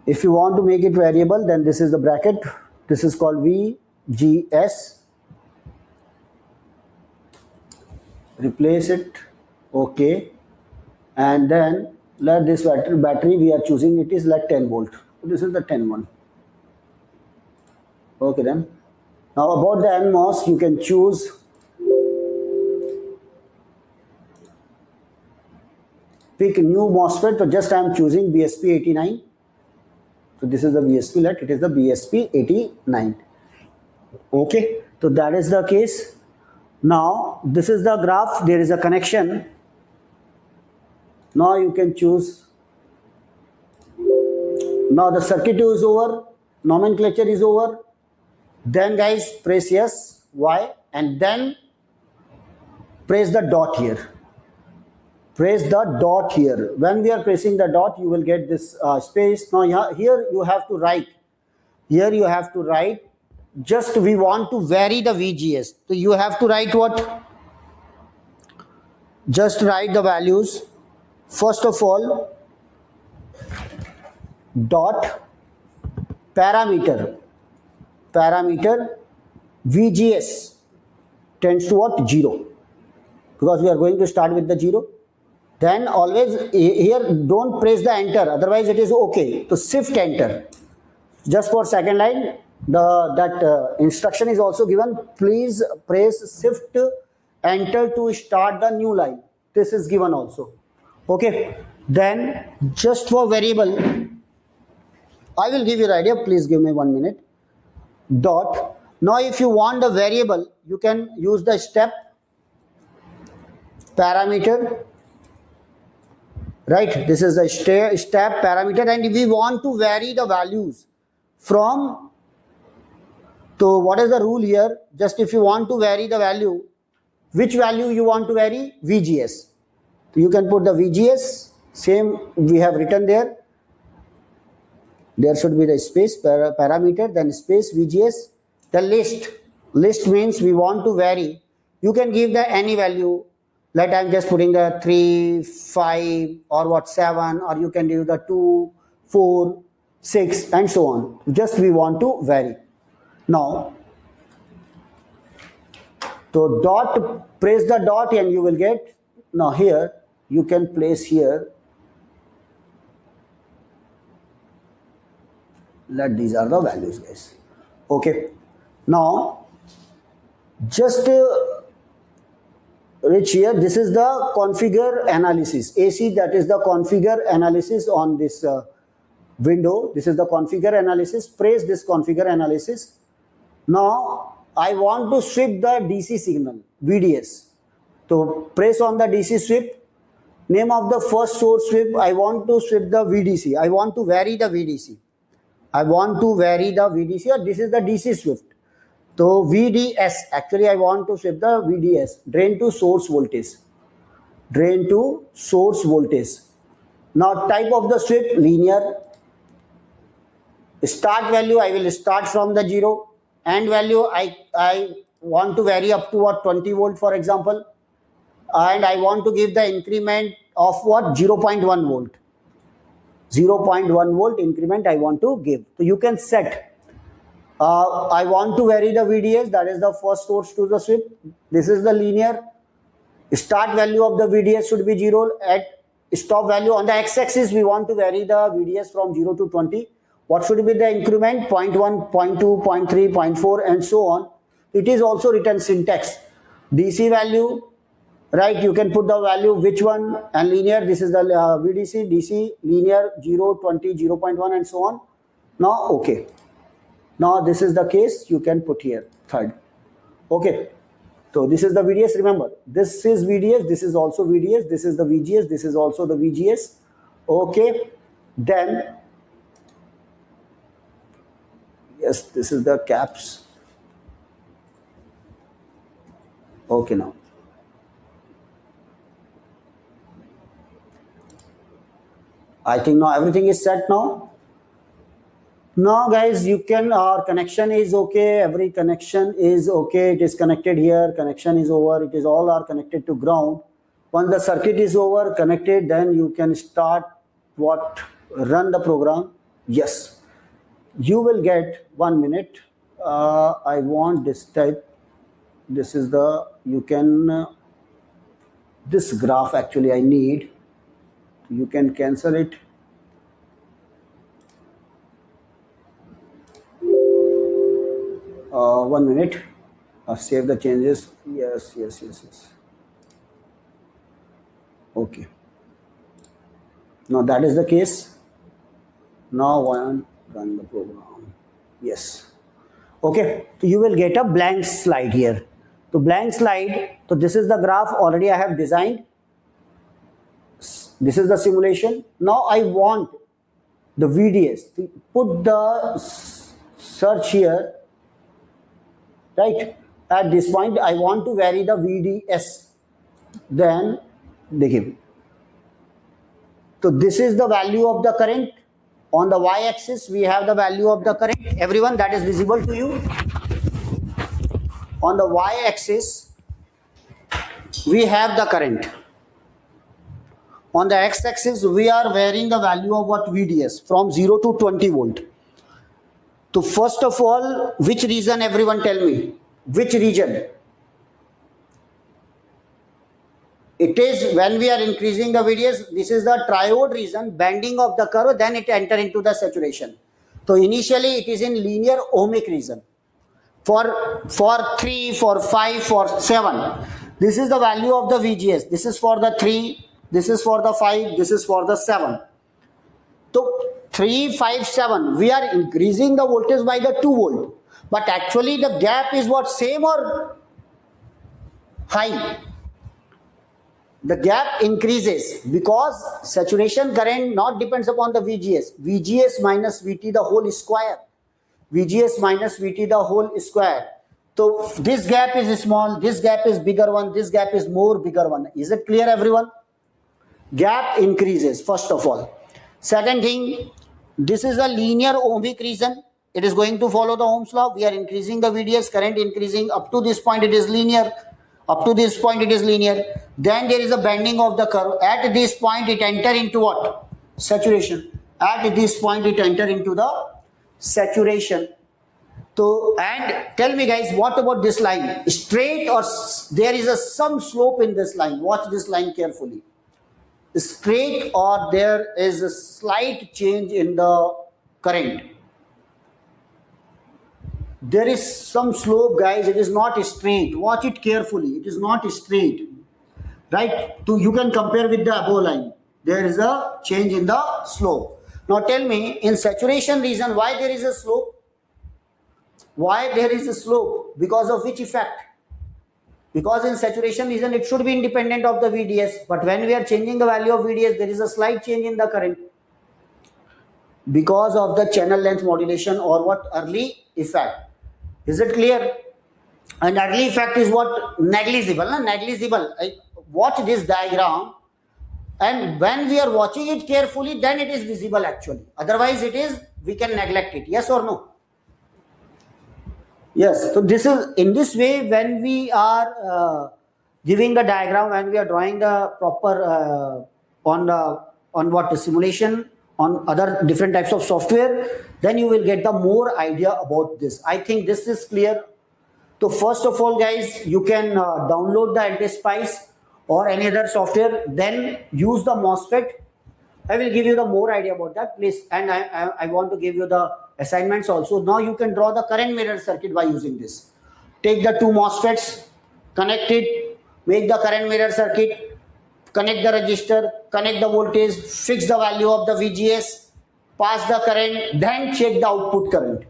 if you want to make it variable, then this is the bracket. This is called VGS. Replace it. Okay. And then let this battery we are choosing, it is like 10 volt. This is the 10 one. Okay then. Now about the NMOS, you can choose pick new MOSFET. So just I am choosing BSP89. So this is the BSP, let it is the BSP89. Okay, so that is the case. Now this is the graph. There is a connection. Now you can choose. Now the circuit is over. Nomenclature is over. Then guys press yes, Y, and then press the dot here. Press the dot here. When we are pressing the dot, you will get this space. Now here you have to write. Here you have to write. Just we want to vary the VGS. So you have to write what? Just write the values. First of all, dot parameter. Parameter VGS tends to what? 0. Because we are going to start with the 0. Then always here don't press the enter, otherwise it is okay. So shift enter. Just for second line, that instruction is also given. Please press shift enter to start the new line. This is given also. Okay. Then just for variable, I will give you the idea. Please give me 1 minute. Dot. Now if you want the variable, you can use the step parameter. Right. This is the step parameter, and we want to vary the values from. So what is the rule here? Just if you want to vary the value, which value you want to vary? VGS. You can put the VGS, same we have written there. There should be the space parameter, then space VGS. The list. List means we want to vary. You can give the any value. Like I'm just putting the 3, 5 or what 7, or you can give the 2, 4, 6 and so on. Just we want to vary. Now, so dot, press the dot and you will get, now here you can place here, let these are the values guys. Okay. Now, just reach here, this is the configure analysis, AC, that is the configure analysis on this window. This is the configure analysis. Press this configure analysis. Now I want to sweep the DC signal, VDS. So press on the DC sweep. Name of the first source sweep, I want to sweep the VDC. I want to vary the VDC. I want to vary the VDC, or this is the DC sweep. So VDS, actually I want to sweep the VDS, drain to source voltage. Drain to source voltage. Now type of the sweep, linear. Start value, I will start from the 0. End value, I want to vary up to what 20 volt for example. And I want to give the increment of what 0.1 volt. 0.1 volt increment I want to give. So you can set. I want to vary the VDS, that is the first source to the sweep. This is the linear. Start value of the VDS should be 0. At stop value on the x-axis, we want to vary the VDS from 0 to 20. What should be the increment? 0.1, 0.2, 0.3, 0.4 and so on. It is also written syntax. DC value, right? You can put the value which one, and linear. This is the VDC, DC, linear 0, 20, 0.1 and so on. Now, okay. Now this is the case you can put here, third. Okay. So this is the VDS, remember. This is VDS, this is also VDS, this is the VGS, this is also the VGS. Okay. Then, yes, this is the caps. Okay now. I think now everything is set now. Now guys, you can, our connection is okay, every connection is okay, it is connected here, connection is over, it is all are connected to ground. Once the circuit is over, connected, then you can start what, run the program. Yes, you will get 1 minute. I want this type, this is the, you can, this graph actually I need, you can cancel it. One minute, save the changes. Yes. Okay. Now that is the case. Now run the program. Yes. Okay. So you will get a blank slide here. So blank slide. So this is the graph already I have designed. This is the simulation. Now I want the VDS. To put the search here. Right, at this point I want to vary the VDS, then they give. So this is the value of the current. On the y-axis we have the value of the current. Everyone, that is visible to you. On the y-axis we have the current. On the x-axis we are varying the value of what VDS from 0 to 20 volt. So first of all, which region, everyone tell me, which region? it is when we are increasing the VDS, this is the triode region, bending of the curve, then it enter into the saturation. So initially it is in linear ohmic region. For 3, for 5, for 7, this is the value of the VGS. This is for the 3, this is for the 5, this is for the 7. So 3, 5, 7, we are increasing the voltage by the 2 volt. But actually the gap is what, same or high? The gap increases because saturation current not depends upon the VGS. VGS minus VT the whole square. VGS minus VT the whole square. So this gap is small, this gap is bigger one, this gap is more bigger one. Is it clear, everyone? Gap increases, first of all. Second thing, this is a linear ohmic region. It is going to follow the Ohm's law. We are increasing the VDS, current increasing. Up to this point it is linear. Up to this point it is linear. Then there is a bending of the curve. At this point it enter into what? Saturation. At this point it enter into the saturation. So, and tell me guys, what about this line? Straight or there is some slope in this line? Watch this line carefully. Straight or there is a slight change in the current? There is some slope, guys. It is not straight. Watch it carefully. It is not straight, right? So you can compare with the above line. There is a change in the slope. Now tell me, in saturation region, why there is a slope? Why there is a slope? Because of which effect? Because in saturation region it should be independent of the VDS, but when we are changing the value of VDS, there is a slight change in the current because of the channel length modulation or what, early effect. Is it clear? And early effect is what? Negligible. Negligible. Watch this diagram, and when we are watching it carefully, then it is visible actually. Otherwise it is, we can neglect it. Yes or no? Yes. So this is, in this way, when we are giving the diagram, when we are drawing the proper on what simulation, on other different types of software, then you will get the more idea about this. I think this is clear. So first of all, guys, you can download the anti-spice or any other software, then use the MOSFET. I will give you the more idea about that, please. And I want to give you the assignments also. Now you can draw the current mirror circuit by using this. Take the two MOSFETs, connect it, make the current mirror circuit, connect the resistor, connect the voltage, fix the value of the VGS, pass the current, then check the output current.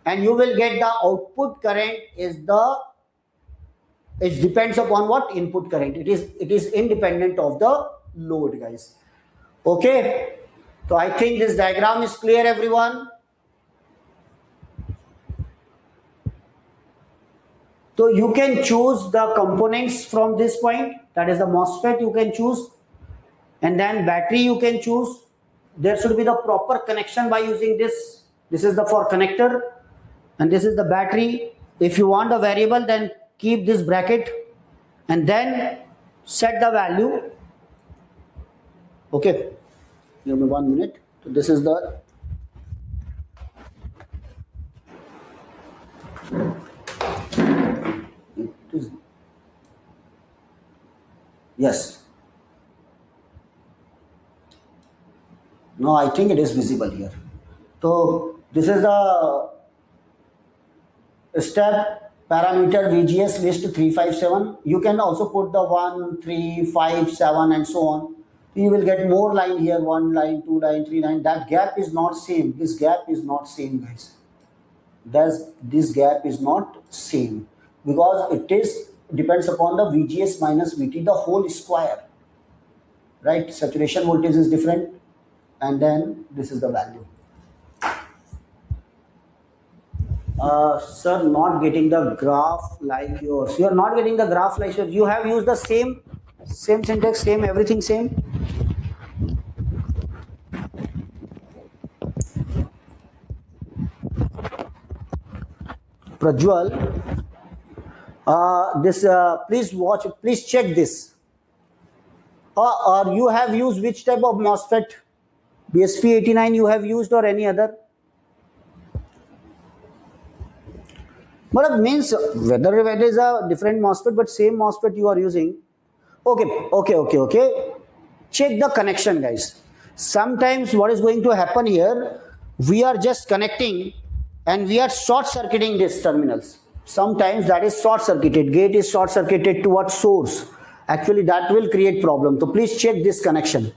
And you will get the output current is the, it depends upon what? Input current. It is independent of the load, guys. Okay. So I think this diagram is clear, everyone. So you can choose the components from this point. That is the MOSFET you can choose. And then battery you can choose. There should be the proper connection by using this. This is the for connector. And this is the battery. If you want a variable, then keep this bracket. And then set the value. Okay. Give me 1 minute. So this is the yes. No, I think it is visible here. So this is the step parameter VGS list 357. You can also put the 1, 3, 5, 7 and so on. You will get more line here, 1 line, 2 line, 3 line. That gap is not same. This gap is not same, guys. This gap is not same because it is depends upon the VGS minus VT the whole square, right? Saturation voltage is different, and then this is the value. Sir, not getting the graph like yours. You are not getting the graph like yours. You have used the same syntax, same everything same. Prajwal, please watch, please check this. Or you have used which type of MOSFET? BSP89 you have used or any other? But it means whether it is a different MOSFET but same MOSFET you are using. Okay. Check the connection, guys. Sometimes what is going to happen here, we are just connecting and we are short circuiting these terminals. Sometimes that is short circuited, gate is short circuited towards source. Actually that will create problem. So please check this connection.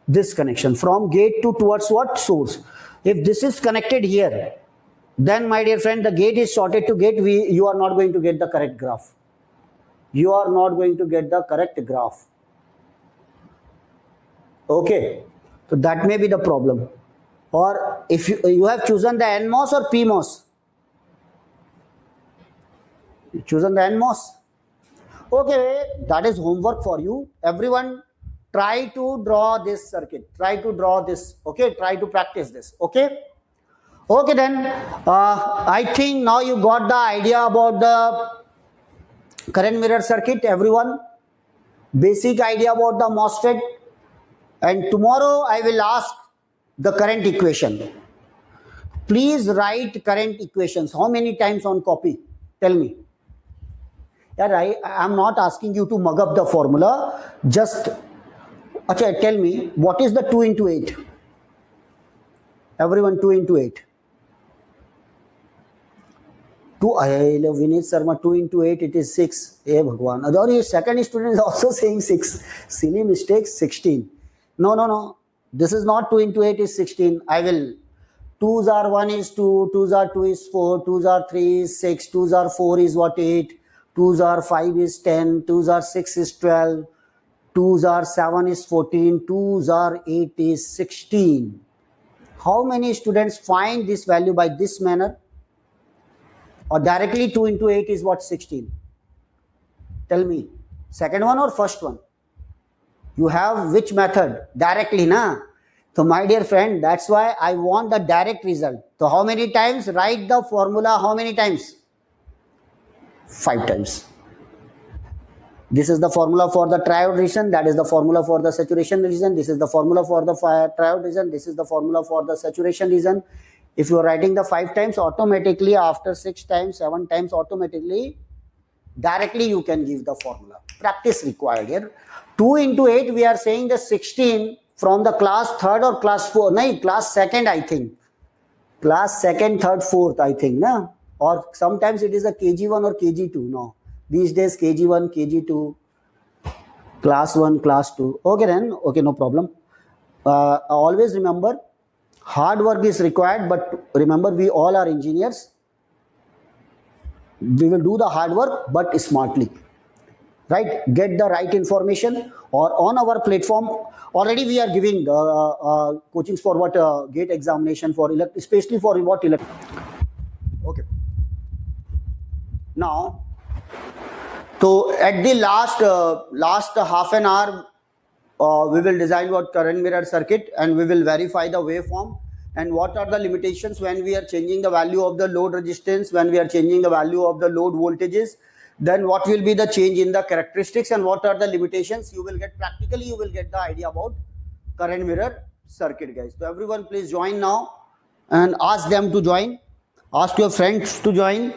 This connection from gate to towards what? Source. If this is connected here, then my dear friend, the gate is shorted to gate, you are not going to get the correct graph. You are not going to get the correct graph. Okay, so that may be the problem. Or if you have chosen the NMOS or PMOS, you chosen the NMOS. Okay, that is homework for you. Everyone, try to draw this circuit. Try to draw this. Okay, try to practice this. Okay. Okay, then I think now you got the idea about the current mirror circuit. Everyone, basic idea about the MOSFET. And tomorrow I will ask the current equation. Please write current equations. How many times on copy? Tell me. I am not asking you to mug up the formula. Just tell me, what is the 2 into 8? Everyone, 2 into 8. Vinit Sharma, 2 into 8, it is 6. Hey Bhagwan. Your second student is also saying 6. Silly mistake, 16. No. This is not 2 into 8 is 16. I will. 2s are 1 is 2, 2s are 2 is 4, 2s are 3 is 6, 2s are 4 is what? 8, 2s are 5 is 10, 2s are 6 is 12, 2s are 7 is 14, 2s are 8 is 16. How many students find this value by this manner? Or directly 2 into 8 is what? 16. Tell me. Second one or first one? You have which method? Directly, na? So my dear friend, that's why I want the direct result. So how many times? Write the formula how many times? 5 times. This is the formula for the triode region. That is the formula for the saturation region. This is the formula for the triode region. This is the formula for the saturation region. If you are writing the 5 times, automatically after 6 times, 7 times, automatically, directly you can give the formula. Practice required here. 2 into 8, we are saying the 16 from the class 3rd or class 4. No, class 2nd, I think. Class 2nd, 3rd, 4th, I think. No? Or sometimes it is a KG1 or KG2. No. These days, KG1, KG2, class 1, class 2. Okay then. Okay, no problem. Always remember, hard work is required, but remember, we all are engineers. We will do the hard work, but smartly. Right? Get the right information. Or on our platform, already we are giving coachings for what gate examination for especially for what Okay. Now, so at the last half an hour, we will design what current mirror circuit, and we will verify the waveform and what are the limitations when we are changing the value of the load resistance, when we are changing the value of the load voltages, then what will be the change in the characteristics and what are the limitations. You will get practically, you will get the idea about current mirror circuit, guys. So everyone please join now and ask them to join, ask your friends to join.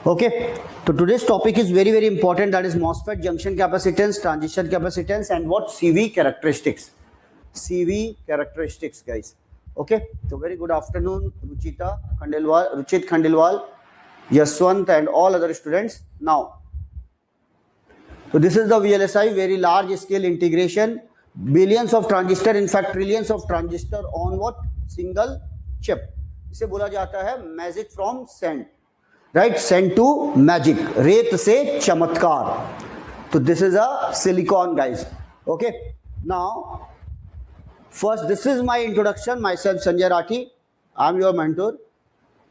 Okay, so today's topic is very, very important. That is MOSFET junction capacitance, transition capacitance, and what? CV characteristics. CV characteristics, guys. Okay, so very good afternoon, Ruchit Khandelwal, Yaswant, and all other students. Now, so this is the VLSI, very large scale integration, billions of transistor, in fact trillions of transistor on what? Single chip. इसे बोला जाता है magic from sand. Right, send to magic, रेत से चमत्कार. So this is a silicon, guys. Okay, now first, this is my introduction. Myself Sanjay Rathi. I am your mentor,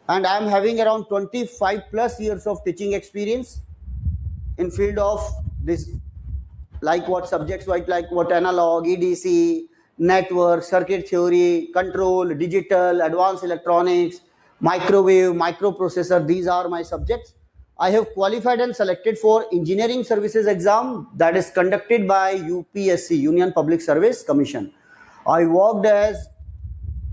and I am having around 25 plus years of teaching experience in field of this, like what subjects, like what analog, EDC, network, circuit theory, control, digital, advanced electronics, microwave, microprocessor. These are my subjects. I have qualified and selected for engineering services exam that is conducted by UPSC, Union Public Service Commission. I worked as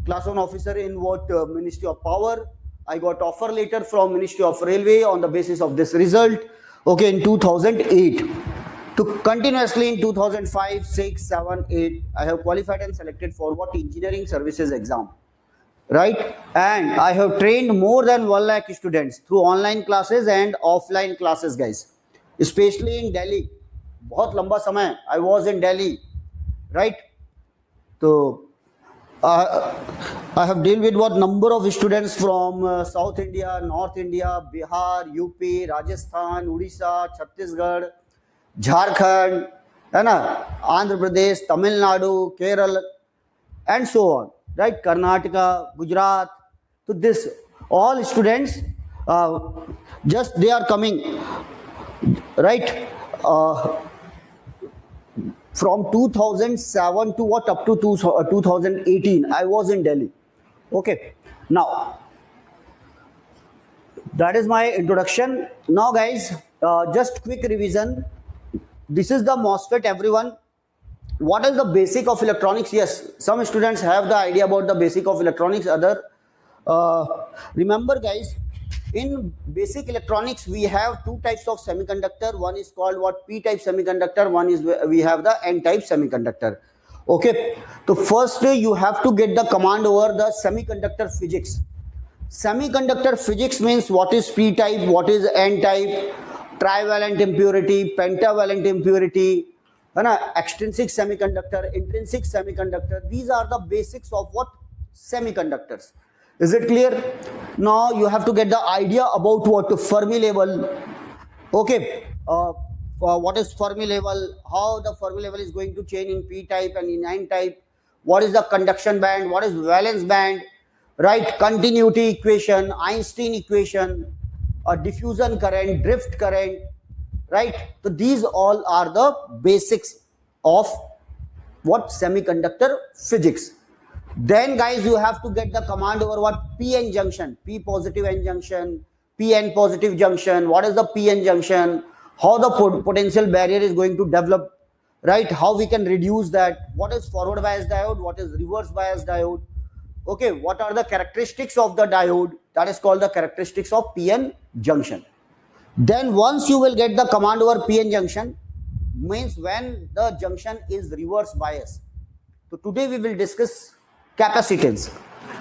class 1 officer in what Ministry of Power. I got offer letter from Ministry of Railway on the basis of this result. Okay, in 2008. to continuously in 2005, 6, 7, 8, I have qualified and selected for what engineering services exam, right? And I have trained more than 1 lakh students through online classes and offline classes, guys, especially in Delhi. बहुत लंबा समय I was in Delhi, right? So I have dealt with what number of students from South India, North India, Bihar, UP, Rajasthan, Odisha, Chhattisgarh, Jharkhand, है ना, Andhra Pradesh, Tamil Nadu, Kerala, and so on, right? Karnataka, Gujarat. So this all students, just they are coming, right? From 2007 to what up to 2018, I was in Delhi. Okay, now that is my introduction. Now, guys, just quick revision. This is the MOSFET, everyone. What is the basic of electronics? Yes, some students have the idea about the basic of electronics. Other, remember, guys, in basic electronics we have two types of semiconductor. One is called what, p-type semiconductor. One is we have the n-type semiconductor. Okay, so first you have to get the command over the semiconductor physics. Semiconductor physics means what is p-type, what is n-type, trivalent impurity, pentavalent impurity, extrinsic semiconductor, intrinsic semiconductor. These are the basics of what, semiconductors. Is it clear? Now you have to get the idea about what, Fermi level. Okay, what is Fermi level, how the Fermi level is going to change in p-type and in n-type, what is the conduction band, what is valence band, right? Continuity equation, Einstein equation, diffusion current, drift current, right? So these all are the basics of what, semiconductor physics. Then, guys, you have to get the command over what, p-n junction, p positive n junction, p-n positive junction. What is the p-n junction? How the potential barrier is going to develop, right? How we can reduce that? What is forward bias diode? What is reverse bias diode? Okay, what are the characteristics of the diode? That is called the characteristics of p-n junction. Then once you will get the command over p-n junction, means when the junction is reverse bias. So today we will discuss capacitance.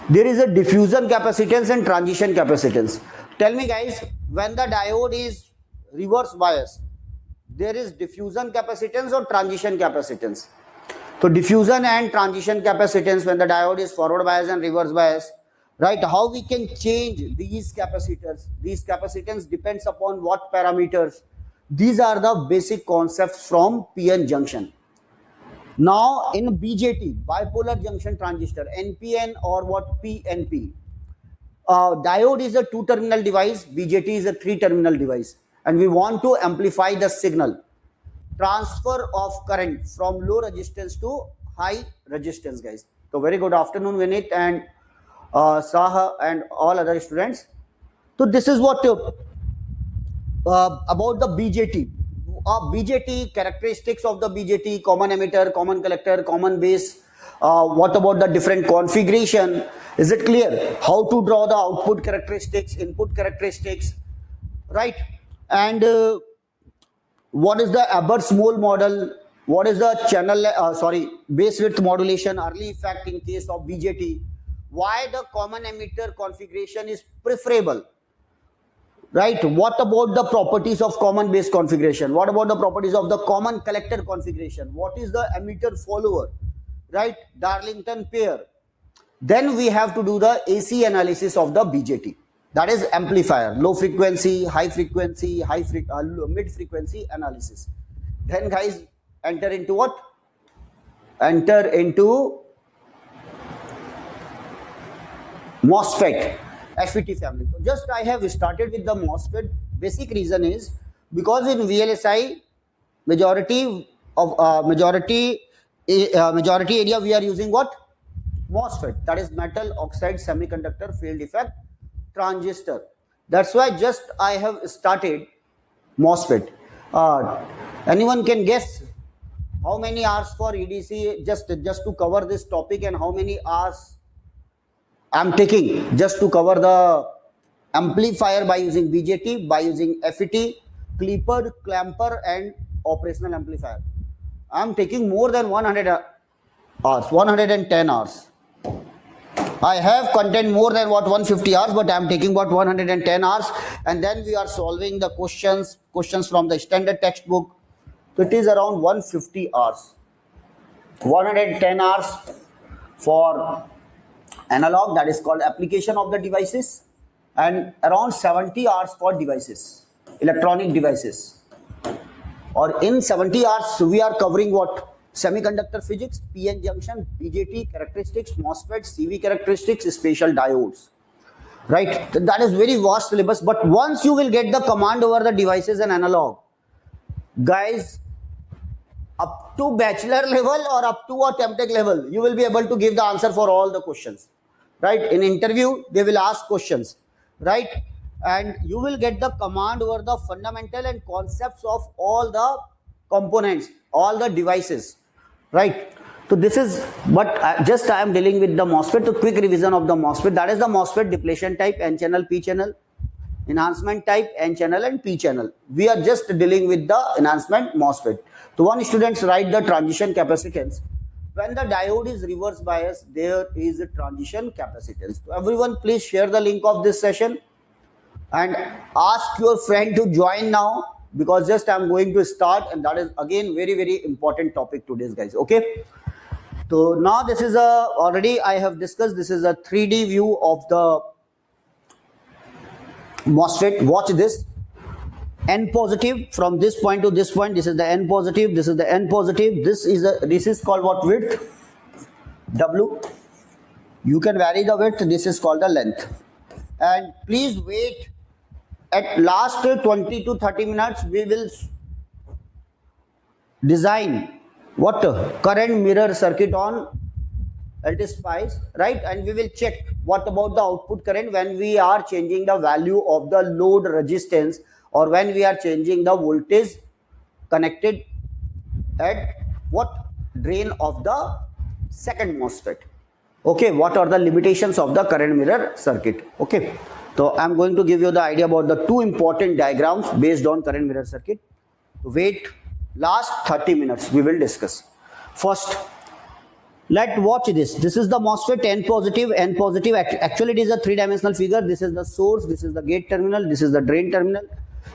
There is a diffusion capacitance and transition capacitance. Tell me, guys, when the diode is reverse bias, there is diffusion capacitance or transition capacitance? So diffusion and transition capacitance when the diode is forward bias and reverse bias, right? How we can change these capacitors? These capacitance depends upon what parameters? These are the basic concepts from p-n junction. Now in BJT, bipolar junction transistor, NPN or what, PNP, diode is a 2-terminal device, BJT is a 3-terminal device, and we want to amplify the signal, transfer of current from low resistance to high resistance, guys. So very good afternoon, Vinit and Saha and all other students. So this is what about the BJT. BJT, characteristics of the BJT, common emitter, common collector, common base. What about the different configuration? Is it clear? How to draw the output characteristics, input characteristics, right? And what is the Abers-Moll model? What is the channel, base width modulation, early effect in case of BJT? Why the common emitter configuration is preferable? Right? What about the properties of common base configuration? What about the properties of the common collector configuration? What is the emitter follower? Right? Darlington pair. Then we have to do the AC analysis of the BJT. That is amplifier, low frequency, high frequency, mid frequency analysis. Then, guys, enter into what? Enter into MOSFET. FET family. So just I have started with the MOSFET. Basic reason is because in VLSI majority area we are using what? MOSFET. That is metal oxide semiconductor field effect transistor. That's why just I have started MOSFET. Anyone can guess how many hours for EDC just to cover this topic, and how many hours I'm taking just to cover the amplifier by using BJT, by using FET, clipper, clamper, and operational amplifier. I am taking more than 100 hours, 110 hours. I have content more than what 150 hours, but I am taking about 110 hours, and then we are solving the questions from the standard textbook. So it is around 150 hours. 110 hours for analog, that is called application of the devices, and around 70 hours for devices, electronic devices. Or in 70 hours, we are covering what? Semiconductor physics, PN junction, BJT characteristics, MOSFET, CV characteristics, spatial diodes. Right? That is very vast syllabus. But once you will get the command over the devices and analog, guys, up to bachelor level or up to a MTech level, you will be able to give the answer for all the questions. Right? In interview, they will ask questions. Right? And you will get the command over the fundamental and concepts of all the components, all the devices. Right? So this is, but just I am dealing with the MOSFET. So quick revision of the MOSFET. That is the MOSFET depletion type, N channel, P channel, enhancement type, N channel and P channel. We are just dealing with the enhancement MOSFET. So one students write the transition capacitance. When the diode is reverse bias, there is a transition capacitance. So everyone please share the link of this session and ask your friend to join now, because just I'm going to start, and that is again very important topic today's, guys. Okay, so now this is already I have discussed, this is a 3D view of the MOSFET. Watch this. N positive from this point to this point, this is the N positive, this is the N positive, this is called what? Width, W. You can vary the width, this is called the length. And please wait, at last 20 to 30 minutes we will design what? Current mirror circuit on LT-SPICE, right? And we will check what about the output current when we are changing the value of the load resistance, or when we are changing the voltage connected at what? Drain of the second MOSFET. Okay, what are the limitations of the current mirror circuit? Okay, so I am going to give you the idea about the two important diagrams based on current mirror circuit. Wait, last 30 minutes we will discuss. First, let's watch this. This is the MOSFET N positive, N positive. Actually, it is a three-dimensional figure. This is the source, this is the gate terminal, this is the drain terminal.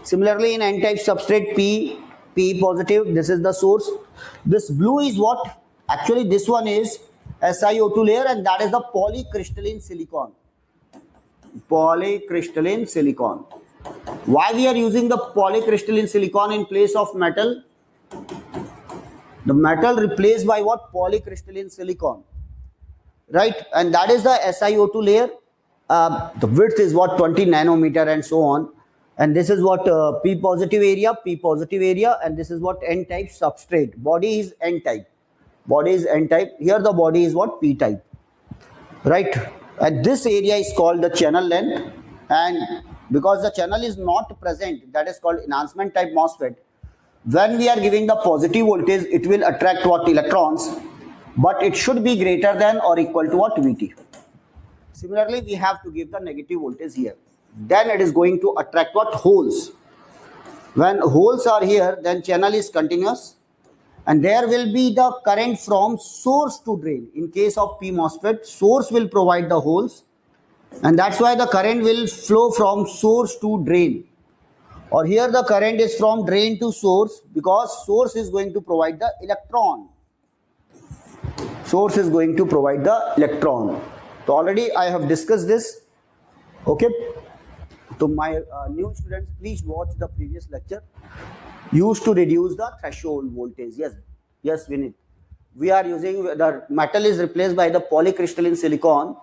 Similarly, in N-type substrate, P positive, this is the source. This blue is what? Actually, this one is SiO2 layer, and that is the polycrystalline silicon. Polycrystalline silicon. Why we are using the polycrystalline silicon in place of metal? The metal replaced by what? Polycrystalline silicon. Right? And that is the SiO2 layer. The width is what? 20 nanometer and so on. And this is what? P positive area, and this is what? N-type substrate. Body is N-type. Body is N-type. Here the body is what? P-type. Right? And this area is called the channel length. And because the channel is not present, that is called enhancement type MOSFET. When we are giving the positive voltage, it will attract what? Electrons, but it should be greater than or equal to what? Vt. Similarly, we have to give the negative voltage here. Then it is going to attract what? Holes. When holes are here, then channel is continuous, and there will be the current from source to drain. In case of P MOSFET, source will provide the holes, and that's why the current will flow from source to drain. Or here the current is from drain to source, because source is going to provide the electron. Source is going to provide the electron. So already I have discussed this. Okay. So my new students, please watch the previous lecture. Used to reduce the threshold voltage. Yes, Vinit. We are using, the metal is replaced by the polycrystalline silicon.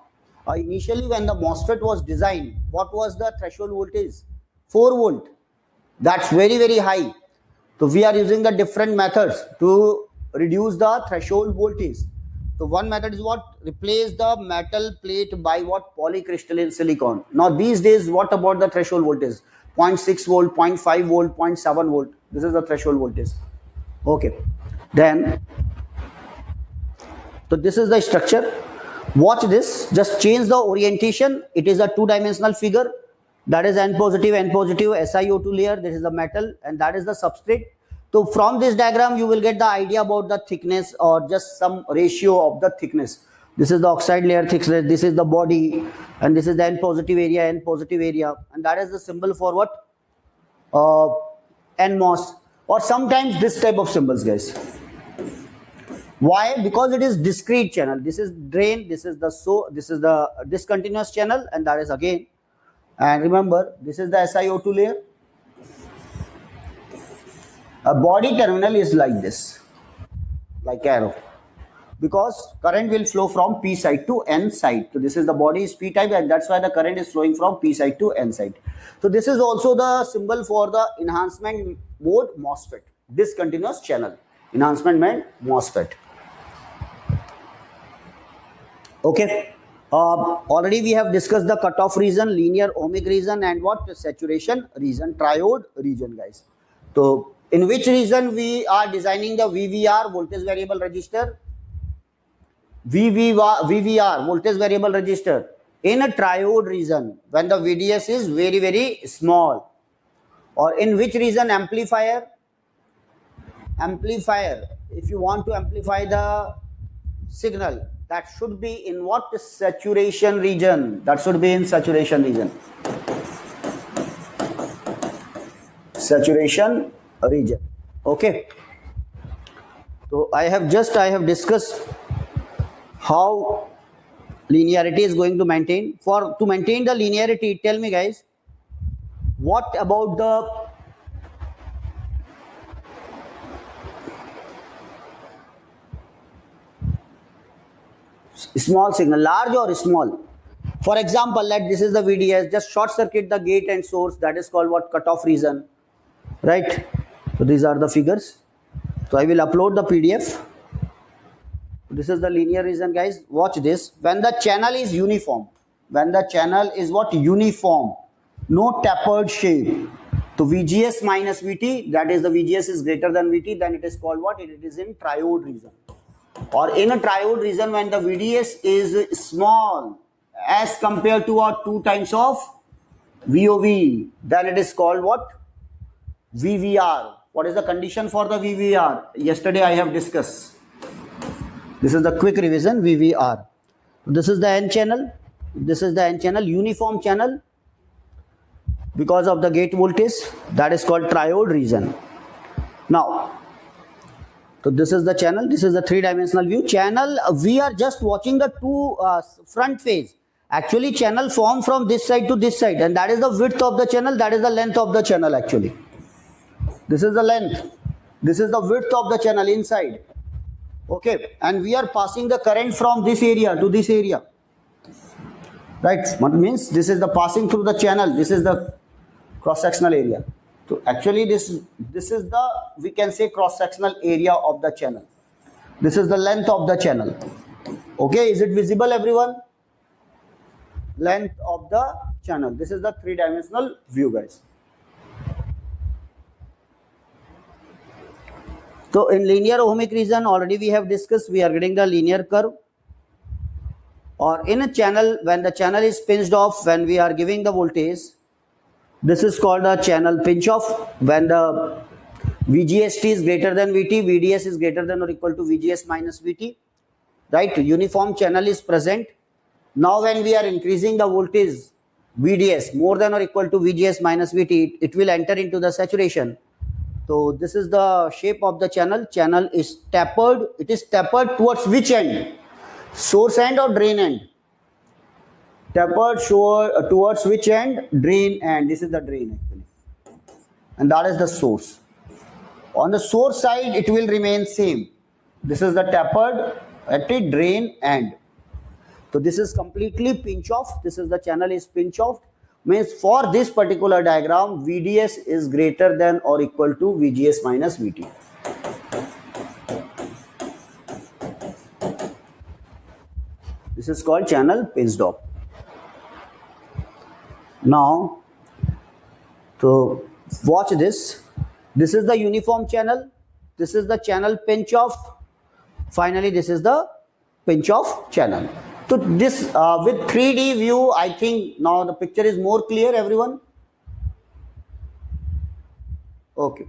Initially when the MOSFET was designed, what was the threshold voltage? 4 volt. That's very high. So we are using the different methods to reduce the threshold voltage. So one method is what? Replace the metal plate by what? Polycrystalline silicon. Now these days, what about the threshold voltage? 0.6 volt, 0.5 volt, 0.7 volt. This is the threshold voltage. Okay. Then, so this is the structure. Watch this. Just change the orientation. It is a two-dimensional figure. That is N positive, SiO2 layer. This is the metal, and that is the substrate. So from this diagram, you will get the idea about the thickness or just some ratio of the thickness. This is the oxide layer thickness, this is the body, and this is the N positive area, and that is the symbol for what? NMOS, or sometimes this type of symbols, guys. Why? Because it is discrete channel. This is drain, this is the discontinuous channel, and that is again. And remember, this is the SiO2 layer. A body terminal is like this, like arrow, because current will flow from P side to N side. So this is the body is P type, and that's why the current is flowing from P side to N side. So this is also the symbol for the enhancement mode MOSFET, discontinuous channel, enhancement mode MOSFET. Okay. Already we have discussed the cutoff region, linear ohmic region, and what? Saturation region, triode region, guys. So in which region we are designing the VVR, voltage variable resistor? VVR, voltage variable resistor, in a triode region when the VDS is very, very small. Or in which region? Amplifier. If you want to amplify the signal, that should be in what? Saturation region. That should be in saturation region. Saturation region. Okay. So I have discussed how linearity is going to maintain. To maintain the linearity, tell me, guys, what about the small signal, large or small? For example, like this is the VDS, just short circuit the gate and source, that is called what? Cutoff region, right? So these are the figures. So I will upload the PDF. This is the linear region, guys. Watch this. When the channel is uniform, when the channel is what? Uniform, no tapered shape. So VGS minus VT, that is the VGS is greater than VT, then it is called what? It is in triode region. Or in a triode region, when the VDS is small as compared to what? 2 times of VOV, then it is called what? VVR. What is the condition for the VVR? Yesterday I have discussed. This is the quick revision, VVR. This is the N channel. This is the N channel, uniform channel because of the gate voltage. That is called triode region. Now, so this is the channel. This is the 3-dimensional view. Channel, we are just watching the two front face. Actually, channel form from this side to this side, and that is the width of the channel. That is the length of the channel actually. This is the length. This is the width of the channel inside. Okay, and we are passing the current from this area to this area, right? What means this is the passing through the channel. This is the cross-sectional area. So actually this is the, we can say, cross-sectional area of the channel. This is the length of the channel. Okay, is it visible, everyone? Length of the channel. This is the 3-dimensional view, guys. So in linear ohmic region, already we have discussed, we are getting the linear curve. Or in a channel, when the channel is pinched off, when we are giving the voltage, this is called a channel pinch off. When the VGST is greater than VT, VDS is greater than or equal to VGS minus VT, right? Uniform channel is present. Now when we are increasing the voltage, VDS more than or equal to VGS minus VT, it will enter into the saturation. So this is the shape of the channel. Channel is tapered. It is tapered towards which end? Source end or drain end? Tapered towards which end? Drain end. This is the drain actually. And that is the source. On the source side, it will remain same. This is the tapered at the drain end. So this is completely pinch off. This is the channel is pinch off. Means for this particular diagram, VDS is greater than or equal to VGS minus VT. This is called channel pinched off. Now, so watch this. This is the uniform channel. This is the channel pinch off. Finally, this is the pinch off channel. So this with 3D view, I think now the picture is more clear, everyone. Okay.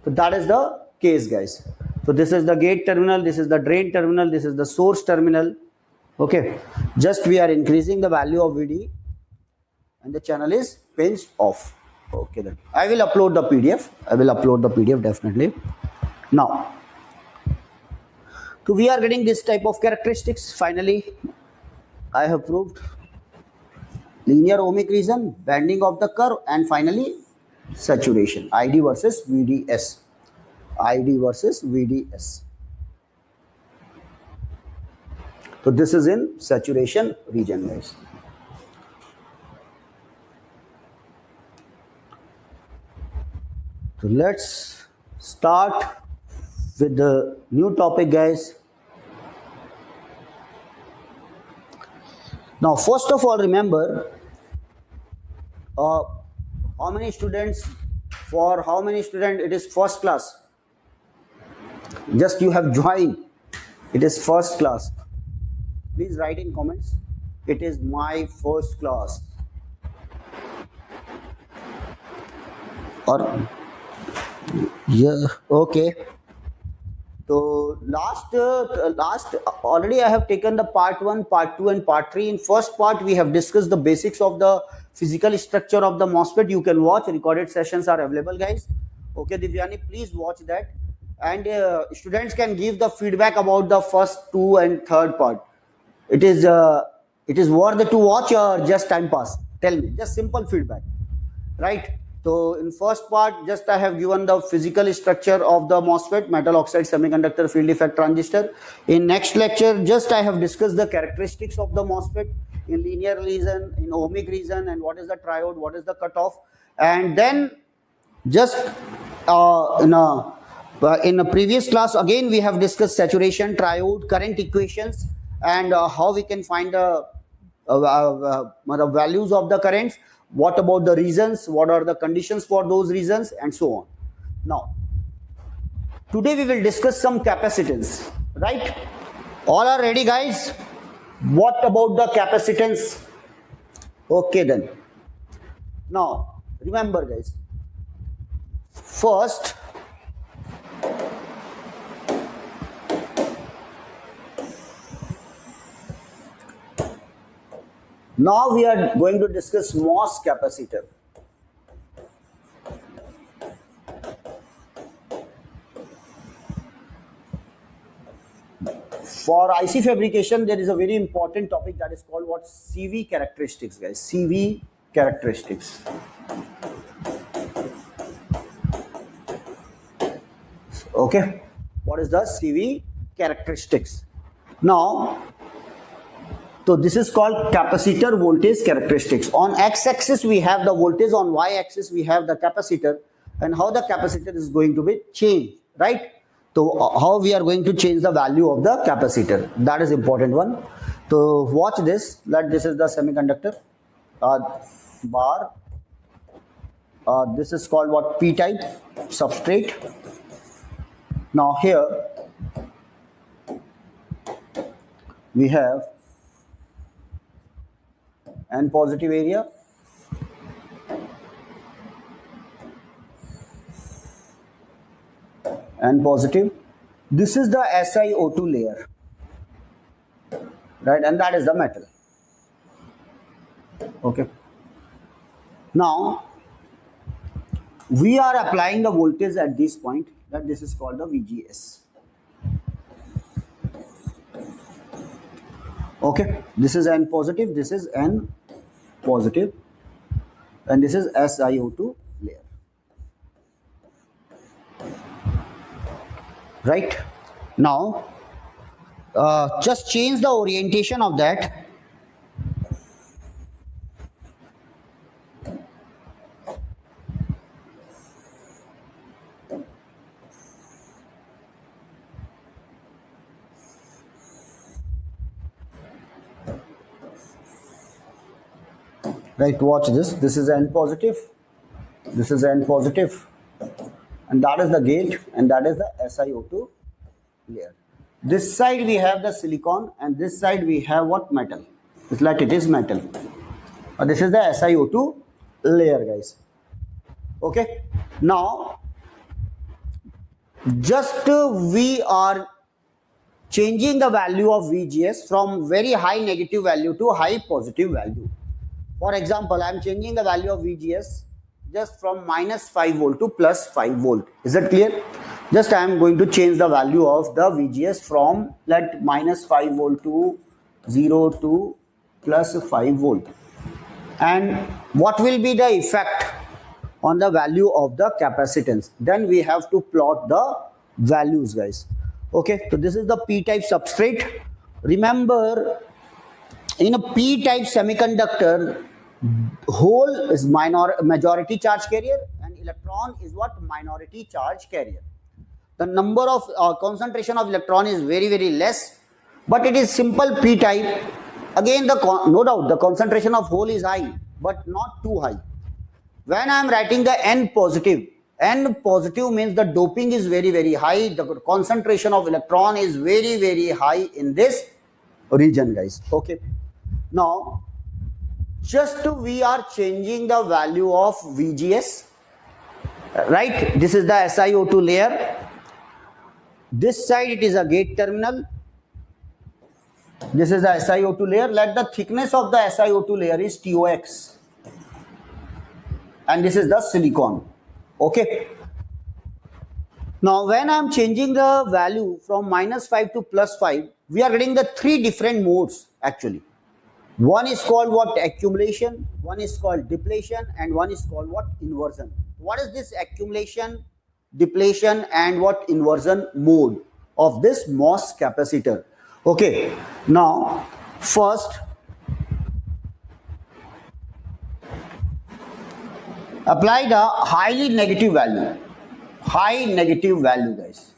So that is the case, guys. So this is the gate terminal, this is the drain terminal, this is the source terminal. Okay, just we are increasing the value of VD and the channel is pinched off. Okay, then I will upload the PDF. I will upload the PDF definitely. Now, so we are getting this type of characteristics. Finally, I have proved linear ohmic region, bending of the curve, and finally saturation. ID versus VDS. ID versus VDS. So this is in saturation region, guys. So let's start with the new topic, guys. Now, first of all, remember how many students, for how many students it is first class. Just you have joined, it is first class. Please write in comments, it is my first class. Or yeah, okay. So last already I have taken the part 1, part 2 and part 3. In first part we have discussed the basics of the physical structure of the MOSFET. You can watch, recorded sessions are available, guys. Okay, Divyani, please watch that. And students can give the feedback about the first 2 and third part. It is worth to watch or just time pass? Tell me, just simple feedback, right? So in first part, just I have given the physical structure of the MOSFET, metal oxide semiconductor field effect transistor. In next lecture, just I have discussed the characteristics of the MOSFET in linear region, in ohmic region, and what is the triode, what is the cutoff. And then just in a previous class, again we have discussed saturation, triode, current equations, and how we can find the values of the currents. What about the reasons? What are the conditions for those reasons? And so on. Now, today we will discuss some capacitance, right? All are ready, guys? What about the capacitance? Okay, then. Now, remember, guys. First, now we are going to discuss MOS capacitor. For IC fabrication, there is a very important topic that is called what? CV characteristics, guys. CV characteristics. Okay. What is the CV characteristics? Now, so this is called capacitor voltage characteristics. On x-axis we have the voltage, on y-axis we have the capacitor, and how the capacitor is going to be changed, right? So how we are going to change the value of the capacitor, that is important one. So watch this, that this is the semiconductor bar. This is called what? P-type substrate. Now here we have N positive area, N positive. This is the SiO2 layer, right? And that is the metal. Okay. Now we are applying the voltage at this point, that this is called the VGS. Okay, this is N positive, this is N positive, and this is SiO2 layer. Right? Now, just change the orientation of that. Right, watch this. This is N positive. This is N positive. And that is the gate, and that is the SiO2 layer. This side we have the silicon, and this side we have what? Metal. It's like it is metal. This is the SiO2 layer, guys. Okay. Now, just we are changing the value of VGS from very high negative value to high positive value. For example, I am changing the value of VGS just from minus 5 volt to plus 5 volt. Is that clear? Just I am going to change the value of the VGS from let minus 5 volt to 0 to plus 5 volt. And what will be the effect on the value of the capacitance? Then we have to plot the values, guys. Okay, so this is the p-type substrate. Remember, in a p-type semiconductor, hole is majority charge carrier and electron is what? Minority charge carrier. The number of concentration of electron is very less, but it is simple p-type. Again, no doubt the concentration of hole is high, but not too high. When I am writing the N positive means the doping is very high, the concentration of electron is very high in this region, guys. Okay, now just we are changing the value of VGS, right? This is the SiO2 layer. This side it is a gate terminal. This is the SiO2 layer. Let the thickness of the SiO2 layer is TOX. And this is the silicon. Okay. Now when I am changing the value from minus 5 to plus 5, we are getting the three different modes actually. One is called what? Accumulation, one is called depletion, and one is called what? Inversion. What is this accumulation, depletion, and what? Inversion mode of this MOS capacitor? Okay, now first apply the highly negative value. High negative value, guys.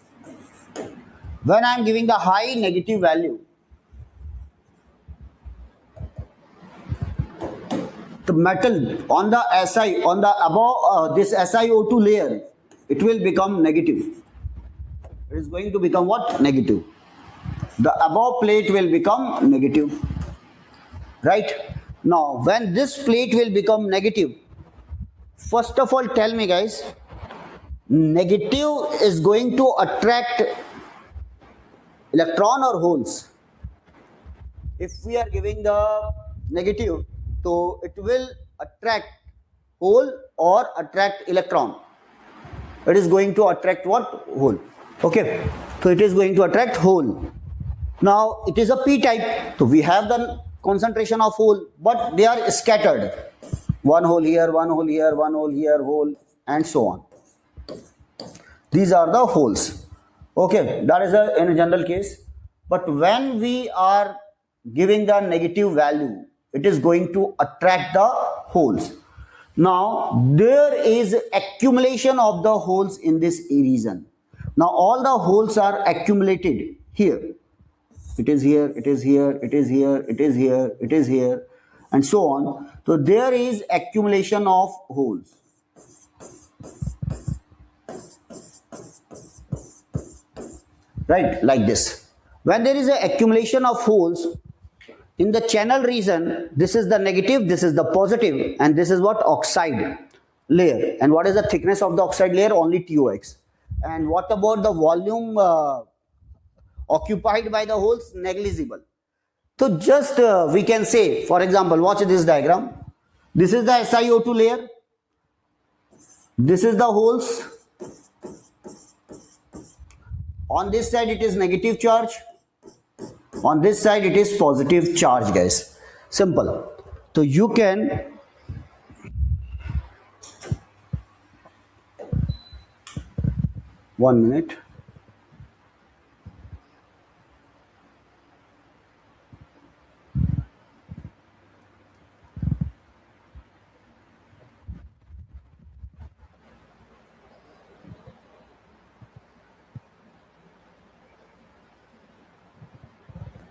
When I am giving the high negative value, the metal on the Si, on the above this SiO2 layer, it will become negative. It is going to become what? Negative. The above plate will become negative. Right? Now, when this plate will become negative, first of all, tell me, guys, negative is going to attract electron or holes? If we are giving the negative, so it will attract hole or attract electron. It is going to attract what? Hole. Okay. So it is going to attract hole. Now it is a p-type. So we have the concentration of hole, but they are scattered. One hole here, one hole here, one hole here, hole, and so on. These are the holes. Okay, that is in a general case. But when we are giving the negative value, it is going to attract the holes. Now there is accumulation of the holes in this region. Now all the holes are accumulated here. It is here, it is here, it is here, it is here, it is here, and so on. So there is accumulation of holes. Right, like this. When there is an accumulation of holes in the channel region, this is the negative, this is the positive, and this is what? Oxide layer. And what is the thickness of the oxide layer? Only TOX. And what about the volume occupied by the holes? Negligible. So just we can say, for example, watch this diagram. This is the SiO2 layer. This is the holes. On this side it is negative charge. On this side it is positive charge, guys. Simple. So you can one minute.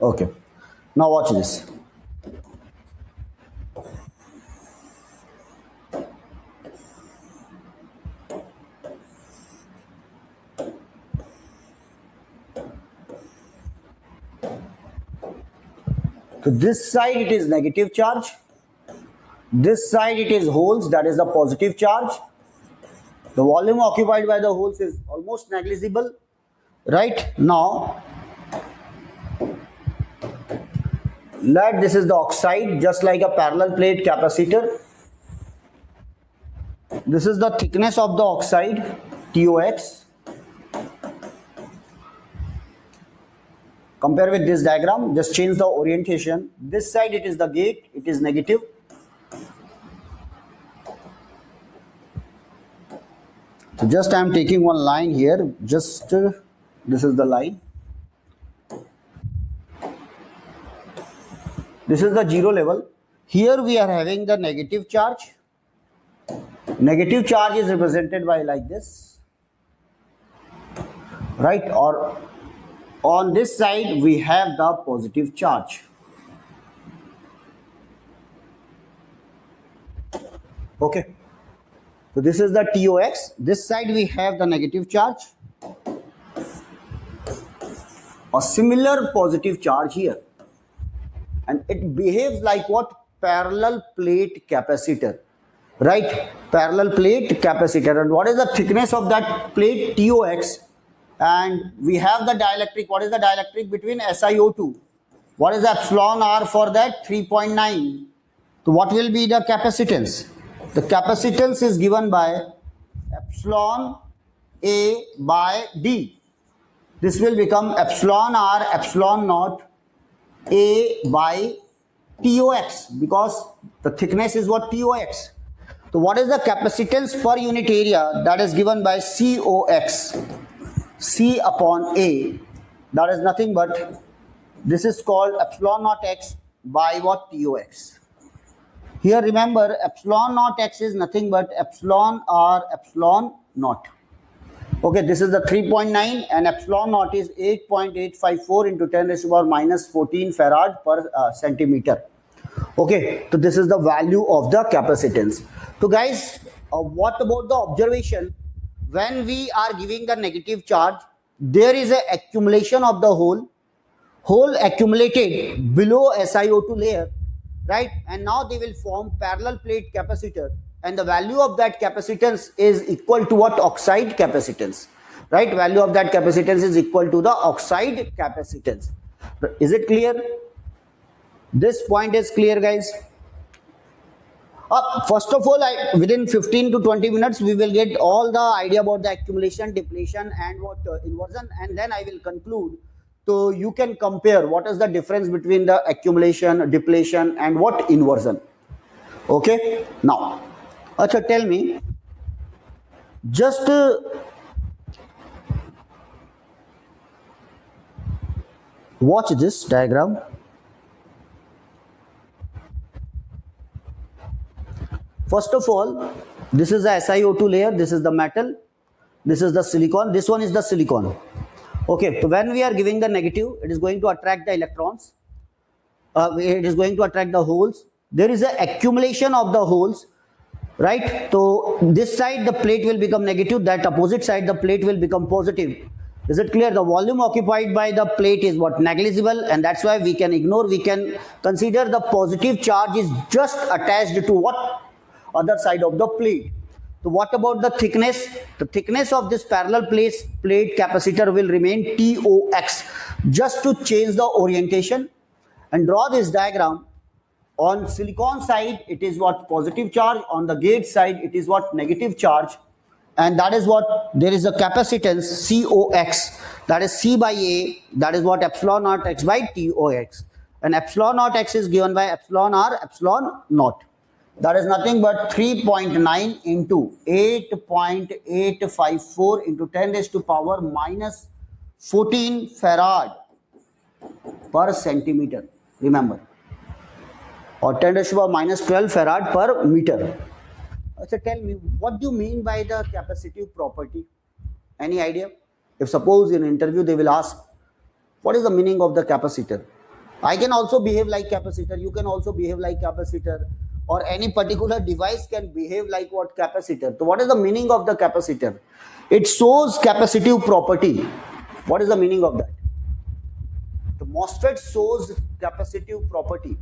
Okay, now watch this. So this side it is negative charge. This side it is holes, that is the positive charge. The volume occupied by the holes is almost negligible. Right now, this is the oxide, just like a parallel plate capacitor. This is the thickness of the oxide, TOX. Compare with this diagram, just change the orientation. This side it is the gate, it is negative. So just I am taking one line here, just this is the line. This is the zero level. Here we are having the negative charge. Negative charge is represented by like this, right? Or on this side we have the positive charge. Okay. So this is the TOX. This side we have the negative charge. A similar positive charge here. And it behaves like what? Parallel plate capacitor. Right? Parallel plate capacitor. And what is the thickness of that plate? TOX. And we have the dielectric. What is the dielectric between SiO2? What is the epsilon R for that? 3.9. So what will be the capacitance? The capacitance is given by epsilon A by D. This will become epsilon R epsilon naught A by TOX, because the thickness is what? TOX. So what is the capacitance per unit area? That is given by COX, C upon A. That is nothing but, this is called epsilon naught X by what? TOX. Here remember, epsilon naught X is nothing but epsilon R epsilon naught. Okay, this is the 3.9 and epsilon naught is 8.854 into 10 raised to the power minus 14 farad per centimeter. Okay, so this is the value of the capacitance. So guys, what about the observation? When we are giving the negative charge, there is an accumulation of the hole accumulated below SiO2 layer, right? And now they will form parallel plate capacitor, and the value of that capacitance is equal to what? Oxide capacitance, right? Value of that capacitance is equal to the oxide capacitance. Is it clear? This point is clear, guys. First of all, within 15 to 20 minutes, we will get all the idea about the accumulation, depletion, and what inversion, and then I will conclude. So you can compare what is the difference between the accumulation, depletion, and what? Inversion. Okay. Now, Acha, tell me, just watch this diagram. First of all, this is the SiO2 layer, this is the metal, this is the silicon, this one is the silicon. Okay, so when we are giving the negative, it is going to attract the electrons, it is going to attract the holes. There is an accumulation of the holes, right? So this side the plate will become negative, that opposite side the plate will become positive. Is it clear? The volume occupied by the plate is what? Negligible, and that's why we can ignore, we can consider the positive charge is just attached to what? Other side of the plate. So what about the thickness? The thickness of this parallel plate capacitor will remain TOX. Just to change the orientation and draw this diagram, on silicon side it is what? Positive charge, on the gate side it is what? Negative charge, and that is what? There is a capacitance COX, that is C by A, that is what? Epsilon naught X by TOX, and epsilon naught X is given by epsilon R epsilon naught. That is nothing but 3.9 into 8.854 into 10 raised to power minus 14 farad per centimeter. Remember, or 10 raised to power minus 12 farad per meter. So tell me, what do you mean by the capacitive property? Any idea? If suppose in an interview they will ask, what is the meaning of the capacitor? I can also behave like capacitor, you can also behave like capacitor, or any particular device can behave like what? Capacitor. So what is the meaning of the capacitor? It shows capacitive property. What is the meaning of that? The MOSFET shows capacitive property.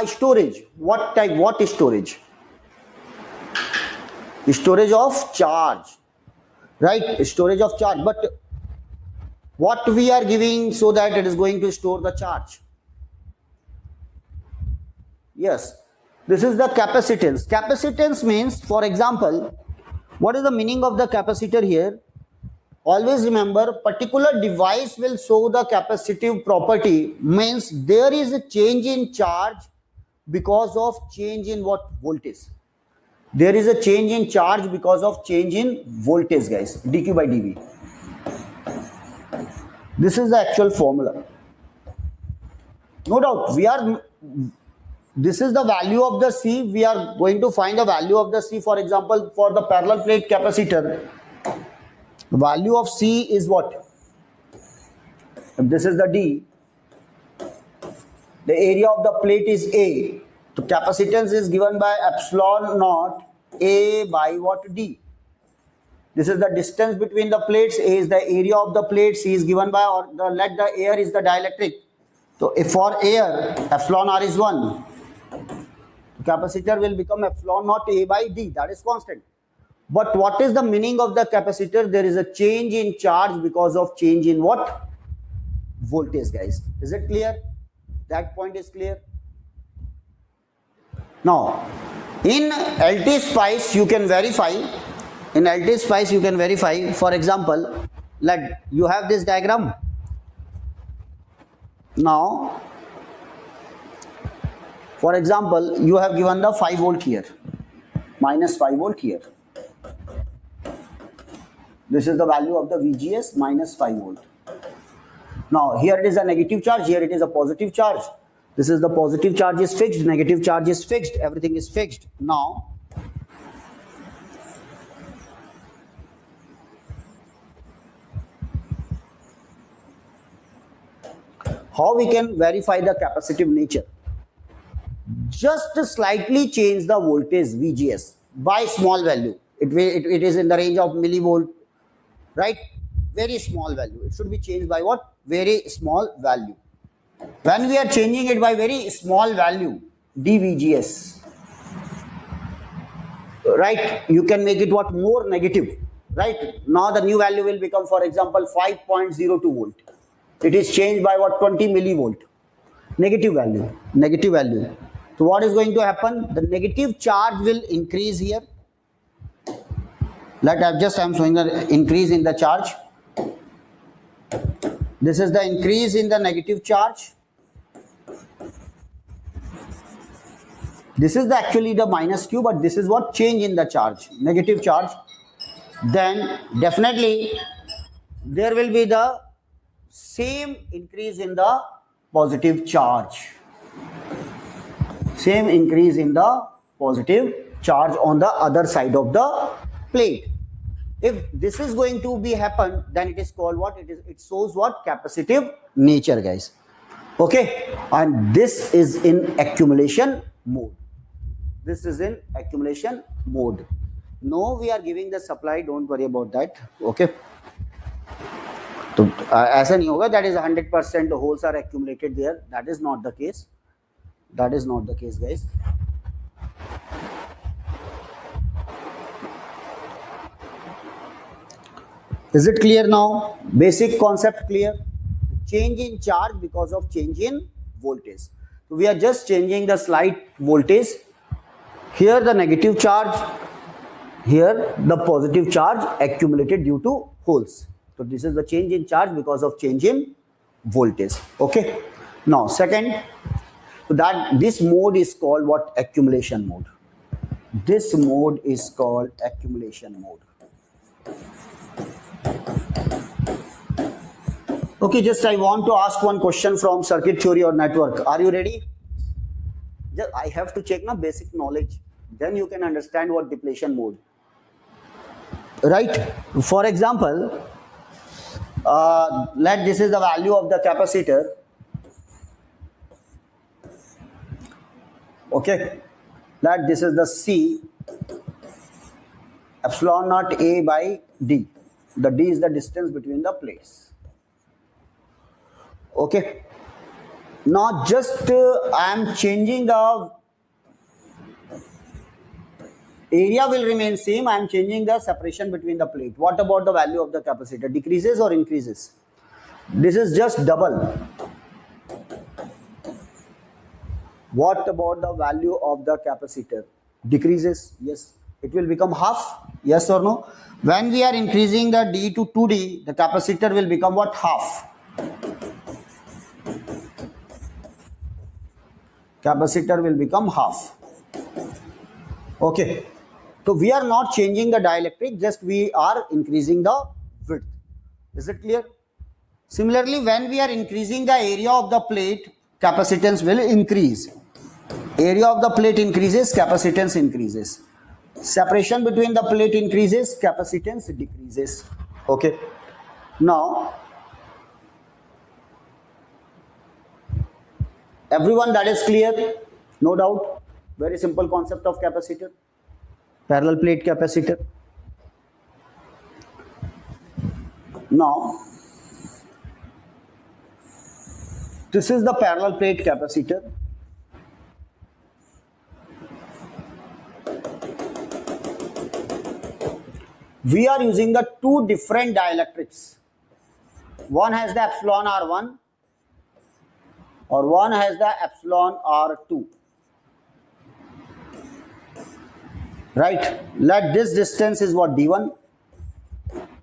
Storage. What type? What is storage? Storage of charge, right? Storage of charge. But what we are giving so that it is going to store the charge? Yes, this is the capacitance. Capacitance means, for example, what is the meaning of the capacitor here? Always remember, particular device will show the capacitive property, means there is a change in charge because of change in what? Voltage. There is a change in charge because of change in voltage, guys. dq by dv. This is the actual formula. No doubt, this is the value of the C. We are going to find the value of the C. For example, for the parallel plate capacitor, value of C is what? If this is the D, the area of the plate is A. The capacitance is given by epsilon naught A by what? D. This is the distance between the plates. A is the area of the plate. C is given by, or let the air is the dielectric. So if for air, epsilon R is 1. Capacitor will become epsilon naught A by D. That is constant. But what is the meaning of the capacitor? There is a change in charge because of change in what? Voltage, guys. Is it clear? That point is clear. Now, in LT spice you can verify. In LT spice you can verify. For example, let you have this diagram. Now, for example, you have given the 5 volt here, minus 5 volt here. This is the value of the VGS, minus 5 volt. Now, here it is a negative charge, here it is a positive charge. This is the positive charge is fixed, negative charge is fixed, everything is fixed. Now, how we can verify the capacitive nature? Just slightly change the voltage VGS by small value. It is in the range of millivolt, right? Very small value. It should be changed by what? Very small value. When we are changing it by very small value, dVGS, right? You can make it what? More negative, right? Now the new value will become, for example, 5.02 volt. It is changed by what? 20 millivolt. Negative value. Negative value. So what is going to happen? The negative charge will increase here. Let I am showing the increase in the charge. This is the increase in the negative charge. This is actually the minus Q, but this is what? Change in the charge, negative charge. Then definitely there will be the same increase in the positive charge. Same increase in the positive charge on the other side of the plate. If this is going to be happen, then it is called what? It shows what? Capacitive nature, guys. Okay, and this is in accumulation mode. This is in accumulation mode. No, we are giving the supply, don't worry about that. Okay, तो ऐसा नहीं होगा that is 100% holes are accumulated there. That is not the case. That is not the case, guys. Is it clear now? Basic concept clear? Change in charge because of change in voltage. So we are just changing the slight voltage. Here the negative charge, here the positive charge accumulated due to holes. So this is the change in charge because of change in voltage. Okay. Now second, so that this mode is called what? Accumulation mode. This mode is called accumulation mode. Okay, just I want to ask one question from circuit theory or network. Are you ready? Just I have to check my basic knowledge. Then you can understand what depletion mode. Right? For example, let this is the value of the capacitor. Okay. Let this is the C. Epsilon naught A by D. The D is the distance between the plates. Okay. Now just I am changing the Area will remain same. I am changing the separation between the plate. What about the value of the capacitor? Decreases or increases? This is just double. What about the value of the capacitor? Decreases. Yes. It will become half. Yes or no? When we are increasing the D to 2D, the capacitor will become what? Half. Capacitor will become half. Okay. So we are not changing the dielectric, just we are increasing the width. Is it clear? Similarly, when we are increasing the area of the plate, capacitance will increase. Area of the plate increases, capacitance increases. Separation between the plate increases, capacitance decreases. Okay. Now, everyone, that is clear? No doubt. Very simple concept of capacitor. Parallel plate capacitor. Now, this is the parallel plate capacitor. We are using the two different dielectrics. One has the epsilon R1 or one has the epsilon R2. Right? Let this distance is what D1.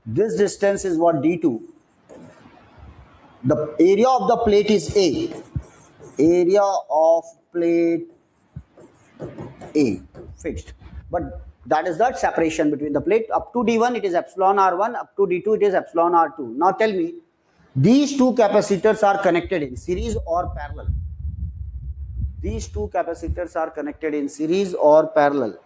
This distance is what D2. The area of the plate is A. Area of plate A. Fixed. But that is the separation between the plate. Up to D1 it is epsilon R1. Up to D2 it is epsilon R2. Now tell me, these two capacitors are connected in series or parallel? These two capacitors are connected in series or parallel?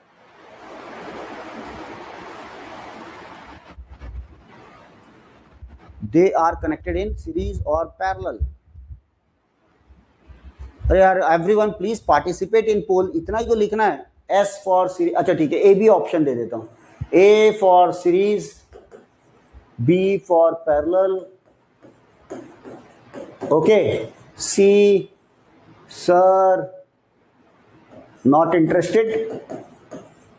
They are connected in series or parallel. अरे यार everyone please participate in poll. इतना ही तो लिखना है. S for series. अच्छा ठीक है, A B option दे देता हूँ. A for series, B for parallel. Okay. C, sir, not interested.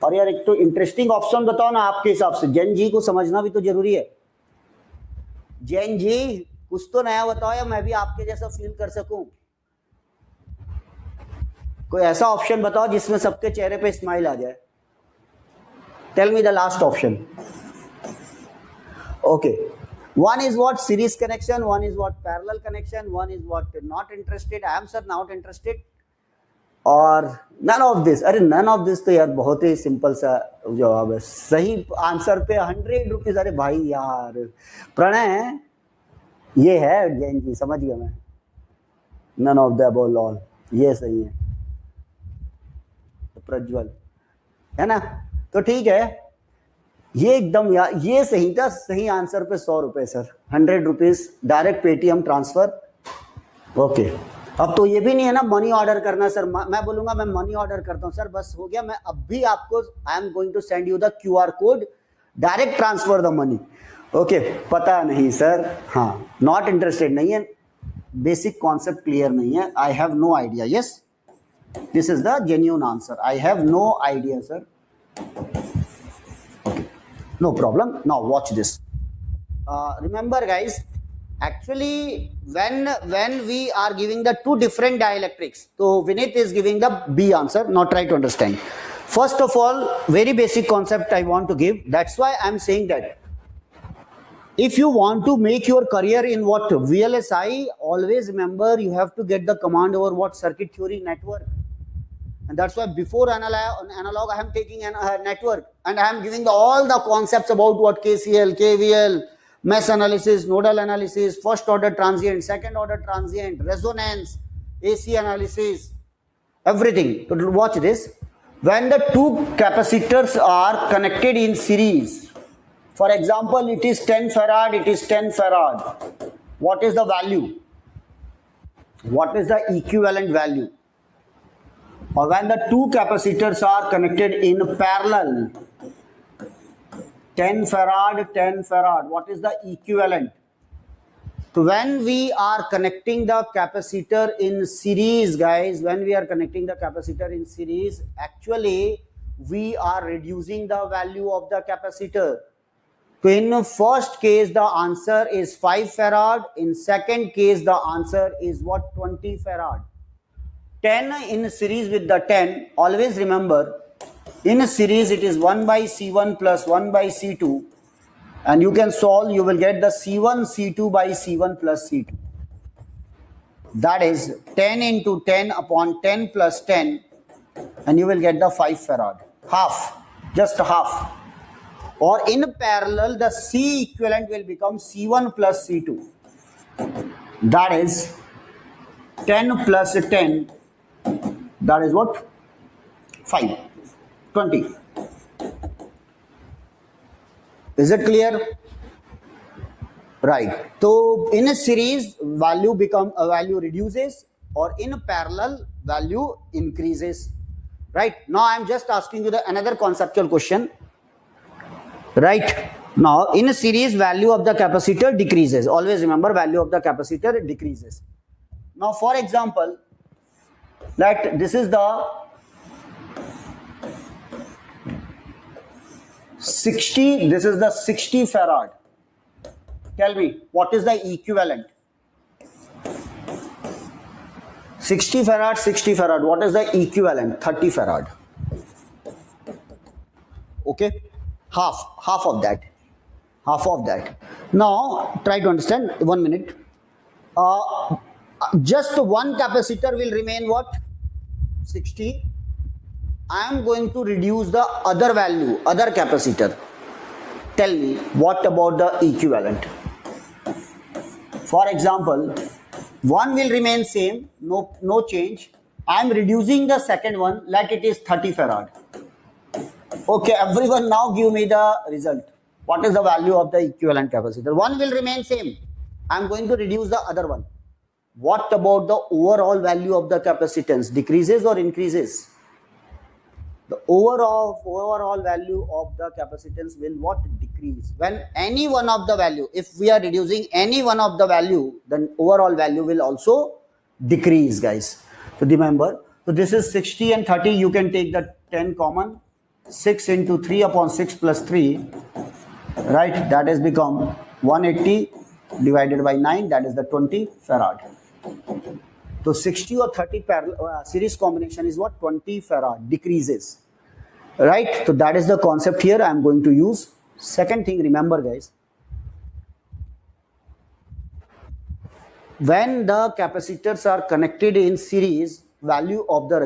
और यार एक तो इंटरेस्टिंग ऑप्शन बताओ ना आपके हिसाब से. जैन जी को समझना भी तो जरूरी है. जैन जी कुछ तो नया बताओ या मैं भी आपके जैसा फील कर सकूं. कोई ऐसा ऑप्शन बताओ जिसमें सबके चेहरे पे स्माइल आ जाए. Tell me the last option. Okay. One is what series connection, one is what parallel connection, one is what not interested. I am sir not interested. और none of this. अरे none of this तो यार बहुत ही simple सा जवाब है. सही answer पे 100 रुपीज. अरे भाई यार प्रणय ये है जैन जी, समझ गया मैं. none of the above all. ये सही है. प्रज्वल है ना, तो ठीक है. ये एकदम यार ये सही था. सही आंसर पे 100 रुपए sir. 100 rupees direct Paytm transfer. Okay. अब तो ये भी नहीं है ना मनी ऑर्डर करना सर. मैं बोलूंगा मैं मनी ऑर्डर करता हूँ सर, बस हो गया. मैं अब भी आपको I am going to send you the QR code, direct transfer the money. Okay. पता नहीं सर. हाँ, नॉट इंटरेस्टेड नहीं है. बेसिक कॉन्सेप्ट क्लियर नहीं है. I have no idea. Yes, this is the genuine answer. I have no idea sir. No problem. Now watch this. Remember guys, actually when we are giving the two different dielectrics, so Vinit is giving the B answer. Now try to understand. First of all, very basic concept I want to give. That's why I'm saying that if you want to make your career in what VLSI, always remember you have to get the command over what circuit theory network. And that's why before analog I am taking a network and I am giving all the concepts about what KCL, KVL, mesh analysis, nodal analysis, first order transient, second order transient, resonance, AC analysis, everything. So watch this. When the two capacitors are connected in series, for example, it is 10 farad, it is 10 farad. What is the value? What is the equivalent value? Or when the two capacitors are connected in parallel, 10 farad, 10 farad, what is the equivalent? So when we are connecting the capacitor in series, guys, when we are connecting the capacitor in series, actually we are reducing the value of the capacitor. So in first case the answer is 5 farad, in second case the answer is what, 20 farad. 10 in series with the 10, always remember in a series it is 1 by C1 plus 1 by C2, and you can solve, you will get the C1 C2 by C1 plus C2. That is 10 into 10 upon 10 plus 10, and you will get the 5 farad, half, just half. Or in parallel the C equivalent will become C1 plus C2, that is 10 plus 10, that is what, 5, 20. Is it clear? Right. So in a series value reduces, or in parallel value increases. Right. Now I am just asking you another conceptual question. Right. Now in a series value of the capacitor decreases. Always remember value of the capacitor decreases. Now for example, that this is the 60, this is the 60 farad. Tell me, what is the equivalent? 60 farad, 60 farad. What is the equivalent? 30 farad. Okay, half of that. Half of that. Now try to understand. 1 minute. Just one capacitor will remain what? 60. I am going to reduce the other value, other capacitor. Tell me, what about the equivalent? For example, one will remain same, no change. I am reducing the second one, let it is 30 farad. Okay, everyone now give me the result. What is the value of the equivalent capacitor? One will remain same. I am going to reduce the other one. What about the overall value of the capacitance? Decreases or increases? The overall value of the capacitance will what? Decrease. When any one of the value, if we are reducing any one of the value, then overall value will also decrease, guys. So remember, so this is 60 and 30, you can take the 10 common, 6 into 3 upon 6 plus 3, right? That has become 180 divided by 9, that is the 20 farad. So 60 or 30 series combination is what? 20 farad, decreases. Right? So that is the concept here I am going to use. Second thing, remember guys, when the capacitors are connected in series, value of the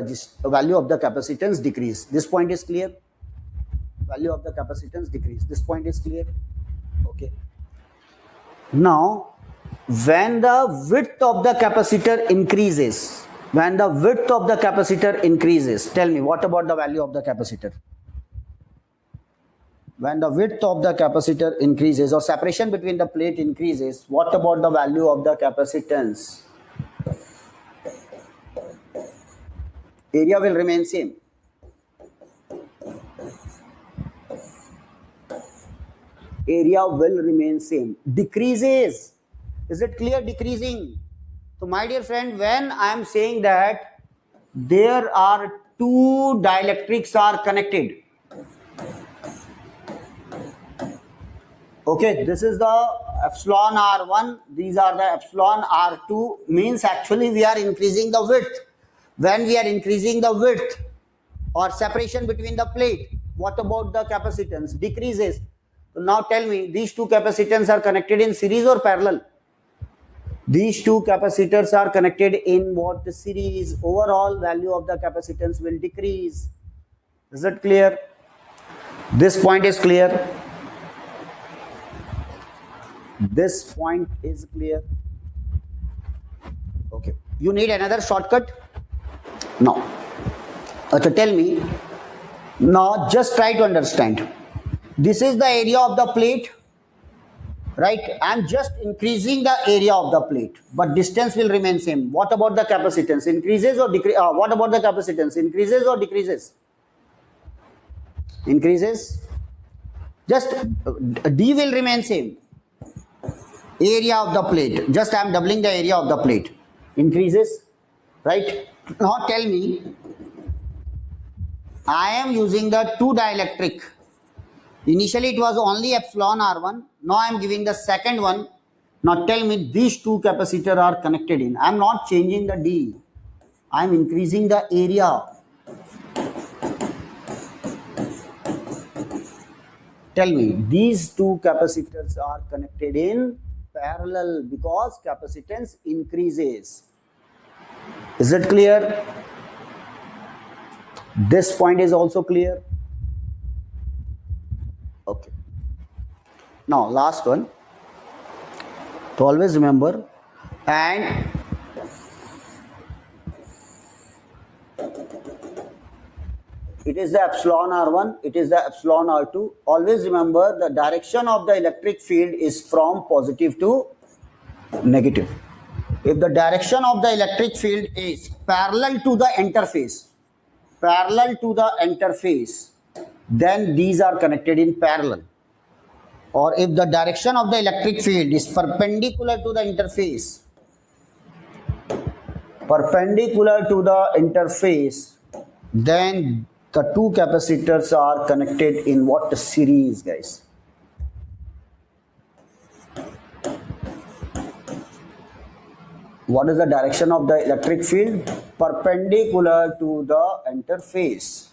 capacitance decrease. This point is clear? Value of the capacitance decrease. This point is clear? Okay. Now, when the width of the capacitor increases, tell me, what about the value of the capacitor? When the width of the capacitor increases or separation between the plate increases, what about the value of the capacitance? Area will remain same. Area will remain same. Decreases. Is it clear? Decreasing. So my dear friend, when I am saying that there are two dielectrics are connected, okay, this is the epsilon R1, these are the epsilon R2, means actually we are increasing the width. When we are increasing the width or separation between the plate, what about the capacitance? Decreases. So now tell me, these two capacitors are connected in series or parallel? These two capacitors are connected in what? Series. Overall value of the capacitance will decrease. Is it clear? This point is clear. This point is clear. Okay. You need another shortcut? No. So tell me. Now just try to understand. This is the area of the plate. Right? I am just increasing the area of the plate, but distance will remain same. What about the capacitance? Increases or decreases? What about the capacitance? Increases or decreases? Increases. Just D will remain same. Area of the plate. Just I am doubling the area of the plate. Increases. Right? Now tell me, I am using the two dielectric. Initially it was only epsilon R1. Now I am giving the second one. Now tell me these two capacitors are connected in. I am not changing the D. I am increasing the area. Tell me these two capacitors are connected in parallel because capacitance increases. Is it clear? This point is also clear. Okay. Now last one. So always remember, and it is the epsilon R1, it is the epsilon R2. Always remember the direction of the electric field is from positive to negative. If the direction of the electric field is parallel to the interface, then these are connected in parallel. Or if the direction of the electric field is perpendicular to the interface, then the two capacitors are connected in what series, guys? What is the direction of the electric field? Perpendicular to the interface.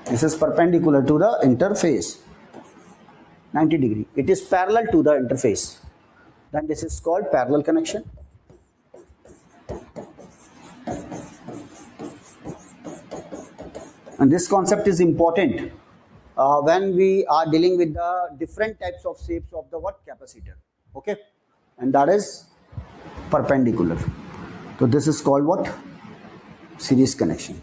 This is perpendicular to the interface, 90 degree. It is parallel to the interface. Then this is called parallel connection. And this concept is important when we are dealing with the different types of shapes of the what capacitor. Okay, and that is perpendicular. So this is called what? Series connection.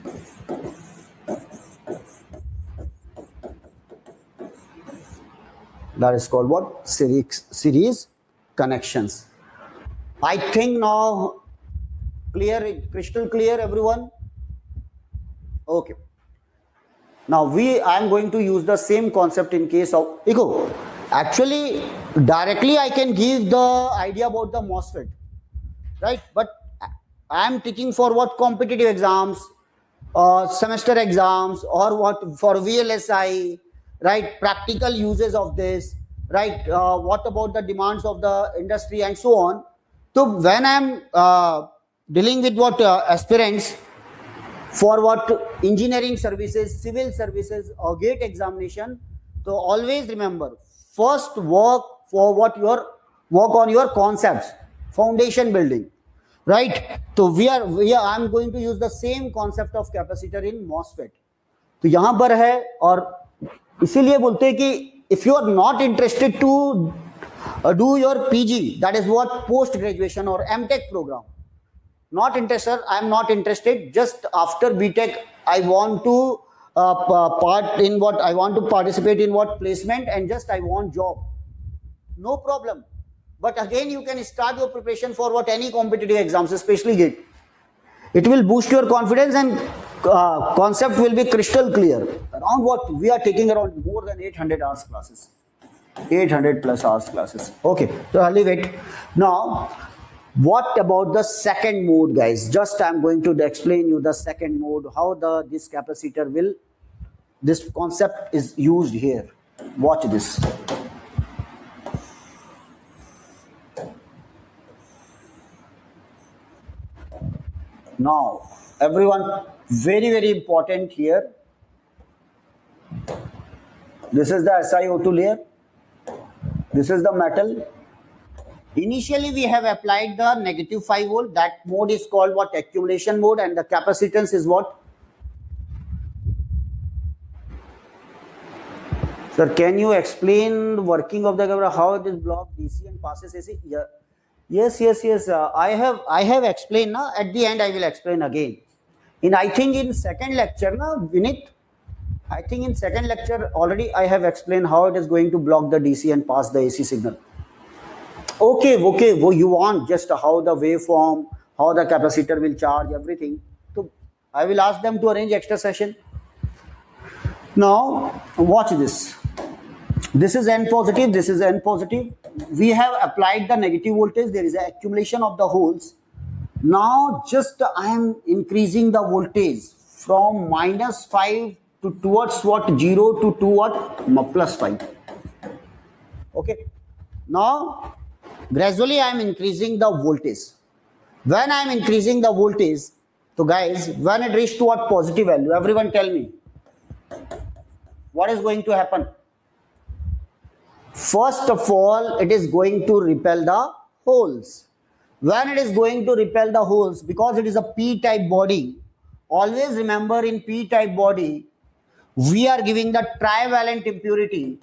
That is called what? Series connections. I think now clear, crystal clear, everyone? Okay. Now I am going to use the same concept in case of ego. Actually, directly I can give the idea about the MOSFET, right? But I am taking for what? Competitive exams, semester exams, or what for VLSI, right? Practical uses of this, right? What about the demands of the industry and so on. So when I am dealing with what aspirants for what engineering services, civil services, or gate examination, so always remember, first work on your concepts, foundation building, right? So I'm going to use the same concept of capacitor in MOSFET. तो यहाँ पर है और इसीलिए बोलते हैं कि if you are not interested to do your PG, that is what post graduation or MTech program. Not interested, I am not interested. Just after BTech, I want to participate in what placement, and just I want job. No problem. But again, you can start your preparation for what any competitive exams, especially GATE. It will boost your confidence and concept will be crystal clear. Around what we are taking around more than 800 hours classes, 800 plus hours classes. Okay, so I'll leave it now. What about the second mode, guys? Just I'm going to explain you the second mode, how this capacitor will, this concept is used here. Watch this. Now, everyone, very important here. This is the SiO2 layer. This is the metal. Initially, we have applied the negative 5 volt. That mode is called what? Accumulation mode, and the capacitance is what? Sir, can you explain the working of the camera, how it is blocked DC and passes AC? Yeah. Yes. I have explained. Na? At the end, I will explain again. I think in second lecture, na, Vinit, I think in second lecture already I have explained how it is going to block the DC and pass the AC signal. Okay, well, you want just how the waveform, how the capacitor will charge, everything. So I will ask them to arrange extra session. Now, watch this. This is N positive, this is N positive. We have applied the negative voltage. There is an accumulation of the holes. Now just I am increasing the voltage from -5 to towards what 0 to what +5. Okay. Now gradually I am increasing the voltage. When I am increasing the voltage, so guys, when it reaches to what positive value, everyone tell me what is going to happen. First of all, it is going to repel the holes. When it is going to repel the holes, because it is a p-type body, always remember in p-type body, we are giving the trivalent impurity.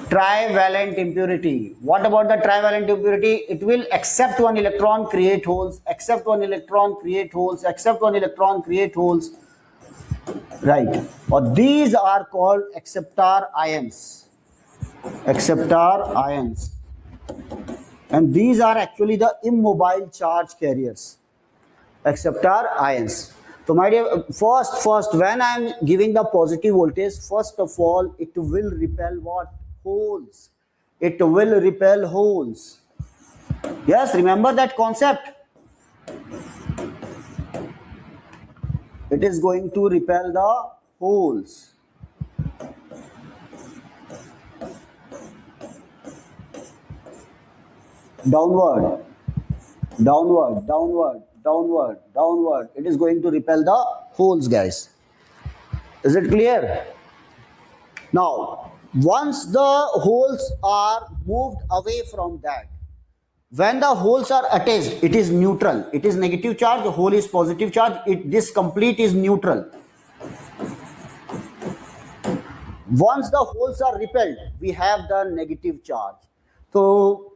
Trivalent impurity. What about the trivalent impurity? It will accept one electron, create holes, accept one electron, create holes, accept one electron, create holes. Right. Or these are called acceptor ions. Acceptor ions. And these are actually the immobile charge carriers. Acceptor ions. So my dear, first when I am giving the positive voltage, first of all, it will repel what? Holes. It will repel holes. Yes, remember that concept. It is going to repel the holes. Downward, downward, downward, downward, downward. It is going to repel the holes, guys. Is it clear? Now, once the holes are moved away from that, when the holes are attached, it is neutral. It is negative charge, the hole is positive charge. This complete is neutral. Once the holes are repelled, we have the negative charge. So,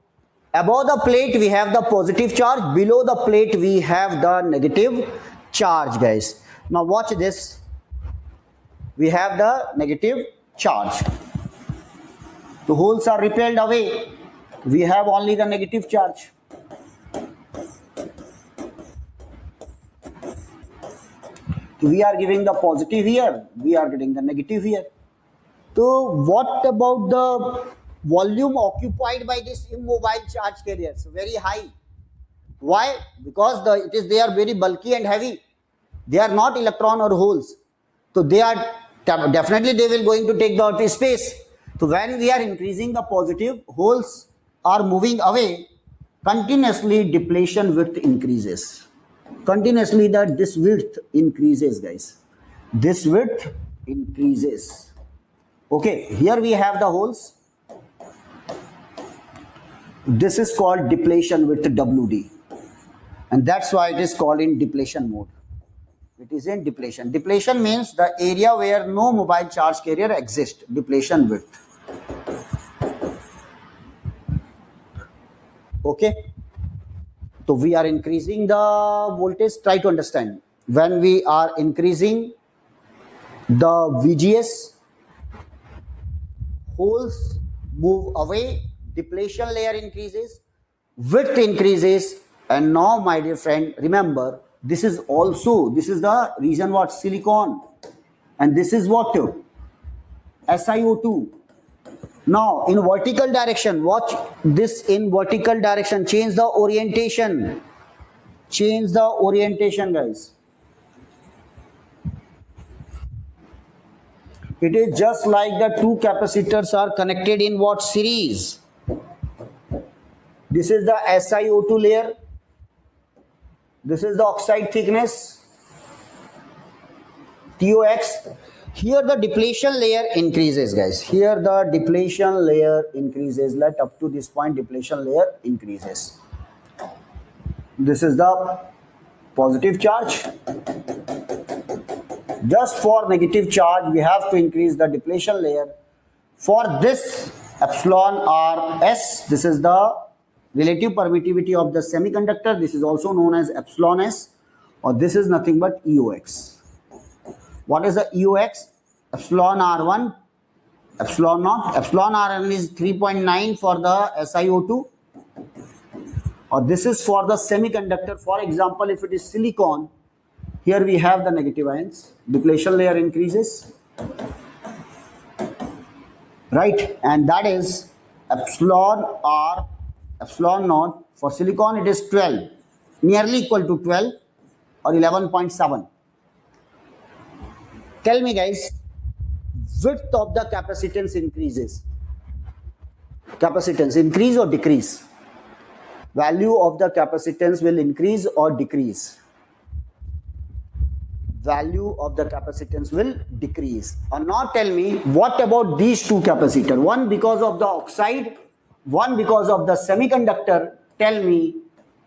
above the plate, we have the positive charge. Below the plate, we have the negative charge, guys. Now, watch this. We have the negative charge. The holes are repelled away. We have only the negative charge. We are giving the positive here. We are getting the negative here. So what about the volume occupied by this immobile charge carriers? Very high. Why? Because they are very bulky and heavy. They are not electron or holes. So they are definitely they will going to take the space. So when we are increasing the positive, holes are moving away. Continuously depletion width increases. Continuously this width increases, guys. This width increases. Okay, here we have the holes. This is called depletion width WD. And that's why it is called in depletion mode. It is in depletion. Depletion means the area where no mobile charge carrier exists. Depletion width. Okay. So we are increasing the voltage. Try to understand. When we are increasing the VGS, holes move away, depletion layer increases, width increases, and now, my dear friend, remember, this is the reason what? Silicon. And this is what? SiO2. Now, in vertical direction, watch this in vertical direction. Change the orientation. Change the orientation, guys. It is just like the two capacitors are connected in what series? This is the SiO2 layer. This is the oxide thickness, TOX. Here the depletion layer increases, guys. Here the depletion layer increases. Let up to this point, depletion layer increases. This is the positive charge. Just for negative charge, we have to increase the depletion layer. For this epsilon Rs, this is the relative permittivity of the semiconductor. This is also known as epsilon S, or this is nothing but EOX. What is the EOX? Epsilon R1, epsilon naught. Epsilon Rn is 3.9 for the SiO2, or this is for the semiconductor. For example, if it is silicon, here we have the negative ions. Depletion layer increases, right? And that is epsilon R, epsilon naught. For silicon, it is 12. nearly equal to 12 or 11.7. Tell me guys, width of the capacitance increases. Capacitance increase or decrease? Value of the capacitance will increase or decrease? Value of the capacitance will decrease. And now tell me, what about these two capacitors? One because of the oxide, one because of the semiconductor. Tell me,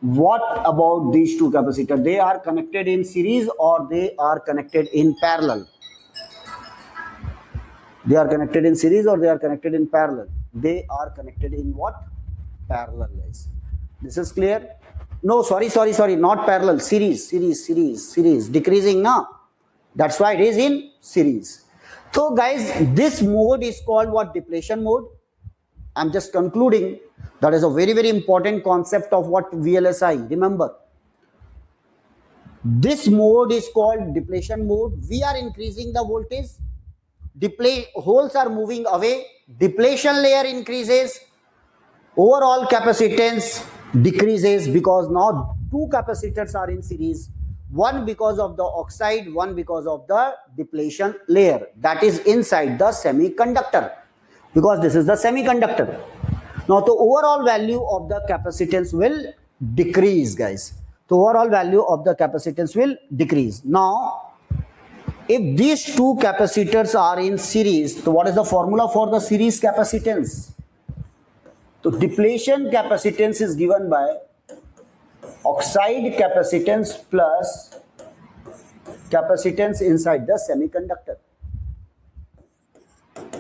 what about these two capacitors? They are connected in series or they are connected in parallel? They are connected in series or they are connected in parallel? They are connected in what? Parallel, guys. This is clear? No, sorry, not parallel. Series. Decreasing now. That's why it is in series. So, guys, this mode is called what? Depletion mode. I'm just concluding. That is a very, very important concept of what VLSI. Remember, this mode is called depletion mode. We are increasing the voltage. Holes are moving away. Depletion layer increases. Overall capacitance decreases because now two capacitors are in series. One because of the oxide, one because of the depletion layer that is inside the semiconductor, because this is the semiconductor. Now the overall value of the capacitance will decrease, guys. The overall value of the capacitance will decrease. Now if these two capacitors are in series, so what is the formula for the series capacitance? So depletion capacitance is given by oxide capacitance plus capacitance inside the semiconductor.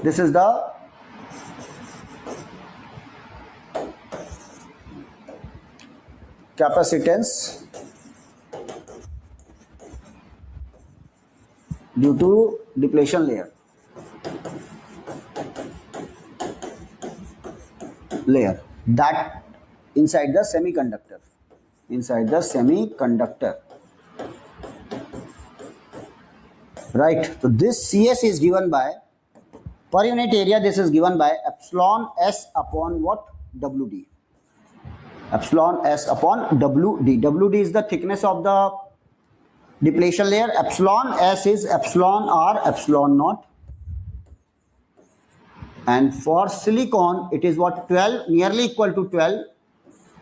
This is the capacitance due to depletion layer. That inside the semiconductor, right? So this CS is given by, per unit area, this is given by epsilon S upon what? WD. Epsilon S upon WD. WD is the thickness of the depletion layer. Epsilon S is epsilon R, epsilon naught. And for silicon, it is what? 12, nearly equal to 12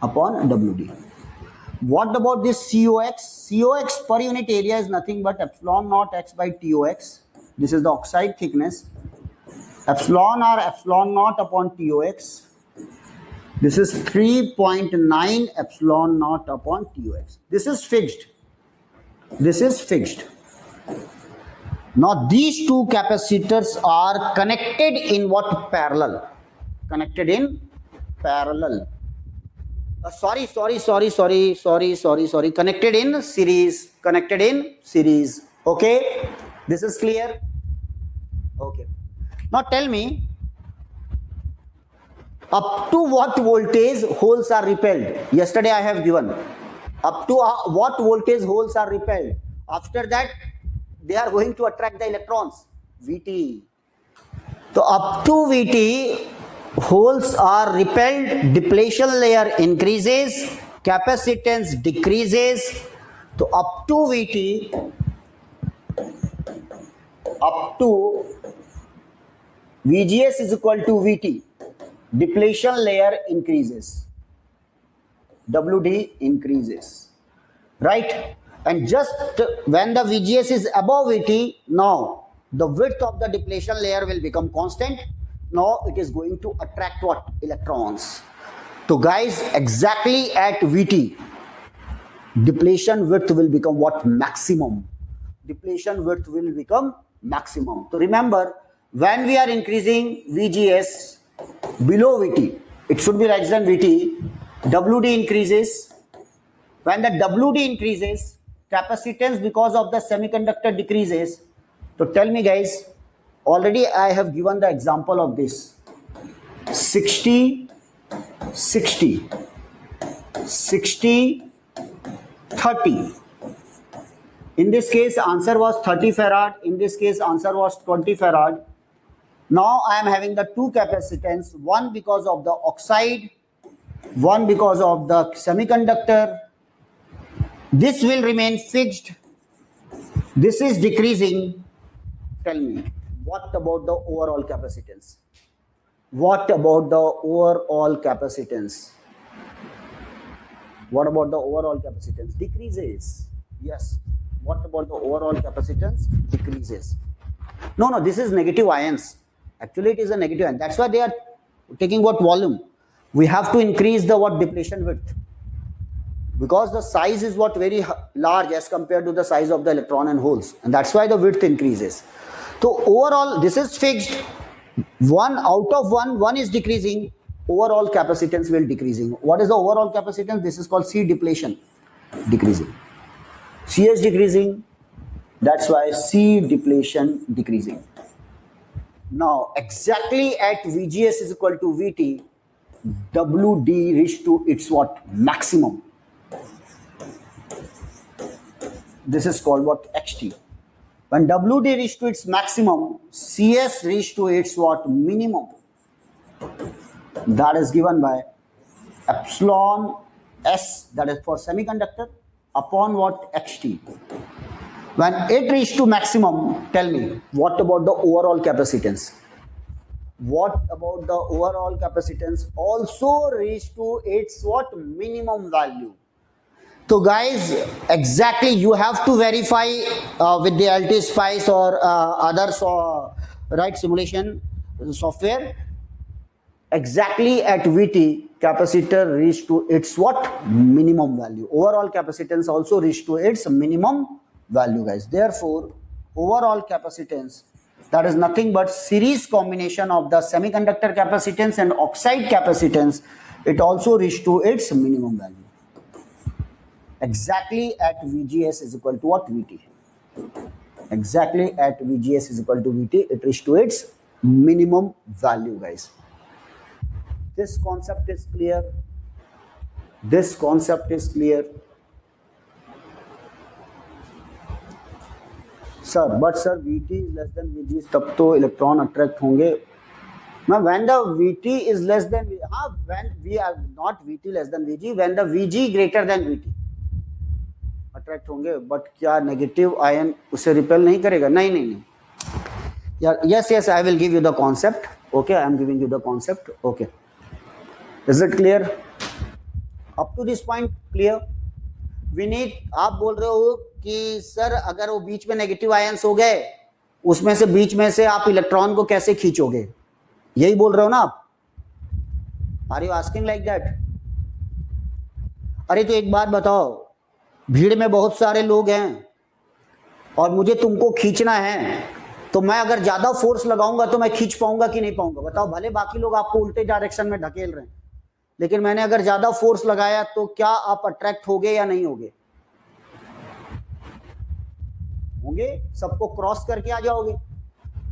upon WD. What about this COX? COX per unit area is nothing but epsilon naught X by TOX. This is the oxide thickness. Epsilon R, epsilon naught upon TOX. This is 3.9 epsilon naught upon TOX. This is fixed. Now these two capacitors are connected in what? Parallel. Connected in parallel. Sorry. Connected in series. Okay. This is clear. Okay. Now tell me, up to what voltage holes are repelled? Yesterday I have given. Up to what voltage holes are repelled? After that, they are going to attract the electrons. VT. So up to VT, holes are repelled, depletion layer increases, capacitance decreases. So up to VT, up to VGS is equal to VT, depletion layer increases, WD increases, right? And just when the VGS is above VT, now the width of the depletion layer will become constant. Now it is going to attract what? Electrons. So guys, exactly at VT, depletion width will become what? Maximum. Depletion width will become maximum. So remember, when we are increasing VGS below VT, it should be less than VT, WD increases. When the WD increases, capacitance because of the semiconductor decreases. So tell me guys, already I have given the example of this 60 30. In this case answer was 30 farad, in this case answer was 20 farad. Now I am having the two capacitance, one because of the oxide, one because of the semiconductor. This will remain fixed. This is decreasing. Tell me, what about the overall capacitance? What about the overall capacitance? What about the overall capacitance? Decreases. Yes. What about the overall capacitance? Decreases. No, no, this is negative ions. Actually, it is a negative ion. That's why they are taking what volume. We have to increase the what depletion width, because the size is what very large as compared to the size of the electron and holes, and that's why the width increases. So overall, this is fixed. One out of one is decreasing. Overall capacitance will decreasing. What is the overall capacitance? This is called C depletion, decreasing. CS decreasing. That's why C depletion decreasing. Now exactly at VGS is equal to VT, WD reached to its what maximum. This is called what XT. When WD reached to its maximum, CS reached to its what minimum. That is given by epsilon S, that is for semiconductor, upon what XT. When it reached to maximum, tell me, what about the overall capacitance? What about the overall capacitance? Also reached to its what minimum value. So guys, exactly you have to verify with the LT Spice or other right simulation software. Exactly at VT, capacitor reached to its what minimum value. Overall capacitance also reached to its minimum value, guys. Therefore, overall capacitance, that is nothing but series combination of the semiconductor capacitance and oxide capacitance. It also reached to its minimum value. Exactly at VGS is equal to what? VT. Exactly at VGS is equal to VT, it reached to its minimum value, guys. This concept is clear. This concept is clear. Sir, but sir, VT is less than VG, तब तो electron attract होंगे. Now, when the VT is less than, when we are not VT less than VG, when the VG greater than VT, attract होंगे. But क्या negative ion उसे repel नहीं करेगा? नहीं नहीं नहीं. Yeah, yes, I will give you the concept. Okay, I am giving you the concept. Okay. Is it clear? Up to this point, clear? Vineet, आप बोल रहे हो कि सर अगर वो बीच में नेगेटिव आयंस हो गए, उसमें से बीच में से आप इलेक्ट्रॉन को कैसे खींचोगे? यही बोल रहे हो ना आप? Are you asking like that? अरे तो एक बात बताओ, भीड़ में बहुत सारे लोग हैं और मुझे तुमको खींचना है, तो मैं अगर ज्यादा फोर्स लगाऊंगा तो मैं खींच पाऊंगा कि नहीं पाऊंगा? बताओ. भले बाकी लोग आपको उल्टे डायरेक्शन में ढकेल रहे हैं, लेकिन मैंने अगर ज्यादा फोर्स लगाया तो क्या आप अट्रैक्ट होगे या नहीं होगे? होंगे. सबको क्रॉस करके आ जाओगे.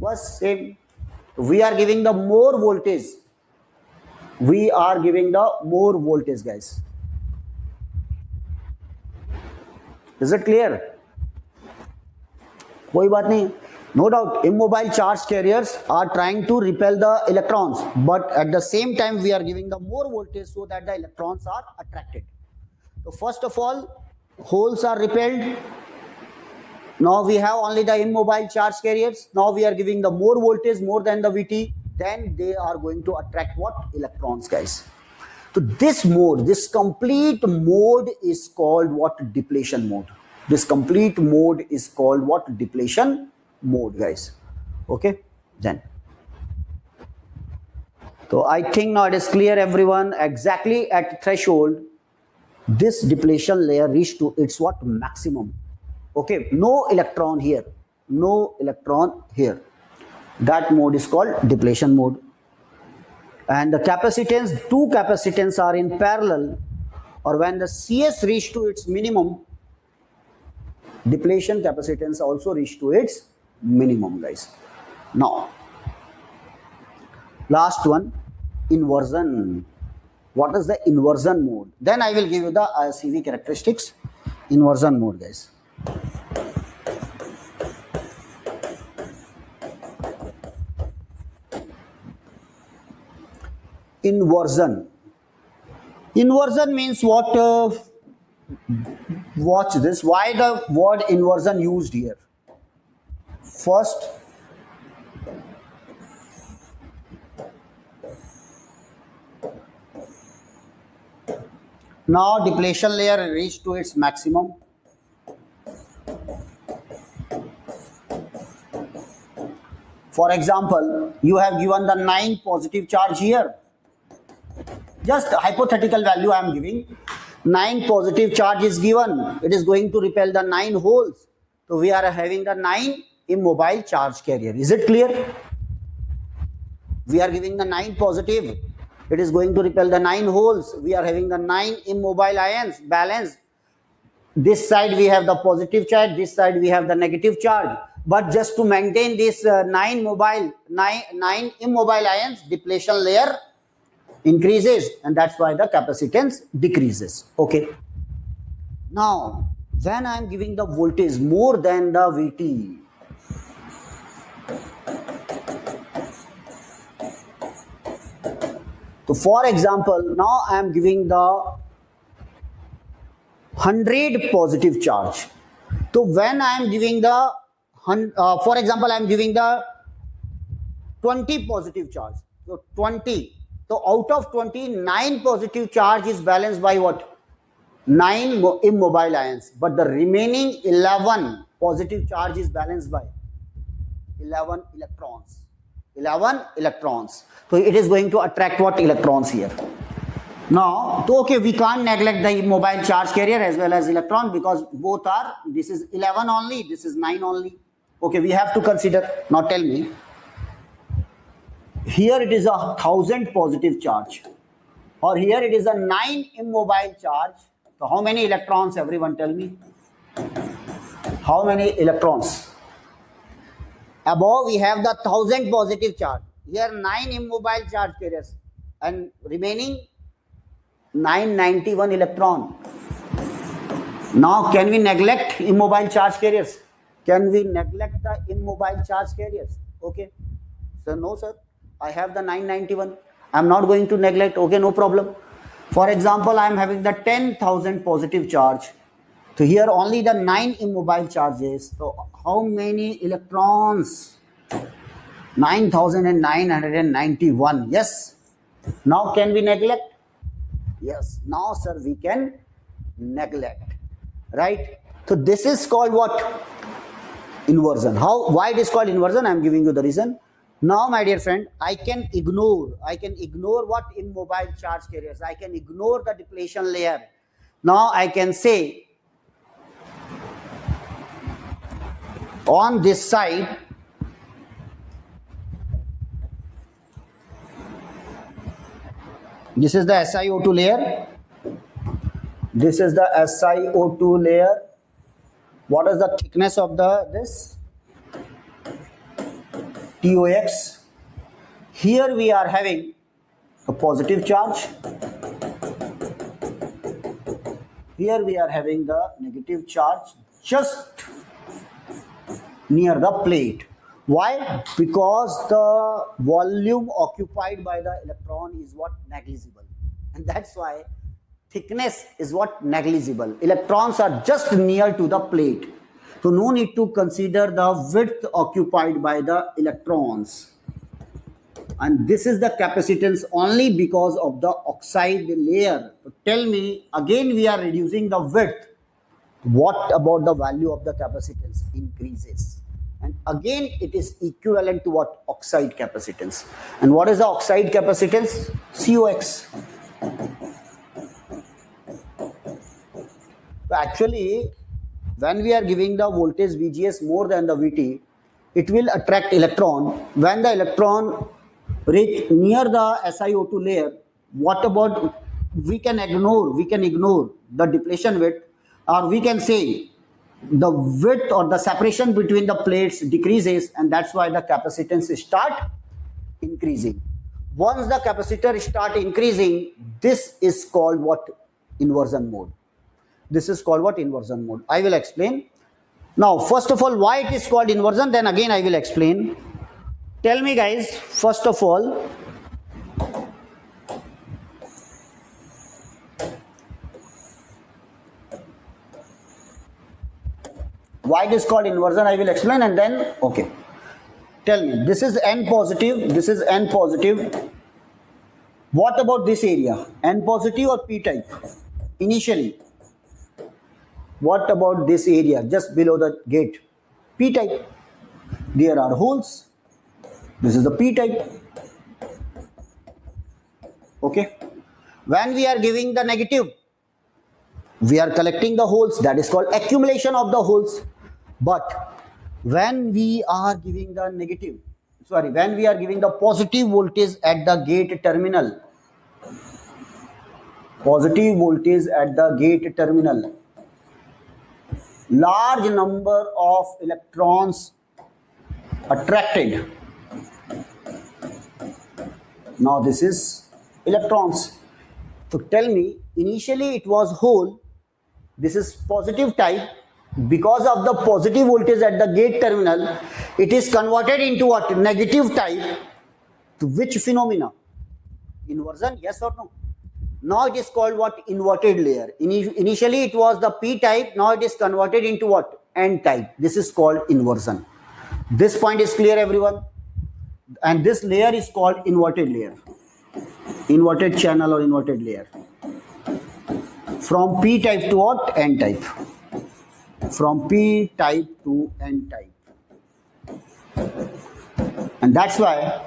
बस same. We are giving the more voltage. We are giving the more voltage, guys. Is it clear? कोई बात नहीं. No doubt, immobile charge carriers are trying to repel the electrons, but at the same time we are giving the more voltage so that the electrons are attracted. So first of all, holes are repelled. Now we have only the immobile charge carriers. Now we are giving the more voltage, more than the VT. Then they are going to attract what? Electrons, guys. So this mode, this complete mode is called what? Depletion mode. This complete mode is called what? Depletion mode, guys. Okay, then. So I think now it is clear, everyone. Exactly at threshold, this depletion layer reached to its what? Maximum. Okay, no electron here, no electron here. That mode is called depletion mode. And the capacitance, two capacitance are in parallel, or when the CS reached to its minimum, depletion capacitance also reached to its minimum, guys. Now, last one, inversion. What is the inversion mode? Then I will give you the CV characteristics. Inversion mode, guys. Inversion. Inversion means what? Watch this. Why the word inversion used here? First, now depletion layer reached to its maximum. For example, you have given the 9 positive charge here. Just hypothetical value I am giving. 9 positive charge is given. It is going to repel the 9 holes. So we are having the 9 immobile charge carrier. Is it clear? We are giving the 9 positive. It is going to repel the 9 holes. We are having the 9 immobile ions balanced. This side we have the positive charge, this side we have the negative charge. But just to maintain this 9 immobile ions, depletion layer increases, and that's why the capacitance decreases. Okay. Now, when I am giving the voltage more than the VT, so for example, now I am giving the 100 positive charge. So when I am giving the, for example, I am giving the 20 positive charge. So 20. So out of 20, 9 positive charge is balanced by what? 9 immobile ions. But the remaining 11 positive charge is balanced by 11 electrons. 11 electrons. So it is going to attract what? Electrons here. Now, so okay, we can't neglect the immobile charge carrier as well as electron, because both are, this is 11 only, this is 9 only. Okay, we have to consider. Now tell me, here it is 1000 positive charge, or here it is a 9 immobile charge. So how many electrons? Everyone tell me. How many electrons? Above we have the 1000 positive charge. Here 9 immobile charge carriers, and remaining 991 electron. Now can we neglect immobile charge carriers? Can we neglect the immobile charge carriers? Okay. So no sir, I have the 991. I am not going to neglect. Okay, no problem. For example, I am having the 10,000 positive charge. So here only the 9 immobile charges. So how many electrons? 9,991. Yes. Now can we neglect? Yes. Now sir, we can neglect. Right? So this is called what? Inversion. How? Why it is called inversion? I am giving you the reason. Now my dear friend, I can ignore what? Immobile charge carriers. I can ignore the depletion layer. Now I can say, on this side, this is the SiO2 layer. This is the SiO2 layer. What is the thickness of this? TOX. Here we are having a positive charge. Here we are having the negative charge just near the plate. Why? Because the volume occupied by the electron is what? Negligible. And that's why thickness is what? Negligible. Electrons are just near to the plate. So no need to consider the width occupied by the electrons. And this is the capacitance only because of the oxide layer. So tell me, again we are reducing the width. What about the value of the capacitance? Increases. And again it is equivalent to what? Oxide capacitance. And what is the oxide capacitance? COX. So actually, when we are giving the voltage VGS more than the VT, it will attract electron. When the electron reach near the SiO2 layer, what about, we can ignore the depletion width, or we can say the width or the separation between the plates decreases, and that's why the capacitance start increasing. Once the capacitor start increasing, this is called what? Inversion mode. This is called what? Inversion mode. I will explain. Now, first of all, why it is called inversion, then again I will explain. Tell me guys, first of all, Why it is called inversion, I will explain, and then, okay. Tell me, this is N positive, this is N positive. What about this area? N positive or P type? Initially. What about this area just below the gate? P type. There are holes. This is the P type. Okay. When we are giving the negative, we are collecting the holes. That is called accumulation of the holes. But when we are giving the negative, when we are giving the positive voltage at the gate terminal, positive voltage at the gate terminal, large number of electrons attracted. Now this is electrons. So tell me, initially it was hole. This is positive type. Because of the positive voltage at the gate terminal, it is converted into what? Negative type. To which phenomena? Inversion, yes or no? Now it is called what? Inverted layer. Initially it was the P type. Now it is converted into what? N type. This is called inversion. This point is clear, everyone? And this layer is called inverted layer. Inverted channel or inverted layer. From P type to what? N type. From P type to N type. And that's why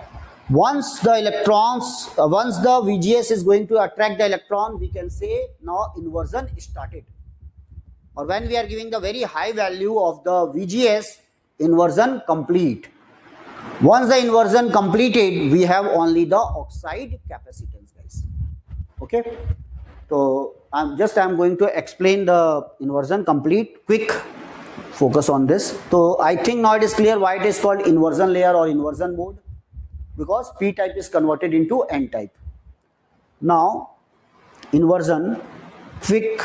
once the electrons, once the VGS is going to attract the electron, we can say now inversion started. Or when we are giving the very high value of the VGS, inversion complete. Once the inversion completed, we have only the oxide capacitance, guys. Okay. So I'm going to explain the inversion complete, quick, focus on this. So I think now it is clear why it is called inversion layer or inversion mode, because P type is converted into N type. Now inversion, quick.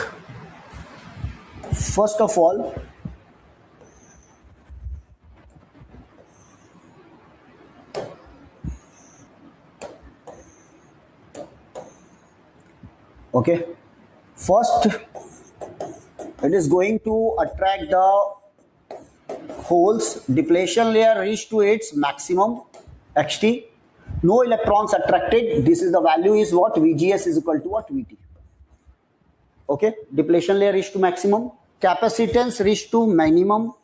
First of all, okay, first it is going to attract the holes. Depletion layer reach to its maximum xt. No electrons attracted. This is the value is what? VGS is equal to what? VT. Okay, depletion layer reach to maximum. Capacitance reach to minimum.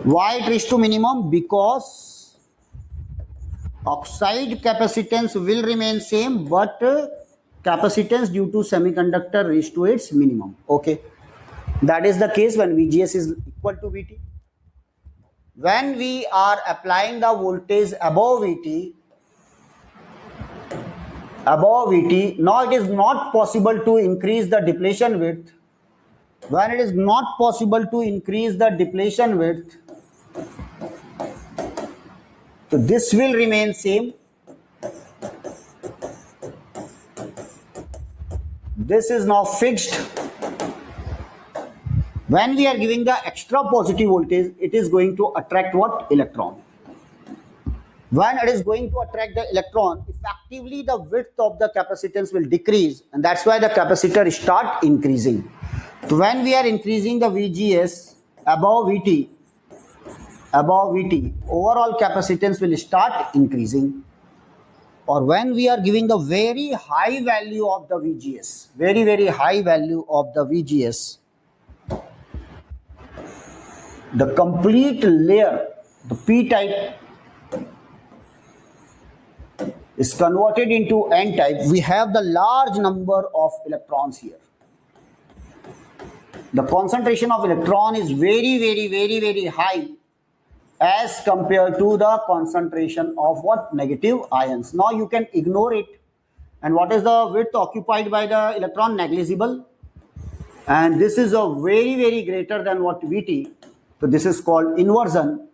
Why it reach to minimum? Because oxide capacitance will remain same, but capacitance due to semiconductor reach to its minimum. Okay, that is the case when VGS is equal to VT. When we are applying the voltage above VT, now it is not possible to increase the depletion width. When it is not possible to increase the depletion width, so this will remain same. This is now fixed. When we are giving the extra positive voltage, it is going to attract what? Electron. When it is going to attract the electron, effectively the width of the capacitance will decrease, and that's why the capacitor start increasing. So when we are increasing the VGS above VT, overall capacitance will start increasing. Or when we are giving the very high value of the VGS, very high value of the VGS, the complete layer, the P type, is converted into N type. We have the large number of electrons here. The concentration of electron is very high as compared to the concentration of what? Negative ions. Now you can ignore it. And what is the width occupied by the electron? Negligible. And this is a very greater than what? VT. So this is called inversion.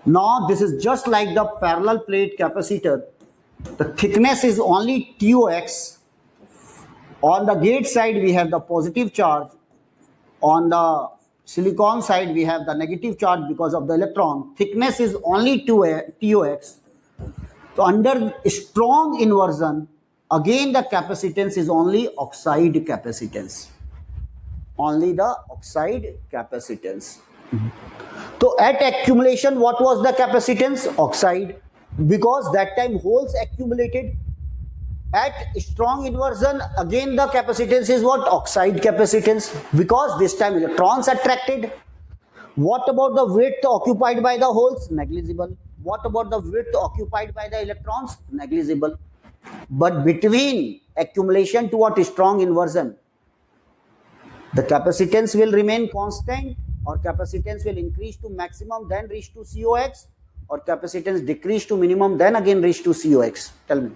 Now this is just like the parallel plate capacitor. The thickness is only TOX. On the gate side we have the positive charge. On the silicon side we have the negative charge because of the electron. Thickness is only TOX. So under strong inversion, again the capacitance is only oxide capacitance. Only the oxide capacitance. So at accumulation, what was the capacitance? Oxide, because that time holes accumulated. At strong inversion, again the capacitance is what? Oxide capacitance, because this time electrons attracted. What about the width occupied by the holes? Negligible. What about the width occupied by the electrons? Negligible. But between accumulation to what? Strong inversion, the capacitance will remain constant, or capacitance will increase to maximum then reach to COX, or capacitance decrease to minimum then again reach to COX? Tell me.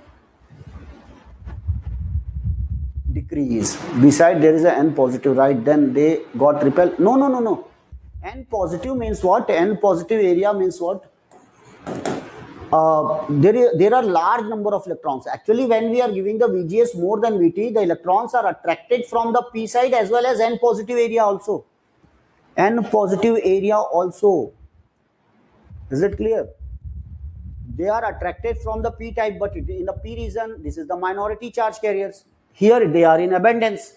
Decrease. Beside there is a N positive, right? Then they got repelled. No, no, no, no. N positive means what? N positive area means what? There are large number of electrons. Actually, when we are giving the VGS more than VT, the electrons are attracted from the P side as well as N positive area also. N positive area also. Is it clear? They are attracted from the P type, but in the P region, this is the minority charge carriers. Here they are in abundance.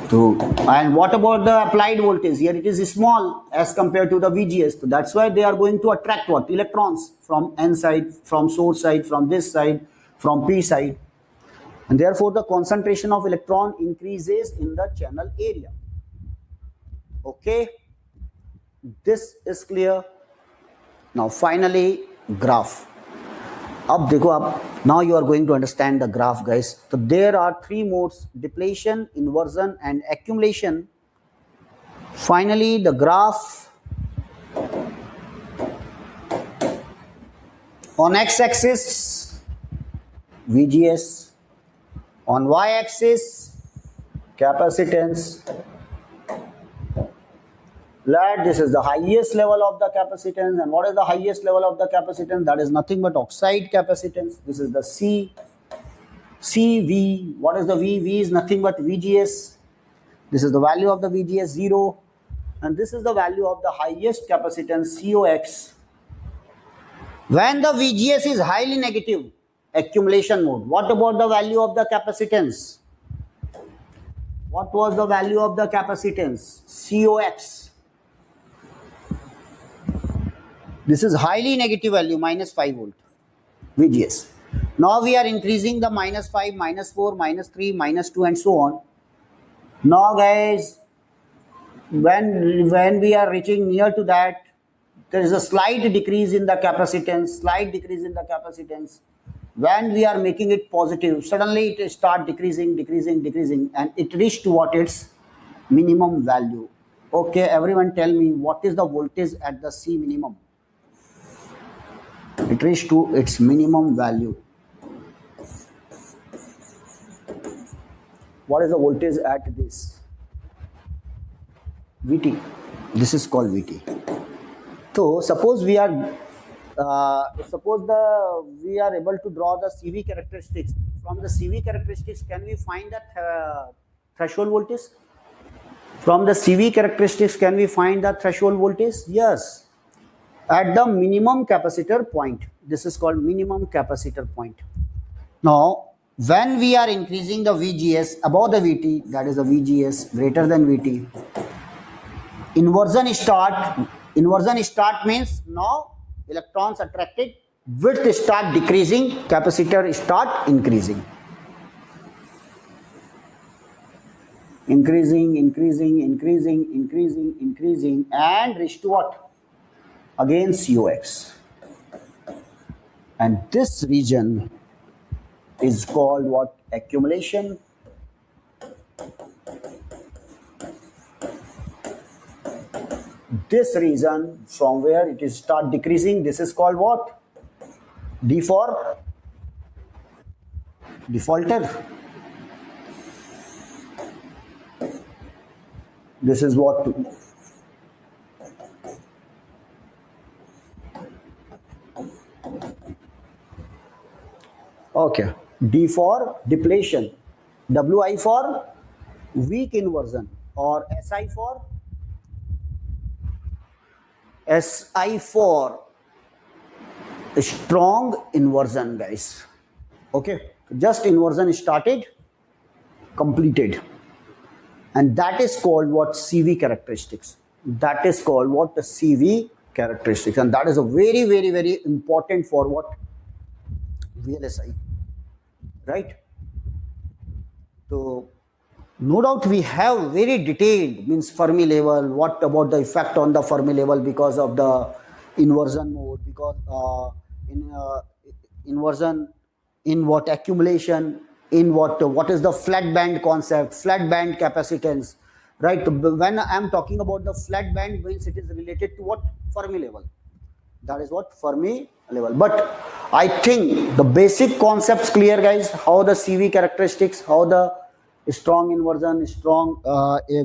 So, and what about the applied voltage? Here it is small as compared to the VGS. So that's why they are going to attract what? Electrons from N side, from source side, from this side, from P side. And therefore the concentration of electron increases in the channel area. Okay. This is clear. Now finally graph. अब देखो आप, now you are going to understand the graph, guys. So there are three modes: depletion, inversion and accumulation. Finally the graph. On x-axis VGS, on y-axis capacitance. This is the highest level of the capacitance. And what is the highest level of the capacitance? That is nothing but oxide capacitance. This is the CV. What is the V? V is nothing but VGS. This is the value of the VGS 0. And this is the value of the highest capacitance COX. When the VGS is highly negative, accumulation mode. What about the value of the capacitance? What was the value of the capacitance? COX. This is highly negative value, minus 5 volt, VGS. Now we are increasing the minus 5, minus 4, minus 3, minus 2 and so on. Now guys, when we are reaching near to that, there is a slight decrease in the capacitance, When we are making it positive, suddenly it start decreasing, and it reached to what? Its minimum value. Okay, everyone tell me, what is the voltage at the C minimum? It reached to its minimum value. What is the voltage at this? VT. This is called VT. So suppose we are we are able to draw the CV characteristics. From the CV characteristics, can we find that threshold voltage? From the CV characteristics, can we find the threshold voltage? Yes. At the minimum capacitor point. This is called minimum capacitor point. Now, when we are increasing the VGS above the VT, that is the VGS greater than VT, inversion start. Inversion start means now electrons attracted, width start decreasing, capacitor start increasing. Increasing and reach to what? Again COX. And this region is called what? Accumulation. This region from where it is start decreasing, this is called what? D for defaulter. This is what? Okay. D for depletion. WI for weak inversion, or SI for strong inversion, guys. Okay. Just inversion started, completed. and that is called what? CV characteristics. That is called what? The CV characteristics, and that is a very important for what? VLSI, right? So no doubt we have very detailed, means Fermi level, what about the effect on the Fermi level because of the inversion mode, because in inversion, in what accumulation, in what is the flat band concept, flat band capacitance, right? When I am talking about the flat band, means it is related to what? Fermi level. That is what? Fermi level. But I think the basic concepts clear, guys. How the CV characteristics, how the strong inversion, strong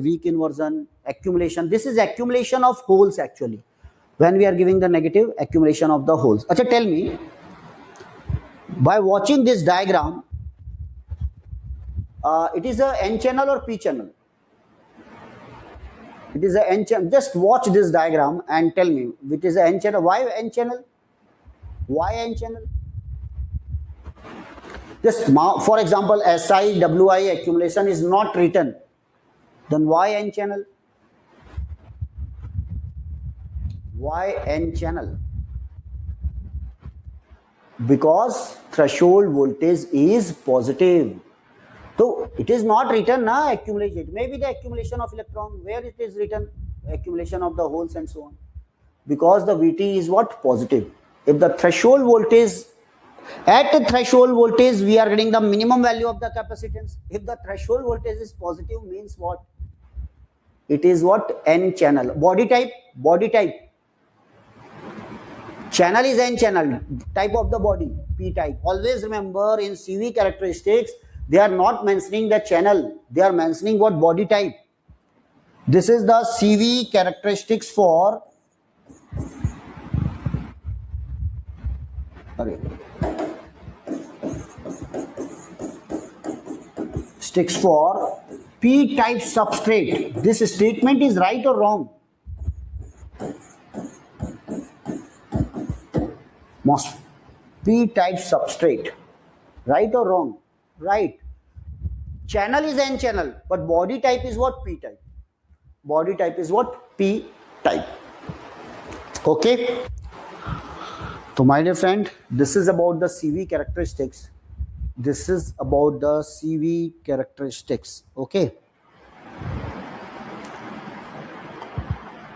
weak inversion, accumulation. This is accumulation of holes actually. When we are giving the negative, accumulation of the holes. Acha, tell me, by watching this diagram, it is a N channel or P channel? It is a N channel. Just watch this diagram and tell me which is a N channel. Why N channel? Why N channel? Just for example, SI, WI accumulation is not written. Then why N channel? Why N channel? Because threshold voltage is positive. So it is not written na accumulation. Maybe the accumulation of electron. Where it is written? Accumulation of the holes and so on. Because the VT is what? Positive. If the threshold voltage, at the threshold voltage we are getting the minimum value of the capacitance. If the threshold voltage is positive, means what? It is what? N channel. Body type? Body type. Channel is N channel. Type of the body? P type. Always remember, in CV characteristics, they are not mentioning the channel. They are mentioning what? Body type. This is the CV characteristics for sticks for P type substrate. This statement is right or wrong? P type substrate. Right or wrong? Right. Channel is N channel, but body type is what? P type. Body type is what? P type. Okay. So my dear friend, this is about the CV characteristics. This is about the CV characteristics. Okay.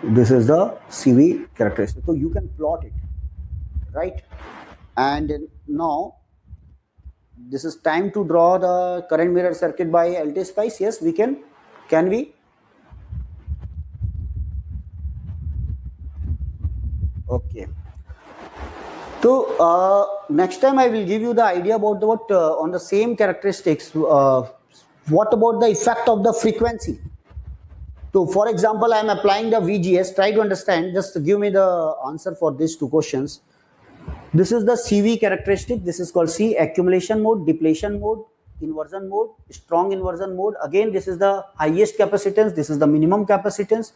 This is the CV characteristics. So you can plot it, right? And now this is time to draw the current mirror circuit by LT spice. Yes, we can. Can we? Okay. So next time I will give you the idea about the, what on the same characteristics. What about the effect of the frequency? So for example, I am applying the VGS. Try to understand. Just give me the answer for these two questions. This is the CV characteristic. This is called C, accumulation mode, depletion mode, inversion mode, strong inversion mode. Again, this is the highest capacitance. This is the minimum capacitance.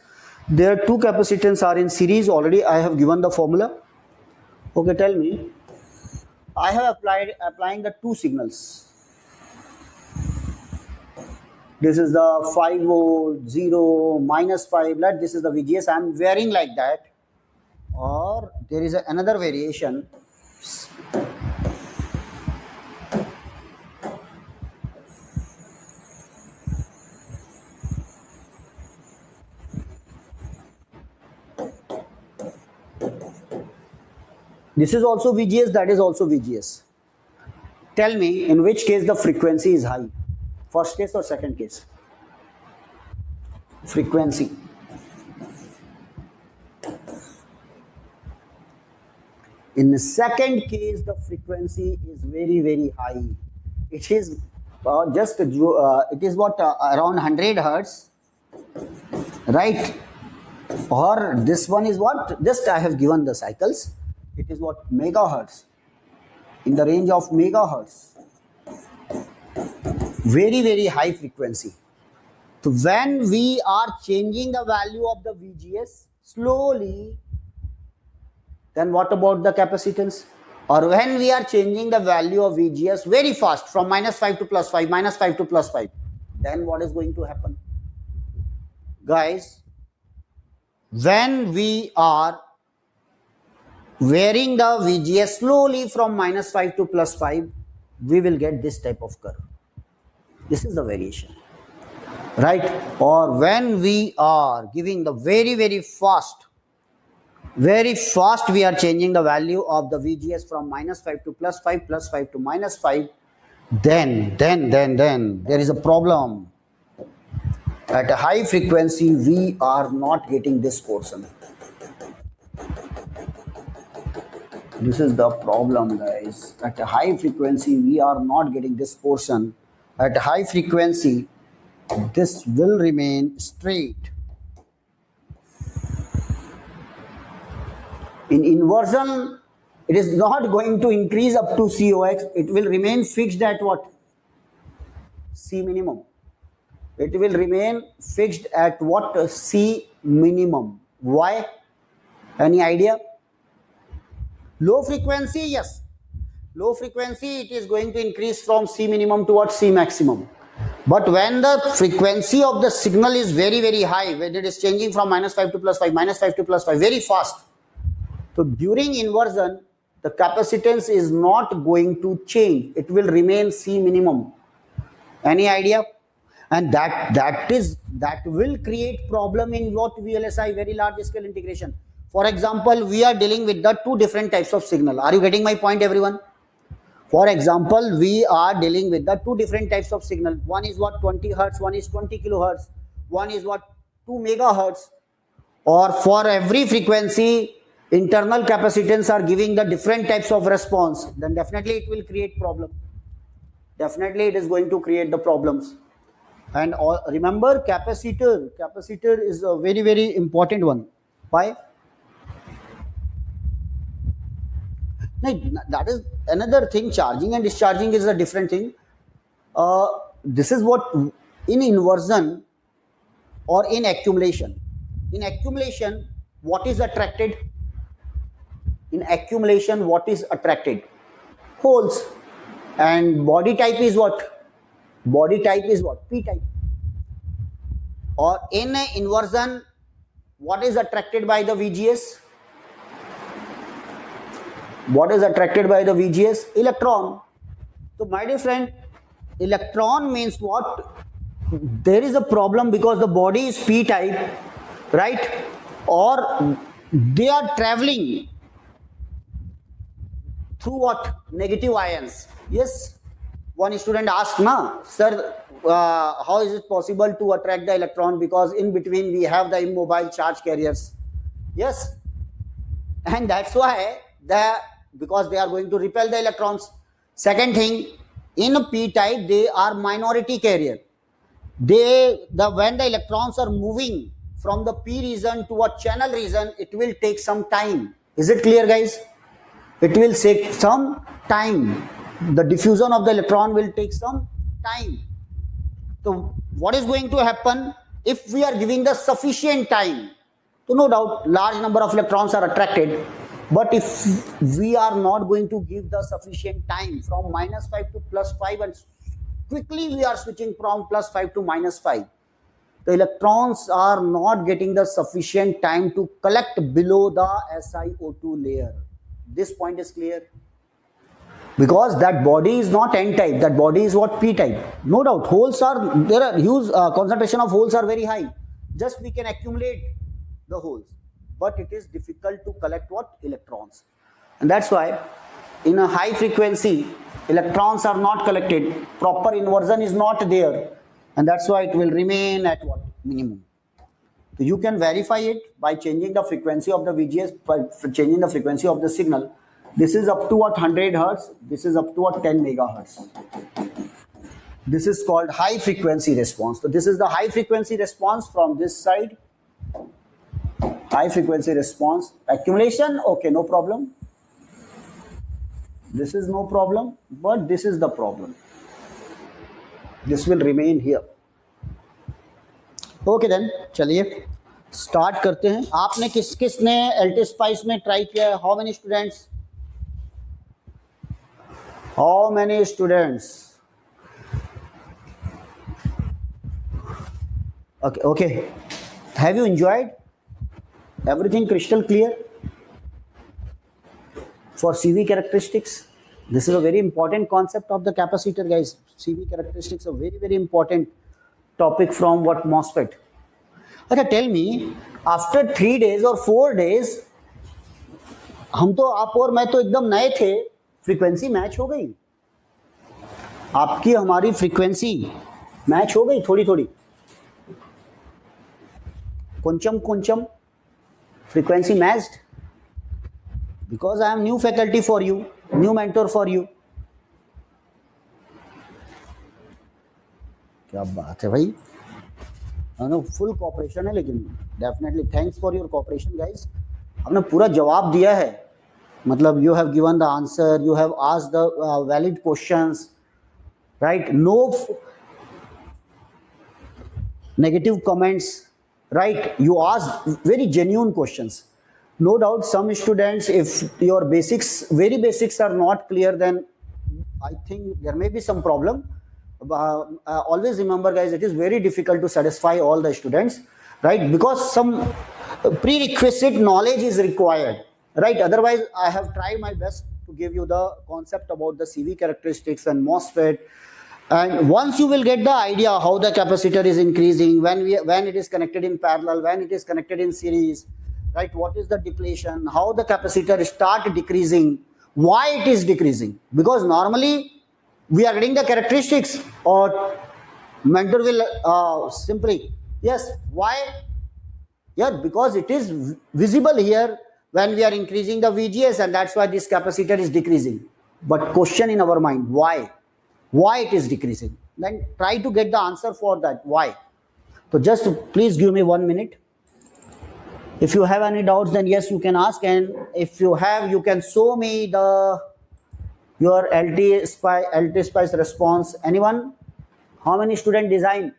There two capacitance are in series. Already I have given the formula. Okay, tell me. I have applying the two signals. This is the 5 volt, 0, -5. This is the VGS. I am varying like that. Or there is another variation. This is also VGS, that is also VGS. Tell me in which case the frequency is high. First case or second case? Frequency. In the second case, the frequency is very high. It is it is what around 100 hertz, right? Or this one is what? Just I have given the cycles. It is what? Megahertz. In the range of megahertz. Very high frequency. So when we are changing the value of the VGS slowly, then what about the capacitance? Or when we are changing the value of VGS very fast from -5 to +5, -5 to +5, then what is going to happen? guys, when we are varying the VGS slowly from -5 to +5, we will get this type of curve. This is the variation, right? Or when we are giving the very fast, we are changing the value of the VGS from -5 to +5, +5 to -5, then there is a problem. At a high frequency, we are not getting this portion. This is the problem, guys. At a high frequency, we are not getting this portion. At a high frequency, this will remain straight. In inversion, it is not going to increase up to COX. It will remain fixed at what? C minimum. It will remain fixed at what? C minimum. Why? Any idea? Low frequency, yes. Low frequency, it is going to increase from C minimum to what? C maximum. But when the frequency of the signal is very high, when it is changing from -5 to +5, -5 to +5, very fast. So during inversion, the capacitance is not going to change. It will remain C minimum. Any idea? And that will create problem in what? VLSI, very large scale integration. For example, we are dealing with the two different types of signal. Are you getting my point, everyone? For example, we are dealing with the two different types of signal. One is what? 20 hertz, one is 20 kilohertz, one is what? 2 megahertz. Or for every frequency, internal capacitance are giving the different types of response. Then definitely it will create problem. Definitely it is going to create the problems. And remember, capacitor is a very important one. Why? That is another thing. Charging and discharging is a different thing. This is what in inversion or in accumulation. In accumulation, what is attracted? In accumulation, what is attracted? Holes. And body type is what? Body type is what? P type. Or in inversion, what is attracted by the VGS? What is attracted by the VGS? Electron. So my dear friend, electron means what? There is a problem because the body is P type, right? Or they are traveling through what? Negative ions. Yes. One student asked, sir, how is it possible to attract the electron? Because in between we have the immobile charge carriers. Yes. And that's why because they are going to repel the electrons. Second thing, in a P type, they are minority carrier. When the electrons are moving from the P region to a channel region, it will take some time. Is it clear, guys? It will take some time. The diffusion of the electron will take some time. So what is going to happen if we are giving the sufficient time? So no doubt large number of electrons are attracted. But if we are not going to give the sufficient time from -5 to +5 and quickly we are switching from +5 to -5, the electrons are not getting the sufficient time to collect below the SiO2 layer. This point is clear. Because that body is not N type, that body is what? P type. No doubt, there are huge concentration of holes are very high. Just we can accumulate the holes. But it is difficult to collect what? Electrons. And that's why in a high frequency, electrons are not collected. Proper inversion is not there. And that's why it will remain at what? Minimum. So you can verify it by changing the frequency of the VGS, by changing the frequency of the signal. This is up to what? 100 hertz. This is up to what? 10 megahertz. This is called high frequency response. So this is the high frequency response from this side. High frequency response. Accumulation, okay, no problem. This is no problem, but this is the problem. This will remain here. Okay then, चलिए start करते हैं. आपने किसने एल्टी spice में try किया है? How many students? How many students? Okay okay Have you enjoyed? Everything crystal clear? For CV characteristics, this is a very important concept of the capacitor, guys. CV characteristics are very, very important topic from what MOSFET. अच्छा, tell me, after 3 days or 4 days, हम तो आप और मैं तो एकदम नए थे, फ्रीक्वेंसी मैच हो गई, आपकी हमारी फ्रीक्वेंसी मैच हो गई थोड़ी थोड़ी, కొంచెం frequency matched, because I am new faculty for you, new mentor for you. क्या बात है भाई, नो फुल कोऑपरेशन है, लेकिन definitely thanks for your cooperation guys. आपने पूरा जवाब दिया है, मतलब you have given the answer, you have asked the valid questions, right, no negative comments, right? You ask very genuine questions. No doubt some students, if your basics, very basics are not clear, then I think there may be some problem. Always remember guys, it is very difficult to satisfy all the students, right? Because some prerequisite knowledge is required, right? Otherwise I have tried my best to give you the concept about the CV characteristics and MOSFET. And once you will get the idea how the capacitor is increasing, when it is connected in parallel, when it is connected in series, right? What is the depletion, how the capacitor start decreasing, why it is decreasing? Because normally we are getting the characteristics, or mentor will simply, yes, why? Yeah, because it is visible here when we are increasing the VGS, and that's why this capacitor is decreasing. But question in our mind, why? Why it is decreasing? Then try to get the answer for that, why. So just please give me 1 minute. If you have any doubts, then yes, you can ask, and if you have, you can show me your LT spice response. Anyone? How many student design?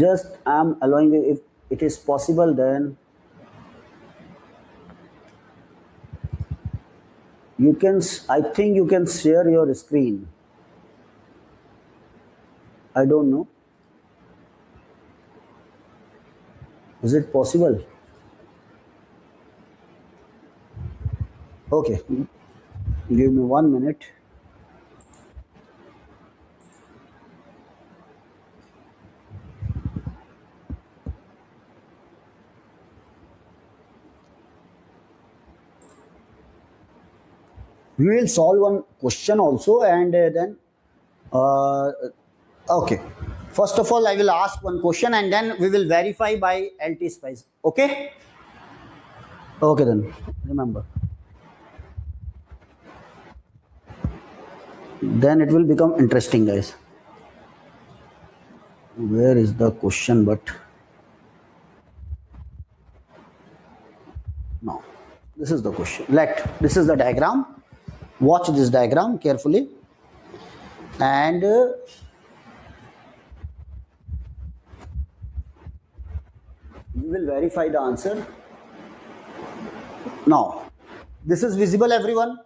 Just I am allowing you, if it is possible, then you can, I think you can share your screen. I don't know. Is it possible? Okay, give me 1 minute. We will solve one question also, and then okay, first of all I will ask one question and then we will verify by LT spice. Okay, okay, then remember, then it will become interesting, guys. Where is the question? But no, this is the question. This is the diagram. Watch this diagram carefully, and we will verify the answer. Now, this is visible, everyone.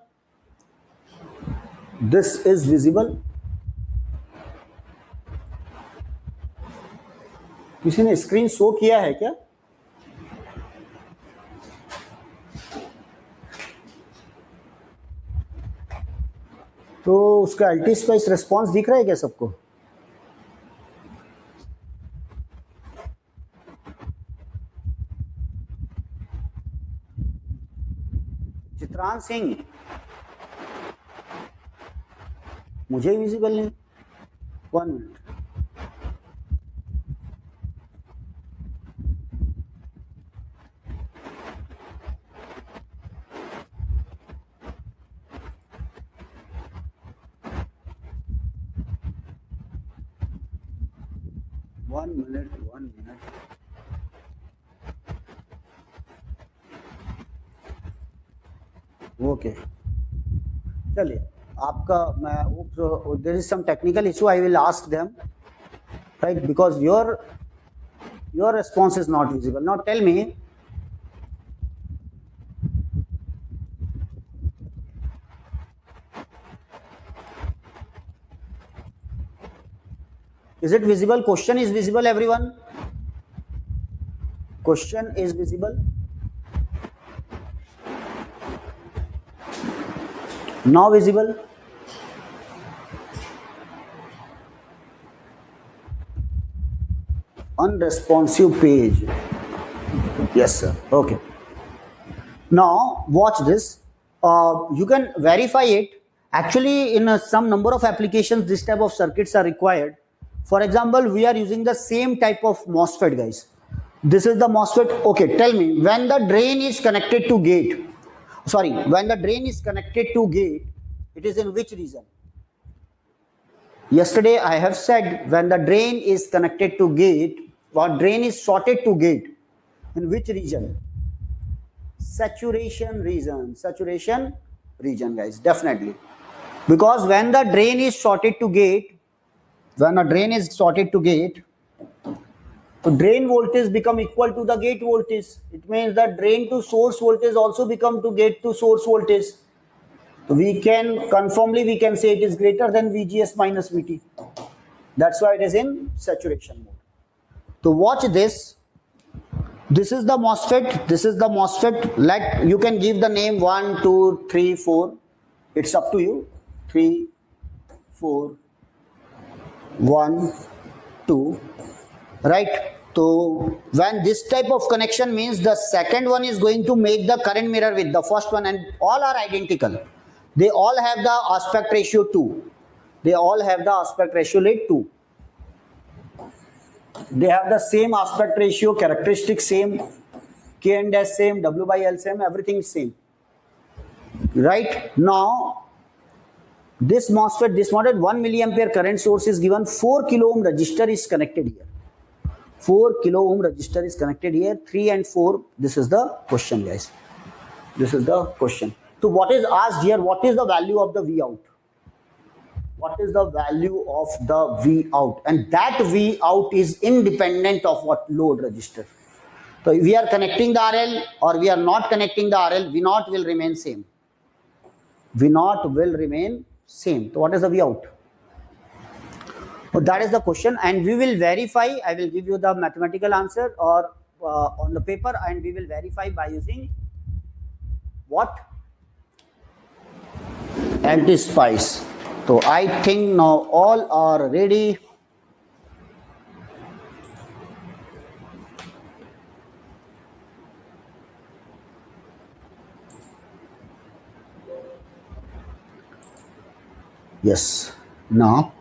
This is visible. किसी ने screen show किया है क्या? तो उसका LT spice response दिख रहा है क्या सबको? चित्रांश सिंह, मुझे ही विजिबल नहीं. 1 मिनट. One minute. ओके, चलिए आपका मैं there is some technical issue, I will ask them, right, because your response is not visible. Now tell me, is it visible? Question is visible, everyone? Question is visible? Now visible? Unresponsive page. Yes, sir. Okay. Now watch this. You can verify it. Actually, in some number of applications, this type of circuits are required. For example, we are using the same type of MOSFET, guys. This is the MOSFET. Okay, tell me, when the drain is connected to gate, sorry, when the drain is connected to gate, it is in which region? Yesterday I have said when the drain is connected to gate or drain is shorted to gate, in which region? Saturation region, guys, definitely. Because when the drain is shorted to gate, the drain voltage become equal to the gate voltage. It means that drain to source voltage also become to gate to source voltage. So we can say it is greater than VGS minus VT. That's why it is in saturation mode. So watch this. This is the MOSFET. Let you can give the name 1, 2, 3, 4. It's up to you. 3, 4, 1, 2. Right? So when this type of connection means the second one is going to make the current mirror with the first one, and all are identical. They all have the aspect ratio 2. They have the same aspect ratio, characteristics same, K and dash same, W by L same, everything is same. Right? Now, this MOSFET 1 milliampere current source is given, 4 kilo ohm resistor is connected here. 4 kilo ohm resistor is connected here, 3 and 4. This is the question, guys. This is the question. So what is asked here? What is the value of the V out? What is the value of the V out? And that V out is independent of what load resistor. So if we are connecting the RL or we are not connecting the RL, V naught will remain same. V naught will remain same. So what is the V out? So that is the question, and we will verify. I will give you the mathematical answer or on the paper, and we will verify by using what? Anti-spice. So I think now all are ready. Yes. Now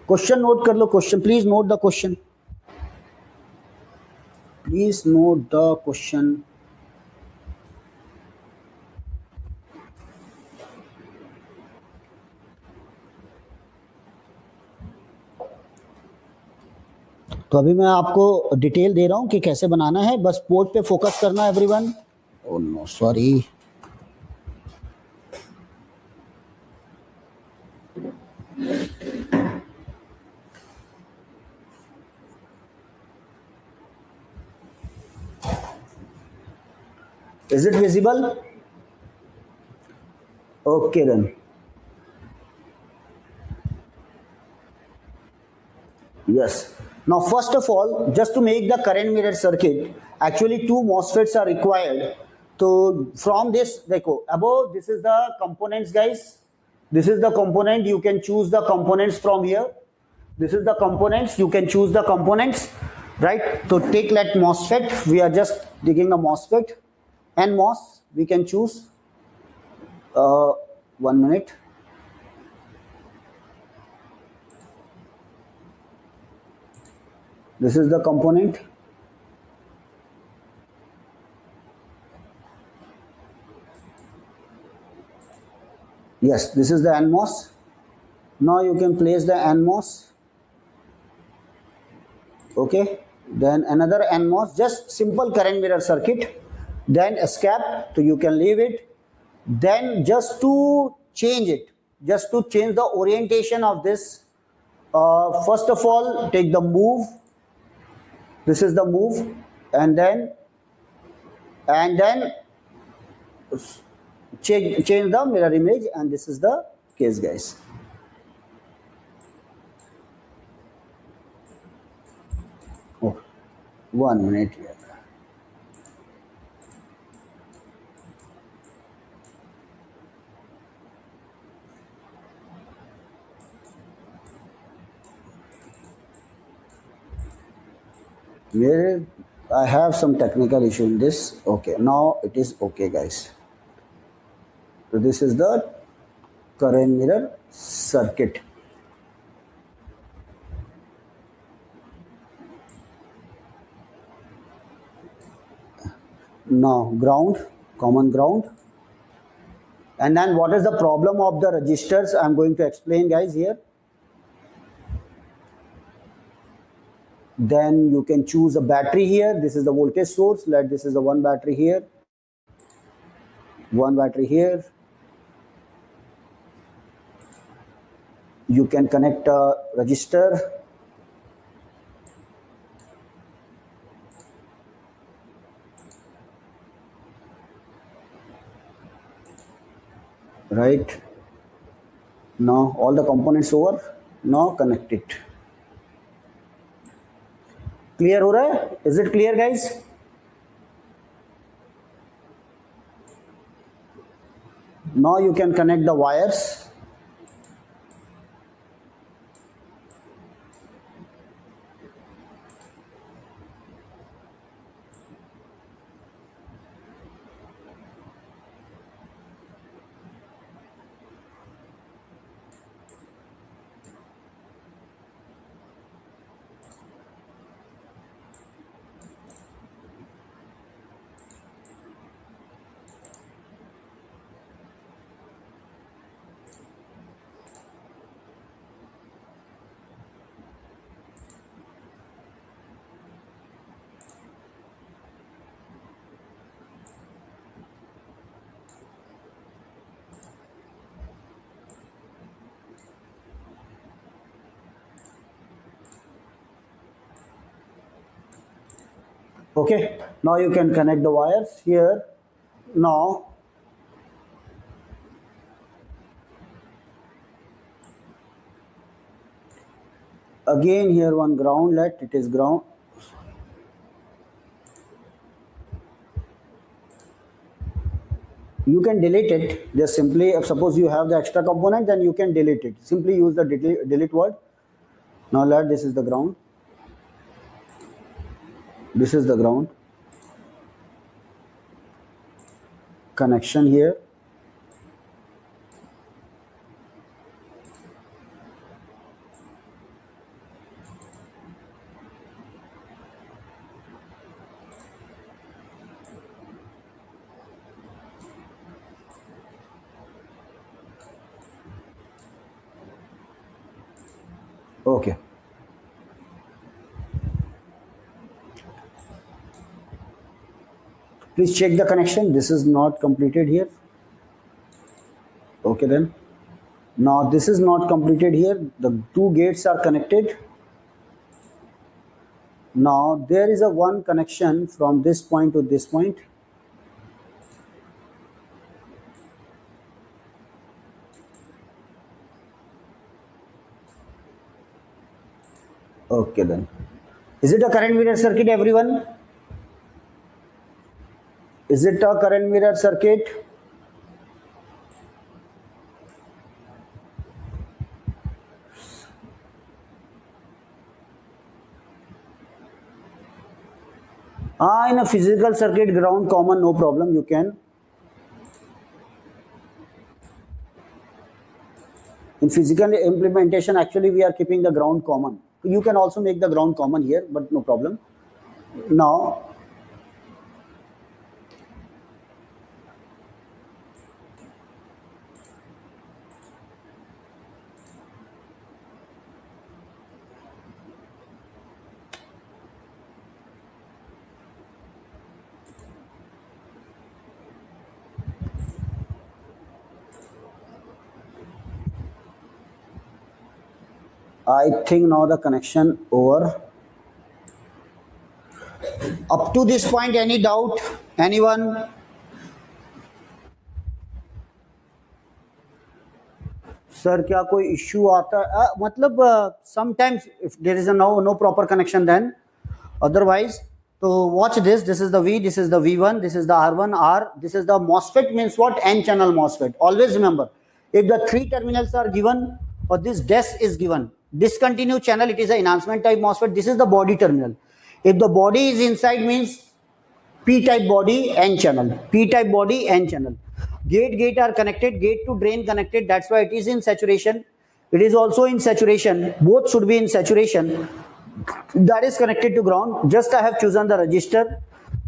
question note कर लो. Question please note the question. Please note the question. तो अभी मैं आपको detail दे रहा हूं कि कैसे बनाना है. बस पोर्ट पे फोकस करना everyone. Oh no, sorry. Is it visible? Okay then. Yes. Now first of all, just to make the current mirror circuit, actually 2 MOSFETs are required. So from this, देखो, above this is the components, guys. This is the component. You can choose the components from here. This is the components. You can choose the components, right? So take let MOSFET. We are just taking the MOSFET. NMOS, we can choose. 1 minute. This is the component. Yes, this is the NMOS. Now you can place the NMOS. Okay. Then another NMOS, just simple current mirror circuit. Then escape, so you can leave it. Then just to change it, just to change the orientation of this, first of all take the move. This is the move, and then change the mirror image, and this is the case, guys. Oh, 1 minute here. Where I have some technical issue in this. Okay, now it is okay, guys. So this is the current mirror circuit. Now ground, common ground. And then what is the problem of the resistors? I'm going to explain, guys, here. Then you can choose a battery here. This is the voltage source. Let this is the one battery here. One battery here. You can connect a resistor. Right. Now all the components over. Now connect it. Clear हो रहा है? Is it clear, guys? Now you can connect the wires. Okay, now you can connect the wires here. Now again here one ground, let it is ground. You can delete it. Just simply, suppose you have the extra component, then you can delete it. Simply use the delete word. Now let this is the ground. This is the ground. Connection here. Okay. Please check the connection. This is not completed here. Okay then. Now this is not completed here. The two gates are connected. Now there is a one connection from this point to this point. Okay then. Is it a current mirror circuit, everyone? Is it a current mirror circuit? In a physical circuit, ground common, no problem, you can. In physical implementation, actually we are keeping the ground common. You can also make the ground common here, but no problem. Now, I think now the connection over. Up to this point, any doubt? Anyone? Sir क्या कोई issue आता है मतलब sometimes if there is a no proper connection then otherwise so watch this is the V, this is the V1, this is the R1 R, this is the MOSFET means what, n channel MOSFET. Always remember if the three terminals are given or this DES is given, discontinued channel, it is an enhancement type MOSFET. This is the body terminal. If the body is inside means P-type body, N channel. P-type body, N channel. Gate are connected, gate to drain connected. That's why it is in saturation. It is also in saturation. Both should be in saturation. That is connected to ground. Just I have chosen the register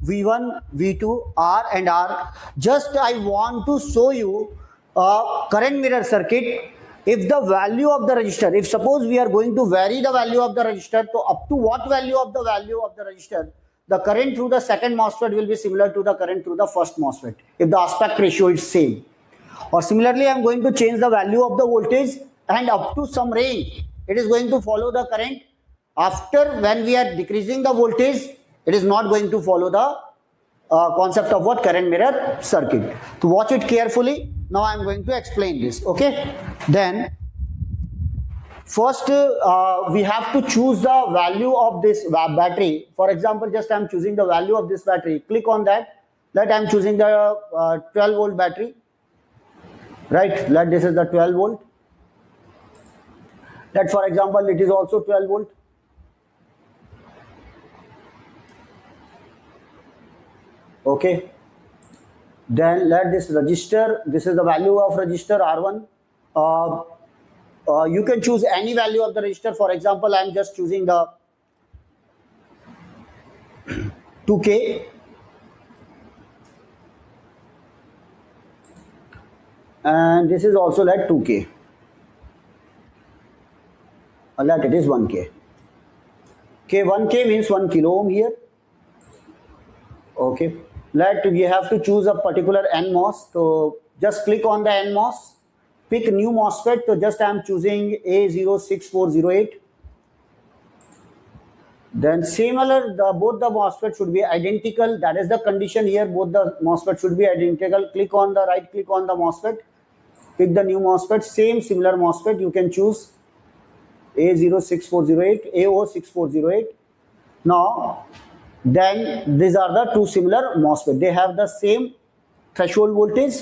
V1, V2, R and R. Just I want to show you a current mirror circuit. If the value of the resistor, if suppose we are going to vary the value of the resistor, so up to what value of the resistor, the current through the second MOSFET will be similar to the current through the first MOSFET if the aspect ratio is same. Or similarly, I am going to change the value of the voltage and up to some range, it is going to follow the current. After when we are decreasing the voltage, it is not going to follow the concept of what, current mirror circuit. To watch it carefully. Now I am going to explain this. Okay. Then first, we have to choose the value of this battery. For example, just I am choosing the value of this battery. Click on that. Let I am choosing the 12 volt battery. Right. Let this is the 12 volt. Let for example, it is also 12 volt. Okay. Then let this register. This is the value of register R1. You can choose any value of the register. For example, I am just choosing the 2K. And this is also let 2K. Let it is 1K. Okay, 1K means 1 kilo ohm here. Okay. Let we have to choose a particular NMOS. So just click on the NMOS. Pick new MOSFET. So just I am choosing A06408. Then similar, both the MOSFET should be identical. That is the condition here. Both the MOSFET should be identical. Click on the right click on the MOSFET. Pick the new MOSFET. Same similar MOSFET. You can choose A06408, A06408. Now, then these are the two similar MOSFET. They have the same threshold voltage,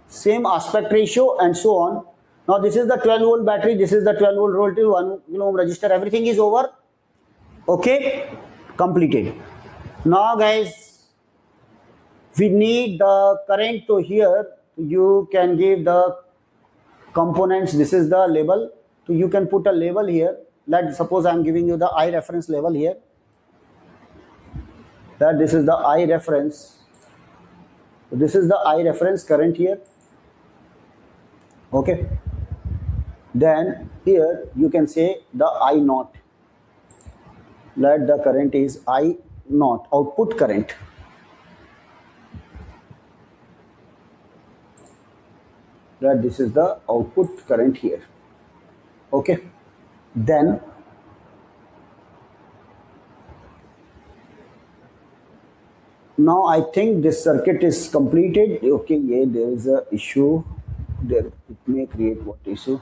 same aspect ratio and so on. Now this is the 12 volt battery, this is the 12 volt voltage, 1 kilo ohm resistor, everything is over. Okay, completed. Now guys, we need the current. So here you can give the components. This is the label. So you can put a label here. Let's suppose I am giving you the I reference label here. That this is the I reference. So this is the I reference current here. Okay. Then here you can say the I naught. Let the current is I naught, output current. That this is the output current here. Okay. Then now I think this circuit is completed. Okay, yeah, there is a issue there. It may create what issue?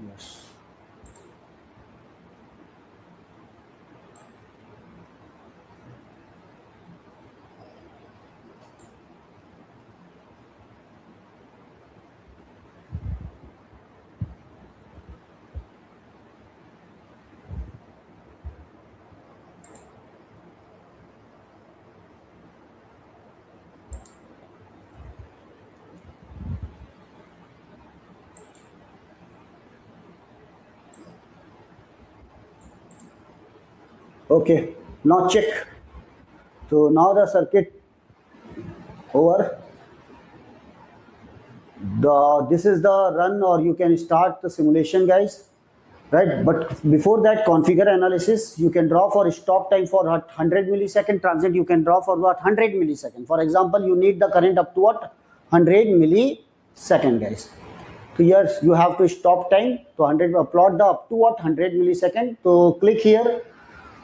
Yes. Okay, now check. So now the circuit over. This is the run, or you can start the simulation, guys. right? But before that, configure analysis, you can draw for stop time for 100 millisecond, transient you can draw for what, 100 millisecond. For example, you need the current up to what, 100 millisecond, guys. So here you have to stop time to 100, plot the up to what, 100 millisecond. So click here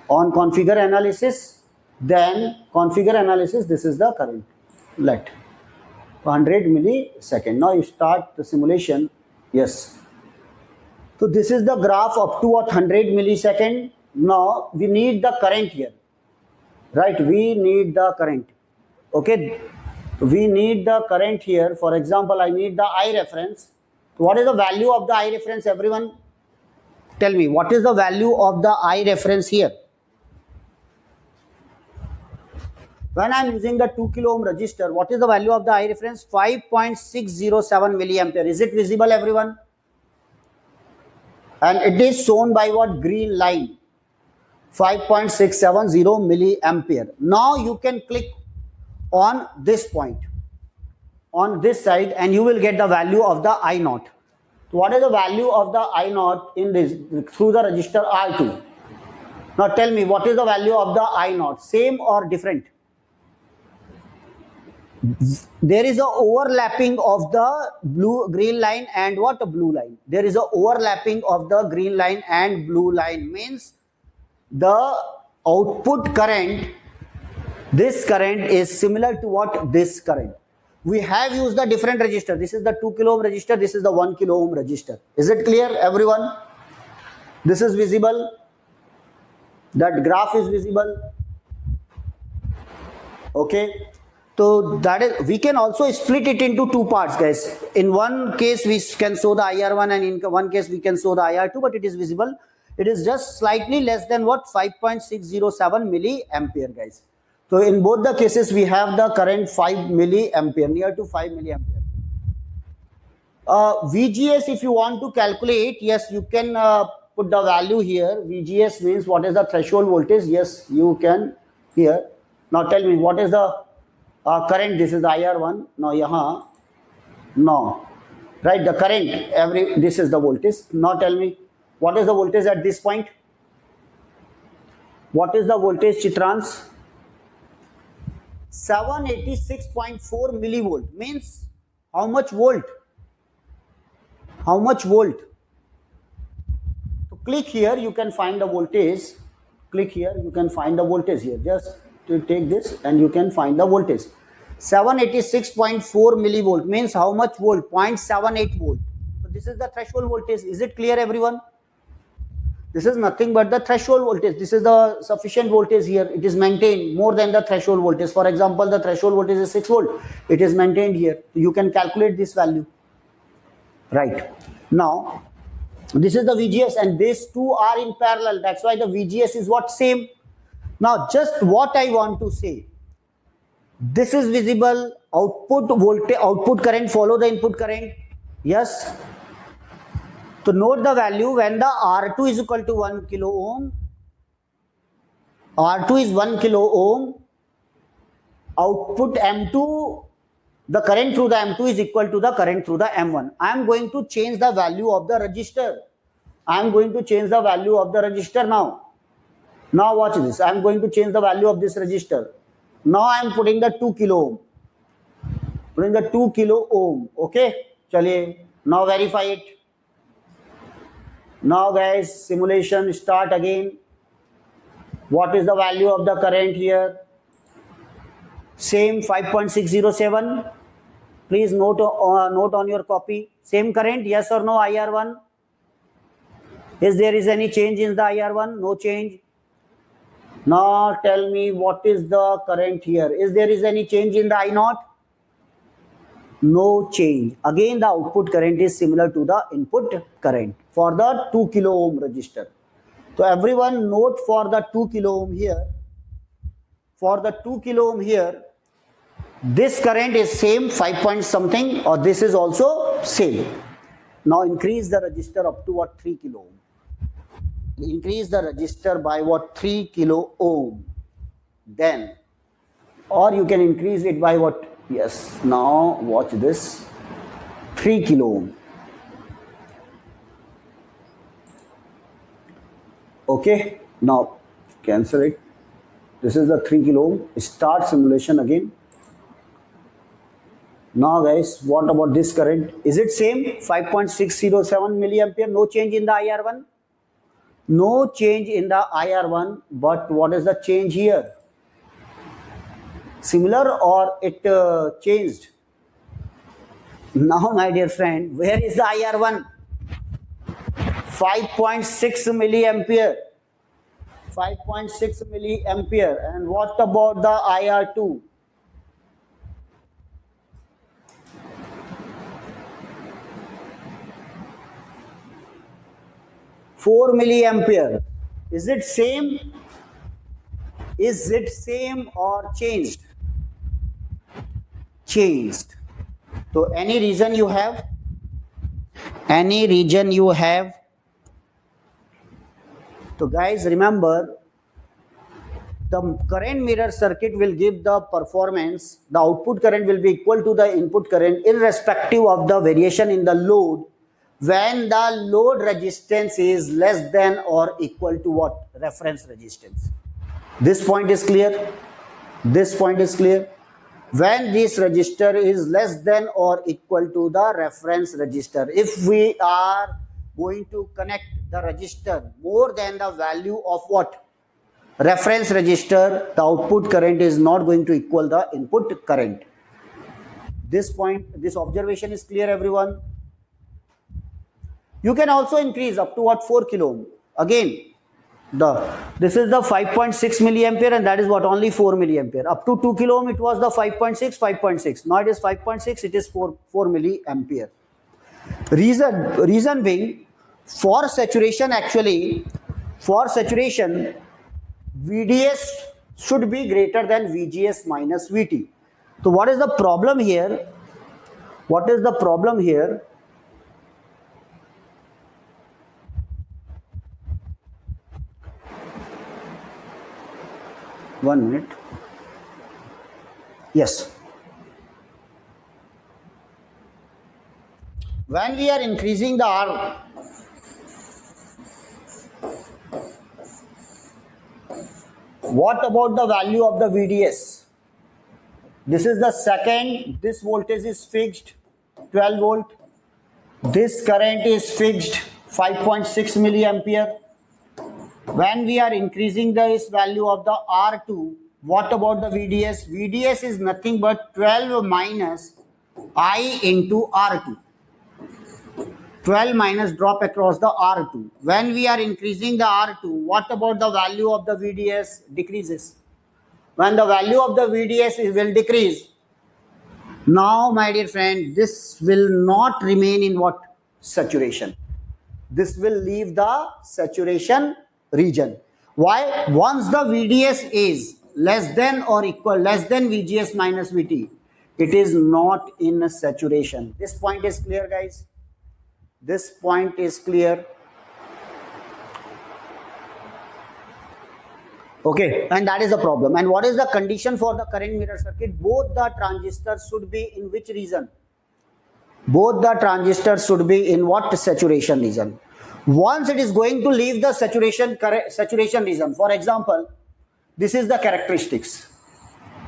on configure analysis, then configure analysis, this is the current, let 100 millisecond. Now you start the simulation. Yes. So this is the graph up to what, 100 millisecond. Now we need the current here, right? We need the current. Okay, we need the current here. For example, I need the I reference. What is the value of the I reference? Everyone, tell me what is the value of the I reference here? When I am using the 2 kilo ohm resistor, what is the value of the I reference? 5.607 milliampere. Is it visible, everyone? And it is shown by what, green line, 5.670 milliampere. Now you can click on this point, on this side, and you will get the value of the I naught. So what is the value of the I naught in this through the resistor R2? Now tell me, what is the value of the I naught? Same or different? There is a overlapping of the green line and what, a blue line. There is a overlapping of the green line and blue line, means the output current, this current is similar to what, this current. We have used the different resistor. This is the 2 kilo ohm resistor, this is the 1 kilo ohm resistor. Is it clear, everyone? This is visible, that graph is visible. Okay, so that is, we can also split it into two parts, guys. In one case we can show the IR1 and in one case we can show the IR2, but it is visible. It is just slightly less than what, 5.607 milliampere, guys. So in both the cases we have the current 5 milliampere, near to 5 milliampere. VGS, if you want to calculate, yes, you can put the value here. VGS means what is the threshold voltage. Yes, you can here. Now tell me, what is the current? This is the IR1. Now yahan, no, right, the current, this is the voltage. Now tell me, what is the voltage at this point? What is the voltage, Chitrans? 786.4 millivolt, means how much volt? How much volt? So click here, you can find the voltage. Click here, you can find the voltage here. Just to take this and you can find the voltage. 786.4 millivolt means how much volt? 0.78 volt. So this is the threshold voltage. Is it clear, everyone? This is nothing but the threshold voltage. This is the sufficient voltage here. It is maintained more than the threshold voltage. For example, the threshold voltage is 6 volt. It is maintained here. You can calculate this value. Right. Now, this is the VGS and these two are in parallel. That's why the VGS is what, same. Now, just what I want to say. This is visible. Output voltage, output current follow the input current. Yes. So note the value when the R2 is equal to 1 kilo ohm. R2 is 1 kilo ohm. Output M2, the current through the M2 is equal to the current through the M1. I am going to change the value of the resistor. I am going to change the value of the resistor now. Now watch this. I am going to change the value of this resistor. Now I am putting the 2 kilo ohm. Putting the 2 kilo ohm. Okay. Chaliye. Now verify it. Now guys, simulation start again. What is the value of the current here? Same 5.607. Please note on your copy. Same current, yes or no, IR1? Is there any change in the IR1? No change. Now tell me what is the current here. Is there any change in the I0? No change. Again, the output current is similar to the input current for the 2 kilo ohm resistor. So everyone note for the 2 kilo ohm here. For the 2 kilo ohm here, this current is same 5 point something, or this is also same. Now increase the resistor up to what, 3 kilo ohm. Increase the resistor by what, 3 kilo ohm. Then, or you can increase it by what? Yes, now watch this, 3 kilo ohm. Okay, now cancel it. This is the 3 kilo ohm. Start simulation again. Now guys, what about this current? Is it same? 5.607 milliampere, no change in the IR1? No change in the IR1, but what is the change here? Similar or it changed? Now my dear friend, where is the IR1? 5.6 milliampere. 5.6 milliampere. And what about the IR2? 4 milliampere. Is it same? Is it same or changed? Changed. So any reason you have? Any reason you have? So guys, remember, the current mirror circuit will give the performance, the output current will be equal to the input current irrespective of the variation in the load when the load resistance is less than or equal to what? Reference resistance. This point is clear. This point is clear. When this resistor is less than or equal to the reference resistor, if we are going to connect the resistor more than the value of what? Reference resistor, the output current is not going to equal the input current. This point, this observation is clear, everyone. You can also increase up to what? 4 kilo ohm. Again, this is the 5.6 milliampere, and that is what? Only 4 milliampere. Up to 2 kilo ohm it was the 5.6, 5.6. Now it is 5.6, it is 4 milliampere. Reason being, for saturation, actually, for saturation, VDS should be greater than VGS minus VT. So what is the problem here? What is the problem here? One minute. Yes. When we are increasing the R, what about the value of the VDS? This is the second, this voltage is fixed, 12 volt. This current is fixed, 5.6 milliampere. When we are increasing this value of the R2, what about the VDS? VDS is nothing but 12 minus I into R2. 12 minus drop across the R2. When we are increasing the R2, what about the value of the VDS? Decreases. When the value of the VDS will decrease, now my dear friend, this will not remain in what? Saturation. This will leave the saturation region. Why? Once the VDS is less than or equal, less than VGS minus VT, it is not in saturation. This point is clear, guys. This point is clear. Okay, and that is the problem. And what is the condition for the current mirror circuit? Both the transistors should be in which region? Both the transistors should be in what? Saturation region. Once it is going to leave the saturation region, for example, this is the characteristics.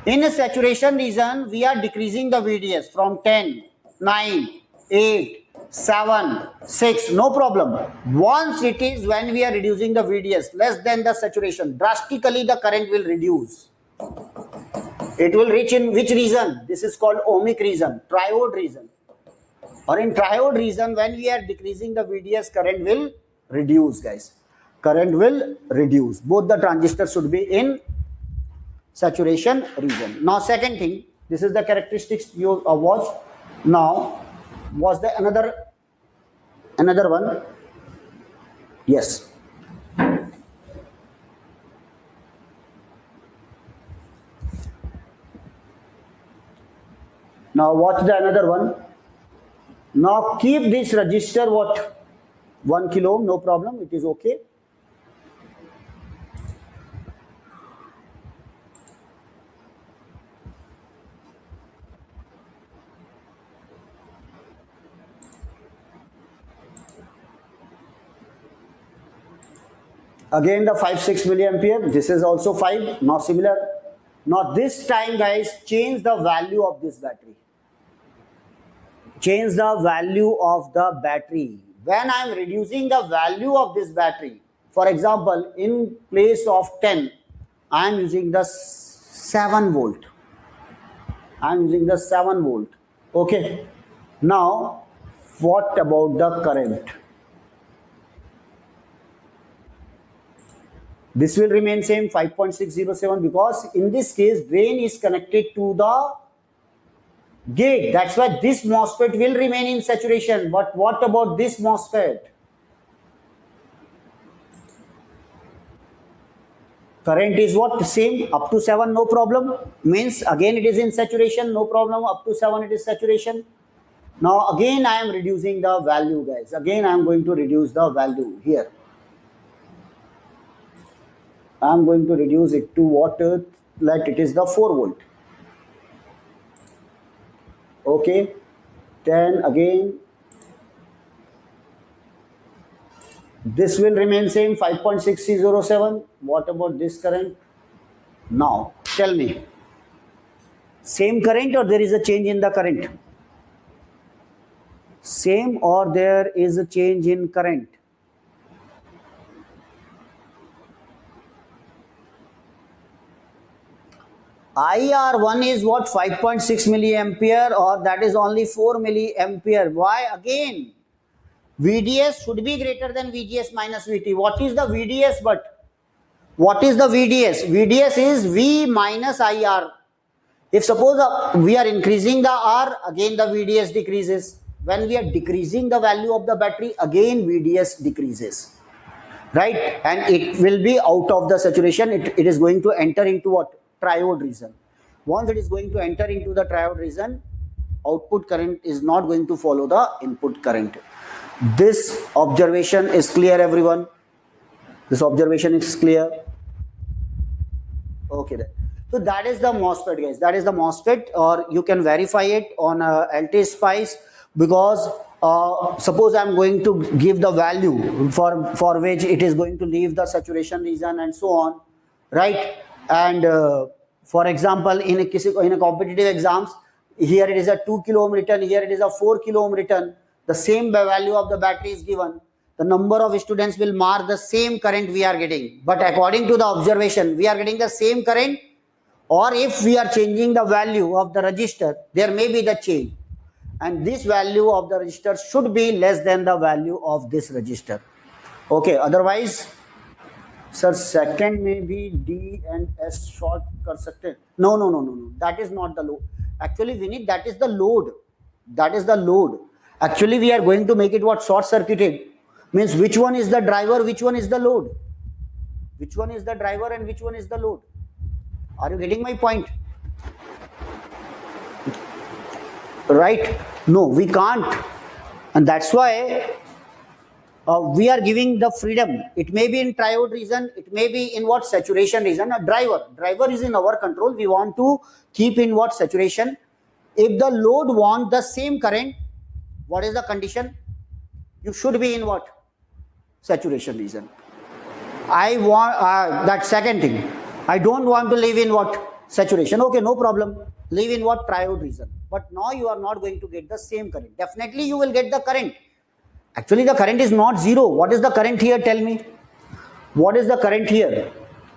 In a saturation region, we are decreasing the VDS from 10, 9, 8, 7, 6, no problem. Once it is when we are reducing the VDS less than the saturation, drastically the current will reduce. It will reach in which region? This is called ohmic region, triode region. Or in triode region, when we are decreasing the VDS, current will reduce, guys. Current will reduce. Both the transistors should be in saturation region. Now, second thing, this is the characteristics you watched. Now, was there another one? Yes. Now, watch the another one. Now keep this resistor what? 1 kilo ohm, no problem, it is okay. Again the 5-6 milliampere, this is also 5, now similar. Now this time guys, change the value of this battery. Change the value of the battery. When I am reducing the value of this battery, for example, in place of 10, I am using the 7 volt. I am using the 7 volt. Okay. Now, what about the current? This will remain same 5.607 because in this case drain is connected to the gate. That's why this MOSFET will remain in saturation. But what about this MOSFET? Current is what? Same, up to 7, no problem. Means again it is in saturation, no problem. Up to 7 it is saturation. Now again I am reducing the value guys. Again I am going to reduce the value here. I am going to reduce it to what? Let it is the 4 volt. Okay. Then again this will remain same 5.6307. What about this current? Now tell me, same current or there is a change in the current? Same or there is a change in current? IR1 is what? 5.6 milliampere, or that is only 4 milliampere. Why? Again, VDS should be greater than VGS minus VT. What is the VDS? But what is the VDS? VDS is V minus IR. If suppose we are increasing the R, again the VDS decreases. When we are decreasing the value of the battery, again VDS decreases. Right? And it will be out of the saturation. It is going to enter into what? Triode region. Once it is going to enter into the triode region, output current is not going to follow the input current. This observation is clear, everyone? This observation is clear? Okay then. So that is the MOSFET guys. That is the MOSFET, or you can verify it on LT-SPICE, because suppose I am going to give the value for which it is going to leave the saturation region and so on, right? And for example, in a competitive exams, here it is a 2 kilo ohm written, here it is a 4 kilo ohm written. The same value of the battery is given. The number of students will mark the same current we are getting. But according to the observation, we are getting the same current, or if we are changing the value of the resistor, there may be the change. And this value of the resistor should be less than the value of this resistor. Okay, otherwise, sir, second may be D and S short kar sakte. No. That is not the load. Actually, we need, that is the load. That is the load. Actually, we are going to make it what? Short circuited. Means which one is the driver, which one is the load? Which one is the driver and which one is the load? Are you getting my point? Right? No, we can't. And that's why we are giving the freedom. It may be in triode region, it may be in what? Saturation region. A driver is in our control. We want to keep in what? Saturation. If the load wants the same current, what is the condition? You should be in what? Saturation region. I want that second thing. I don't want to live in what? Saturation. Okay, no problem. Live in what? Triode region. But now you are not going to get the same current. Definitely you will get the current. Actually, the current is not zero. What is the current here? Tell me. What is the current here?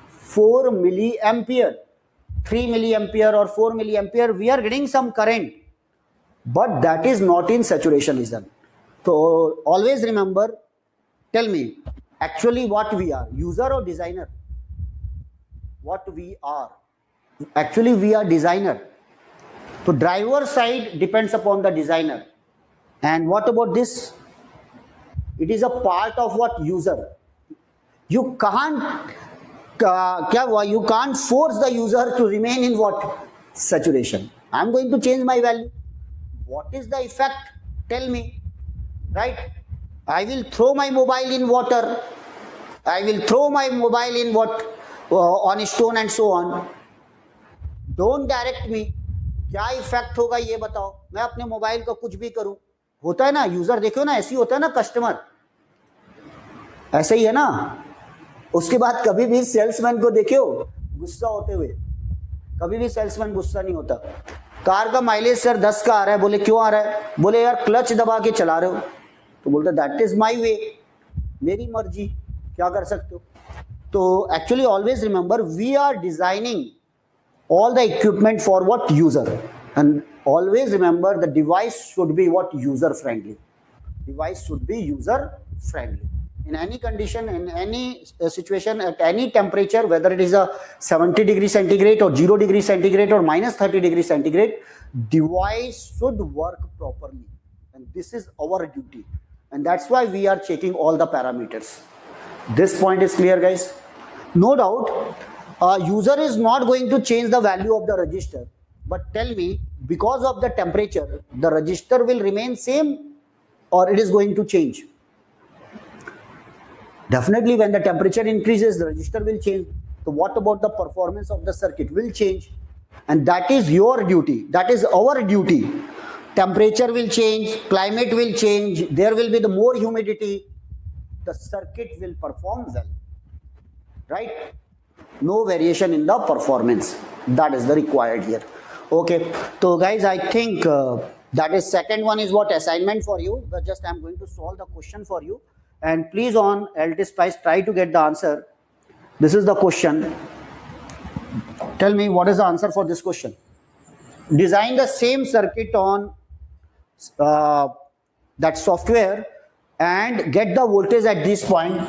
4 milliampere. 3 milliampere or 4 milliampere. We are getting some current. But that is not in saturation region. So always remember, tell me, actually what we are? User or designer? What we are? Actually, we are designer. So driver side depends upon the designer. And what about this? It is a part of what? User. You can't you can't force the user to remain in what? Saturation. I am going to change my value. What is the effect? Tell me. Right? I will throw my mobile in water. I will throw my mobile in what? On a stone and so on. Don't direct me. क्या effect होगा ये बताओ. मैं अपने mobile को कुछ भी करूं, होता है ना. यूजर देखो ना, ऐसे ही होता है ना. कस्टमर ऐसे ही है ना. उसके बाद कभी भी सेल्समैन को देखे हो गुस्सा होते हुए? कभी भी सेल्समैन गुस्सा नहीं होता। कार का माइलेज सर 10 का आ रहा है, बोले क्यों आ रहा है? बोले यार क्लच दबा के चला रहे हो। तो बोलते दैट इज माई वे, मेरी मर्जी, क्या कर सकते हो। तो actually always remember we are designing all the equipment for what user, and always remember the device should be what user friendly. Device should be user friendly in any condition, in any situation, at any temperature, whether it is a 70 degree centigrade or 0 degree centigrade or minus 30 degree centigrade, device should work properly, and this is our duty, and that's why we are checking all the parameters. This point is clear, guys? No doubt user is not going to change the value of the register, but tell me, because of the temperature the register will remain same or it is going to change? Definitely when the temperature increases the register will change. So what about the performance of the circuit? Will change, and that is your duty, that is our duty. Temperature will change, climate will change, there will be the more humidity, the circuit will perform well, right? No variation in the performance, that is the required here. Okay, so guys, I think that is second one is what assignment for you, but just I'm going to solve the question for you, and please on LT Spice try to get the answer. This is the question. Tell me what is the answer for this question. Design the same circuit on that software and get the voltage at this point.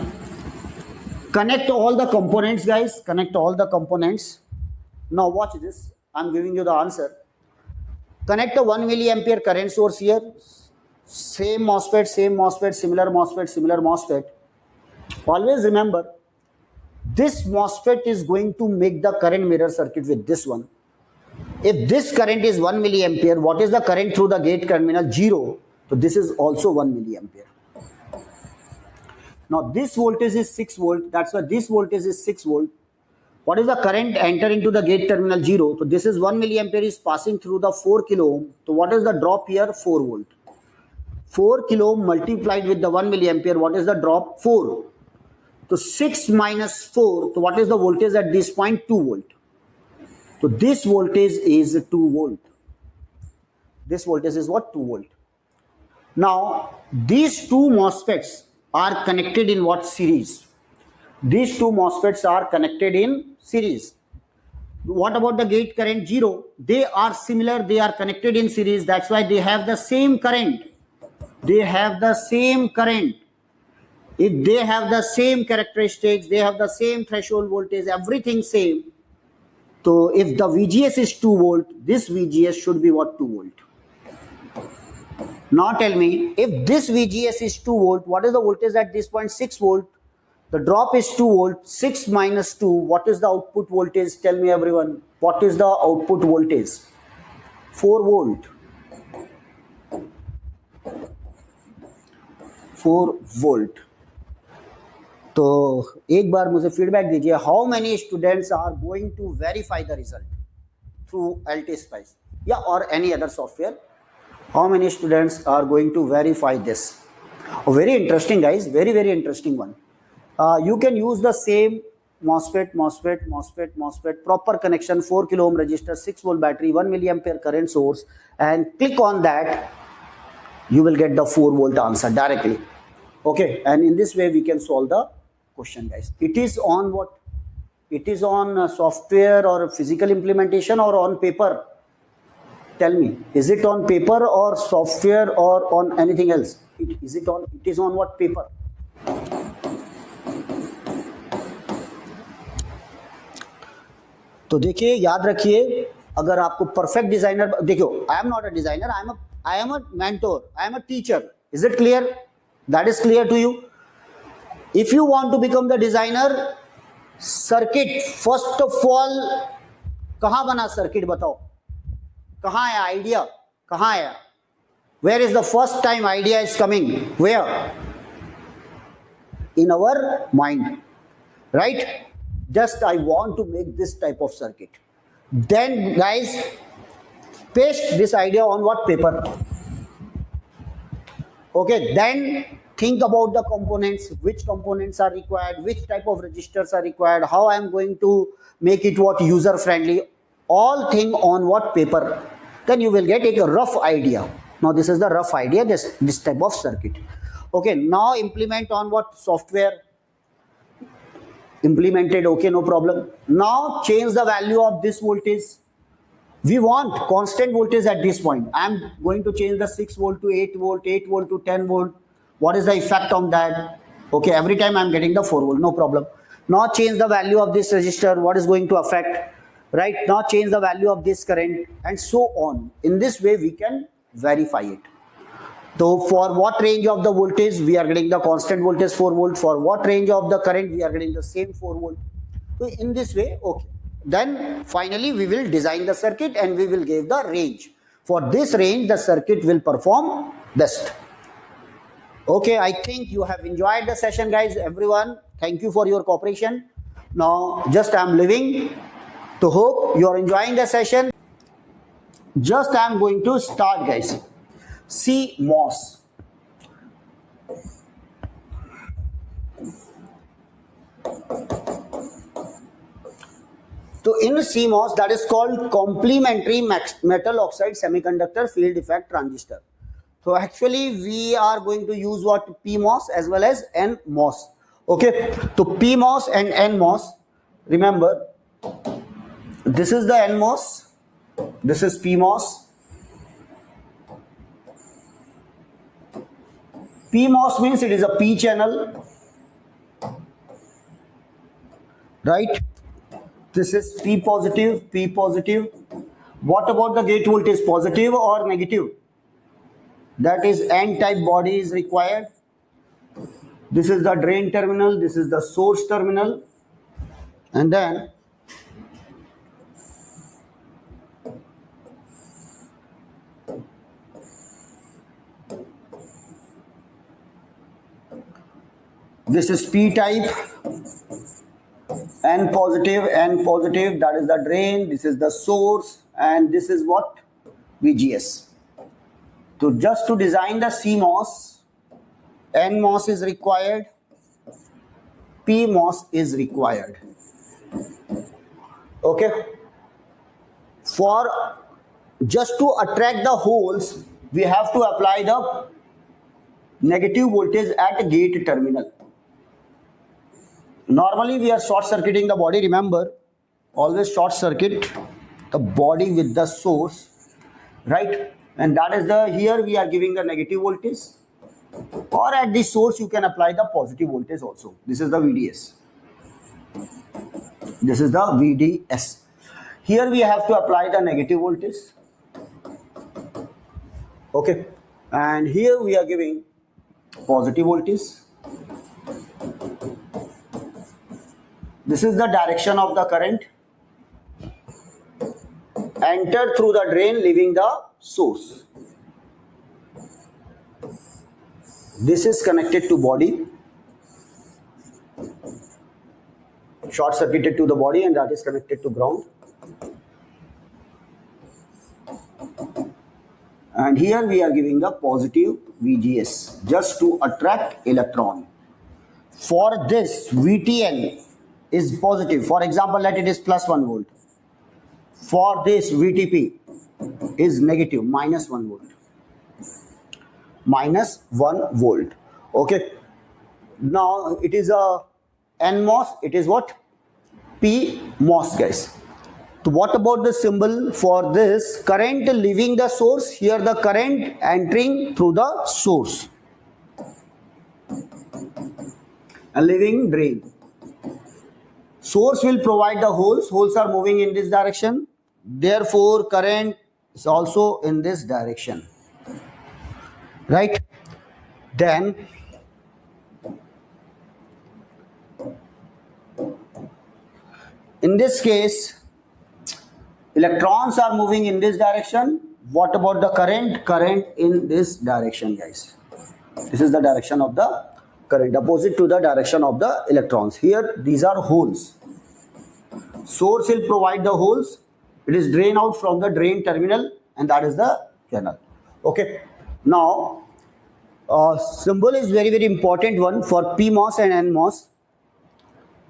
Connect all the components, guys, connect all the components. Now watch this, I'm giving you the answer. Connect a 1 milliampere current source here, same MOSFET, similar MOSFET, similar MOSFET. Always remember, this MOSFET is going to make the current mirror circuit with this one. If this current is 1 milliampere, what is the current through the gate terminal? 0. So this is also 1 milliampere. Now this voltage is 6 volt, that's why this voltage is 6 volt. What is the current enter into the gate terminal? 0. So this is 1 milliampere is passing through the 4 kilo ohm. So what is the drop here? 4 volt. 4 kilo ohm multiplied with the 1 milliampere, what is the drop? 4. So 6 minus 4, so what is the voltage at this point? 2 volt. So this voltage is 2 volt. This voltage is what? 2 volt. Now these two MOSFETs are connected in what? Series. These two MOSFETs are connected in series. What about the gate current? 0. They are similar, they are connected in series, that's why they have the same current. They have the same current. If they have the same characteristics, they have the same threshold voltage, everything same. So if the VGS is 2 volt, this VGS should be what? 2 volt. Now tell me, if this VGS is 2 volt, what is the voltage at this point? 6 volt. The drop is 2 volt. 6 minus 2, what is the output voltage? Tell me everyone, what is the output voltage? 4 volt. 4 volt. तो एक बार मुझे feedback दीजिए, how many students are going to verify the result through LT Spice या और any other software? How many students are going to verify this? Very interesting guys, very very interesting one. You can use the same MOSFET, proper connection, 4 kilo ohm resistor, 6 volt battery, 1 milliampere current source, and click on that, you will get the 4 volt answer directly. Okay, and in this way we can solve the question, guys. It is on what? It is on software or physical implementation or on paper? Tell me, is it on paper or software or on anything else? It is on what? Paper. तो देखिए, याद रखिए, अगर आपको perfect designer, देखियो, I am not a designer, I am a mentor, I am a teacher. Is it clear? That is clear to you? If you want to become the designer, circuit first of all कहां बना circuit? बताओ कहां आया idea? कहां आया? Where is the first time idea is coming? Where? In our mind, right? Just I want to make this type of circuit. Then guys, paste this idea on what? Paper. Okay, then think about the components, which components are required, which type of registers are required, how I am going to make it what user friendly, all thing on what paper, then you will get a rough idea. Now this is the rough idea, this type of circuit. Okay, now implement on what software, implemented, okay, no problem. Now change the value of this voltage. We want constant voltage at this point. I am going to change the 6 volt to 8 volt, 8 volt to 10 volt. What is the effect on that? Okay, every time I am getting the 4 volt, no problem. Now change the value of this resistor, what is going to affect, right? Now change the value of this current and so on. In this way we can verify it. So for what range of the voltage we are getting the constant voltage 4 volt, for what range of the current we are getting the same 4 volt. So in this way, okay. Then finally we will design the circuit and we will give the range. For this range the circuit will perform best. Okay, I think you have enjoyed the session, guys. Everyone, thank you for your cooperation. Now just I am leaving to hope you are enjoying the session. Just I am going to start, guys. CMOS. So in CMOS, that is called complementary metal oxide semiconductor field effect transistor. So actually we are going to use what PMOS as well as NMOS. Okay, so PMOS and NMOS, remember this is the NMOS, this is PMOS. PMOS means it is a P channel, right? This is P positive, P positive. What about the gate voltage, positive or negative? That is N type body is required. This is the drain terminal, this is the source terminal, and then this is P type, N positive, that is the drain, this is the source, and this is what? VGS. So just to design the CMOS, NMOS is required, PMOS is required. Okay. For just to attract the holes, we have to apply the negative voltage at gate terminal. Normally we are short circuiting the body, remember, always short circuit the body with the source, right? And that is the, here we are giving the negative voltage, or at the source you can apply the positive voltage also. This is the VDS. This is the VDS. Here we have to apply the negative voltage. Okay. And here we are giving positive voltage. This is the direction of the current. Enter through the drain, leaving the source. This is connected to body, short circuited to the body, and that is connected to ground. And here we are giving the positive VGS just to attract electron. For this, VTN is positive. For example, let it is plus 1 volt. For this, VTP is negative, minus 1 volt. Minus 1 volt. Okay. Now it is a NMOS. It is what? PMOS, guys. So what about the symbol for this? Current leaving the source. Here the current entering through the source and leaving drain. Source will provide the holes. Holes are moving in this direction. Therefore, current is also in this direction. Right? Then in this case, electrons are moving in this direction. What about the current? Current in this direction, guys. This is the direction of the current, opposite to the direction of the electrons. Here, these are holes. Source will provide the holes. It is drain out from the drain terminal, and that is the channel. Okay. Now, Symbol is very, very important one for PMOS and NMOS.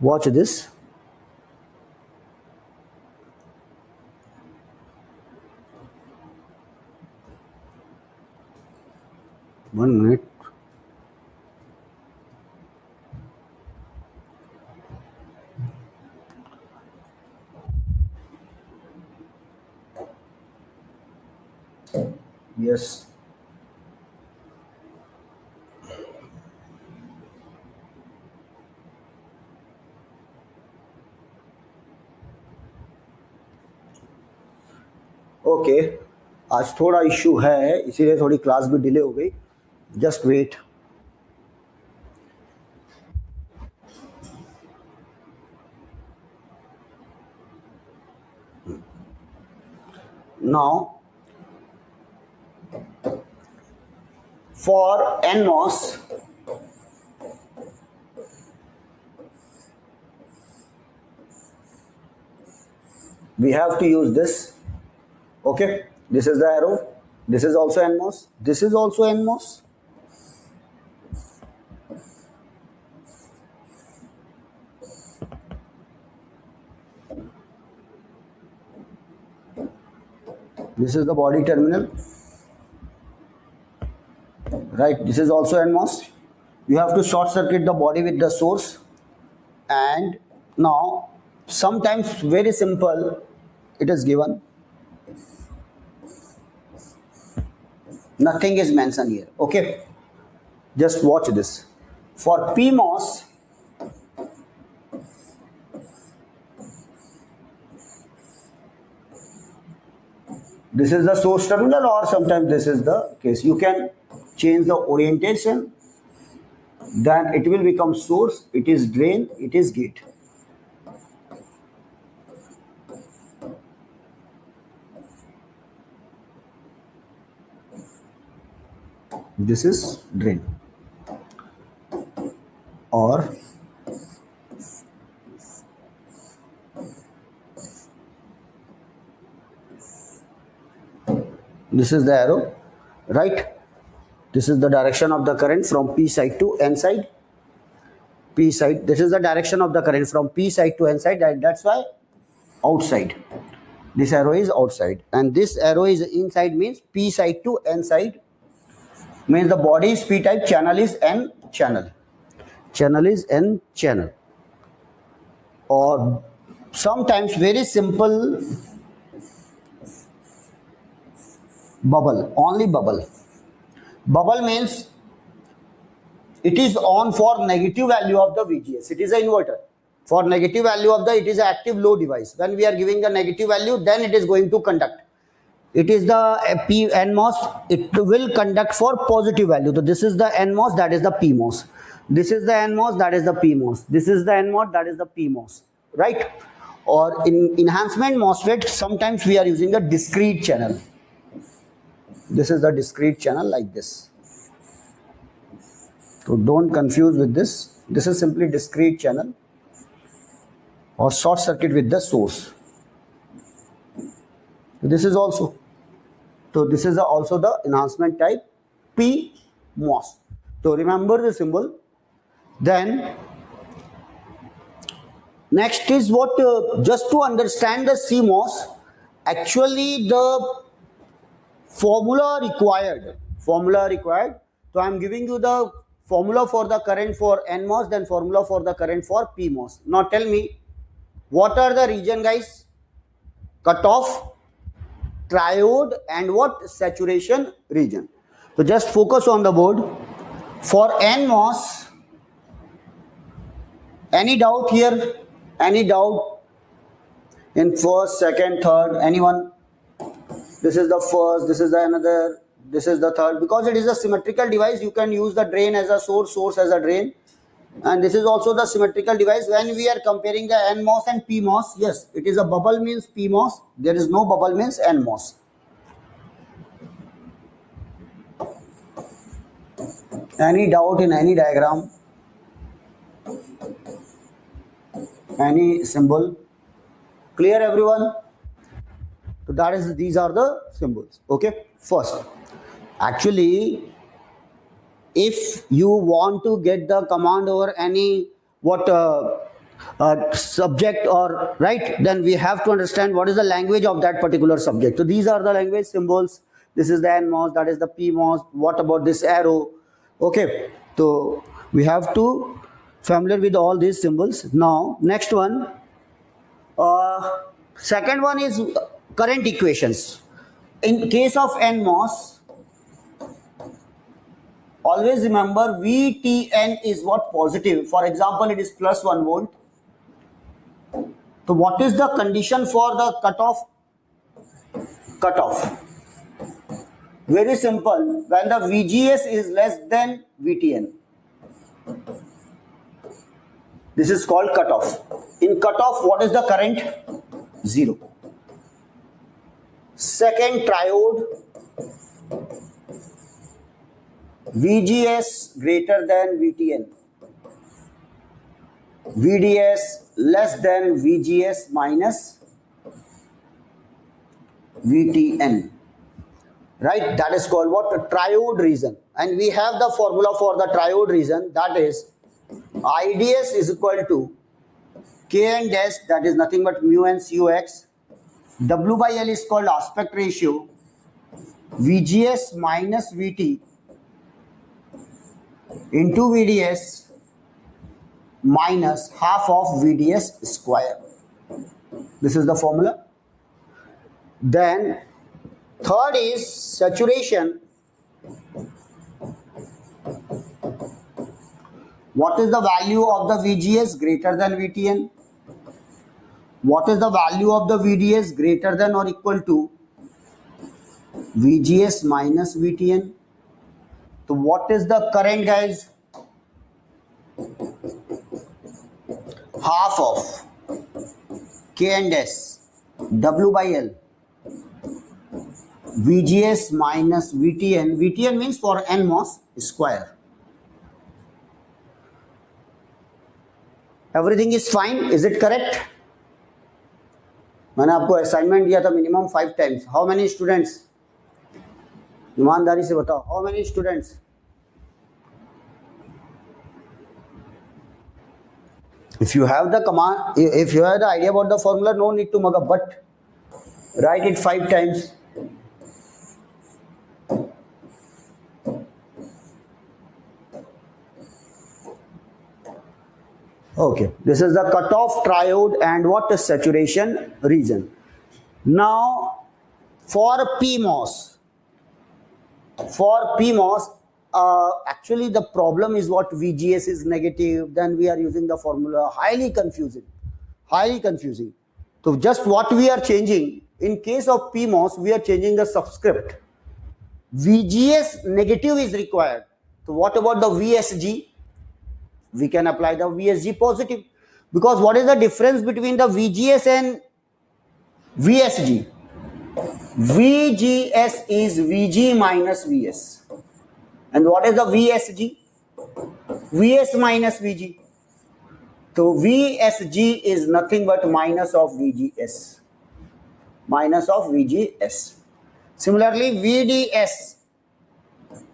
Watch this. One minute. Yes. Okay आज थोड़ा issue है इसीलिए थोड़ी class भी delay हो गई just wait now for NMOS we have to use this. Okay, this is the arrow, this is also NMOS, this is also NMOS. This is the body terminal, right? This is also NMOS. You have to short circuit the body with the source, and now sometimes very simple it is given. Nothing is mentioned here. Okay, just watch this. For PMOS, this is the source terminal, or sometimes this is the case. You can change the orientation, then it will become source, it is drain, it is gate. This is drain, or this is the arrow, right? This is the direction of the current from P side to N side. P side, this is the direction of the current from P side to N side, and that's why outside. This arrow is outside, and this arrow is inside, means P side to N side. Means the body is P type, channel is N channel. Channel is N channel. Or sometimes very simple bubble, only bubble. Bubble means it is on for negative value of the VGS. It is an inverter. For negative value of the, it is an active low device. When we are giving the negative value, then it is going to conduct. It is the NMOS, it will conduct for positive value. So this is the NMOS, that is the PMOS. This is the NMOS, that is the PMOS. This is the NMOS, that is the PMOS. Right? Or in enhancement MOSFET, sometimes we are using a discrete channel. This is the discrete channel like this. So don't confuse with this. This is simply discrete channel or short circuit with the source. This is also. So this is also the enhancement type PMOS. So remember the symbol. Then next is what, just to understand the CMOS, actually the formula required. So I am giving you the formula for the current for NMOS, then formula for the current for PMOS. Now tell me, what are the region, guys? Cutoff, triode, and what? Saturation region. So just focus on the board. For NMOS, any doubt here? Any doubt? In first, second, third, anyone? This is the first, this is the another, this is the third. Because it is a symmetrical device, you can use the drain as a source, source as a drain. And this is also the symmetrical device. When we are comparing the NMOS and PMOS, yes, it is a bubble means PMOS. There is no bubble means NMOS. Any doubt in any diagram? Any symbol? Clear, everyone? So that is, these are the symbols. Okay, first, actually if you want to get the command over any subject, or right, then we have to understand what is the language of that particular subject. So these are the language symbols. This is the NMOS, that is the PMOS. What about this arrow? Okay, so we have to familiar with all these symbols. Now next one, second one is current equations. In case of NMOS, always remember VTN is what? Positive. For example, it is plus 1 volt. So what is the condition for the cutoff? Cutoff. Very simple. When the VGS is less than VTN. This is called cutoff. In cutoff, what is the current? 0. Second, triode. VGS greater than VTN. VDS less than VGS minus VTN. Right? That is called what? A triode region. And we have the formula for the triode region, that is IDS is equal to K and S, that is nothing but mu and CUX. W by L is called aspect ratio. VGS minus VT into VDS minus half of VDS square. This is the formula. Then third is saturation. What is the value of the VGS greater than VTN? What is the value of the VDS greater than or equal to VGS minus VTN? So what is the current, guys? Half of K and S, W by L, VGS minus VTN. VTN means for NMOS square. Everything is fine. Is it correct? मैंने आपको assignment दिया था minimum 5 times. How many students? ईमानदारी से बताओ. How many students? If you have the command, if you have the idea about the formula, no need to mug up, but write it 5 times. Okay, this is the cutoff, triode, and what is saturation region. Now, for PMOS, actually the problem is what? VGS is negative, then we are using the formula. Highly confusing. So just what we are changing, in case of PMOS, we are changing the subscript. VGS negative is required. So what about the VSG? We can apply the VSG positive. Because what is the difference between the VGS and VSG? VGS is VG minus VS. And what is the VSG? VS minus VG. So VSG is nothing but minus of VGS. Minus of VGS. Similarly, VDS,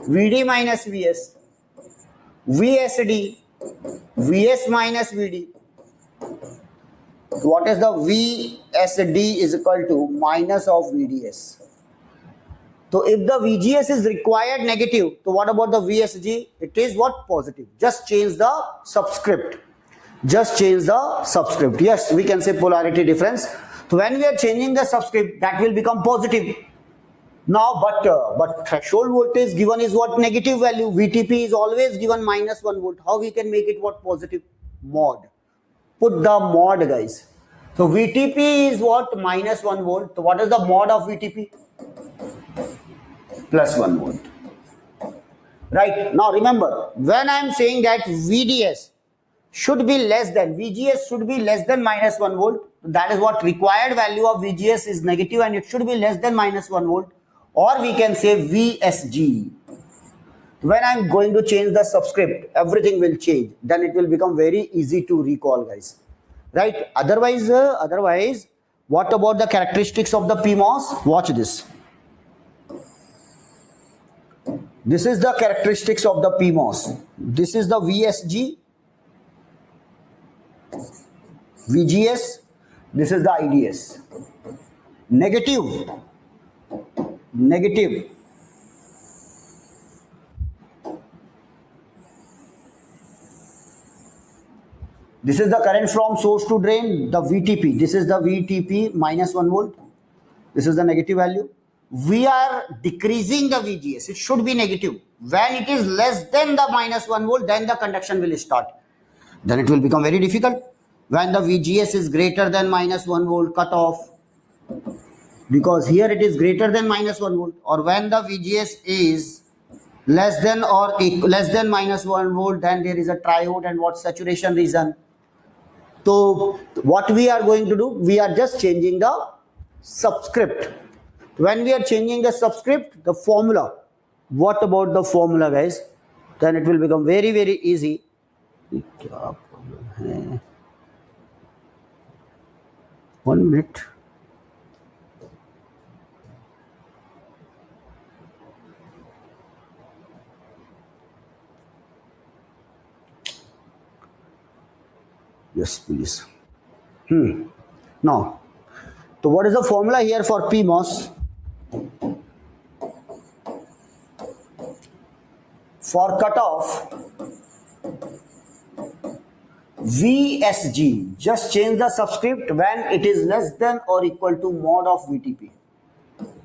VD minus VS. VSD, VS minus VD. What is the VSD is equal to minus of VDS. So if the VGS is required negative, so what about the VSG? It is what? Positive. Just change the subscript. Yes, we can say polarity difference. So when we are changing the subscript, that will become positive. Now, but threshold voltage given is what? Negative value. VTP is always given minus 1 volt. How we can make it what? Positive? Mod. Put the mod, guys. So VTP is what? Minus 1 volt. So what is the mod of VTP? Plus 1 volt. Right. Now remember, when I am saying that VDS should be less than, VGS should be less than minus 1 volt. That is what required value of VGS is negative and it should be less than minus 1 volt. Or we can say VSG. When I am going to change the subscript, everything will change. Then it will become very easy to recall, guys. Right? Otherwise, what about the characteristics of the PMOS? Watch this. This is the characteristics of the PMOS. This is the VSG, VGS, this is the IDS. Negative, negative. This is the current from source to drain, the VTP. This is the VTP minus 1 volt. This is the negative value. We are decreasing the VGS. It should be negative. When it is less than the minus 1 volt, then the conduction will start. Then it will become very difficult. When the VGS is greater than minus 1 volt, cut off. Because here it is greater than minus 1 volt. Or when the VGS is less than or less than minus 1 volt, then there is a triode and what saturation region. So what we are going to do, we are just changing the subscript. When we are changing the subscript, the formula, what about the formula, guys? Then it will become very, very easy. 1 minute. Yes, please. Now, so what is the formula here for PMOS? For cutoff, VSG, just change the subscript when it is less than or equal to mod of VTP.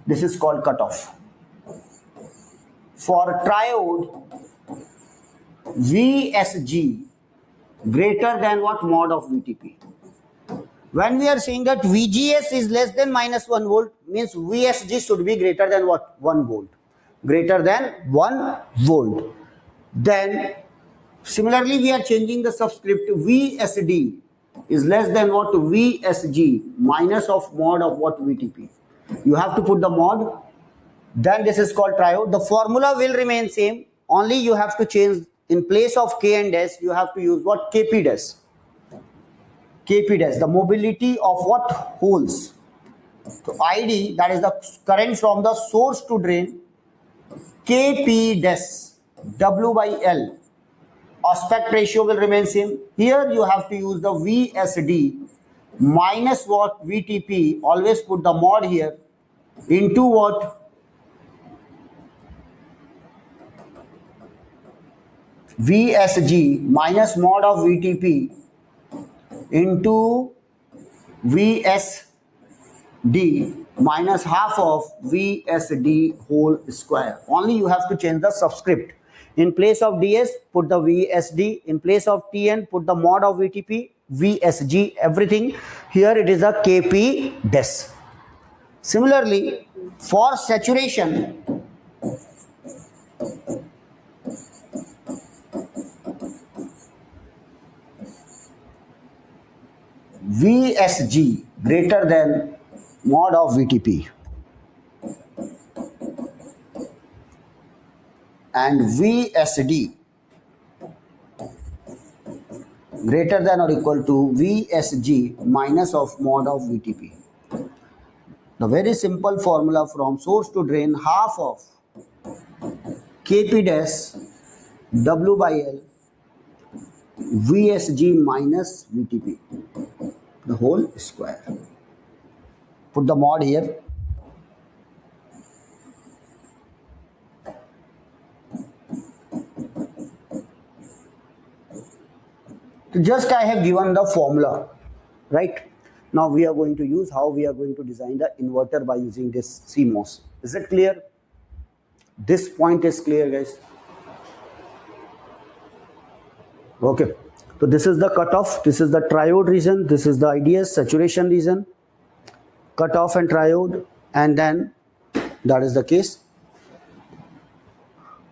This is called cutoff. For triode, VSG greater than what? Mod of VTP. When we are saying that VGS is less than minus 1 volt, means VSG should be greater than what? 1 volt. Greater than 1 volt. Then similarly we are changing the subscript. VSD is less than what? VSG minus of mod of what? VTP. You have to put the mod. Then this is called triode. The formula will remain same. Only you have to change. In place of K and S, you have to use what? KP dash. KP dash, the mobility of what? Holes. So ID, that is the current from the source to drain. KP dash, W by L. Aspect ratio will remain same. Here you have to use the VSD minus what? VTP. Always put the mod here into what? VSG minus mod of VTP into VSD minus half of VSD whole square. Only you have to change the subscript. In place of DS, put the VSD. In place of TN, put the mod of VTP, VSG, everything. Here it is a KP dash. Similarly, for saturation, VSG greater than mod of VTP and VSD greater than or equal to VSG minus of mod of VTP. The very simple formula from source to drain, half of KP dash W by L VSG minus VTP, the whole square. Put the mod here. So just I have given the formula, right? Now we are going to use how we are going to design the inverter by using this CMOS. Is it clear? This point is clear, guys. Okay, so this is the cutoff, this is the triode region, this is the IDS saturation region, cutoff and triode, and then that is the case.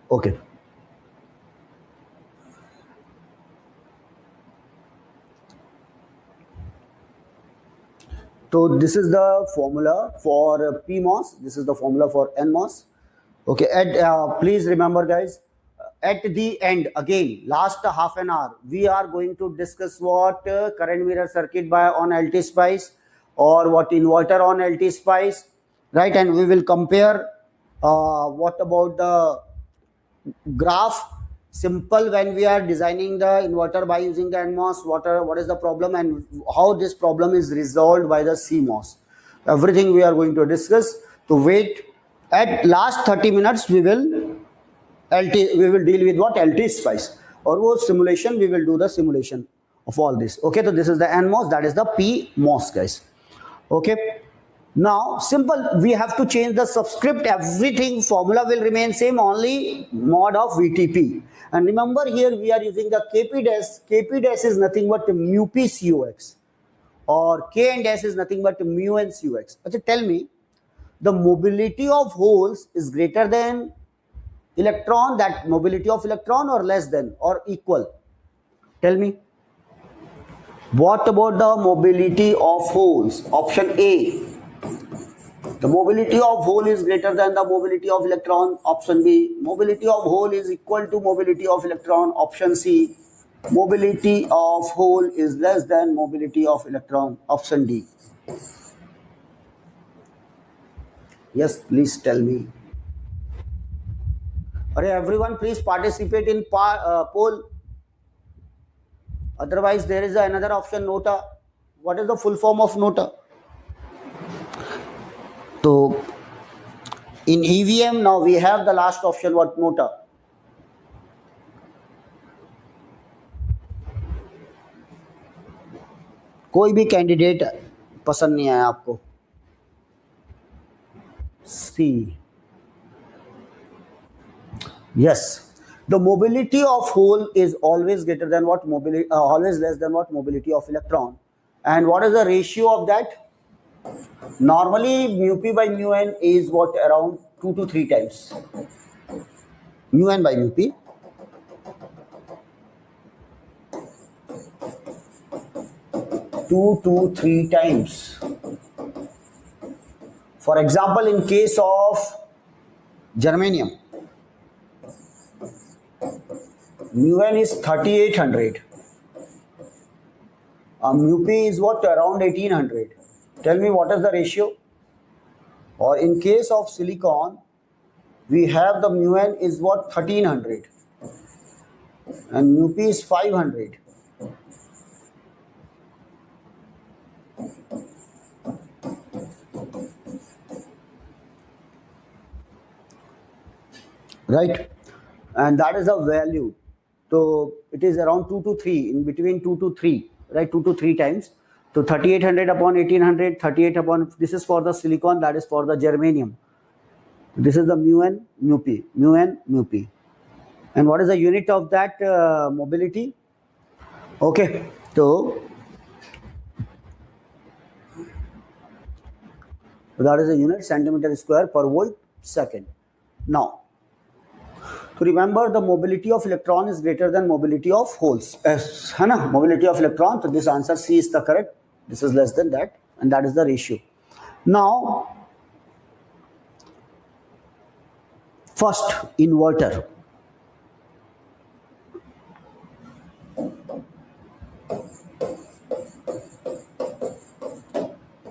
Okay. So this is the formula for PMOS, this is the formula for NMOS. Okay, and please remember, guys, at the end, again, last half an hour, we are going to discuss what current mirror circuit by on LT spice or what inverter on LT spice, right? And we will compare what about the graph simple when we are designing the inverter by using the NMOS, what is the problem and how this problem is resolved by the CMOS. Everything we are going to discuss. To wait at last 30 minutes we will deal with what LT spice or वो simulation, we will do the simulation of all this. Okay, so this is the NMOS, that is the PMOS, guys. Okay, now simple, we have to change the subscript, everything formula will remain same, only mod of VTP. And remember here we are using the KP dash. KP dash is nothing but mu p COX, or K and dash is nothing but mu n COX. Okay, tell me, the mobility of holes is greater than electron, that mobility of electron, or less than or equal? Tell me. What about the mobility of holes? Option A, the mobility of hole is greater than the mobility of electron. Option B, mobility of hole is equal to mobility of electron. Option C, mobility of hole is less than mobility of electron. Option D. Yes, please tell me. Everyone please participate in poll. Otherwise there is another option, nota. What is the full form of nota? So in EVM now we have the last option, what? Nota. कोई भी candidate पसंद नहीं आया आपको? C. Yes, the mobility of hole is always greater than what? Mobility, always less than what? Mobility of electron. And what is the ratio of that? Normally mu p by mu n is what? Around 2 to 3 times. Mu n by mu p. Two to three times. For example, in case of germanium, mu n is 3800. Mu p is what? Around 1800. Tell me what is the ratio? Or in case of silicon, we have the mu n is what? 1300 and mu p is 500. Right, and that is the value. So it is around 2 to 3, in between 2 to 3, right? 2 to 3 times. So 3800 upon 1800, 38 upon, this is for the silicon, that is for the germanium. This is the mu n, mu p, mu n, mu p. And what is the unit of that mobility? Okay, so that is a unit, centimeter square per volt second. Now, to remember, the mobility of electron is greater than mobility of holes. Mobility of electron, so this answer C is the correct. This is less than that, and that is the ratio. Now, first, inverter.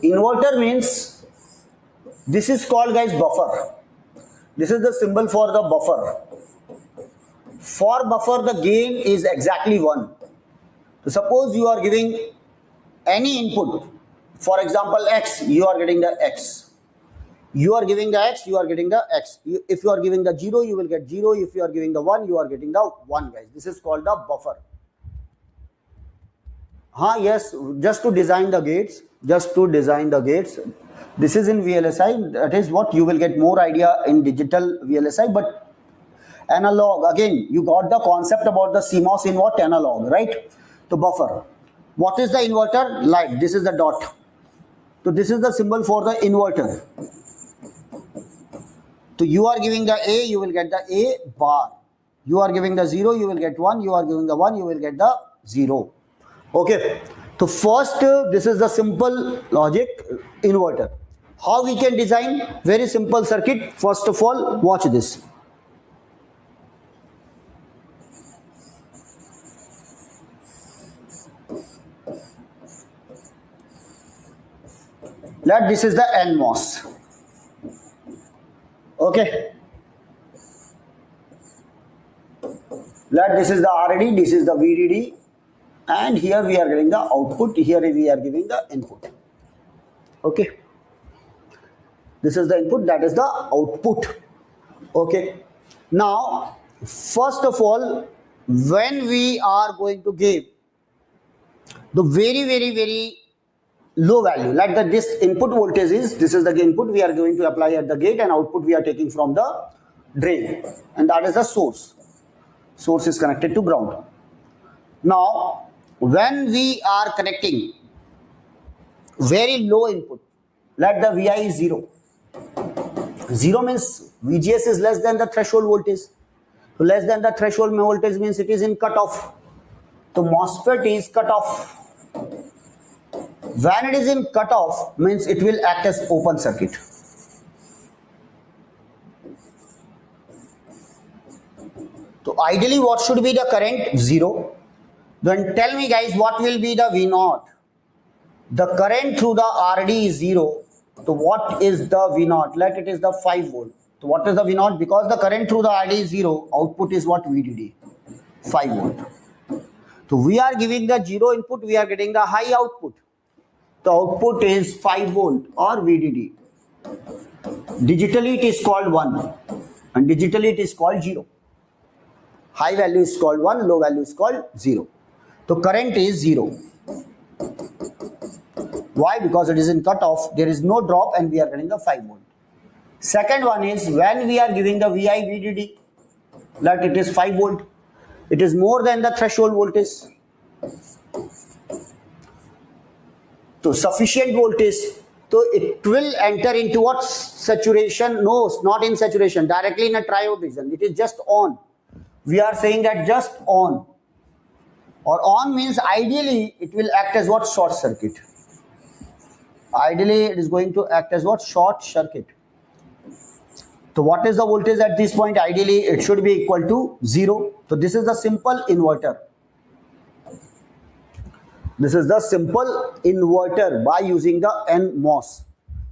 Inverter means, this is called, guys, buffer. This is the symbol for the buffer. For buffer, the gain is exactly 1. So suppose you are giving any input, for example x, you are getting the x. You are giving the x, you are getting the x. If you are giving the 0, you will get 0. If you are giving the 1, you are getting the 1, guys. This is called the buffer. Yes, just to design the gates. This is in VLSI. That is what you will get more idea in digital VLSI, but analog, again, you got the concept about the CMOS in what? Analog, right? So buffer. What is the inverter? Light. This is the dot. So this is the symbol for the inverter. So you are giving the A, you will get the A bar. You are giving the 0, you will get 1. You are giving the 1, you will get the 0. Okay. So first, this is the simple logic inverter. How we can design? Very simple circuit. First of all, watch this. This is the NMOS. Okay. Let this is the RD, this is the VDD, and here we are getting the output, here we are giving the input. Okay, this is the input, that is the output. Okay, now first of all, when we are going to give the very low value, like that this input voltage is, this is the input we are going to apply at the gate, and output we are taking from the drain, and that is the source. Source is connected to ground. Now when we are connecting very low input, let the Vi is 0. 0 means VGS is less than the threshold voltage. So less than the threshold voltage means it is in cutoff. So MOSFET is cutoff. When it is in cutoff means it will act as open circuit. So ideally what should be the current? 0. Then tell me guys, what will be the V0? The current through the RD is 0. So what is the V0? Let it is the 5 volt. So what is the V0? Because the current through the RD is 0, output is what? VDD, 5 volt. So we are giving the 0 input, we are getting the high output. The output is 5 volt or VDD. Digitally it is called 1 and digitally it is called 0. High value is called 1, low value is called 0. So current is 0. Why? Because it is in cutoff, there is no drop and we are getting the 5 volt. Second one is when we are giving the VI VDD, let it is 5 volt. It is more than the threshold voltage. So sufficient voltage. So it will enter into what? Saturation? No, not in saturation, directly in a triode region. It is just on. We are saying that just on. Or on means ideally it will act as what? Short circuit. Ideally it is going to act as what? Short circuit. So what is the voltage at this point? Ideally it should be equal to 0. So this is the simple inverter. This is the simple inverter by using the NMOS.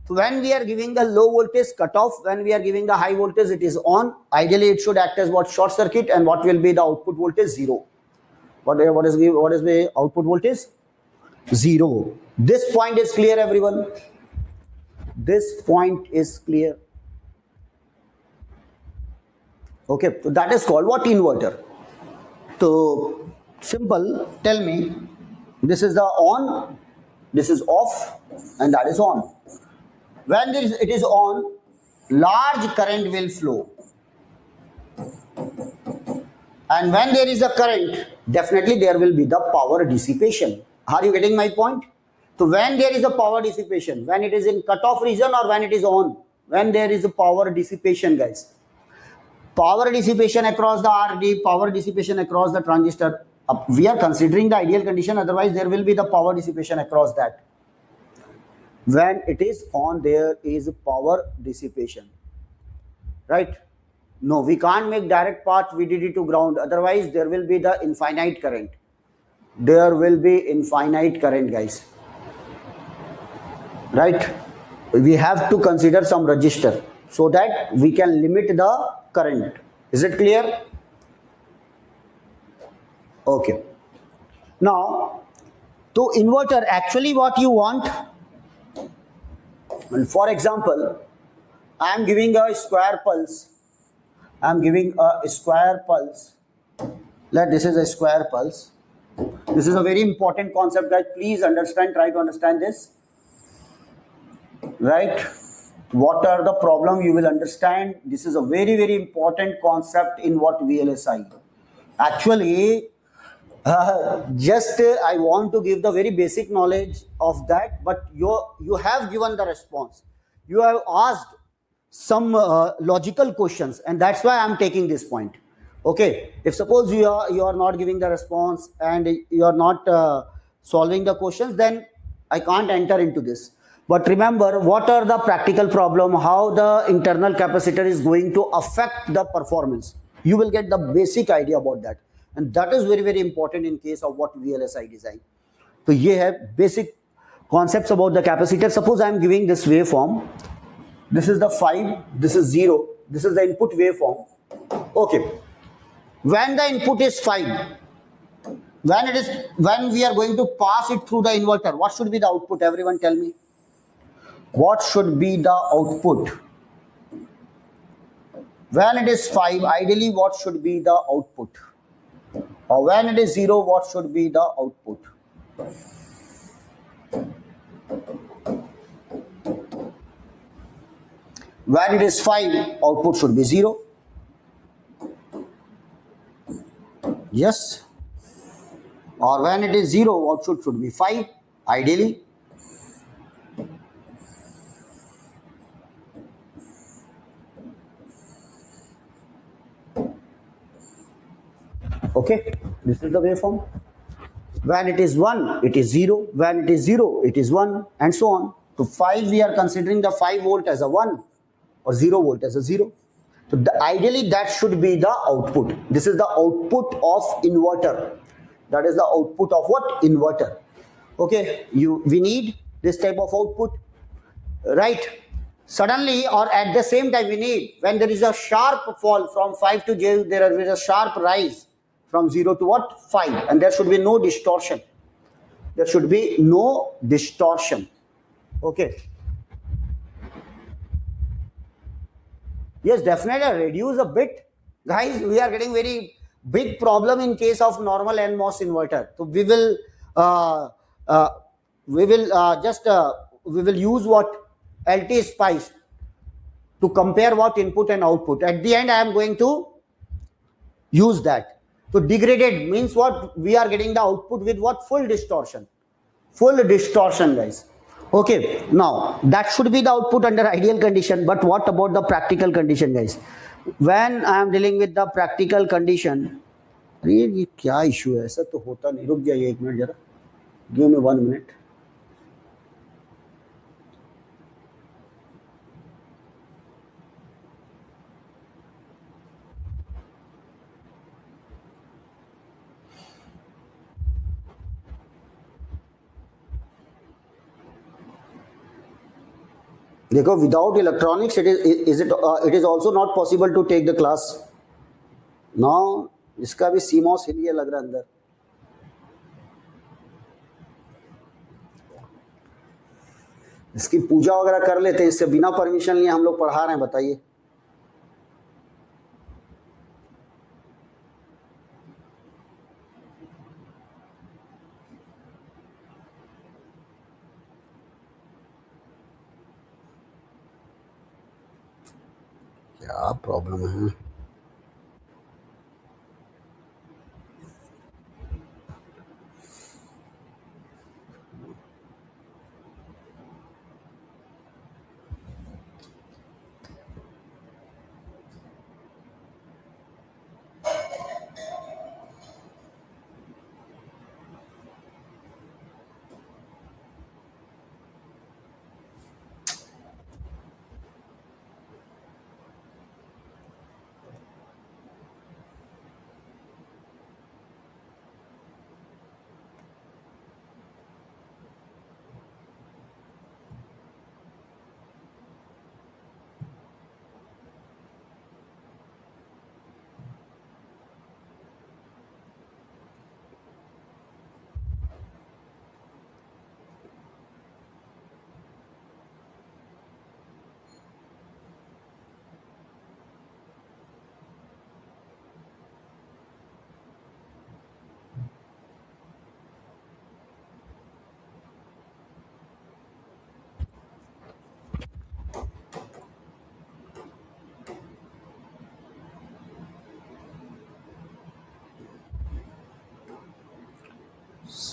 So when we are giving the low voltage cutoff, when we are giving the high voltage, it is on. Ideally it should act as what? Short circuit, and what will be the output voltage? 0. What is the output voltage? 0. This point is clear, everyone? This point is clear. Okay, so that is called what? Inverter. So simple, tell me, this is the on, this is off, and that is on. When it is on, large current will flow. And when there is a current, definitely there will be the power dissipation. Are you getting my point? So when there is a power dissipation, when it is in cutoff region or when it is on, when there is a power dissipation, guys. Power dissipation across the RD, power dissipation across the transistor. We are considering the ideal condition, otherwise there will be the power dissipation across that. When it is on, there is power dissipation. Right? No, we can't make direct path VDD to ground, otherwise there will be the infinite current. There will be infinite current, guys. Right? We have to consider some resistor so that we can limit the current. Is it clear? Okay. Now, to inverter, actually what you want, well, for example, I am giving a square pulse. I am giving a square pulse. This is a square pulse. This is a very important concept, guys. Please understand, try to understand this. Right? What are the problem you will understand? This is a very important concept in what VLSI. Actually, I want to give the very basic knowledge of that, but you have given the response. You have asked some logical questions, and that's why I'm taking this point. Okay, if suppose you are not giving the response and you are not solving the questions, then I can't enter into this. But remember, what are the practical problem, how the internal capacitor is going to affect the performance. You will get the basic idea about that. And that is very important in case of what VLSI design. So you have basic concepts about the capacitor. Suppose I am giving this waveform. This is the 5, this is 0. This is the input waveform. Okay. When the input is 5, when we are going to pass it through the inverter, what should be the output? Everyone tell me. What should be the output? When it is 5, ideally what should be the output? Or when it is 0, what should be the output? When it is 5, output should be 0. Yes. Or when it is 0, output should be 5, ideally. Okay, this is the waveform. When it is 1, it is 0. When it is 0, it is 1, and so on. So 5, we are considering the 5 volt as a 1 or 0 volt as a 0. So ideally that should be the output. This is the output of inverter. That is the output of what? Inverter. Okay, we need this type of output, right? Suddenly or at the same time we need, when there is a sharp fall from 5 to 0, there is a sharp rise from 0 to what? 5, and there should be no distortion. There should be no distortion. Okay. Yes, definitely reduce a bit. Guys, we are getting very big problem in case of normal NMOS inverter. So we will uh, we will use what? LT spice to compare what? Input and output. At the end I am going to use that. So degraded means what? We are getting the output with what? Full distortion. Full distortion, guys. Okay, now that should be the output under ideal condition, but what about the practical condition, guys? When I am dealing with the practical condition, अरे ये क्या issue है? ऐसा तो होता नहीं. रुक जाइए एक मिनट जरा. Give me 1 minute. देखो, without electronics, it is also not possible to take the class. Now, इसका भी CMOS हिल गया लग रहा है अंदर. इसकी पूजा वगैरह कर लेते हैं, इससे बिना परमिशन लिए हम लोग पढ़ा रहे हैं. बताइए. क्या प्रॉब्लम है?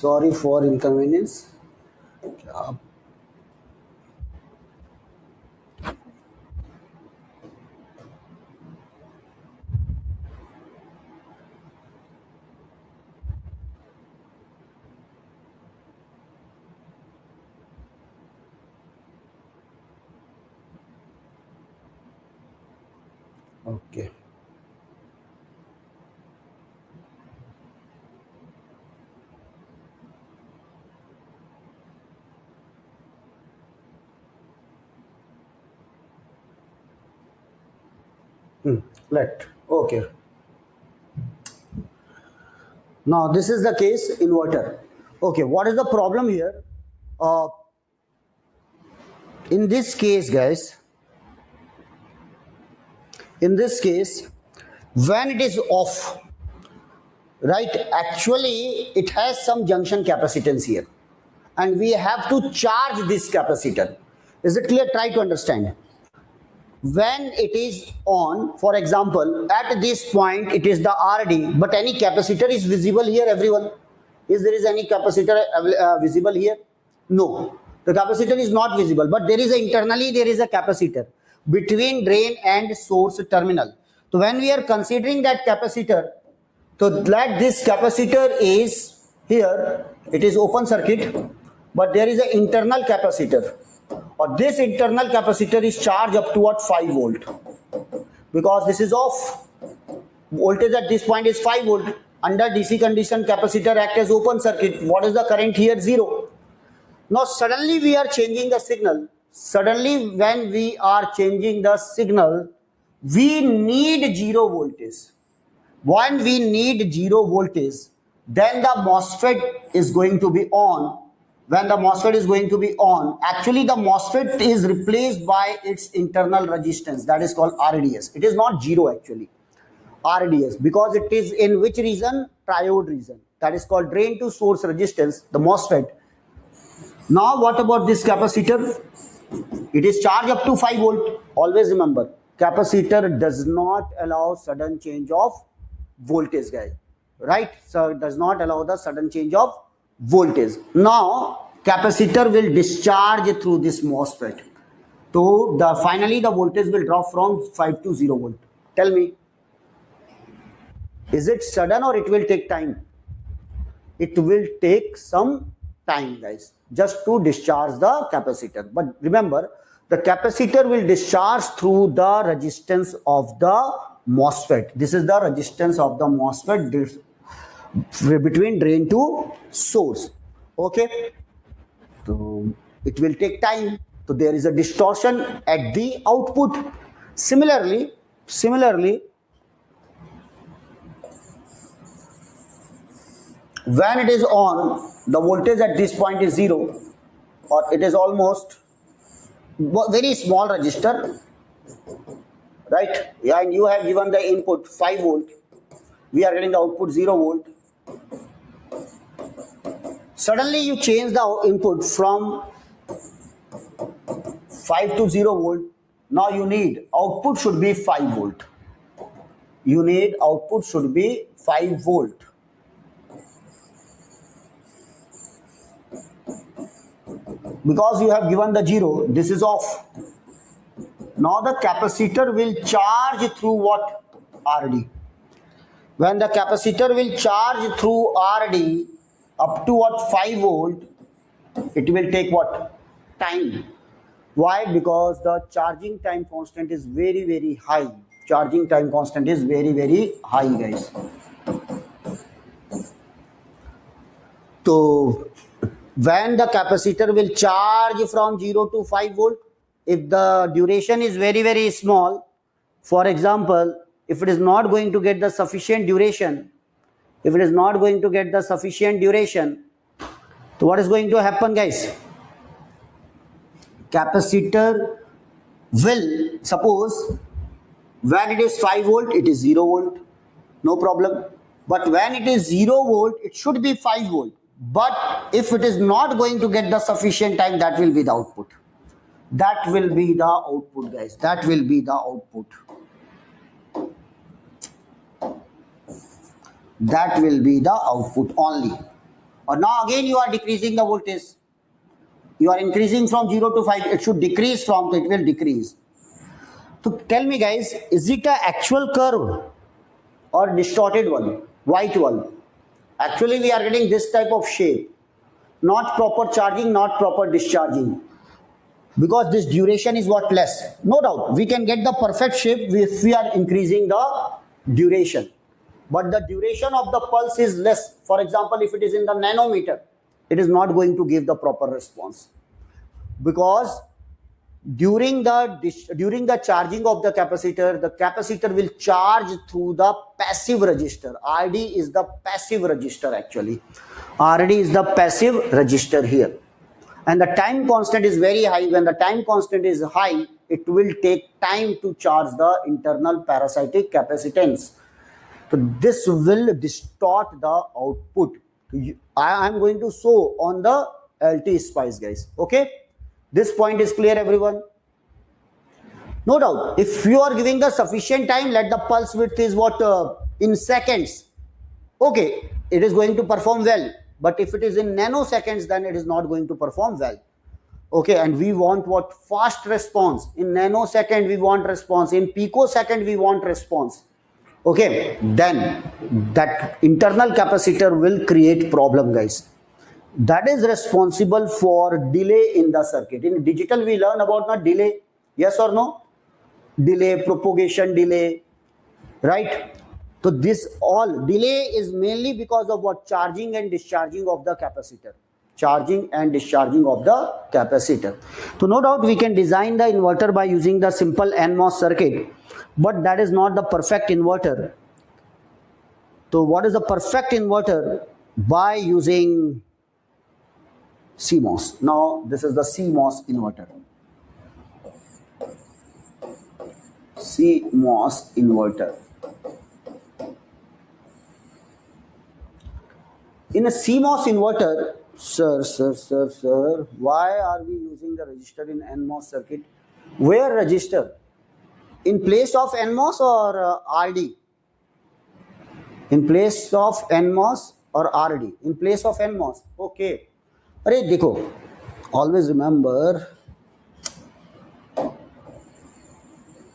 Sorry for inconvenience. क्या? Okay. Let. Okay. Now this is the case inverter. Okay, what is the problem here? In this case, guys, in this case, when it is off, right, actually it has some junction capacitance here, and we have to charge this capacitor. Is it clear? Try to understand. When it is on, for example, at this point it is the RD, but any capacitor is visible here, everyone? Is there is any capacitor visible here? No, the capacitor is not visible, but there is internally there is a capacitor between drain and source terminal. So when we are considering that capacitor, so that this capacitor is here, it is open circuit, but there is an internal capacitor, or this internal capacitor is charged up to what, 5 volt, because this is off. Voltage at this point is 5 volt. Under DC condition, capacitor act as open circuit. What is the current here? 0. Now suddenly we are changing the signal. Suddenly when we are changing the signal, we need 0 voltage. When we need 0 voltage, then the MOSFET is going to be on. When the MOSFET is going to be on, actually the MOSFET is replaced by its internal resistance, that is called RDS. It is not 0 actually, RDS, because it is in which region? Triode region. That is called drain to source resistance, the MOSFET. Now what about this capacitor? It is charged up to 5 volt. Always remember, capacitor does not allow sudden change of voltage, guys, right? So it does not allow the sudden change of voltage. Now capacitor will discharge through this MOSFET. So finally the voltage will drop from 5 to 0 volt. Tell me, is it sudden or it will take time? It will take some time, guys, just to discharge the capacitor. But remember, the capacitor will discharge through the resistance of the MOSFET. This is the resistance of the MOSFET between drain to source. Okay, so it will take time. So there is a distortion at the output. Similarly, when it is on, the voltage at this point is 0, or it is almost very small resistor, right? Yeah, and you have given the input 5 volt. We are getting the output 0 volt. Suddenly you change the input from 5 to 0 volt. Now you need output should be 5 volt. You need output should be 5 volt. Because you have given the 0, this is off. Now the capacitor will charge through what? RD. When the capacitor will charge through RD up to what? 5 volt, it will take what? Time. Why? Because the charging time constant is very, very high. Charging time constant is very, very high, guys. So when the capacitor will charge from 0 to 5 volt, if the duration is very, very small, for example, if it is not going to get the sufficient duration, so what is going to happen, guys? Capacitor will, suppose when it is 5 volt, it is 0 volt, no problem. But when it is 0 volt, it should be 5 volt. But if it is not going to get the sufficient time, that will be the output. That will be the output, guys. That will be the output. That will be the output only. Or now again you are decreasing the voltage. You are increasing from 0 to 5. It should decrease from, it will decrease. So tell me, guys, is it an actual curve or distorted one? White one. Actually we are getting this type of shape. Not proper charging, not proper discharging. Because this duration is what? Less. No doubt, we can get the perfect shape if we are increasing the duration. But the duration of the pulse is less. For example, if it is in the nanometer, it is not going to give the proper response. Because during the charging of the capacitor will charge through the passive resistor. RD is the passive resistor actually. RD is the passive resistor here. And the time constant is very high. When the time constant is high, it will take time to charge the internal parasitic capacitance. So this will distort the output. I am going to show on the LT spice, guys. Okay, this point is clear, everyone? No doubt. If you are giving the sufficient time, let the pulse width is what in seconds. Okay, it is going to perform well. But if it is in nanoseconds, then it is not going to perform well. Okay, and we want what? Fast response. In nanosecond, we want response. In picosecond, we want response. Okay, then that internal capacitor will create problem, guys. That is responsible for delay in the circuit. In digital, we learn about the delay. Yes or no? Delay, propagation delay, right? So this all delay is mainly because of what? Charging and discharging of the capacitor. Charging and discharging of the capacitor. So no doubt we can design the inverter by using the simple NMOS circuit, but that is not the perfect inverter. So what is the perfect inverter? By using CMOS. Now this is the CMOS inverter. CMOS inverter. In a CMOS inverter, sir, why are we using the resistor in NMOS circuit? Where resistor? In place of NMOS or RD? In place of NMOS or RD? In place of NMOS. Okay. Arey, dekho. Always remember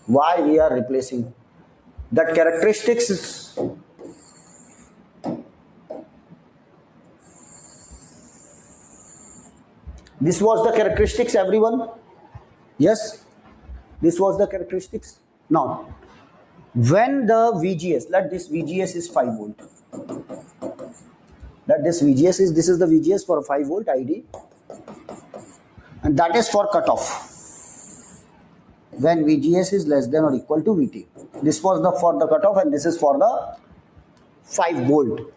why we are replacing. That characteristics is this was the characteristics, everyone. Yes, this was the characteristics. Now, when the VGS, let this VGS is 5 volt. Let this VGS is, this is the VGS for 5 volt ID. And that is for cutoff. When VGS is less than or equal to VT. This was the for the cutoff and this is for the 5 volt.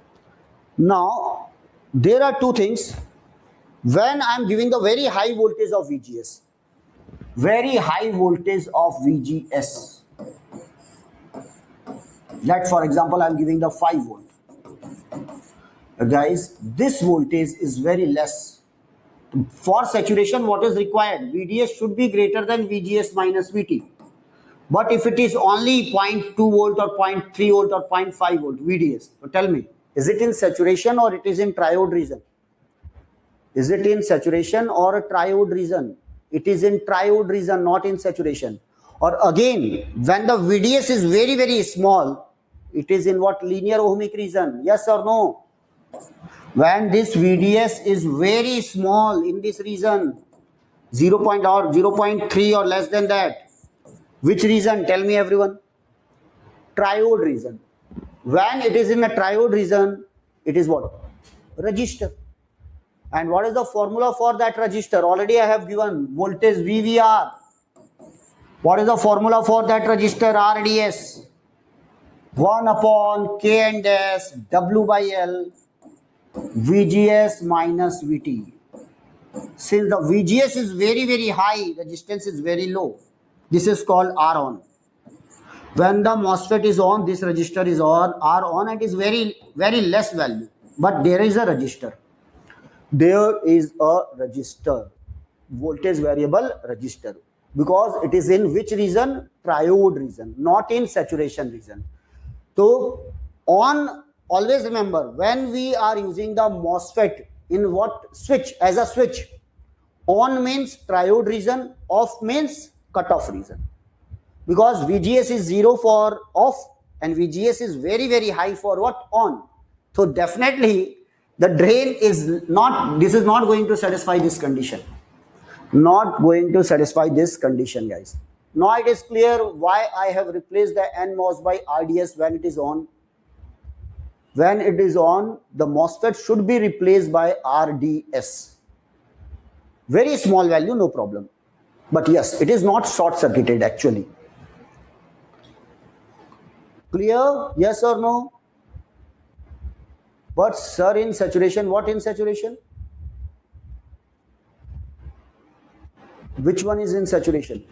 Now, there are two things. When I am giving the very high voltage of VGS, very high voltage of VGS, let for example I am giving the 5 volt. Guys, this voltage is very less. For saturation, what is required? VDS should be greater than VGS minus VT. But if it is only 0.2 volt or 0.3 volt or 0.5 volt VDS, so tell me, is it in saturation or it is in triode region? Is it in saturation or a triode region? It is in triode region, not in saturation. Or again, when the VDS is very, very small, it is in what? Linear ohmic region. Yes or no? When this VDS is very small in this region, 0.3 or less than that, which region? Tell me, everyone. Triode region. When it is in a triode region, it is what? Resistor. And what is the formula for that resistor? Already I have given voltage VVR. What is the formula for that resistor? RDS. 1 upon K and S W by L VGS minus VT. Since the VGS is very, very high, resistance is very low. This is called R on. When the MOSFET is on, this resistor is on, R on, and is very, very less value. But there is a resistor. There is a resistor, voltage variable resistor, because it is in which region? Triode region, not in saturation region. So on, always remember, when we are using the MOSFET in what? Switch, as a switch. On means triode region, off means cutoff region. Because VGS is 0 for off and VGS is very, very high for what? On. So definitely the drain is not, this is not going to satisfy this condition. Not going to satisfy this condition, guys. Now it is clear why I have replaced the NMOS by RDS when it is on. When it is on, the MOSFET should be replaced by RDS. Very small value, no problem. But yes, it is not short circuited actually. Clear? Yes or no? But sir, in saturation, what in saturation? Which one is in saturation?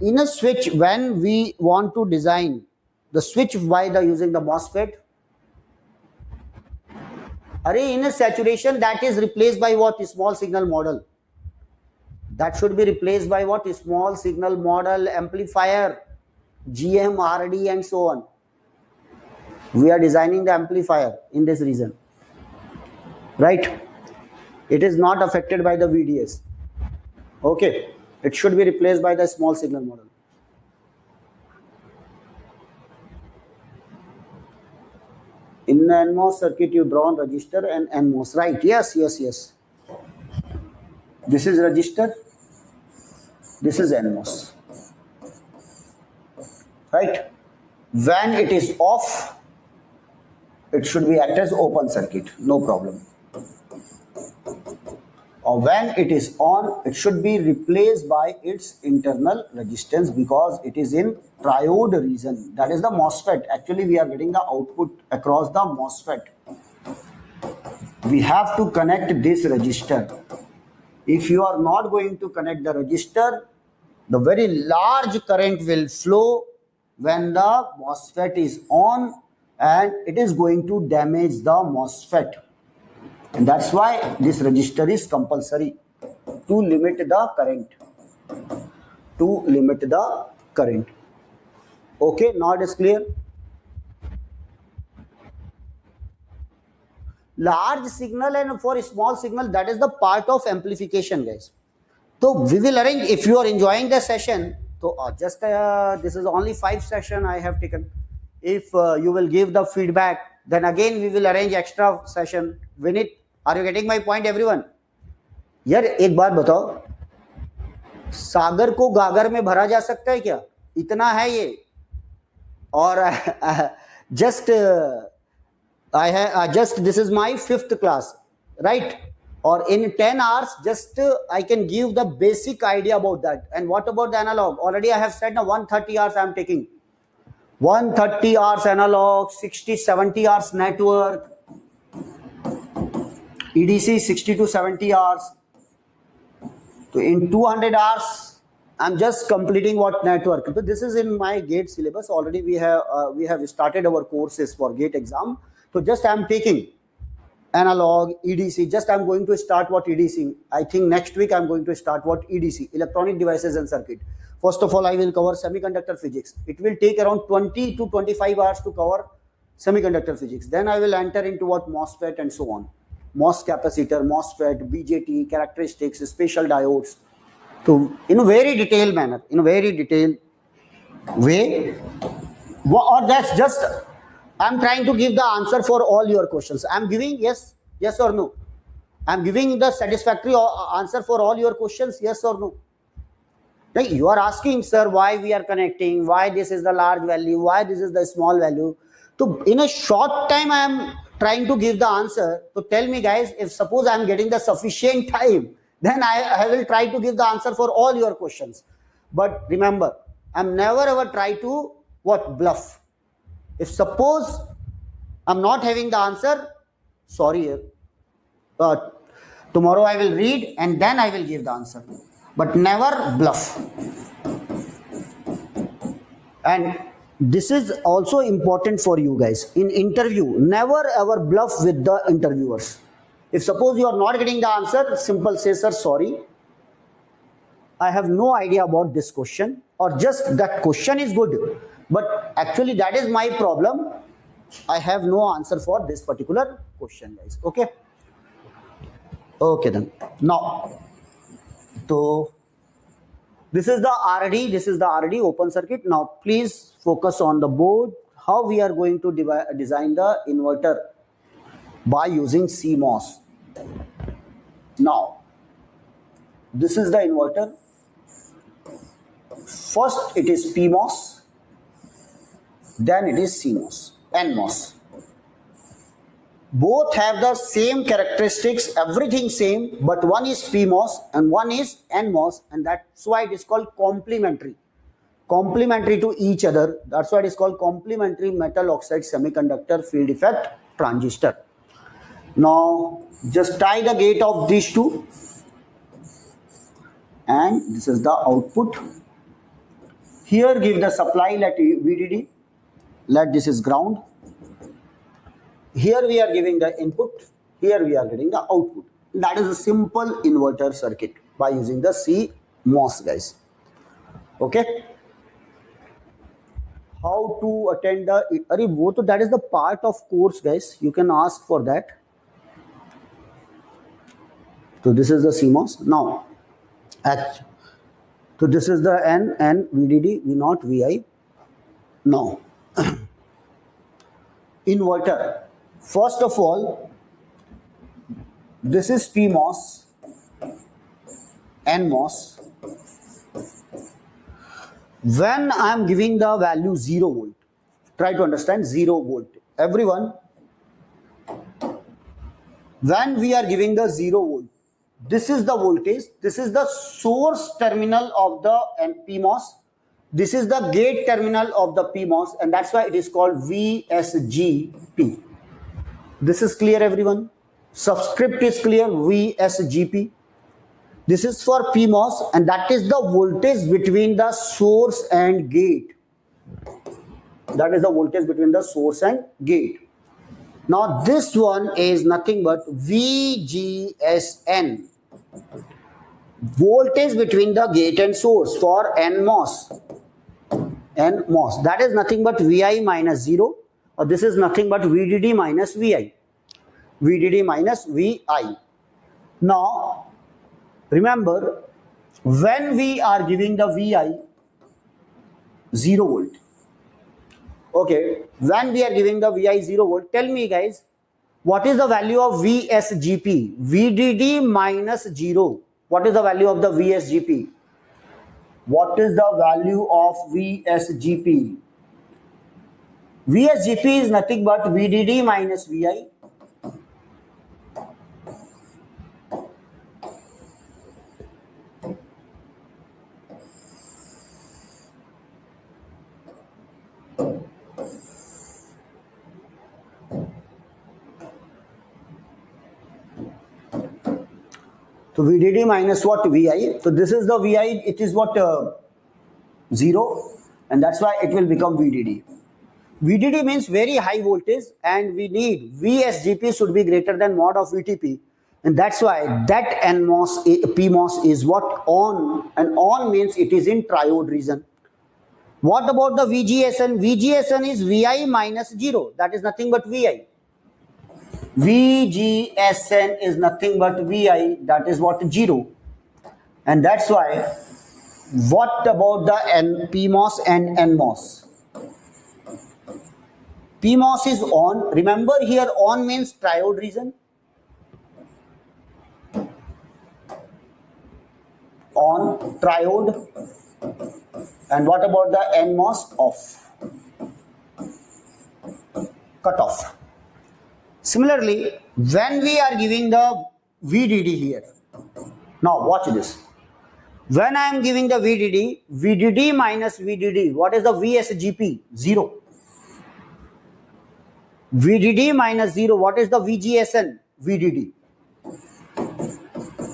In a switch, when we want to design the switch by the using the MOSFET, in a saturation, that is replaced by what? Small signal model. That should be replaced by what? Small signal model amplifier, GM, RD, and so on. We are designing the amplifier in this region, right? It is not affected by the VDS. Okay, it should be replaced by the small signal model. In the NMOS circuit, you draw on resistor and NMOS, right? Yes, yes, yes. This is resistor, this is NMOS, right? When it is off, it should be act as open circuit, no problem. Or when it is on, it should be replaced by its internal resistance because it is in triode region. That is the MOSFET. Actually, we are getting the output across the MOSFET. We have to connect this resistor. If you are not going to connect the resistor, the very large current will flow when the MOSFET is on, and it is going to damage the MOSFET. And that's why this resistor is compulsory to limit the current. To limit the current. Okay, now it is clear. Large signal and for small signal, that is the part of amplification, guys. So we will arrange, if you are enjoying the session, so just this is only 5 session I have taken. If you will give the feedback, then again we will arrange extra session. Vinit, are you getting my point, everyone? यार एक बात बताओ, सागर को गागर में भरा जा सकता है क्या? इतना है ये. और just I have just this is my 5th class, right? Or in 10 hours, just I can give the basic idea about that. And what about the analog? Already I have said now 130 hours I am taking. 130 hours analog, 60, 70 hours network, EDC 60 to 70 hours. So in 200 hours, I'm just completing what network. So this is in my GATE syllabus. Already we have started our courses for GATE exam. So just I'm taking analog, EDC. Just I'm going to start what EDC. I think next week I'm going to start what EDC, electronic devices and circuit. First of all, I will cover semiconductor physics. It will take around 20 to 25 hours to cover semiconductor physics. Then I will enter into what MOSFET and so on. MOS capacitor, MOSFET, BJT, characteristics, special diodes. So in a very detailed manner, in a very detailed way, or that's just, I'm trying to give the answer for all your questions. I'm giving yes or no. I'm giving the satisfactory answer for all your questions, yes or no. Like you are asking, sir, why we are connecting, why this is the large value, why this is the small value. So in a short time, I am trying to give the answer. So tell me, guys, if suppose I am getting the sufficient time, then I will try to give the answer for all your questions. But remember, I'm never ever try to what bluff. If suppose I'm not having the answer, sorry, tomorrow I will read and then I will give the answer. But never bluff. And this is also important for you guys. In interview, never ever bluff with the interviewers. If suppose you are not getting the answer, simple say, sir, sorry, I have no idea about this question, or just that question is good, but actually that is my problem. I have no answer for this particular question, guys. Okay. Okay then. Now, so this is the RD. This is the RD open circuit. Now, please focus on the board. How we are going to design the inverter by using CMOS. Now, this is the inverter. First, it is PMOS. Then it is CMOS, NMOS. Both have the same characteristics, everything same, but one is PMOS and one is NMOS, and that's why it is called complementary. Complementary to each other. That's why it is called complementary metal oxide semiconductor field effect transistor. Now, just tie the gate of these two, and this is the output. Here give the supply, let VDD, let this is ground. Here we are giving the input, here we are getting the output. That is a simple inverter circuit by using the CMOS, guys. Okay. How to attend the that is the part of course, guys. You can ask for that. So this is the CMOS. Now, so this is the N and VDD, V naught, VI. Now, inverter. First of all, this is PMOS, NMOS. When I am giving the value 0 volt, try to understand 0 volt. Everyone, when we are giving the 0 volt, this is the voltage, this is the source terminal of the PMOS, this is the gate terminal of the PMOS, and that's why it is called VSGP. This is clear, everyone? Subscript is clear, VSGP. This is for PMOS, and that is the voltage between the source and gate. That is the voltage between the source and gate. Now this one is nothing but VGSN. Voltage between the gate and source for NMOS. NMOS. That is nothing but VI minus 0. Or this is nothing but VDD minus VI. VDD minus VI. Now, remember, when we are giving the VI 0 volt, okay, when we are giving the VI 0 volt, tell me guys, what is the value of VSGP? VDD minus 0. What is the value of the VSGP? What is the value of VSGP? VSGP is nothing but VDD minus VI. So VDD minus what? VI. So this is the VI, it is what? 0, and that's why it will become VDD. VDD means very high voltage, and we need VSGP should be greater than mod of VTP, and that's why that NMOS, PMOS is what? On, and on means it is in triode region. What about the VGSN? VGSN is VI minus 0. That is nothing but VI. VGSN is nothing but VI. That is what? 0. And that's why, what about the PMOS and NMOS? PMOS is on. Remember here on means triode region. On, triode. And what about the NMOS? Off. Cut off. Similarly, when we are giving the VDD here, now watch this. When I am giving the VDD, VDD minus VDD, what is the VSGP? 0. VDD minus 0, what is the VGSN? VDD.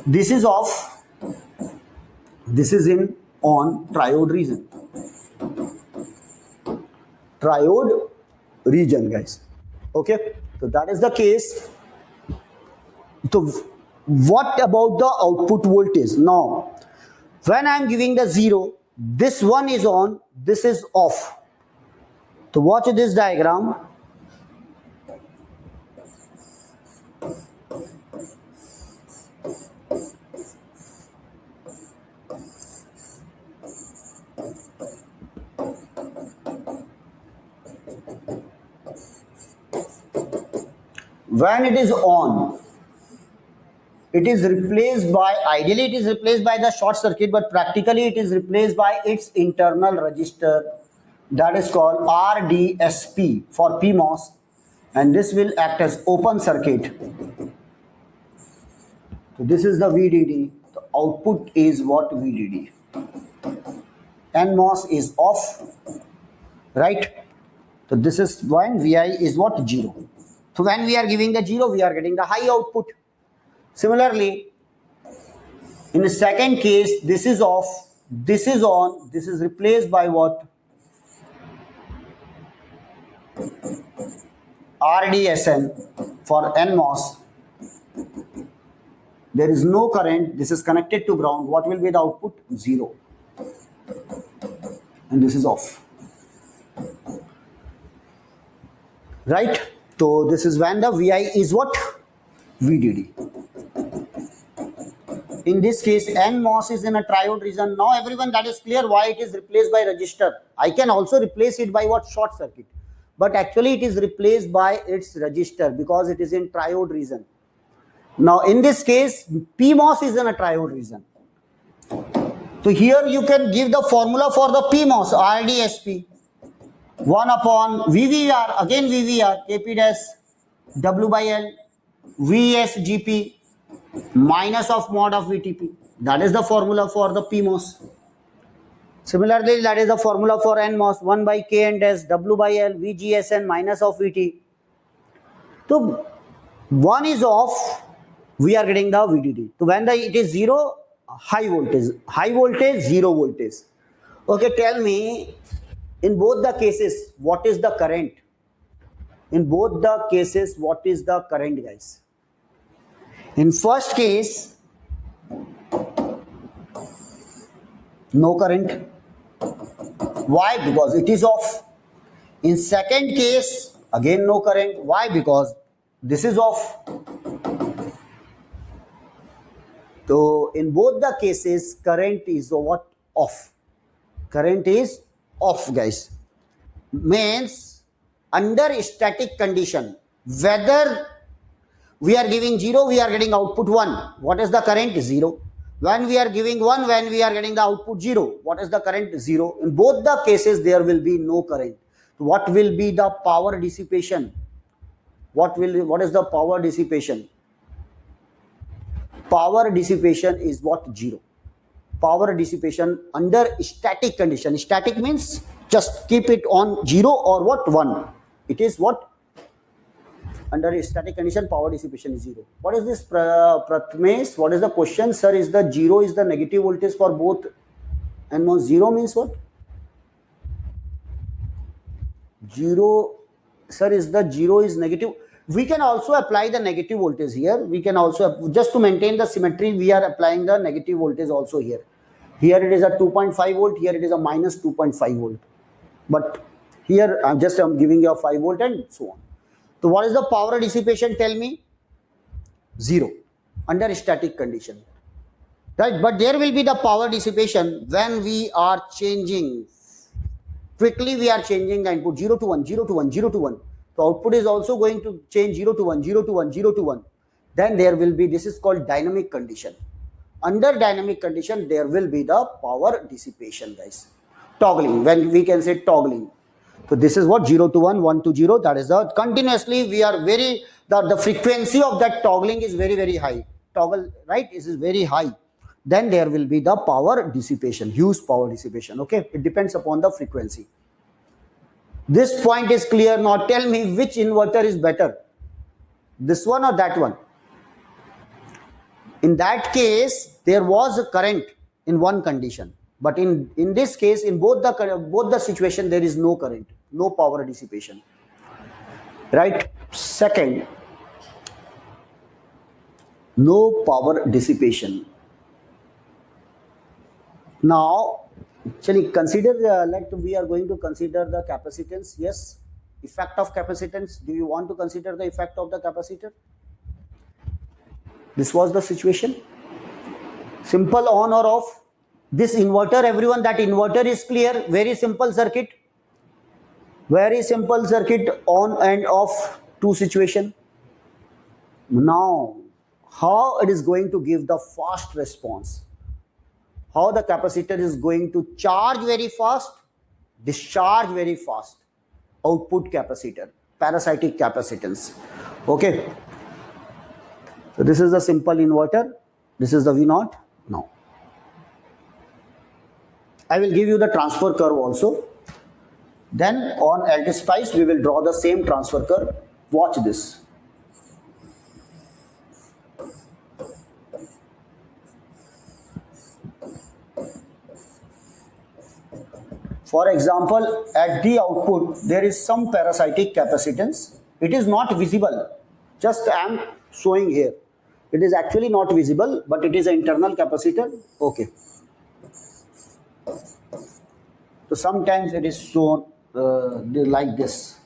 This is off, this is in on, triode region. Triode region, guys. Okay, so that is the case. So what about the output voltage? Now, when I am giving the 0, this one is on, this is off. So watch this diagram. When it is on, it is replaced by, ideally it is replaced by the short circuit, but practically it is replaced by its internal resistor, that is called RDSP for PMOS, and this will act as open circuit. So this is the VDD. The output is what? VDD. NMOS is off, right? So this is when Vi is what? 0. So when we are giving the 0, we are getting the high output. Similarly, in the second case, this is off, this is on, this is replaced by what? RDSN for NMOS. There is no current, this is connected to ground. What will be the output? 0. And this is off. Right? So this is when the Vi is what? VDD. In this case, NMOS is in a triode region. Now everyone, that is clear why it is replaced by resistor. I can also replace it by what? Short circuit. But actually it is replaced by its resistor because it is in triode region. Now in this case, PMOS is in a triode region. So here you can give the formula for the PMOS, RDSP. 1 upon VVR, again VVR, KP dash, W by L, VSGP, minus of mod of VTP. That is the formula for the PMOS. Similarly, that is the formula for NMOS, 1 by K and S, W by L, VGSN, minus of VT. So, 1 is off, we are getting the VDD. So, when it is 0, high voltage, 0 voltage. Okay, tell me, in both the cases, what is the current? In both the cases, what is the current, guys? In first case, no current. Why? Because it is off. In second case, again no current. Why? Because this is off. So in both the cases, current is what? Off. Current is off, guys. Means under static condition, whether we are giving 0, we are getting output 1. What is the current? 0. When we are giving 1, when we are getting the output 0. What is the current? 0. In both the cases, there will be no current. What will be the power dissipation? What is the power dissipation? Power dissipation is what? 0. Power dissipation under static condition. Static means just keep it on 0 or what? 1. It is what? Under a static condition, power dissipation is 0. What is this, Prathamesh? What is the question? Sir, is the 0 is the negative voltage for both NMOS? 0 means what? 0, sir, is the 0 is negative? We can also apply the negative voltage here. We can also, just to maintain the symmetry, we are applying the negative voltage also here. Here it is a 2.5 volt, here it is a minus 2.5 volt. But here I'm giving you a 5 volt and so on. So what is the power dissipation? Tell me. 0 under static condition, right? But there will be the power dissipation when we are changing quickly. We are changing the input 0 to 1, 0 to 1, 0 to 1. So output is also going to change 0 to 1, 0 to 1, 0 to 1. Then there will be, this is called dynamic condition. Under dynamic condition, there will be the power dissipation, guys. Toggling, when we can say toggling. So this is what? 0 to 1, 1 to 0. That is the continuously we are very, the frequency of that toggling is very, very high. Toggle, right? This is very high. Then there will be the power dissipation, huge power dissipation. Okay, it depends upon the frequency. This point is clear. Now tell me which inverter is better, this one or that one? In that case, there was a current in one condition. But in this case, in both the situation, there is no current, no power dissipation. Right? Second, no power dissipation. Now, actually consider, like we are going to consider the capacitance. Yes, effect of capacitance. Do you want to consider the effect of the capacitor? This was the situation. Simple on or off. This inverter, everyone, that inverter is clear. Very simple circuit. Very simple circuit, on and off, two situation. Now, how it is going to give the fast response? How the capacitor is going to charge very fast, discharge very fast. Output capacitor. parasitic capacitance. Okay. So this is the simple inverter. This is the V0. Now, I will give you the transfer curve also. Then on LTSpice, we will draw the same transfer curve. Watch this. For example, at the output, there is some parasitic capacitance. It is not visible. Just I am showing here. It is actually not visible, but it is an internal capacitor. Okay. So sometimes it is shown like this.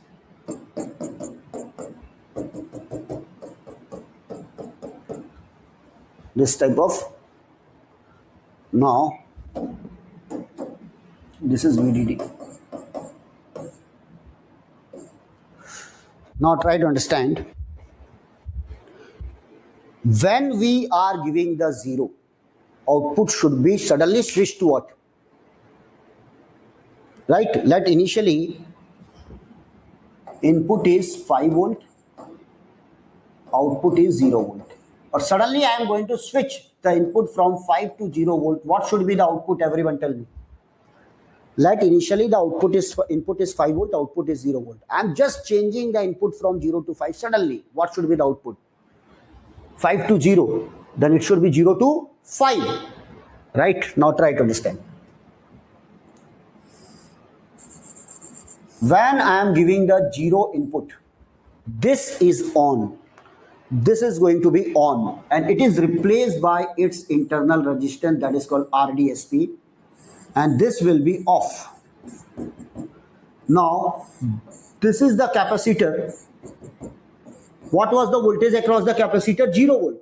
This type of. Now, this is VDD. Now try to understand. When we are giving the 0, output should be suddenly switched to what? Right? Let initially input is 5 volt, output is 0 volt. Or suddenly I am going to switch the input from 5 to 0 volt. What should be the output? Everyone tell me. Let initially the input is 5 volt, output is 0 volt. I am just changing the input from 0 to 5. Suddenly, what should be the output? 5 to 0. Then it should be 0 to 5. Right? Now try to understand. When I am giving the 0 input, this is on. This is going to be on. And it is replaced by its internal resistance, that is called RDSP. And this will be off. Now, this is the capacitor. What was the voltage across the capacitor? 0 volt.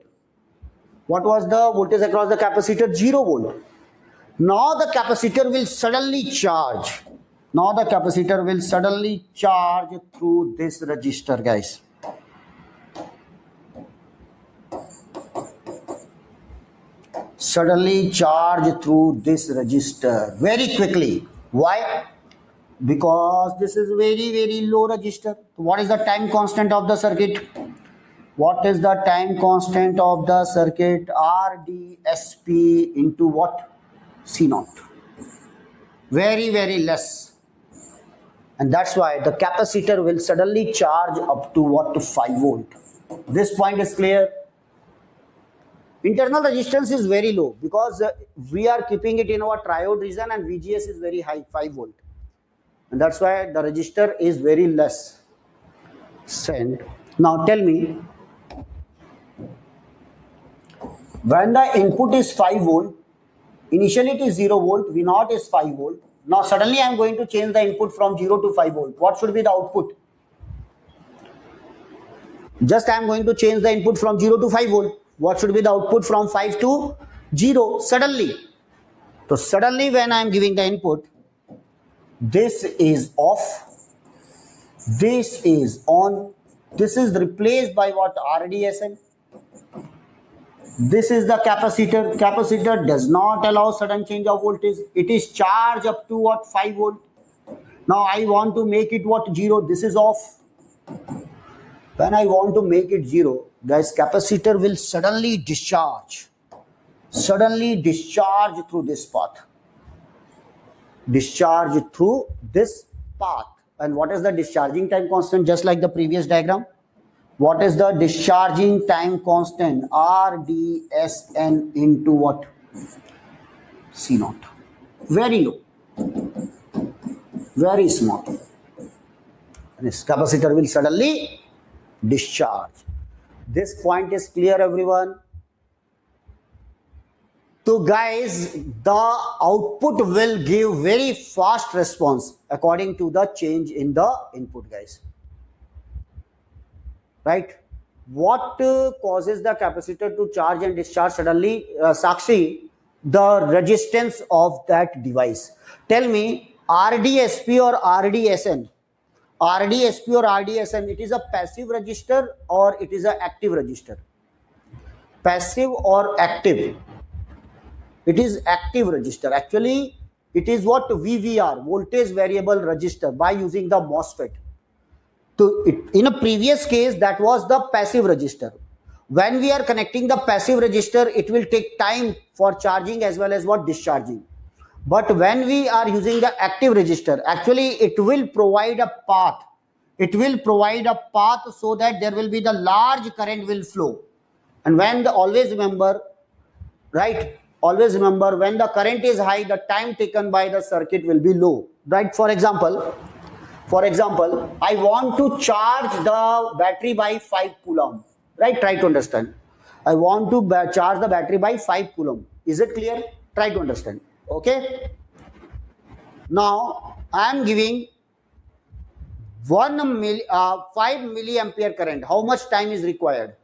What was the voltage across the capacitor? 0 volt. Now the capacitor will suddenly charge. Now the capacitor will suddenly charge through this resistor, guys. Suddenly charge through this resistor very quickly. Why? Because this is very, very low resistor. What is the time constant of the circuit? What is the time constant of the circuit? RDSP into what? C0. Very, very less. And that's why the capacitor will suddenly charge up to what? To 5 volt. This point is clear. Internal resistance is very low because we are keeping it in our triode region and VGS is very high, 5 volt. And that's why the resistor is very less. Send. Now tell me, when the input is 5 volt, initially it is 0 volt, V0 is 5 volt. Now suddenly I am going to change the input from 0 to 5 volt. What should be the output? Just I am going to change the input from 0 to 5 volt. What should be the output from 5 to 0? Suddenly. So suddenly when I am giving the input, this is off, this is on, this is replaced by what? RDSN. This is the capacitor. Capacitor does not allow sudden change of voltage. It is charged up to what? 5 volt. Now I want to make it what? 0. This is off. When I want to make it 0, guys, capacitor will suddenly discharge. Suddenly discharge through this path. Discharge through this path. And what is the discharging time constant? Just like the previous diagram. What is the discharging time constant? RDSN into what? C0. Very low. Very small. This capacitor will suddenly discharge. This point is clear, everyone? So guys, the output will give very fast response according to the change in the input, guys. Right? What causes the capacitor to charge and discharge suddenly? Sakshi, the resistance of that device. Tell me, RDSP or RDSN? RDSP or RDSN, it is a passive resistor or it is an active resistor? Passive or active? It is active resistor. Actually, it is what? VVR, voltage variable resistor, by using the MOSFET. In a previous case, that was the passive resistor. When we are connecting the passive resistor, it will take time for charging as well as what discharging. But when we are using the active resistor, actually it will provide a path. It will provide a path so that there will be the large current will flow. And always remember, right? Always remember, when the current is high, the time taken by the circuit will be low, right? For example, I want to charge the battery by 5 coulomb, right? Try to understand. I want to charge the battery by 5 coulomb. Is it clear? Try to understand. Okay. Now I am giving 5 milliampere current. How much time is required?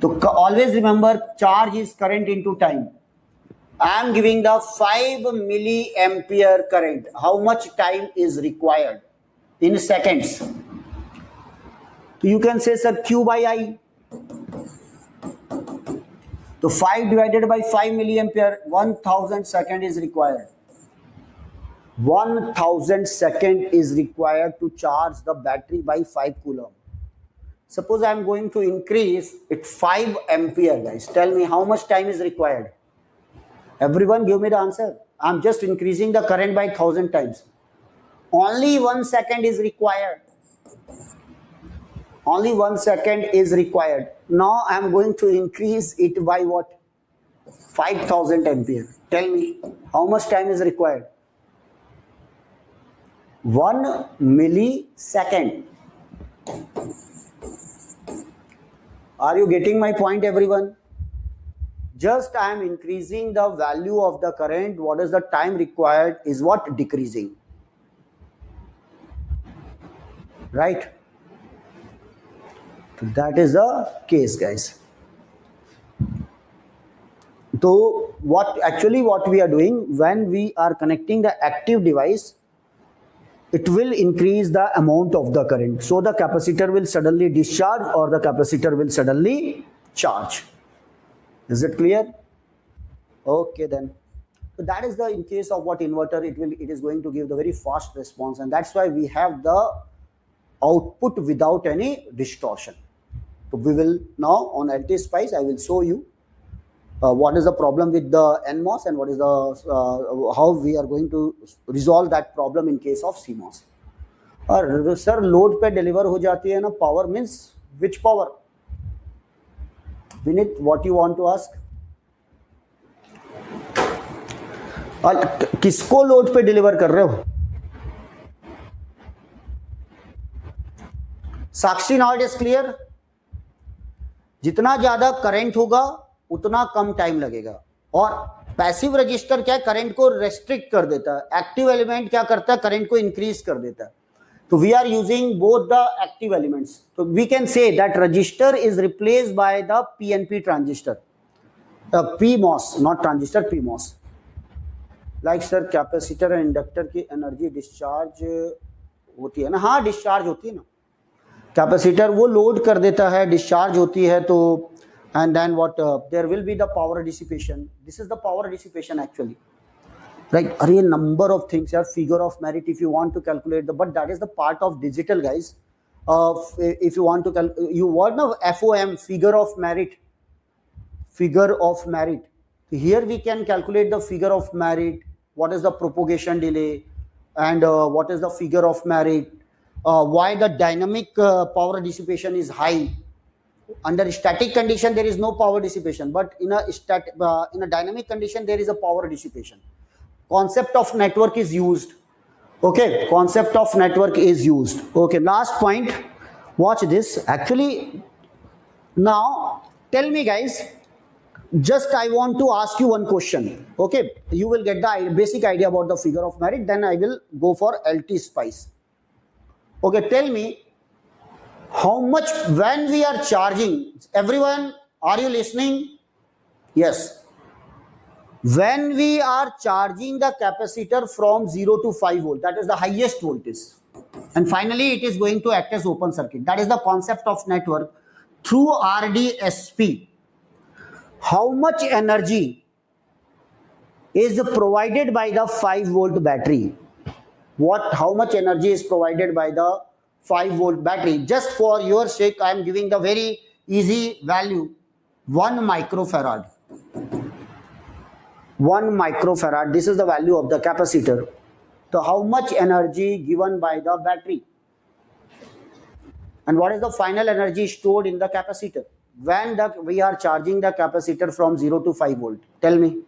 So always remember, charge is current into time. I am giving the 5 milliampere current. How much time is required? In seconds. So you can say, sir, Q by I. So 5 divided by 5 milliampere, 1000 second is required. 1000 second is required to charge the battery by 5 coulomb. Suppose I am going to increase it 5 ampere, guys. Tell me how much time is required. Everyone give me the answer. I am just increasing the current by 1000 times. Only 1 second is required. Only 1 second is required. Now I am going to increase it by what? 5000 ampere. Tell me how much time is required? 1 millisecond. Are you getting my point, everyone? Just I am increasing the value of the current. What is the time required is what? Decreasing. Right? That is the case, guys. So what we are doing, when we are connecting the active device, it will increase the amount of the current. So the capacitor will suddenly discharge or the capacitor will suddenly charge. Is it clear? Okay then. So that is the, in case of what inverter, it is going to give the very fast response, and that's why we have the output without any distortion. So we will now on LT-Spice, I will show you what is the problem with the NMOS and what is the how we are going to resolve that problem in case of CMOS. Sir, load पे deliver हो जाती है ना power, means which power? Vinit, what you want to ask? किसको load पे deliver कर रहे हो? साक्षी, now it is clear. जितना ज्यादा करंट होगा उतना कम टाइम लगेगा, और पैसिव रजिस्टर क्या है, करंट को रेस्ट्रिक्ट कर देता है. एक्टिव एलिमेंट क्या करता है, करंट को इंक्रीज कर देता है. तो we are using both the active elements. तो we can say that resistor is replaced by the PNP transistor, PMOS, not transistor, PMOS. Like sir, capacitor and inductor की एनर्जी डिस्चार्ज होती है ना? हाँ, डिस्चार्ज होती है ना. कैपेसिटर वो लोड कर देता है, डिस्चार्ज होती है. तो and then what there will be the power dissipation. This is the power dissipation actually, right? A real number of things here, figure of merit if you want to calculate the, but that is the part of digital, guys. If you want to you want now FOM, figure of merit. Here we can calculate the figure of merit, what is the propagation delay, and what is the figure of merit, why the dynamic power dissipation is high. Under static condition there is no power dissipation, but in a dynamic condition there is a power dissipation. Concept of network is used. Okay, concept of network is used. Okay, last point, watch this. Actually, now tell me, guys, just I want to ask you one question. Okay, you will get the basic idea about the figure of merit, then I will go for LT-Spice. Okay, tell me, how much when we are charging? Everyone, are you listening? Yes. When we are charging the capacitor from 0 to 5 volt, that is the highest voltage, and finally it is going to act as open circuit. That is the concept of network through RDSP. How much energy is provided by the 5 volt battery? How much energy is provided by the 5 volt battery. Just for your sake, I am giving the very easy value, 1 microfarad. 1 microfarad, this is the value of the capacitor. So how much energy given by the battery? And what is the final energy stored in the capacitor when we are charging the capacitor from 0 to 5 volt? Tell me.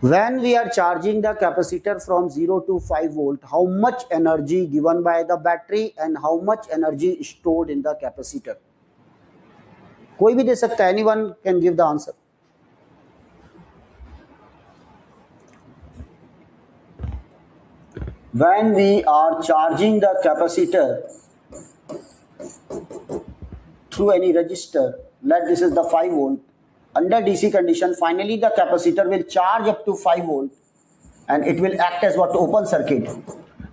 When we are charging the capacitor from 0 to 5 volt, how much energy given by the battery and how much energy stored in the capacitor? कोई भी दे सकता है, anyone can give the answer. When we are charging the capacitor through any resistor, let this is the 5 volt, under DC condition, finally the capacitor will charge up to 5 volt and it will act as what? Open circuit.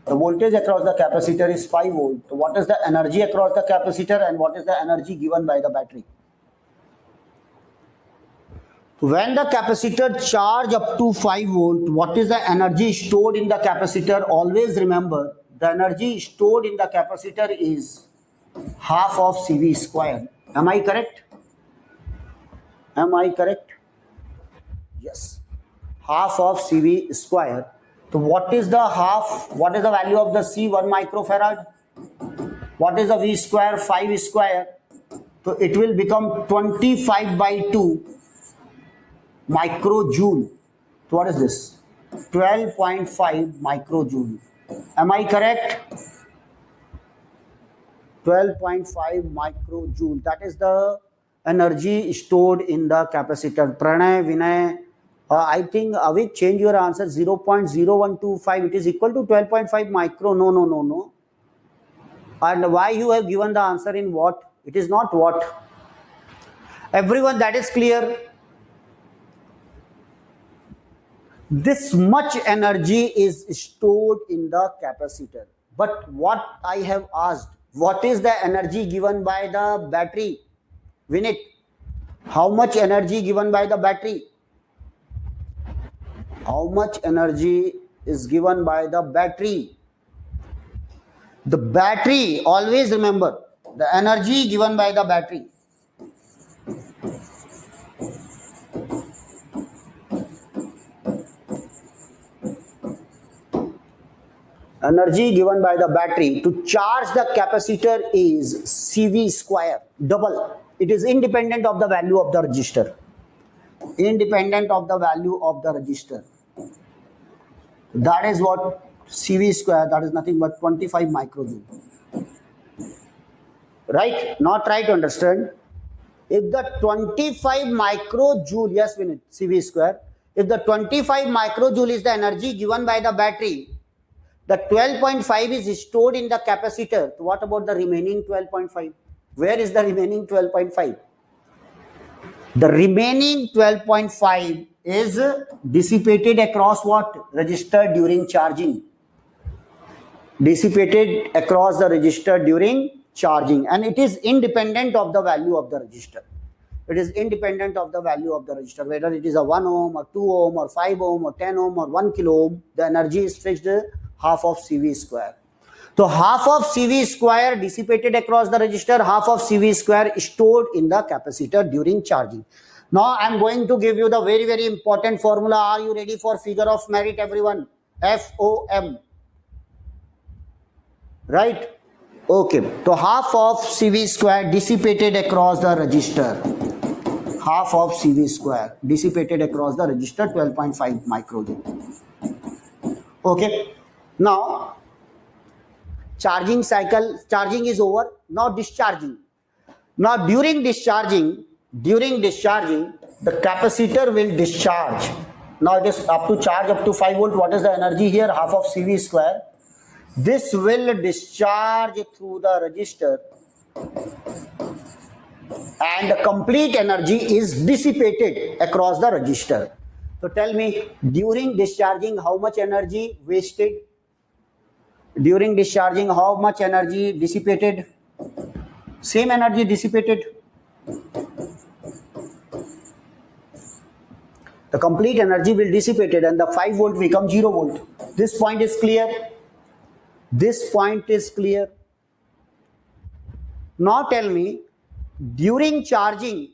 The voltage across the capacitor is 5 volt. So what is the energy across the capacitor and what is the energy given by the battery? When the capacitor charge up to 5 volt, what is the energy stored in the capacitor? Always remember, the energy stored in the capacitor is half of CV square. Am I correct? Am I correct? Yes. Half of CV square. So what is the half? What is the value of the C? 1 microfarad. What is the V square? 5 square. So it will become 25 by 2 microjoule. So what is this? 12.5 microjoule. Am I correct? 12.5 microjoule. That is the energy stored in the capacitor. Pranay, Vinay, I think Avik, change your answer. 0.0125. It is equal to 12.5 micro. No. And why you have given the answer in watt? It is not watt. Everyone, that is clear. This much energy is stored in the capacitor. But what I have asked, what is the energy given by the battery? Vinit, how much energy given by the battery? How much energy is given by the battery? The battery, always remember, the energy given by the battery. Energy given by the battery to charge the capacitor is CV square, double. It is independent of the value of the resistor. Independent of the value of the resistor. That is what CV square, that is nothing but 25 microjoule. Right? Not try to understand. If the 25 microjoule, yes, Vinit, CV square. If the 25 microjoule is the energy given by the battery, the 12.5 is stored in the capacitor. So what about the remaining 12.5? Where is the remaining 12.5? The remaining 12.5 is dissipated across what? Resistor during charging. Dissipated across the resistor during charging. And it is independent of the value of the resistor. It is independent of the value of the resistor. Whether it is a 1 ohm or 2 ohm or 5 ohm or 10 ohm or 1 kilo ohm, the energy is fixed half of CV square. So half of CV square dissipated across the resistor, half of CV square stored in the capacitor during charging. Now I am going to give you the very, very important formula. Are you ready for figure of merit, everyone? FOM. Right? Okay. So half of CV square dissipated across the resistor. Half of CV square dissipated across the resistor, 12.5 microjoule. Okay. Now, charging cycle, charging is over. Now discharging. Now during discharging, the capacitor will discharge. Now it is up to charge up to 5 volt. What is the energy here? Half of CV square. This will discharge through the resistor and the complete energy is dissipated across the resistor. So tell me, during discharging, how much energy wasted? During discharging, how much energy dissipated? Same energy dissipated. The complete energy will dissipate and the 5 volt become 0 volt. This point is clear. This point is clear. Now tell me, during charging,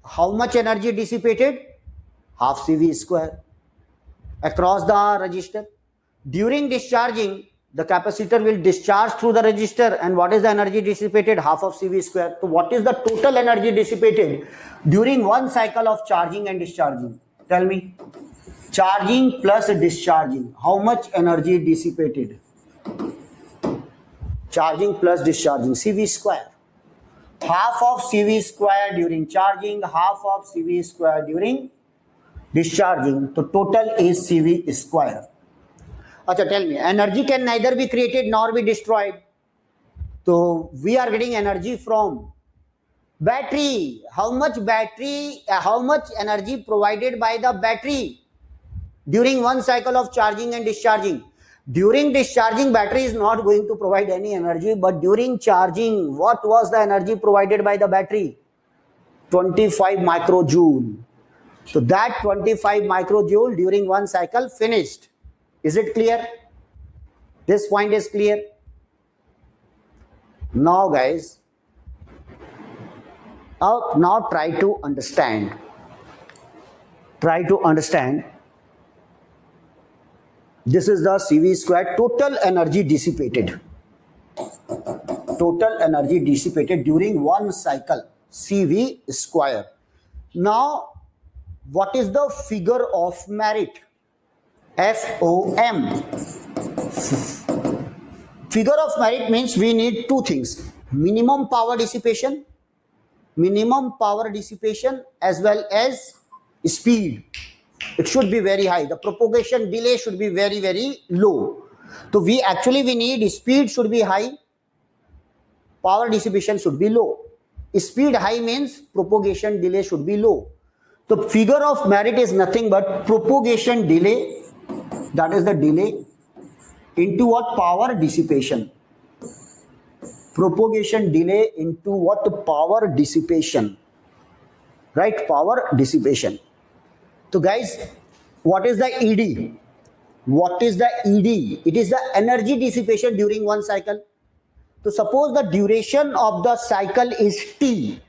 how much energy dissipated? Half CV square across the resistor. During discharging, the capacitor will discharge through the resistor, and what is the energy dissipated? Half of CV square. So what is the total energy dissipated during one cycle of charging and discharging? Tell me. Charging plus discharging, how much energy dissipated? Charging plus discharging, CV square. Half of CV square during charging, half of CV square during discharging. So total is CV square. Acha, tell me, energy can neither be created nor be destroyed. So we are getting energy from battery. How much energy provided by the battery during one cycle of charging and discharging? During discharging, battery is not going to provide any energy, but during charging, what was the energy provided by the battery? 25 microjoule. So that 25 microjoule during one cycle finished. Is it clear? This point is clear. Now guys, now try to understand. This is the CV square, total energy dissipated. Total energy dissipated during one cycle, CV square. Now, what is the figure of merit? FOM. Figure of merit means we need two things: minimum power dissipation as well as speed. It should be very high. The propagation delay should be very, very low. So we need speed should be high, power dissipation should be low. Speed high means propagation delay should be low. The figure of merit is nothing but propagation delay, that is the delay, into what? Power dissipation. Propagation delay into what? Power dissipation. Right? Power dissipation. So guys, what is the ED? What is the ED? It is the energy dissipation during one cycle. So suppose the duration of the cycle is T,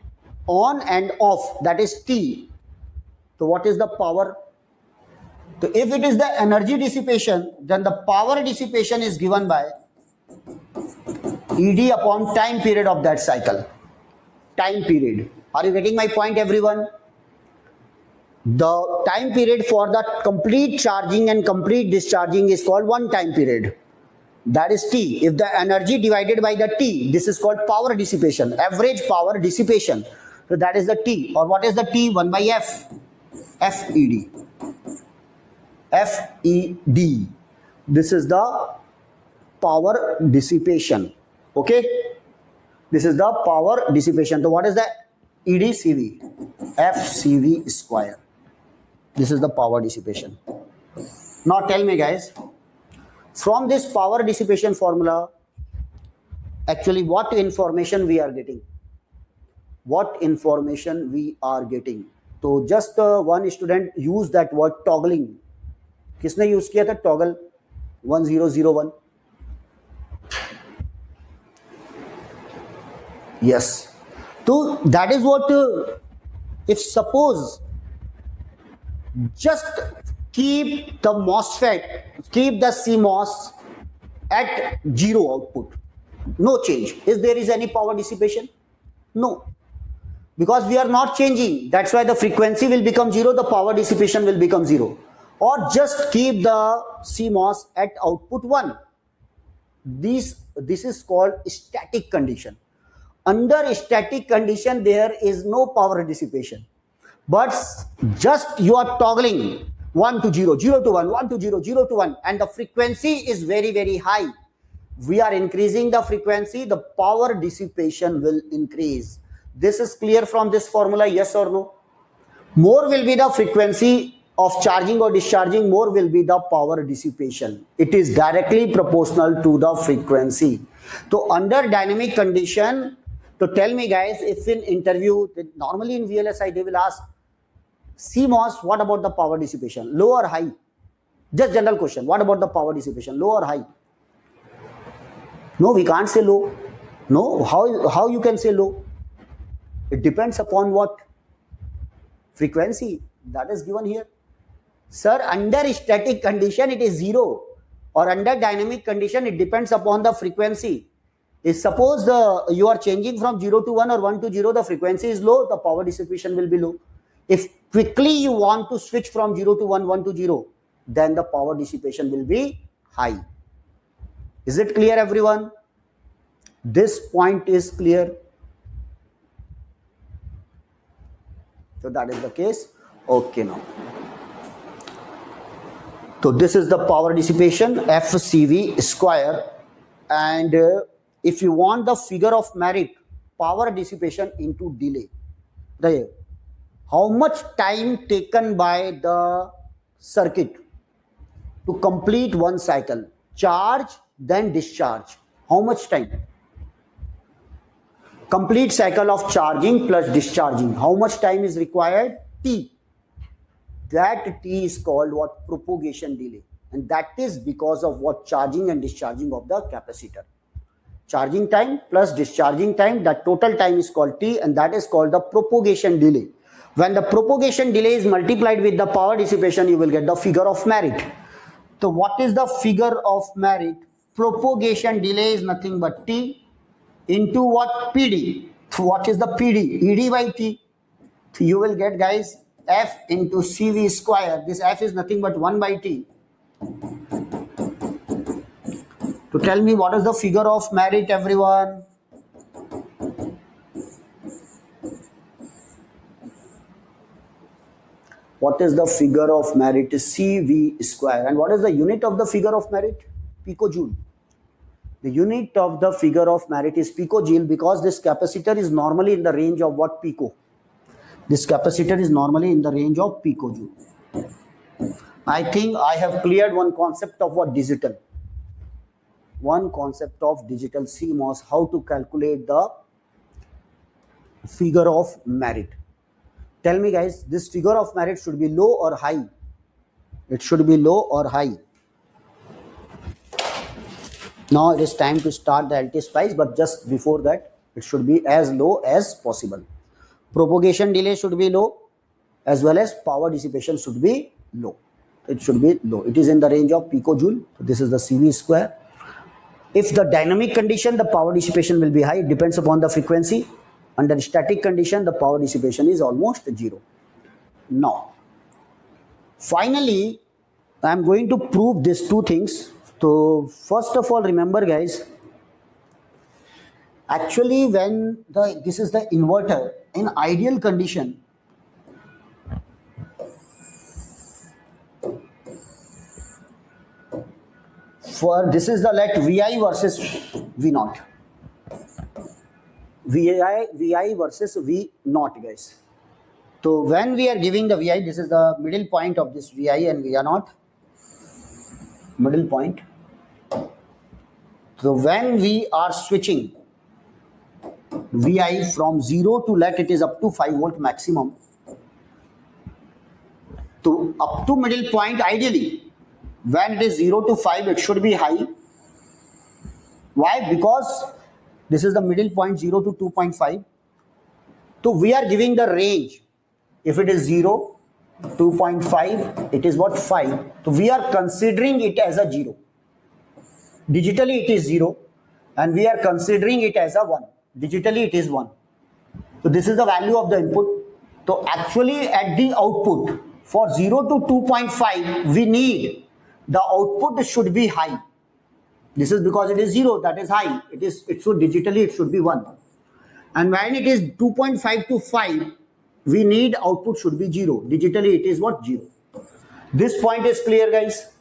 on and off, that is T. So what is the power? So if it is the energy dissipation, then the power dissipation is given by ED upon time period of that cycle. Time period. Are you getting my point, everyone? The time period for the complete charging and complete discharging is called one time period. That is T. If the energy divided by the T, this is called power dissipation, average power dissipation. So that is the T. Or what is the T? 1 by F. FED. FED. This is the power dissipation. Okay? This is the power dissipation. So what is the EDCV? FCV square. This is the power dissipation. Now tell me guys, from this power dissipation formula, actually what information we are getting? What information we are getting? So just one student used that word toggling. किसने use किया था toggle 1001? Yes. So that is what, if suppose just keep the MOSFET, keep the CMOS at 0 output, no change. Is there any power dissipation? No. Because we are not changing. That's why the frequency will become 0, the power dissipation will become 0. Or just keep the CMOS at output 1. This is called static condition. Under static condition, there is no power dissipation. But just you are toggling 1 to 0, 0 to 1, 1 to 0, 0 to 1, and the frequency is very, very high. We are increasing the frequency, the power dissipation will increase. This is clear from this formula, yes or no? More will be the frequency of charging or discharging, more will be the power dissipation. It is directly proportional to the frequency. So under dynamic condition, so tell me guys, if in interview, normally in VLSI they will ask, CMOS, what about the power dissipation? Low or high? Just general question. What about the power dissipation? Low or high? No, we can't say low. No, how you can say low? It depends upon what? Frequency. That is given here. Sir, under static condition it is 0, or under dynamic condition it depends upon the frequency. If suppose you are changing from 0 to 1 or 1 to 0, the frequency is low, the power dissipation will be low. If quickly you want to switch from 0 to 1, 1 to 0, then the power dissipation will be high. Is it clear, everyone? This point is clear. So that is the case. Okay, now. So this is the power dissipation, FCV square. And if you want the figure of merit, power dissipation into delay. There. How much time taken by the circuit to complete one cycle? Charge, then discharge. How much time? Complete cycle of charging plus discharging. How much time is required? T. That T is called what? Propagation delay. And that is because of what? Charging and discharging of the capacitor. Charging time plus discharging time, that total time is called T, and that is called the propagation delay. When the propagation delay is multiplied with the power dissipation, you will get the figure of merit. So what is the figure of merit? Propagation delay is nothing but T into what? PD. So what is the PD? ED by T. So you will get, guys, F into CV square. This F is nothing but 1 by T. To tell me what is the figure of merit, everyone? What is the figure of merit? CV square. And what is the unit of the figure of merit? Picojoule. The unit of the figure of merit is picojoule, because this capacitor is normally in the range of what? Pico. This capacitor is normally in the range of picojoule. I think I have cleared one concept of what? Digital. One concept of digital CMOS, how to calculate the figure of merit. Tell me, guys, this figure of merit should be low or high? It should be low or high? Now it is time to start the LT spice, but just before that, it should be as low as possible. Propagation delay should be low, as well as power dissipation should be low. It should be low. It is in the range of picojoule. So this is the CV square. If the dynamic condition, the power dissipation will be high. It depends upon the frequency. Under static condition, the power dissipation is almost 0. Now, finally, I am going to prove these two things. So, first of all, remember, guys, actually when this is the inverter, in ideal condition, for this is the like VI versus V0. VI versus V0, guys. So when we are giving the VI, this is the middle point of this VI and V0. Middle point. So when we are switching VI from 0 to let it is up to 5 volt maximum, to up to middle point, ideally when it is 0 to 5 it should be high. Why? Because this is the middle point, 0 to 2.5. So we are giving the range. If it is 0, 2.5, it is what? 5. So we are considering it as a 0. Digitally it is 0, and we are considering it as a 1. Digitally it is 1. So this is the value of the input. So actually at the output, for 0 to 2.5, we need the output should be high. This is because it is 0, that is high. It should digitally it should be 1. And when it is 2.5 to 5, we need output should be 0. Digitally it is what? 0. This point is clear, guys.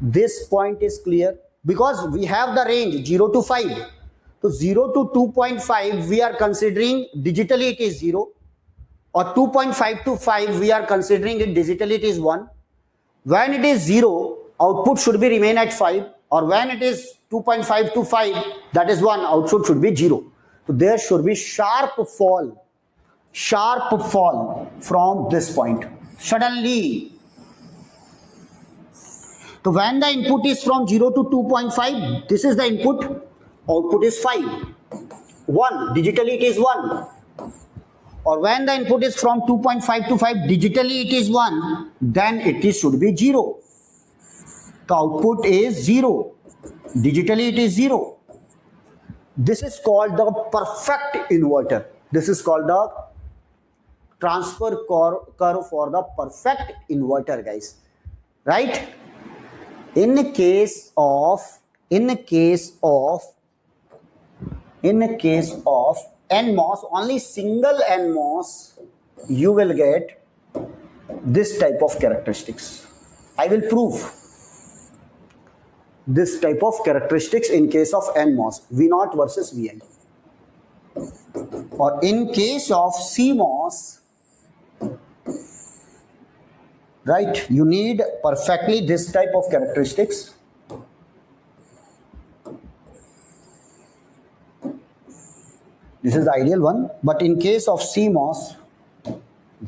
This point is clear because we have the range 0 to 5. So 0 to 2.5 we are considering digitally it is 0, or 2.5 to 5 we are considering it digitally it is 1. When it is 0, output should be remain at 5, or when it is 2.5 to 5, that is 1, output should be 0. So there should be sharp fall from this point suddenly. So when the input is from 0 to 2.5, this is the input. output is 5. 1, digitally it is 1. Or when the input is from 2.5 to 5, digitally it is 1, then it is should be 0. The output is 0. Digitally it is 0. This is called the perfect inverter. This is called the transfer curve for the perfect inverter, guys. Right? In case of NMOS, only single NMOS, you will get this type of characteristics. I will prove this type of characteristics in case of NMOS, V0 versus Vi. Or in case of CMOS, right, you need perfectly this type of characteristics. This is the ideal one, but in case of CMOS,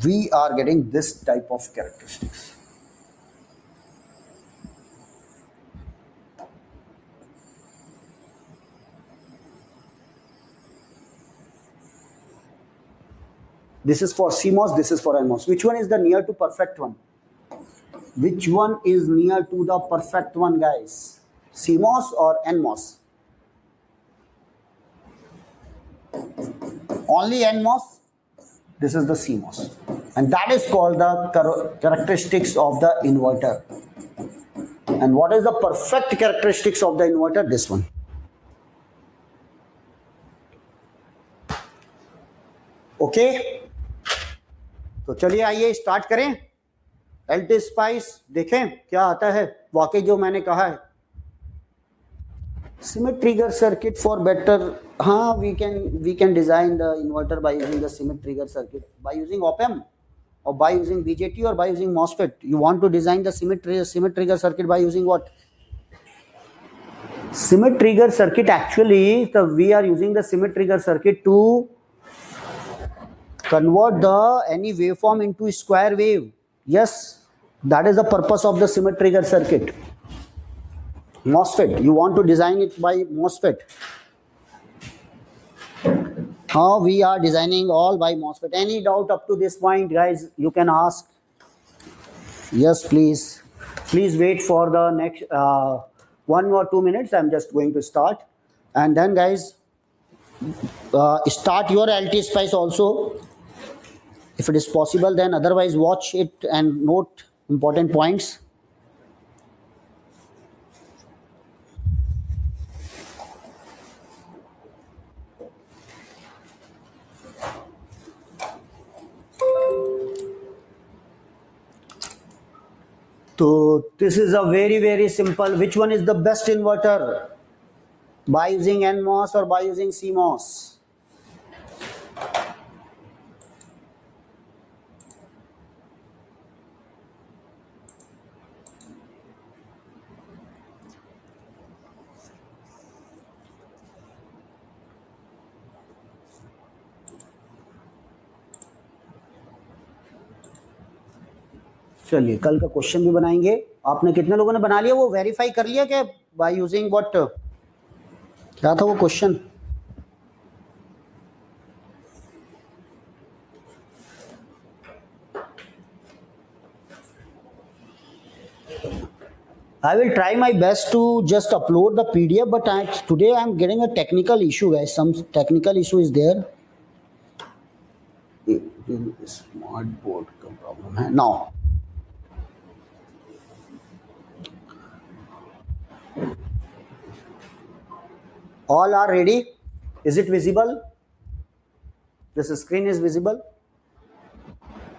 we are getting this type of characteristics. This is for CMOS, this is for NMOS. Which one is the near to perfect one? Which one is near to the perfect one, guys? CMOS or NMOS? Only NMOS. This is the CMOS. And that is called the characteristics of the inverter. And what is the perfect characteristics of the inverter? This one. Okay. तो चलिए आइए start करें. एल्टी spice देखें क्या आता है. वाकई जो मैंने कहा है, symmetric trigger circuit for better. हाँ, we can design the inverter by using the symmetric trigger circuit, by using op-amp or by using BJT or by using MOSFET. You want to design the symmetric trigger circuit by using what? Symmetric trigger circuit. Actually, we are using the symmetric trigger circuit to convert any waveform into a square wave. Yes, that is the purpose of the symmetric trigger circuit. MOSFET, you want to design it by MOSFET. How we are designing all by MOSFET. Any doubt up to this point, guys, you can ask. Yes, please. Please wait for the next 1 or 2 minutes. I'm just going to start. And then, guys, start your LT Spice also. If it is possible, then otherwise watch it and note important points. So this is a very simple. Which one is the best inverter? By using NMOS or by using CMOS? चलिए कल का question भी बनाएंगे. आपने कितने लोगों ने बना लिया, वो वेरीफाई कर लिया क्या बाय यूजिंग व्हाट? क्या था वो question? I will try my best to just upload the PDF, but today I am getting a technical issue, guys. Some technical issue is there. Smart board का problem है now. All are ready? Is it visible? This screen is visible?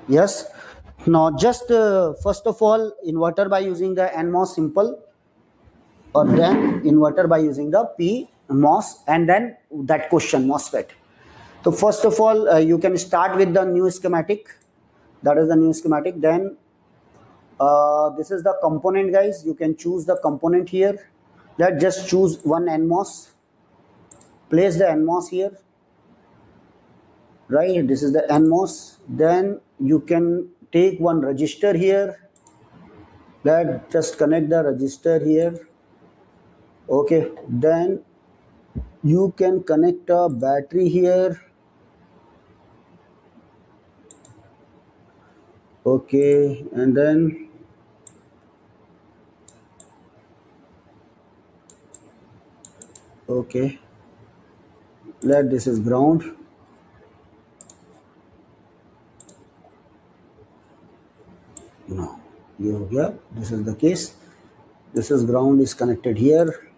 Yes. Now just first of all, inverter by using the NMOS simple, or then inverter by using the PMOS, and then that question MOSFET. So first of all, you can start with the new schematic. That is the new schematic. Then this is the component, guys. You can choose the component here. Let's just choose one NMOS. Place the NMOS here. Right, this is the NMOS. Then you can take one resistor here. Let's just connect the resistor here. Okay, then You can connect a battery here. Okay, and then okay, let this is ground. No, ये हो गया. This is the case. This is ground is connected here.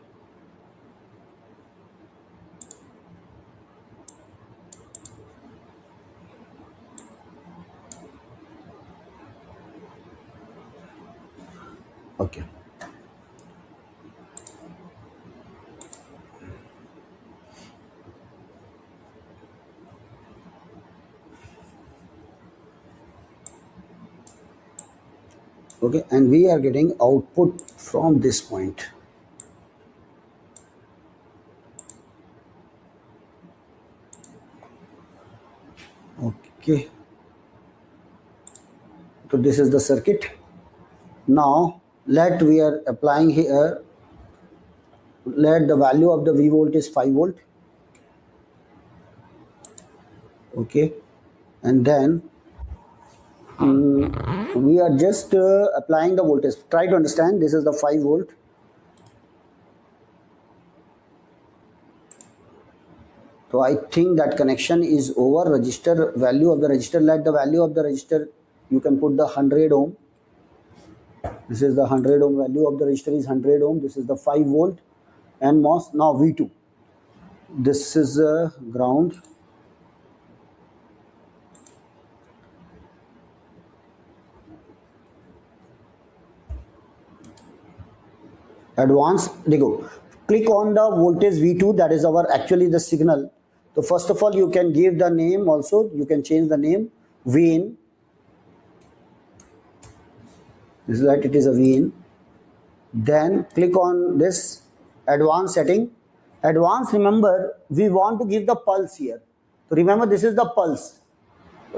Okay. Okay, and we are getting output from this point. Okay, so this is the circuit. Now let we are applying here, let the value of the V volt is 5 volt. Okay, and then we are just applying the voltage. Try to understand, this is the 5 volt. So I think that connection is over. Register value of the register, let the value of the register, you can put the 100 ohm. This is the 100 ohm value of the register is 100 ohm. This is the 5 volt and MOS. Now V2. This is ground. Advanced, go. Click on the voltage V2, that is our actually the signal. So first of all, you can give the name also, you can change the name V in. This is that it is a V in. Then click on this advanced setting. Advanced, remember, we want to give the pulse here. So remember, this is the pulse,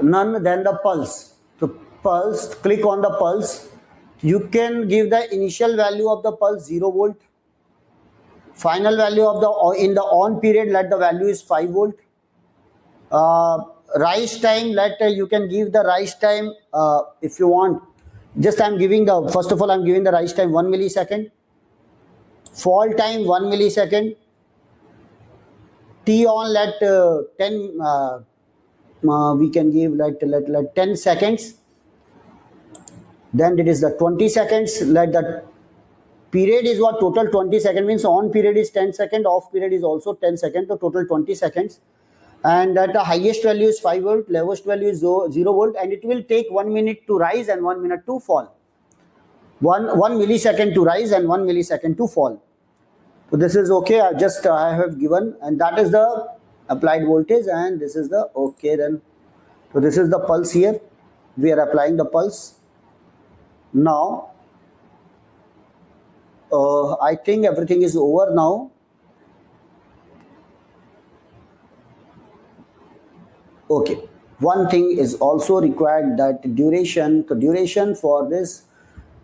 none than the pulse. So pulse, click on the pulse. You can give the initial value of the pulse 0 volt. Final value of the in the on period, let the value is 5 volt. Rise time, let you can give the rise time if you want. Just I'm giving the, first of all, I'm giving the rise time 1 millisecond. Fall time 1 millisecond. T on, let 10 we can give let 10 seconds. Then it is the 20 seconds, let the period is what, total 20 seconds, means on period is 10 seconds, off period is also 10 seconds, so total 20 seconds. And that the highest value is 5 volt, lowest value is 0 volt, and it will take 1 minute to rise and 1 minute to fall. 1 millisecond to rise and 1 millisecond to fall. So this is okay, I have given, and that is the applied voltage, and this is the okay then. So this is the pulse here, we are applying the pulse. Now I think everything is over now. Okay, one thing is also required, that duration. The duration for this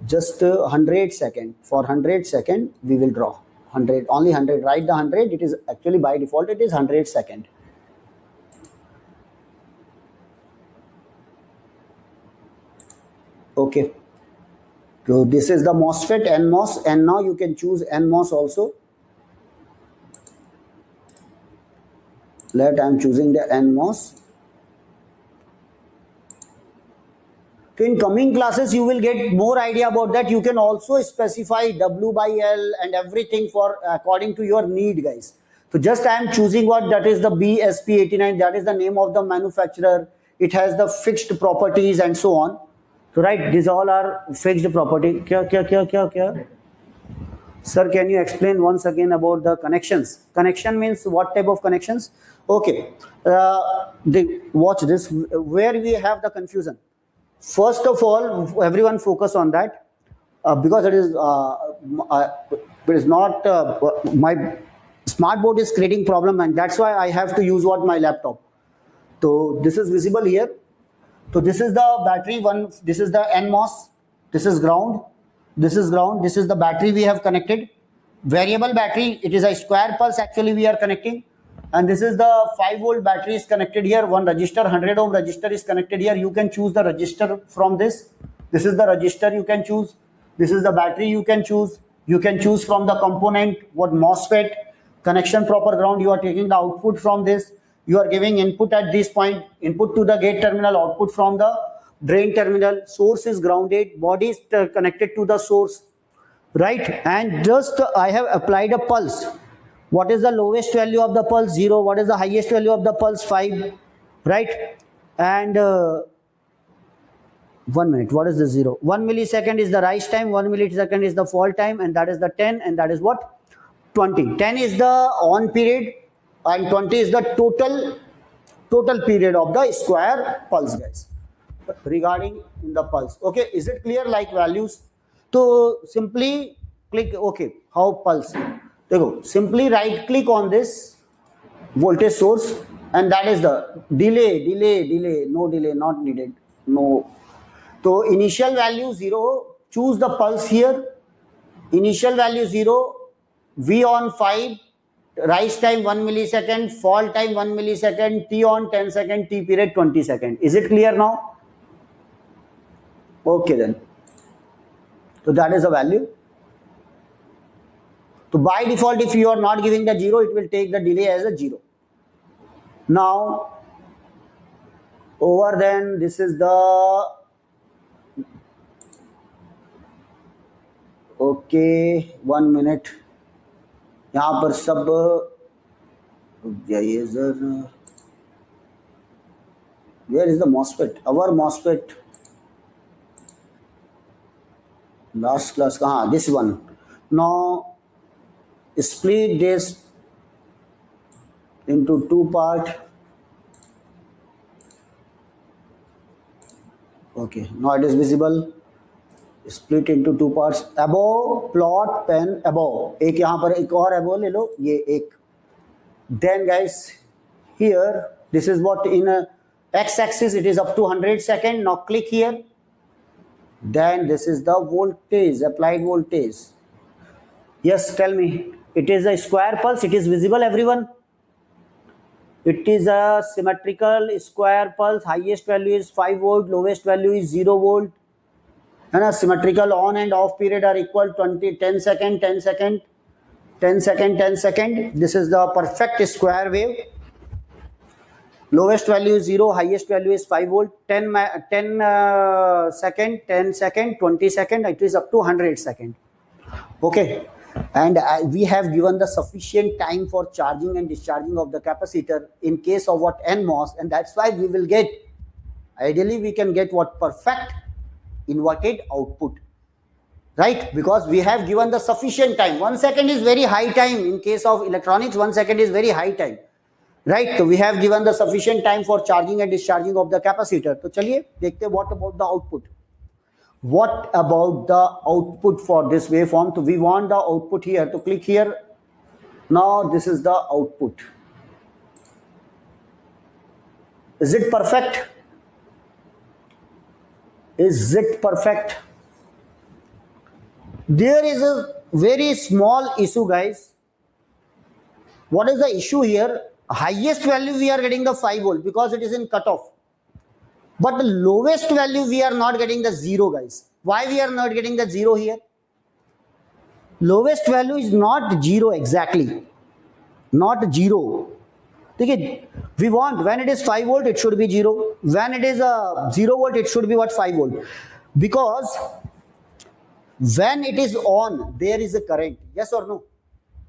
just 100 second. For 100 second we will draw 100, only 100. Write the 100. It is actually by default it is 100 second. Okay. So this is the MOSFET NMOS, and now you can choose NMOS also. Let I am choosing the NMOS. So in coming classes you will get more idea about that. You can also specify W by L and everything for according to your need, guys. So just I am choosing what, that is the BSP89, that is the name of the manufacturer. It has the fixed properties and so on. So right, these all are fixed property. Kya? Sir, can you explain once again about the connections? Connection means what type of connections? Okay, watch this, where we have the confusion. First of all, everyone focus on that because it is not my smart board is creating problem, and that's why I have to use what, my laptop. So this is visible here. So this is the battery one, this is the NMOS, this is ground, this is ground, this is the battery we have connected. variable battery, it is a square pulse actually we are connecting, and this is the 5-volt battery is connected here. One resistor, 100 ohm resistor is connected here. You can choose the resistor from this. This is the resistor you can choose. This is the battery you can choose. You can choose from the component what MOSFET connection proper ground. You are taking the output from this. You are giving input at this point, input to the gate terminal, output from the drain terminal. Source is grounded, body is connected to the source, right? And just I have applied a pulse. What is the lowest value of the pulse? 0. What is the highest value of the pulse? 5, right? And 1 minute, what is the 0? 1 millisecond is the rise time, 1 millisecond is the fall time, and that is the 10, and that is what? 20. 10 is the on period, and 20 is the total period of the square pulse, guys, regarding in the pulse. Okay, is it clear? Like values, so simply click. Okay, how pulse? देखो, simply right click on this voltage source, and that is the delay, no delay, not needed, no. So initial value 0, choose the pulse here. Initial value 0, V on 5, rise time 1 millisecond, fall time 1 millisecond, T on 10 second, T period 20 second. Is it clear now? Okay then. So that is the value. So by default, if you are not giving the 0, it will take the delay as a 0. Now, over then, this is the, okay, 1 minute. यहाँ पर सब जाइए sir. Where is the MOSFET? Our MOSFET. Last class, this one. Now, split this into 2 parts. Okay, now it is visible. Split into 2 parts. Above, plot pen above. एक यहाँ पर एक और above ले लो, ये एक. Then guys, here this is what in a x-axis it is up to 100 second. Now click here. Then this is the voltage, applied voltage. Yes, tell me. It is a square pulse. It is visible, everyone. It is a symmetrical square pulse. Highest value is 5 volt. Lowest value is 0 volt. And a symmetrical on and off period are equal 10 second, 10 second, 10 second, 10 second. This is the perfect square wave. Lowest value is 0, highest value is 5 volt, 10 second, 10 second, 20 second, it is up to 100 second. Okay, and we have given the sufficient time for charging and discharging of the capacitor in case of what NMOS, and that's why we will get, ideally we can get what? Perfect inverted output, right? Because we have given the sufficient time. 1 second is very high time. In case of electronics, 1 second is very high time, right? So we have given the sufficient time for charging and discharging of the capacitor. So चलिए देखते हैं what about the output. What about the output for this waveform? So we want the output here. To click here. Now this is the output. Is it perfect? Is it perfect? There is a very small issue, guys. What is the issue here? Highest value we are getting the 5 volt because it is in cutoff. But the lowest value we are not getting the 0, guys. Why we are not getting the 0 here? Lowest value is not 0 exactly. Not 0. Okay. We want when it is 5 volt, it should be 0. When it is a 0 volt, it should be what? 5 volt. Because when it is on, there is a current. Yes or no?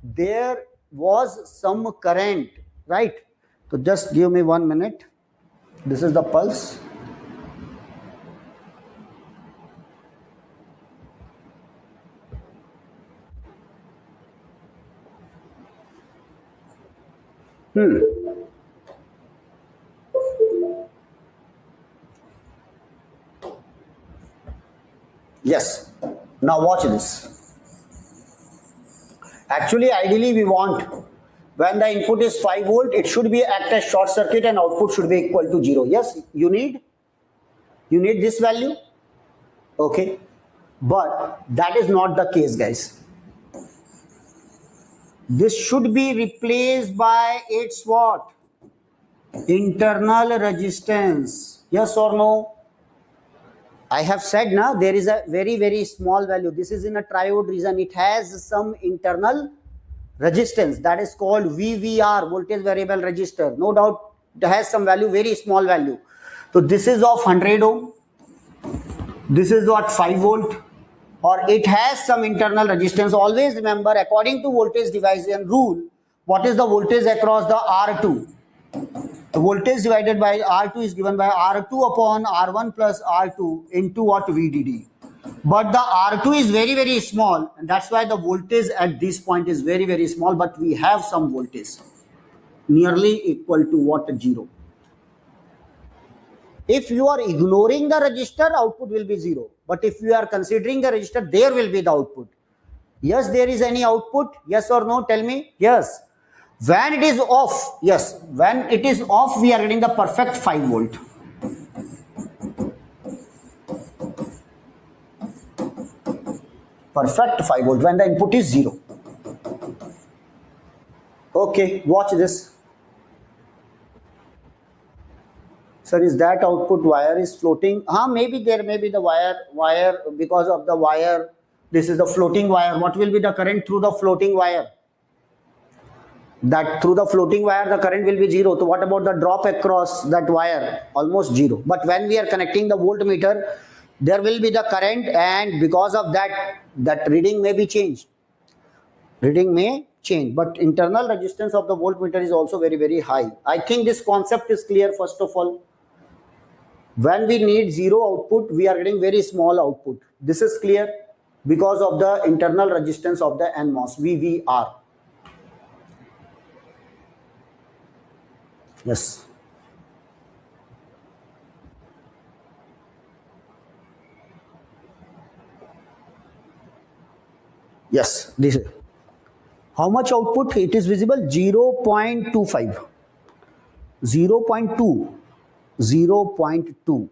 There was some current, right? So just give me 1 minute. This is the pulse. Yes. Now watch this. Actually, ideally we want when the input is 5 volt, it should be act as short circuit and output should be equal to 0. Yes, you need this value. Okay. But that is not the case, guys. This should be replaced by its what? Internal resistance. Yes or no? I have said now there is a very small value. This is in a triode region. It has some internal resistance that is called VVR, voltage variable resistor. No doubt it has some value, very small value. So this is of 100 ohm. This is what 5 volt, or it has some internal resistance. Always remember, according to voltage division rule, what is the voltage across the R2? The voltage divided by R2 is given by R2 upon R1 plus R2 into what? VDD. But the R2 is very small, and that's why the voltage at this point is very small, but we have some voltage nearly equal to what? 0. If you are ignoring the resistor, output will be 0. But if you are considering the resistor, there will be the output. Yes, there is any output? Yes or no? Tell me. Yes. When it is off, yes, when it is off, we are getting the perfect 5 volt. Perfect 5 volt when the input is 0. Okay, watch this. Sir, is that output wire is floating? Maybe there may be the wire because of the wire. This is the floating wire. What will be the current through the floating wire? That through the floating wire, the current will be 0. So what about the drop across that wire? Almost 0. But when we are connecting the voltmeter, there will be the current, and because of that, that reading may be changed. Reading may change, but internal resistance of the voltmeter is also very high. I think this concept is clear. First of all, when we need 0 output, we are getting very small output. This is clear because of the internal resistance of the NMOS, VVR. Yes. Yes, this is. How much output? It is visible 0.25. 0.2. 0.2.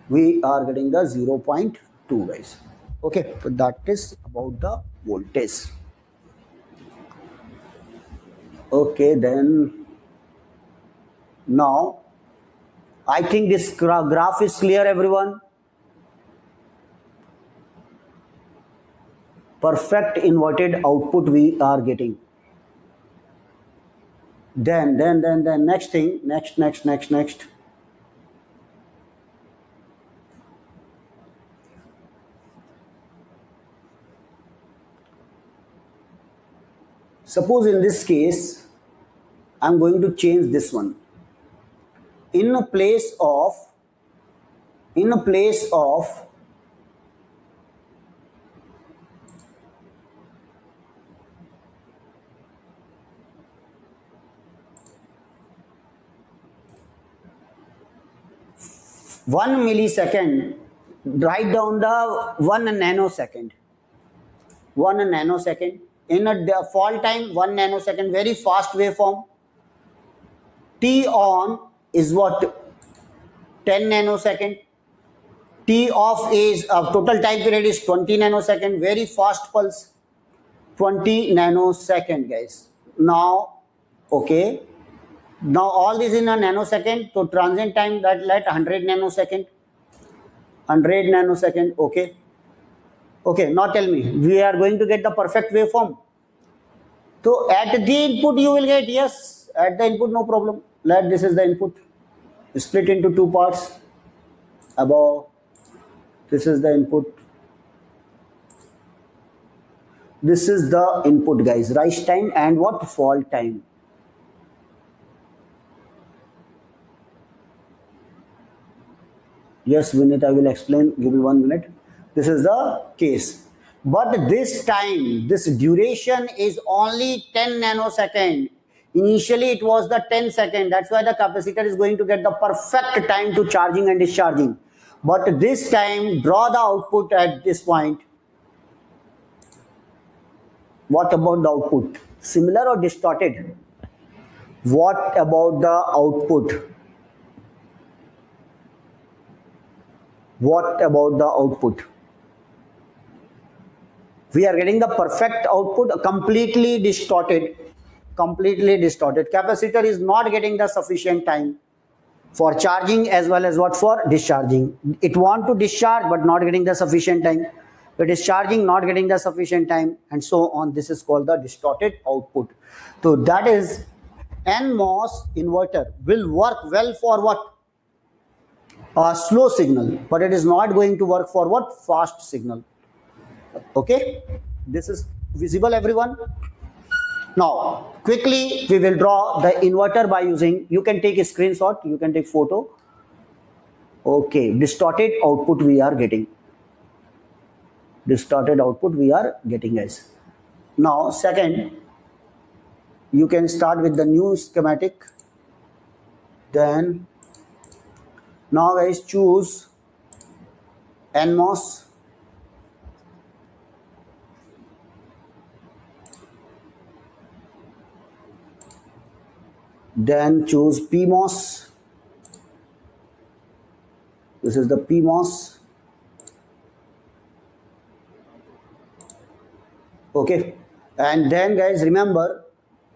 We are getting the 0.2, guys. Okay, so that is about the voltage. Okay, then now I think this graph is clear, everyone. Perfect inverted output we are getting. Then next thing, next. Suppose in this case, I'm going to change this one. In a place of 1 millisecond, write down the 1 nanosecond. 1 nanosecond. In a fall time, 1 nanosecond, very fast waveform. T on is what? 10 nanosecond. T off is total time period is 20 nanosecond, very fast pulse. 20 nanosecond, guys. Now, okay. Now all this in a nanosecond, so transient time that let 100 nanosecond. 100 nanosecond, okay. Okay, now tell me, we are going to get the perfect waveform. So at the input you will get, yes, at the input no problem. Let this is the input. Split into 2 parts. Above, this is the input. This is the input, guys. Rise time and what? Fall time. Yes, Vinit, I will explain. Give me 1 minute. This is the case. But this time, this duration is only 10 nanosecond. Initially, it was the 10 second. That's why the capacitor is going to get the perfect time to charging and discharging. But this time, draw the output at this point. What about the output? Similar or distorted? What about the output? What about the output? We are getting the perfect output, completely distorted. Completely distorted. Capacitor is not getting the sufficient time for charging as well as what for discharging. It want to discharge but not getting the sufficient time. It is charging, not getting the sufficient time, and so on. This is called the distorted output. So that is NMOS inverter will work well for what? A slow signal, but it is not going to work for what? Fast signal. Okay, this is visible, everyone. Now quickly we will draw the inverter by using, you can take a screenshot, you can take photo. Okay, distorted output we are getting. Distorted output we are getting, guys. Now second, you can start with the new schematic. Then now guys, choose NMOS. Then choose PMOS. This is the PMOS. Okay, and then guys, remember,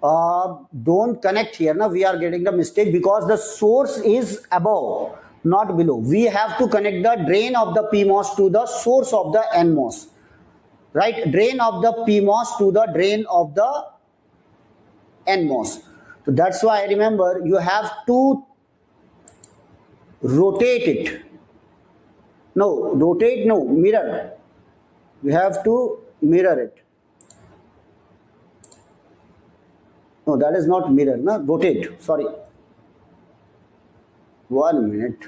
don't connect here. Now we are getting the mistake because the source is above, not below. We have to connect the drain of the PMOS to the source of the NMOS, right? Drain of the PMOS to the drain of the NMOS. So that's why, remember, you have to rotate it. No, rotate, no, mirror. You have to mirror it. No, that is not mirror, no, rotate, sorry. 1 minute.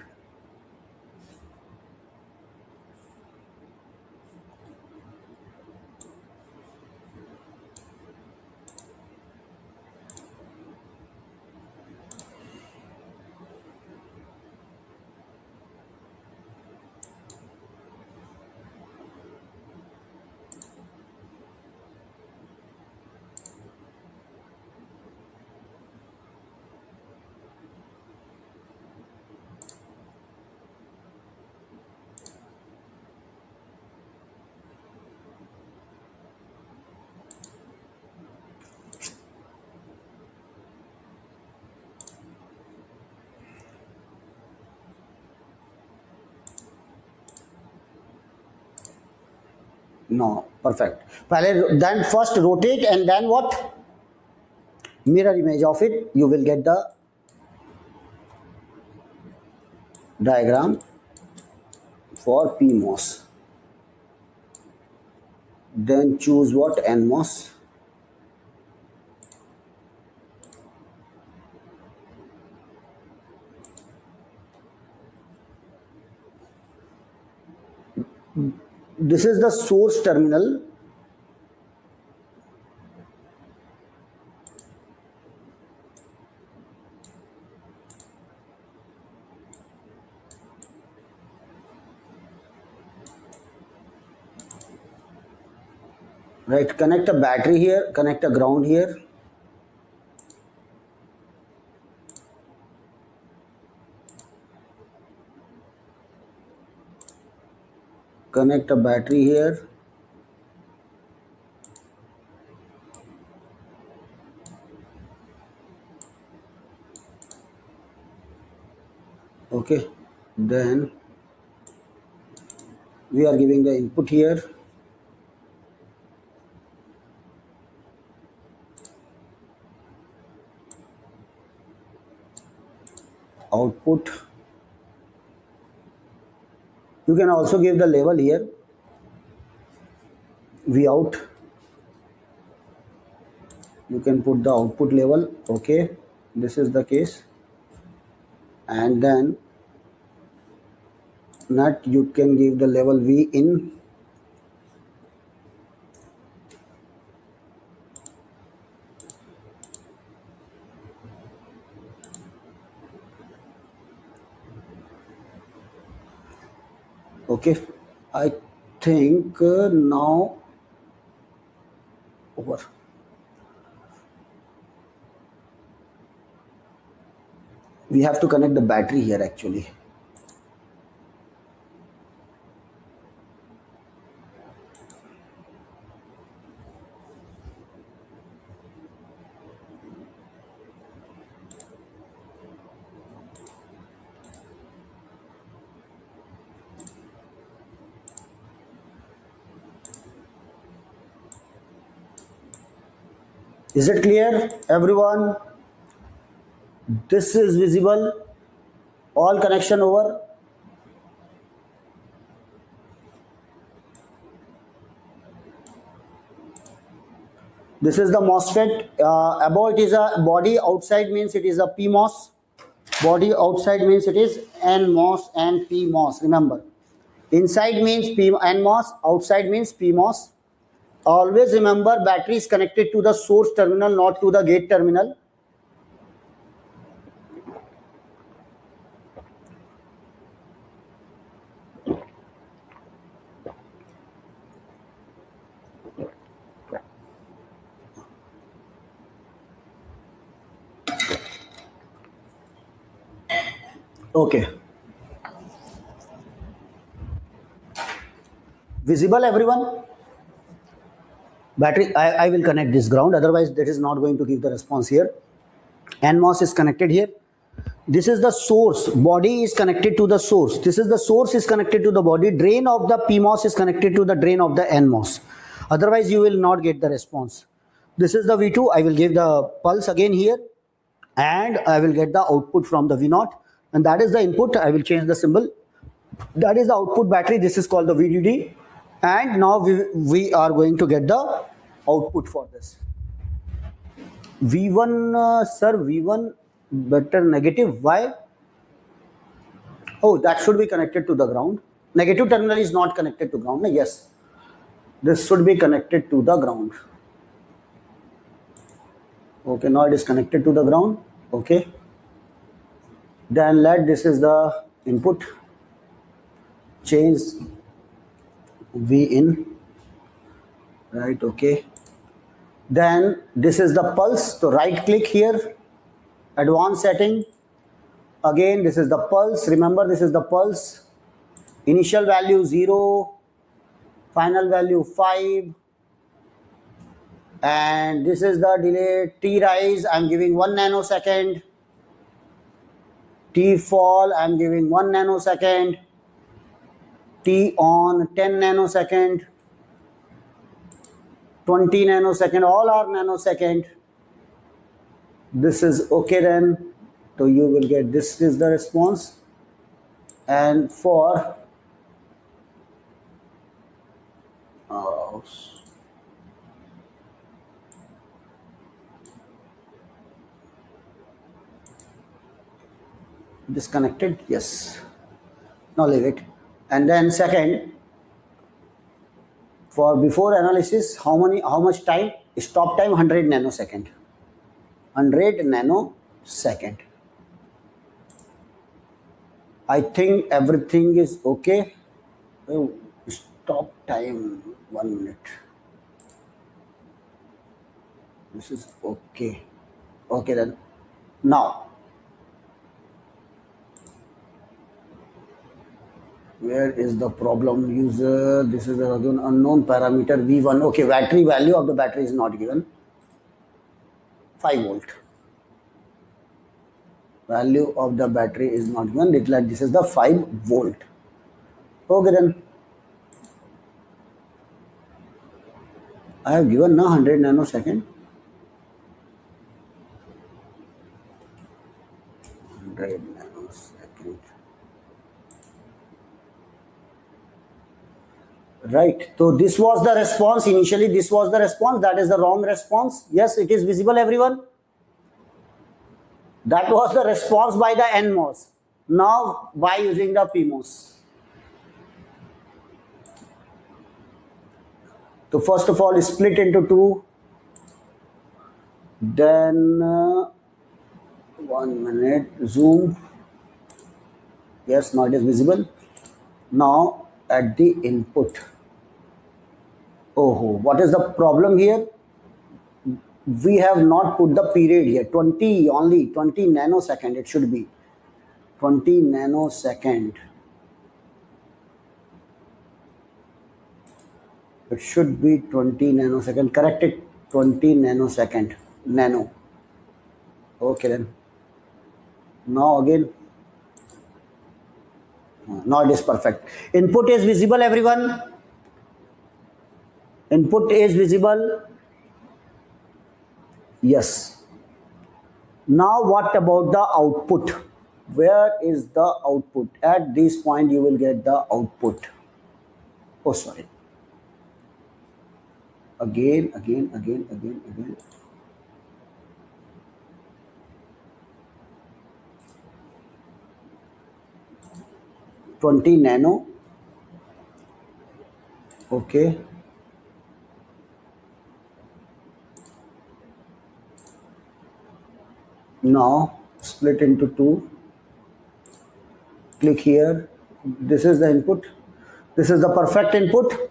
No, perfect. Then first rotate and then what? Mirror image of it. You will get the diagram for PMOS. Then choose what? NMOS. This is the source terminal. Right, connect a battery here, connect a ground here. Connect a battery here. Okay, then we are giving the input here. Output. You can also give the level here. V out. You can put the output level. Okay, this is the case. And then net, you can give the level V in. Okay, I think now over. We have to connect the battery here actually. Is it clear, everyone? This is visible. All connection over. This is the MOSFET. Above it is a body. Outside means it is a PMOS. Body outside means it is NMOS and PMOS. Remember, inside means NMOS. Outside means PMOS. Always remember, battery is connected to the source terminal, not to the gate terminal. Okay. Visible, everyone? Battery, I will connect this ground, otherwise that is not going to give the response here. NMOS is connected here. This is the source. Body is connected to the source. This is the source is connected to the body. Drain of the PMOS is connected to the drain of the NMOS. Otherwise, you will not get the response. This is the V2. I will give the pulse again here, and I will get the output from the V0. And that is the input. I will change the symbol. That is the output battery. This is called the VDD. And now we are going to get the output for this. V1, sir, V1 better negative. Why? Oh, that should be connected to the ground. Negative terminal is not connected to ground. Yes, this should be connected to the ground. Okay, now it is connected to the ground. Okay, then this is the input. Change V in, right? Okay, then this is the pulse. So right click here, advanced setting. Again, this is the pulse. Remember, this is the pulse. Initial value 0, final value 5, and this is the delay. T rise, I'm giving 1 nanosecond. T fall, I'm giving 1 nanosecond. T on 10 nanosecond, 20 nanosecond, all are nanosecond. This is okay then. So you will get this is the response. And for disconnected, yes. Now leave it. And then second, for before analysis, how much time? Stop time 100 nanosecond. 100 nanosecond. I think everything is okay. Oh, stop time 1 minute. This is okay. Okay then. Now, where is the problem? User, this is the unknown parameter V1. Okay, battery value of the battery is not given. 5 volt. Value of the battery is not given. This is the 5 volt. Okay then. I have given now 100 nanosecond. 100 nanosecond. Right. So this was the response. Initially, this was the response. That is the wrong response. Yes, it is visible, everyone. That was the response by the NMOS. Now, by using the PMOS. So first of all, split into 2. Then 1 minute. Zoom. Yes, now it is visible. Now at the input. Oh, what is the problem here? We have not put the period here. 20 only, 20 nanosecond it should be. 20 nanosecond. It should be 20 nanosecond. Correct it. 20 nanosecond. Nano. Okay then. Now again. Now it is perfect. Input is visible, everyone. Input is visible. Yes. Now what about the output? Where is the output? At this point you will get the output. Oh, sorry. Again. 20 nano. Okay. Now split into two. Click here. This is the input. This is the perfect input.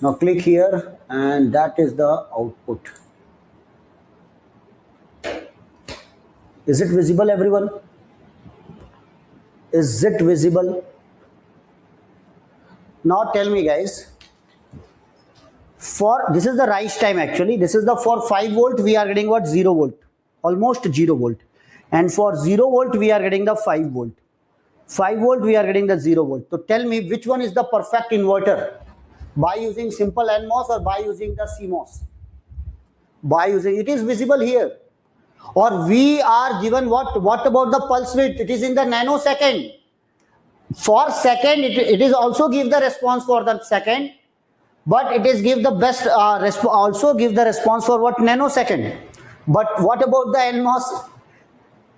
Now click here and that is the output. Is it visible, everyone? Is it visible? Now tell me, guys. For this is the rise time actually. This is the for 5 volt we are getting what 0 volt, almost 0 volt, and for 0 volt we are getting the 5 volt. 5 volt we are getting the 0 volt. So tell me which one is the perfect inverter, by using simple NMOS or by using the CMOS? By using, it is visible here. Or we are given what about the pulse width? It is in the nanosecond. For second it is also give the response for the second, but it is give the best also give the response for what nanosecond. But what about the NMOS?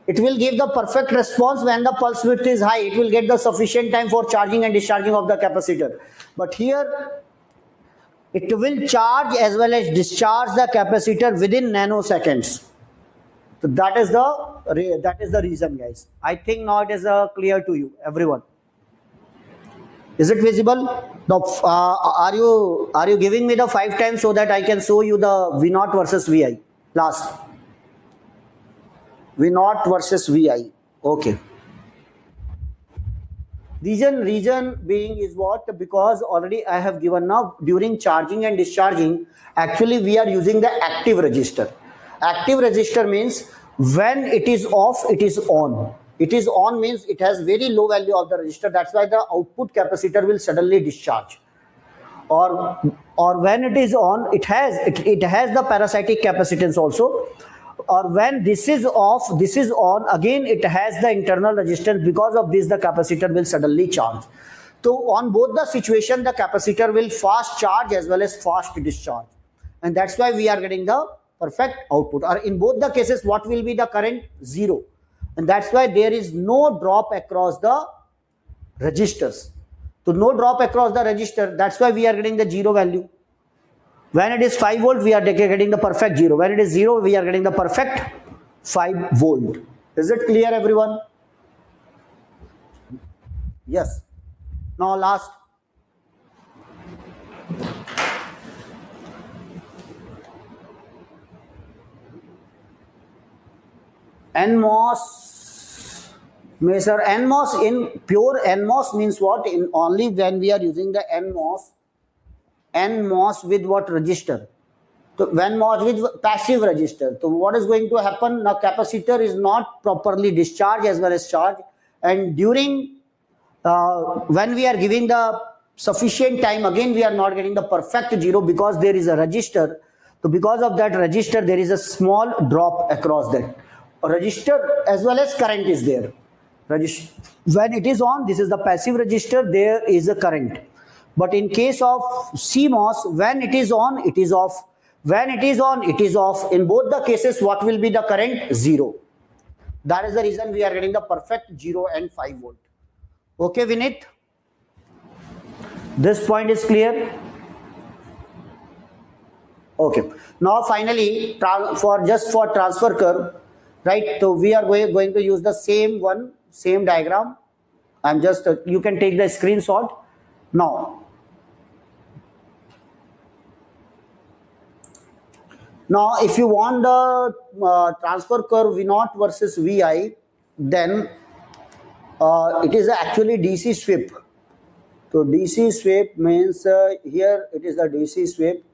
It will give the perfect response when the pulse width is high. It will get the sufficient time for charging and discharging of the capacitor. But here it will charge as well as discharge the capacitor within nanoseconds. So that is the reason, guys. I think now it is clear to you, everyone. Is it visible? Now, are you giving me the 5 times so that I can show you the V0 versus Vi? Last. V0 versus Vi. Okay. Reason being is what? Because already I have given now during charging and discharging, actually we are using the active resistor. Active resistor means when it is off, it is on. It is on means it has very low value of the resistor. That's why the output capacitor will suddenly discharge. Or when it is on, it has the parasitic capacitance also. Or when this is off, this is on, again it has the internal resistance. Because of this, the capacitor will suddenly charge. So on both the situation, the capacitor will fast charge as well as fast discharge, and that's why we are getting the perfect output. Or in both the cases, what will be the current? 0, and that's why there is no drop across the registers. So no drop across the register. That's why we are getting the 0 value. When it is 5 volt, we are getting the perfect 0. When it is 0, we are getting the perfect 5 volt. Is it clear, everyone? Yes. Now last. NMOS. Measure NMOS. In pure NMOS means what? In only when we are using the NMOS with what resistor? So when MOS with passive resistor. So what is going to happen? Now capacitor is not properly discharged as well as charged, and during when we are giving the sufficient time, again we are not getting the perfect 0 because there is a resistor. So because of that resistor, there is a small drop across that resistor as well as current is there. When it is on, this is the passive resistor, there is a current. But in case of CMOS, when it is on, it is off. When it is on, it is off. In both the cases, what will be the current? 0. That is the reason we are getting the perfect 0 and 5 volt. Okay, Vinit? This point is clear? Okay. Now finally, for transfer curve, right? So we are going to use the same diagram. I'm just, you can take the screenshot. Now, if you want the transfer curve V0 versus Vi, then it is actually DC sweep. So DC sweep means here it is the DC sweep.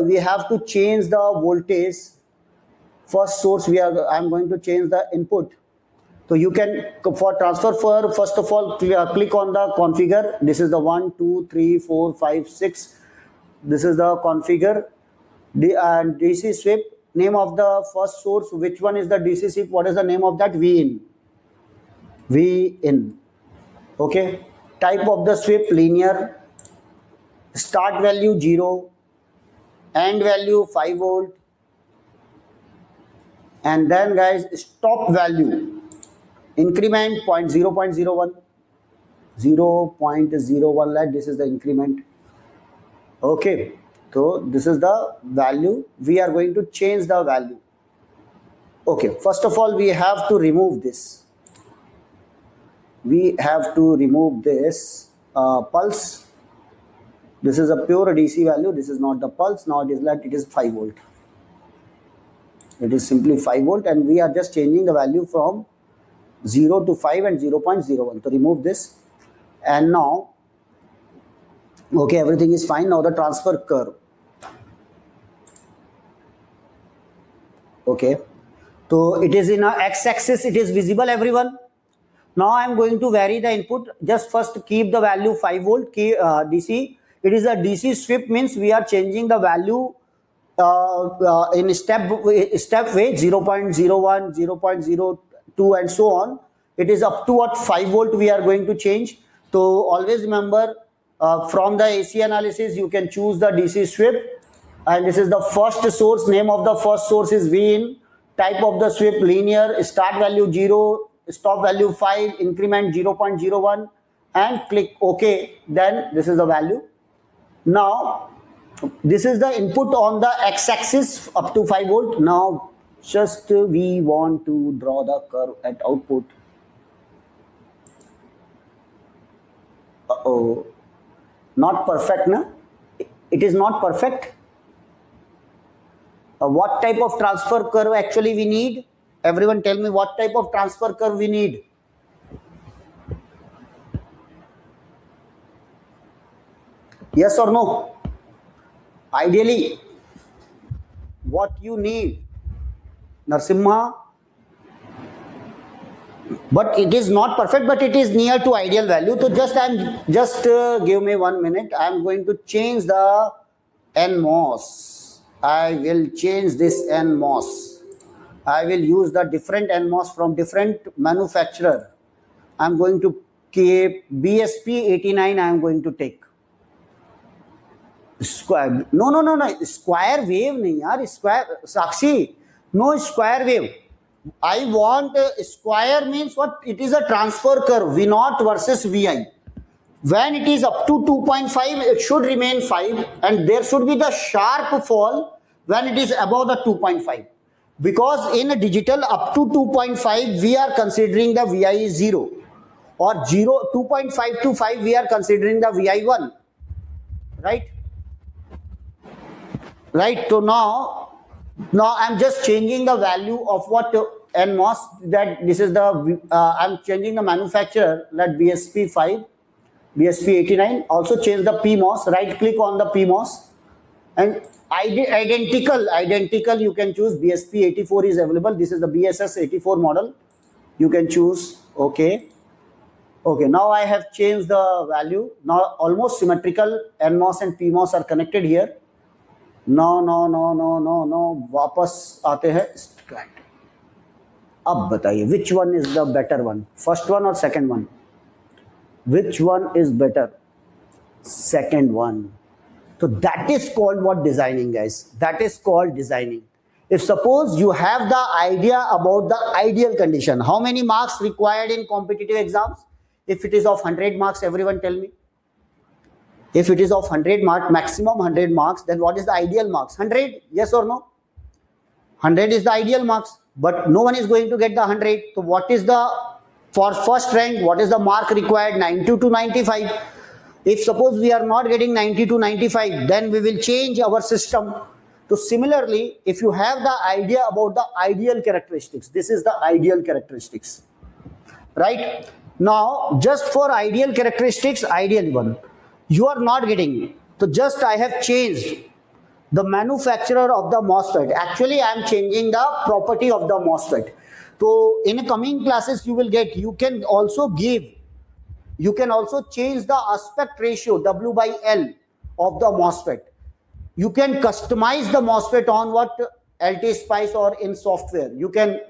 We have to change the voltage. First source I'm going to change the input. So you can, for transfer curve, first of all click on the configure. This is the 1, 2, 3, 4, 5, 6. This is the configure. And DC sweep, name of the first source, which one is the DC sweep, what is the name of that? V in. Okay, type of the sweep, linear, start value 0, end value 5 volt, and then guys stop value increment 0.01, 0.01 lakh, this is the increment. Okay, so this is the value, we are going to change the value. Okay, first of all we have to remove this, pulse. This is a pure DC value, this is not the pulse. Now it is like it is 5 volt, it is simply 5 volt, and we are just changing the value from 0 to 5 and 0.01 to remove this. And now okay, everything is fine. Now the transfer curve. Okay, so it is in a x-axis, it is visible, everyone. Now I am going to vary the input. Just first keep the value 5 volt DC. It is a DC sweep, means we are changing the value in step way 0.01, 0.02 and so on. It is up to what 5 volt we are going to change. So always remember, from the AC analysis you can choose the DC sweep, and this is the first source, name of the first source is V in, type of the sweep linear, start value 0, stop value 5, increment 0.01, and click OK. Then this is the value. Now this is the input on the x-axis up to 5 volt. Now just we want to draw the curve at output. Not perfect, na? It is not perfect. What type of transfer curve actually we need? Everyone tell me what type of transfer curve we need. Yes or no? Ideally, what you need, Narsimha? But it is not perfect, but it is near to ideal value. So just give me 1 minute. I am going to change the NMOS. I will change this NMOS. I will use the different NMOS from different manufacturer. I am going to keep BSP89. I am going to take. Square. No. Square wave nahi yaar. Square. Sakshi. No square wave. I want square means what? It is a transfer curve, V naught versus Vi. When it is up to 2.5, it should remain 5, and there should be the sharp fall when it is above the 2.5. Because in a digital up to 2.5, we are considering the Vi is 0, or 2.5 to 5, we are considering the Vi 1. Right? Right. So now I'm just changing the value of what NMOS, that this is the I'm changing the manufacturer, that BSP5, BSP89. Also change the PMOS. Right click on the PMOS, and identical you can choose. BSP84 is available. This is the BSS84 model. You can choose. Okay. Now I have changed the value. Now almost symmetrical NMOS and PMOS are connected here. No. वापस आते हैं. अब बताइए which one is the better one, first one or second one? Which one is better? Second one. So that is called what? Designing, guys. That is called designing. If suppose you have the idea about the ideal condition, how many marks required in competitive exams? If it is of 100 marks, everyone tell me. If it is of 100 marks, maximum 100 marks, then what is the ideal marks? 100, yes or no? 100 is the ideal marks, but no one is going to get the 100. So what is the, for first rank, what is the mark required? 90 to 95. If suppose we are not getting 90 to 95, then we will change our system. So similarly, if you have the idea about the ideal characteristics, this is the ideal characteristics, right? Now, just for ideal characteristics, ideal one, you are not getting it. So just I have changed the manufacturer of the MOSFET. Actually, I am changing the property of the MOSFET. So in coming classes, you will get, you can also change the aspect ratio W by L of the MOSFET. You can customize the MOSFET on what LT Spice or in software. You can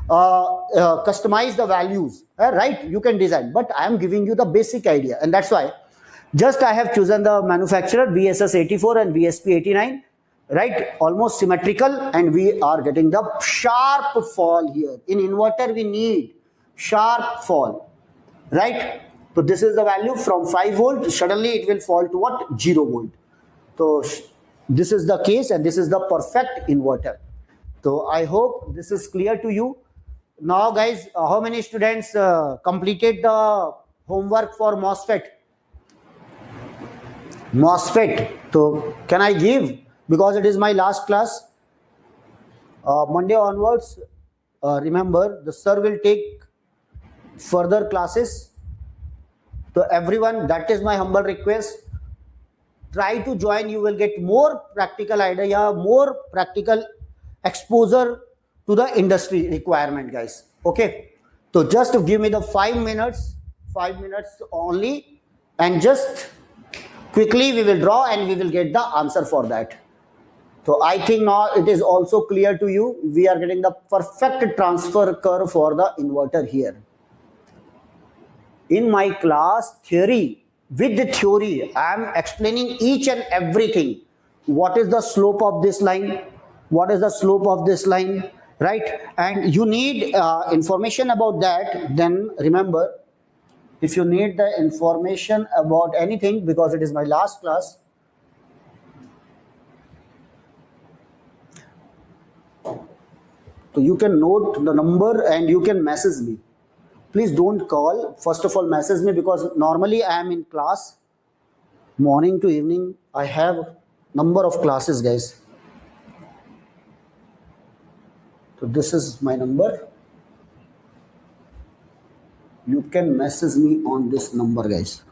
customize the values, right? You can design, but I am giving you the basic idea, and that's why just I have chosen the manufacturer VSS84 and VSP89, right? Almost symmetrical, and we are getting the sharp fall here. In inverter, we need sharp fall, right? So this is the value from 5 volt. Suddenly it will fall to what? 0 volt. So this is the case, and this is the perfect inverter. So I hope this is clear to you. Now, guys, how many students completed the homework for MOSFET? MOSFET. So can I give? Because it is my last class. Monday onwards, remember, the sir will take further classes. So everyone, that is my humble request. Try to join. You will get more practical idea, more practical exposure to the industry requirement, guys. Okay. So just give me the 5 minutes only, and just quickly we will draw and we will get the answer for that. So I think now it is also clear to you. We are getting the perfect transfer curve for the inverter here. In my class theory, with the theory, I am explaining each and everything. What is the slope of this line? What is the slope of this line? Right? And you need information about that. Then remember, if you need the information about anything, because it is my last class, so you can note the number and you can message me. Please don't call. First of all, message me, because normally I am in class morning to evening. I have number of classes, guys. So this is my number. You can message me on this number, guys.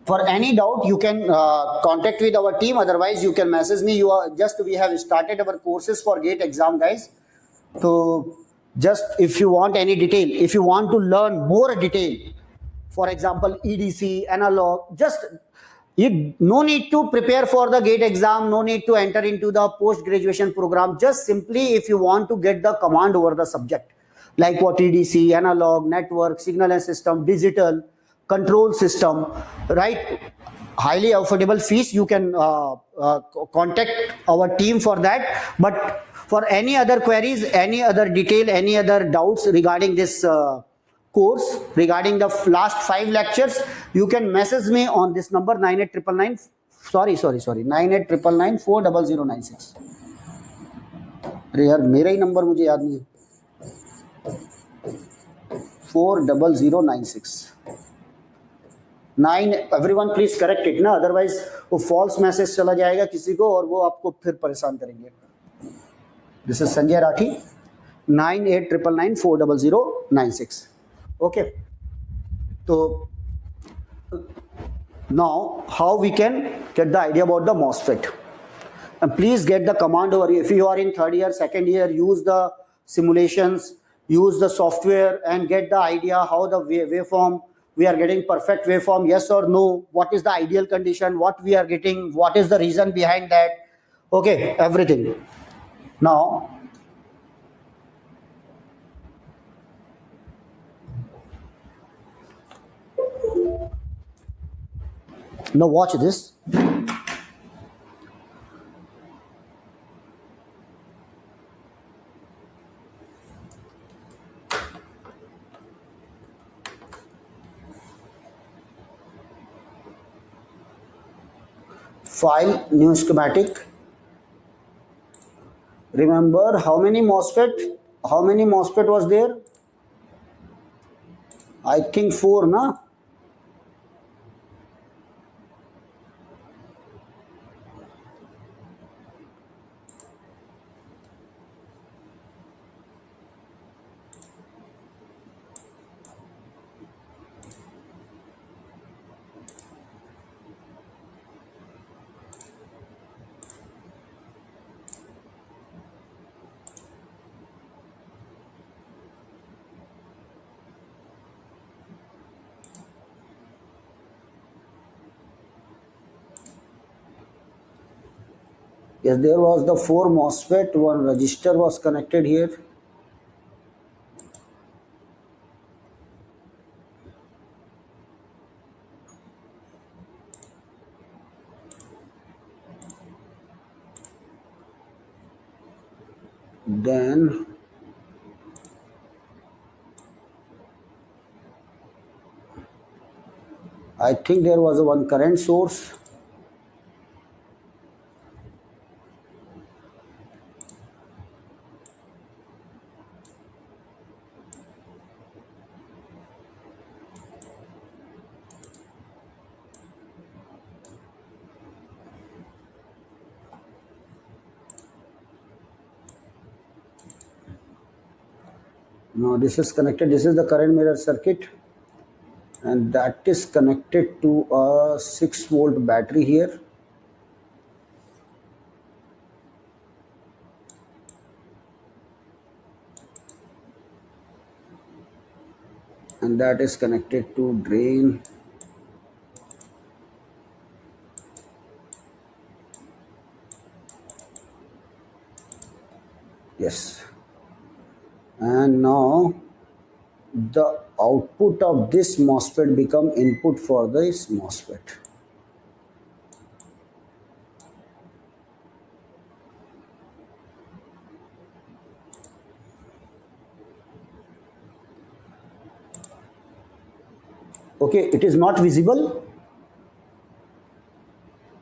For any doubt, you can contact with our team. Otherwise, you can message me. We have started our courses for GATE exam, guys. So just if you want any detail, if you want to learn more detail, for example, EDC, analog, just you no need to prepare for the GATE exam, no need to enter into the post-graduation program. Just simply if you want to get the command over the subject, like what EDC, analog, network, signal and system, digital, control system, right? Highly affordable fees. You can contact our team for that. But for any other queries, any other detail, any other doubts regarding this course, regarding the last 5 lectures, you can message me on this number 98999. Sorry 98999 40096. अरे यार मेरा ही number मुझे याद नहीं है. 40096. 9. Everyone please correct it ना, otherwise वो false message चला जाएगा किसी को और वो आपको फिर परेशान करेंगे. This is Sanjay Rathi. 9899 40096. Okay. So now how we can get the idea about the MOSFET, and please get the command over. If you are in 3rd year, 2nd year, use the simulations, use the software, and get the idea how the waveform, we are getting perfect waveform, yes or no, what is the ideal condition, what we are getting, what is the reason behind that. Okay, everything. Now watch this. File, new schematic. Remember how many MOSFET was there? I think 4, na? Yes, there was the 4 MOSFET, one resistor was connected here. Then I think there was a one current source. Now this is connected, this is the current mirror circuit, and that is connected to a 6-volt battery here. And that is connected to drain. Yes. And now the output of this MOSFET become input for this MOSFET. Okay, it is not visible.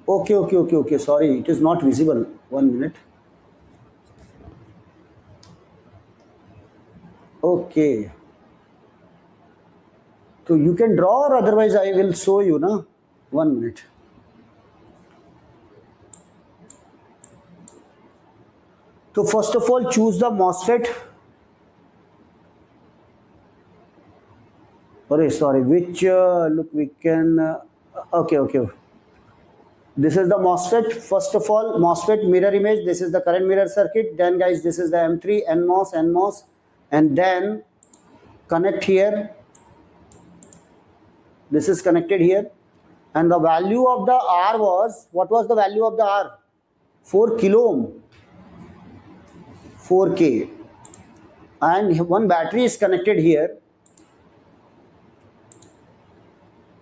Okay. Sorry, it is not visible. 1 minute. Okay. So you can draw, or otherwise I will show you, na? 1 minute. So first of all, choose the MOSFET. Sorry, which, look, we can, okay. This is the MOSFET. First of all, MOSFET mirror image. This is the current mirror circuit. Then guys, this is the M3, NMOS. And then connect here. This is connected here. And the value of the R was, what was the value of the R? 4 kilo ohm. 4K. And one battery is connected here.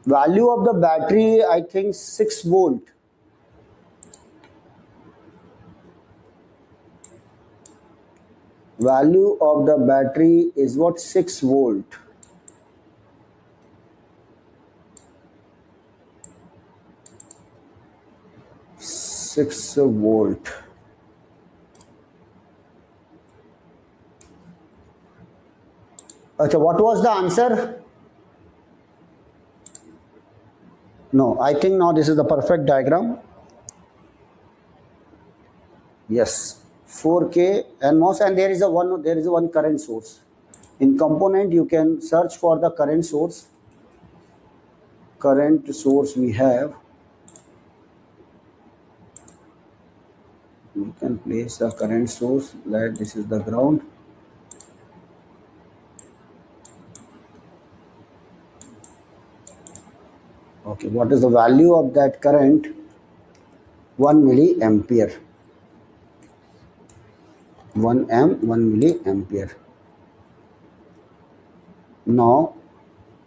Value of the battery, I think 6 volt. Value of the battery is what? 6 volt. 6 volt. Okay, what was the answer? No, I think now this is the perfect diagram. Yes, 4K NMOS, and there is a one current source. In component, you can search for the current source. Current source we have. We can place the current source. That this is the ground. Okay, what is the value of that current? 1 milliampere. 1 milliampere. Now,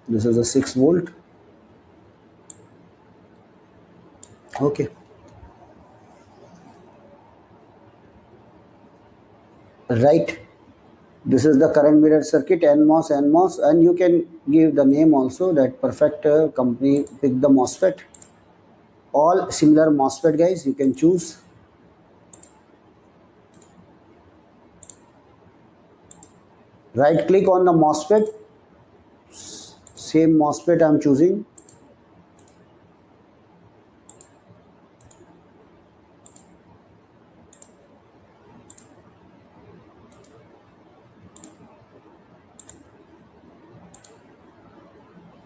this is a 6 volt. Okay. Right. This is the current mirror circuit, NMOS, and you can give the name also, that perfect company pick the MOSFET. All similar MOSFET guys, you can choose. Right click on the MOSFET. Same MOSFET I am choosing.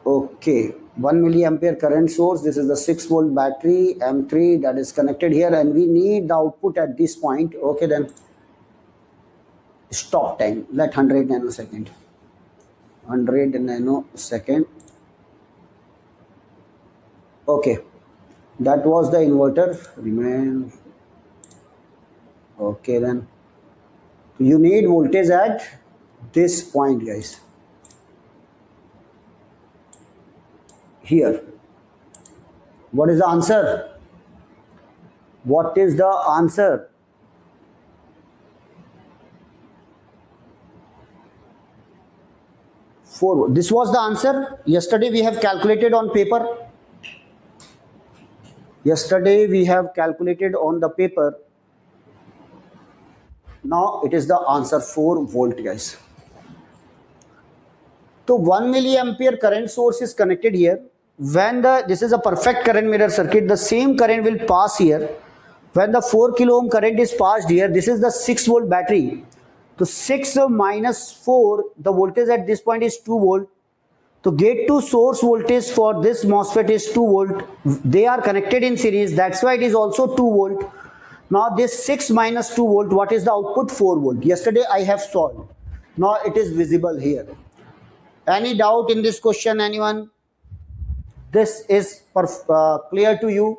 Okay, 1 milliampere current source. This is the 6 volt battery M3 that is connected here, and we need the output at this point. Okay, then stop time. Let 100 nanosecond. 100 nanosecond. Okay, that was the inverter. Remain. Okay, then you need voltage at this point, guys. Here. What is the answer? What is the answer? Four. This was the answer. Yesterday we have calculated on paper. Yesterday we have calculated on the paper. Now it is the answer, 4 volt, guys. So 1 milliampere current source is connected here. When this is a perfect current mirror circuit, the same current will pass here. When the 4 kilo ohm current is passed here, this is the 6 volt battery. So 6 minus 4, the voltage at this point is 2 volt. So gate to source voltage for this MOSFET is 2 volt. They are connected in series. That's why it is also 2 volt. Now this 6 minus 2 volt, what is the output? 4 volt. Yesterday I have solved. Now it is visible here. Any doubt in this question, anyone? This is clear to you?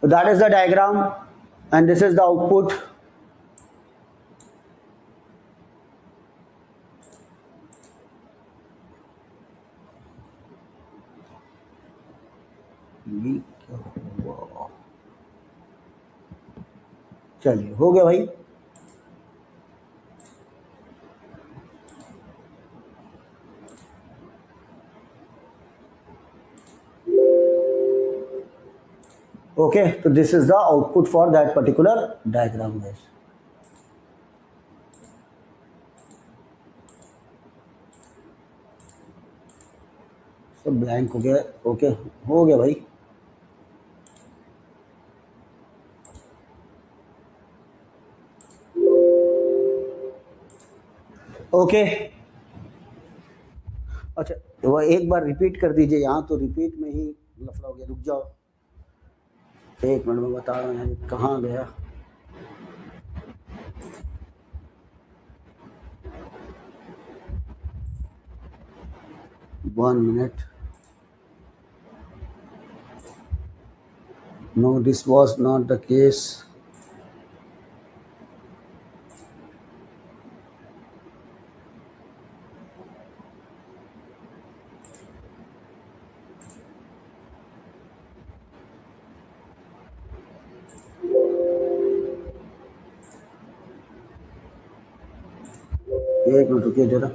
So that is the diagram and this is the output. चलिए हो गया भाई. Okay, so this is the output for that particular diagram, guys. So blank हो गया. Okay, हो गया भाई. Okay अच्छा, वो एक बार रिपीट कर दीजिए. यहाँ तो रिपीट में ही लफड़ा हो गया. रुक जाओ, एक मिनट में बता रहा हूँ. यहाँ कहाँ गया? One minute. No, this was not the case. एक मिनट रुकिए जरा.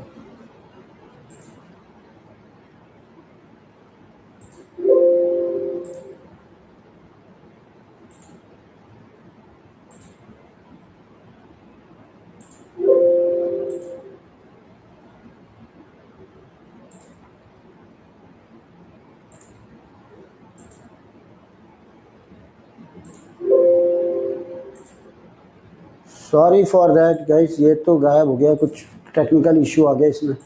सॉरी फॉर दैट गाइस, ये तो गायब हो गया. कुछ टेक्निकल इश्यू आ गया इसमें.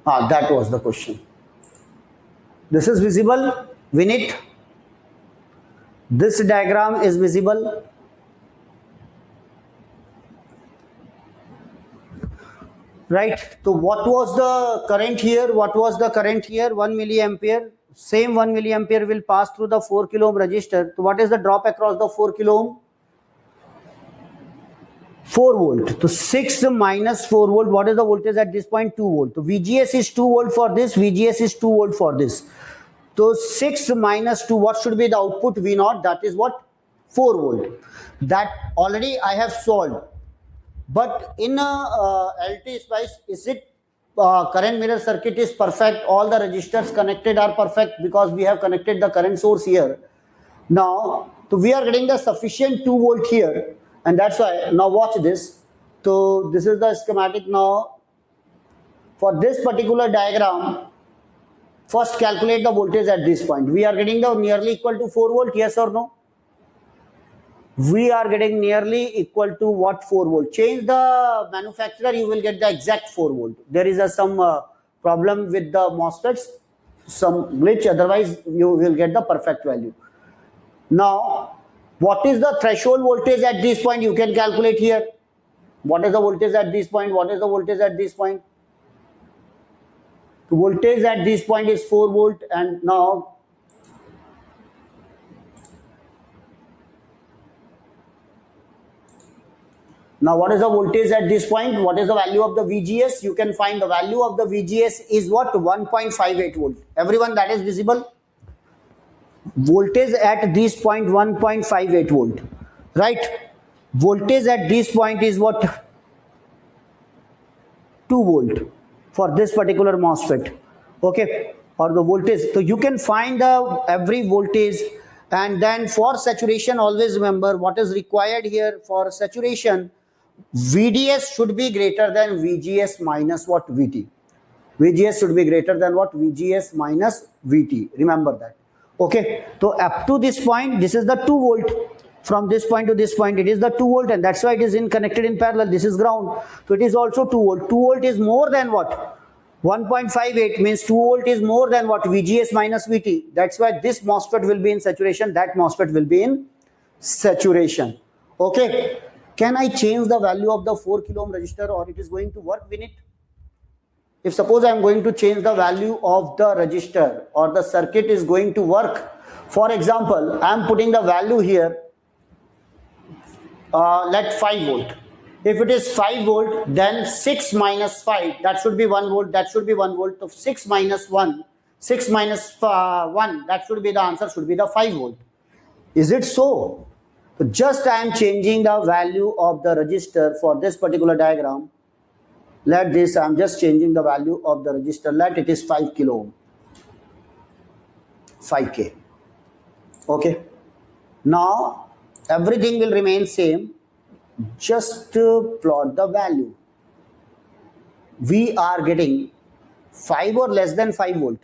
हाँ, that was the question. This is visible, Vineet. This diagram is visible. Right. So what was the current here? What was the current here? 1 milliampere. Same 1 milliampere will pass through the 4 kilo ohm resistor. So what is the drop across the 4 kilo ohm? 4 volt. So 6 minus 4 volt. What is the voltage at this point? 2 volt. So VGS is 2 volt for this. VGS is 2 volt for this. So 6 minus 2. What should be the output? V0. That is what? 4 volt. That already I have solved. But in LT spice, is it current mirror circuit is perfect? All the resistors connected are perfect because we have connected the current source here. Now, so we are getting the sufficient 2 volt here, and that's why. Now watch this. So this is the schematic now. For this particular diagram, first calculate the voltage at this point. We are getting the nearly equal to 4 volt. Yes or no? We are getting nearly equal to what? 4 volt. Change the manufacturer, you will get the exact 4 volt. There is some problem with the MOSFETs, some glitch, otherwise you will get the perfect value. Now, what is the threshold voltage at this point? You can calculate here. What is the voltage at this point? What is the voltage at this point? The voltage at this point is 4 volt, and now what is the voltage at this point? What is the value of the VGS? You can find the value of the VGS is what? 1.58 volt. Everyone, that is visible? Voltage at this point 1.58 volt, right? Voltage at this point is what? 2 volt for this particular MOSFET, okay, or the voltage. So you can find the every voltage, and then for saturation, always remember what is required here for saturation. VDS should be greater than VGS minus what? VT. VGS should be greater than what? VGS minus VT. Remember that. Okay. So up to this point, this is the 2 volt. From this point to this point, it is the 2 volt, and that's why it is connected in parallel. This is ground. So it is also 2 volt. 2 volt is more than what? 1.58 means 2 volt is more than what? VGS minus VT. That's why this MOSFET will be in saturation. That MOSFET will be in saturation. Okay. Can I change the value of the 4 kilo ohm resistor, or it is going to work with it? If suppose I am going to change the value of the resistor, or the circuit is going to work. For example, I am putting the value here, let 5 volt. If it is 5 volt, then 6 minus 5, that should be 1 volt, that should be 1 volt. So 6 minus 1, 6 minus 1, that should be the answer, should be the 5 volt. Is it so? So just I am changing the value of the resistor for this particular diagram. Let this, I am just changing the value of the resistor. Let it is 5 kilo ohm. 5K. Okay. Now everything will remain same. Just plot the value. We are getting 5 or less than 5 volt,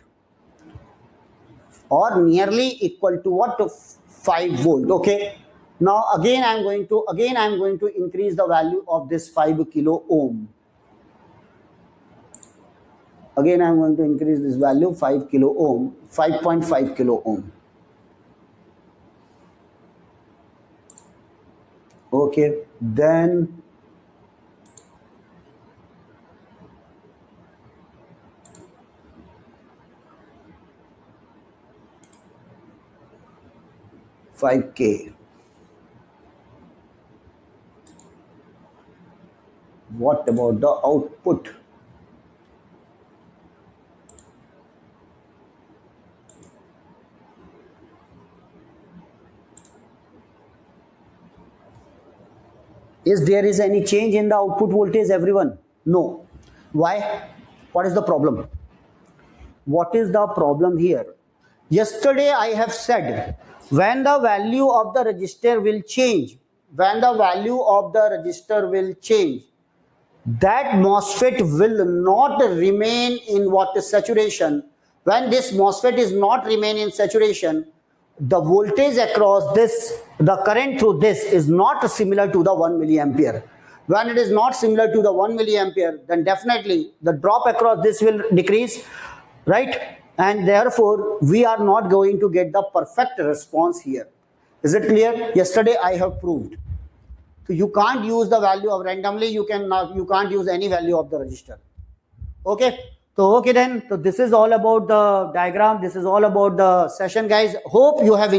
or nearly equal to what? To 5 volt. Okay. Now again I am going to increase the value of this 5 kilo ohm. Again I am going to increase this value 5 kilo ohm, 5.5 kilo ohm. Okay, then $5K. What about the output? Is there any change in the output voltage, everyone? No. Why? What is the problem? What is the problem here? Yesterday I have said, when the value of the resistor will change, that MOSFET will not remain in what is saturation. When this MOSFET is not remain in saturation, the voltage across this, the current through this is not similar to the 1 milliampere. When it is not similar to the 1 milliampere, then definitely the drop across this will decrease, right? And therefore we are not going to get the perfect response here. Is it clear? Yesterday I have proved. So you can't use the value of randomly, you can't use any value of the resistor. Okay. So okay then, so this is all about the diagram, this is all about the session, guys. Hope you have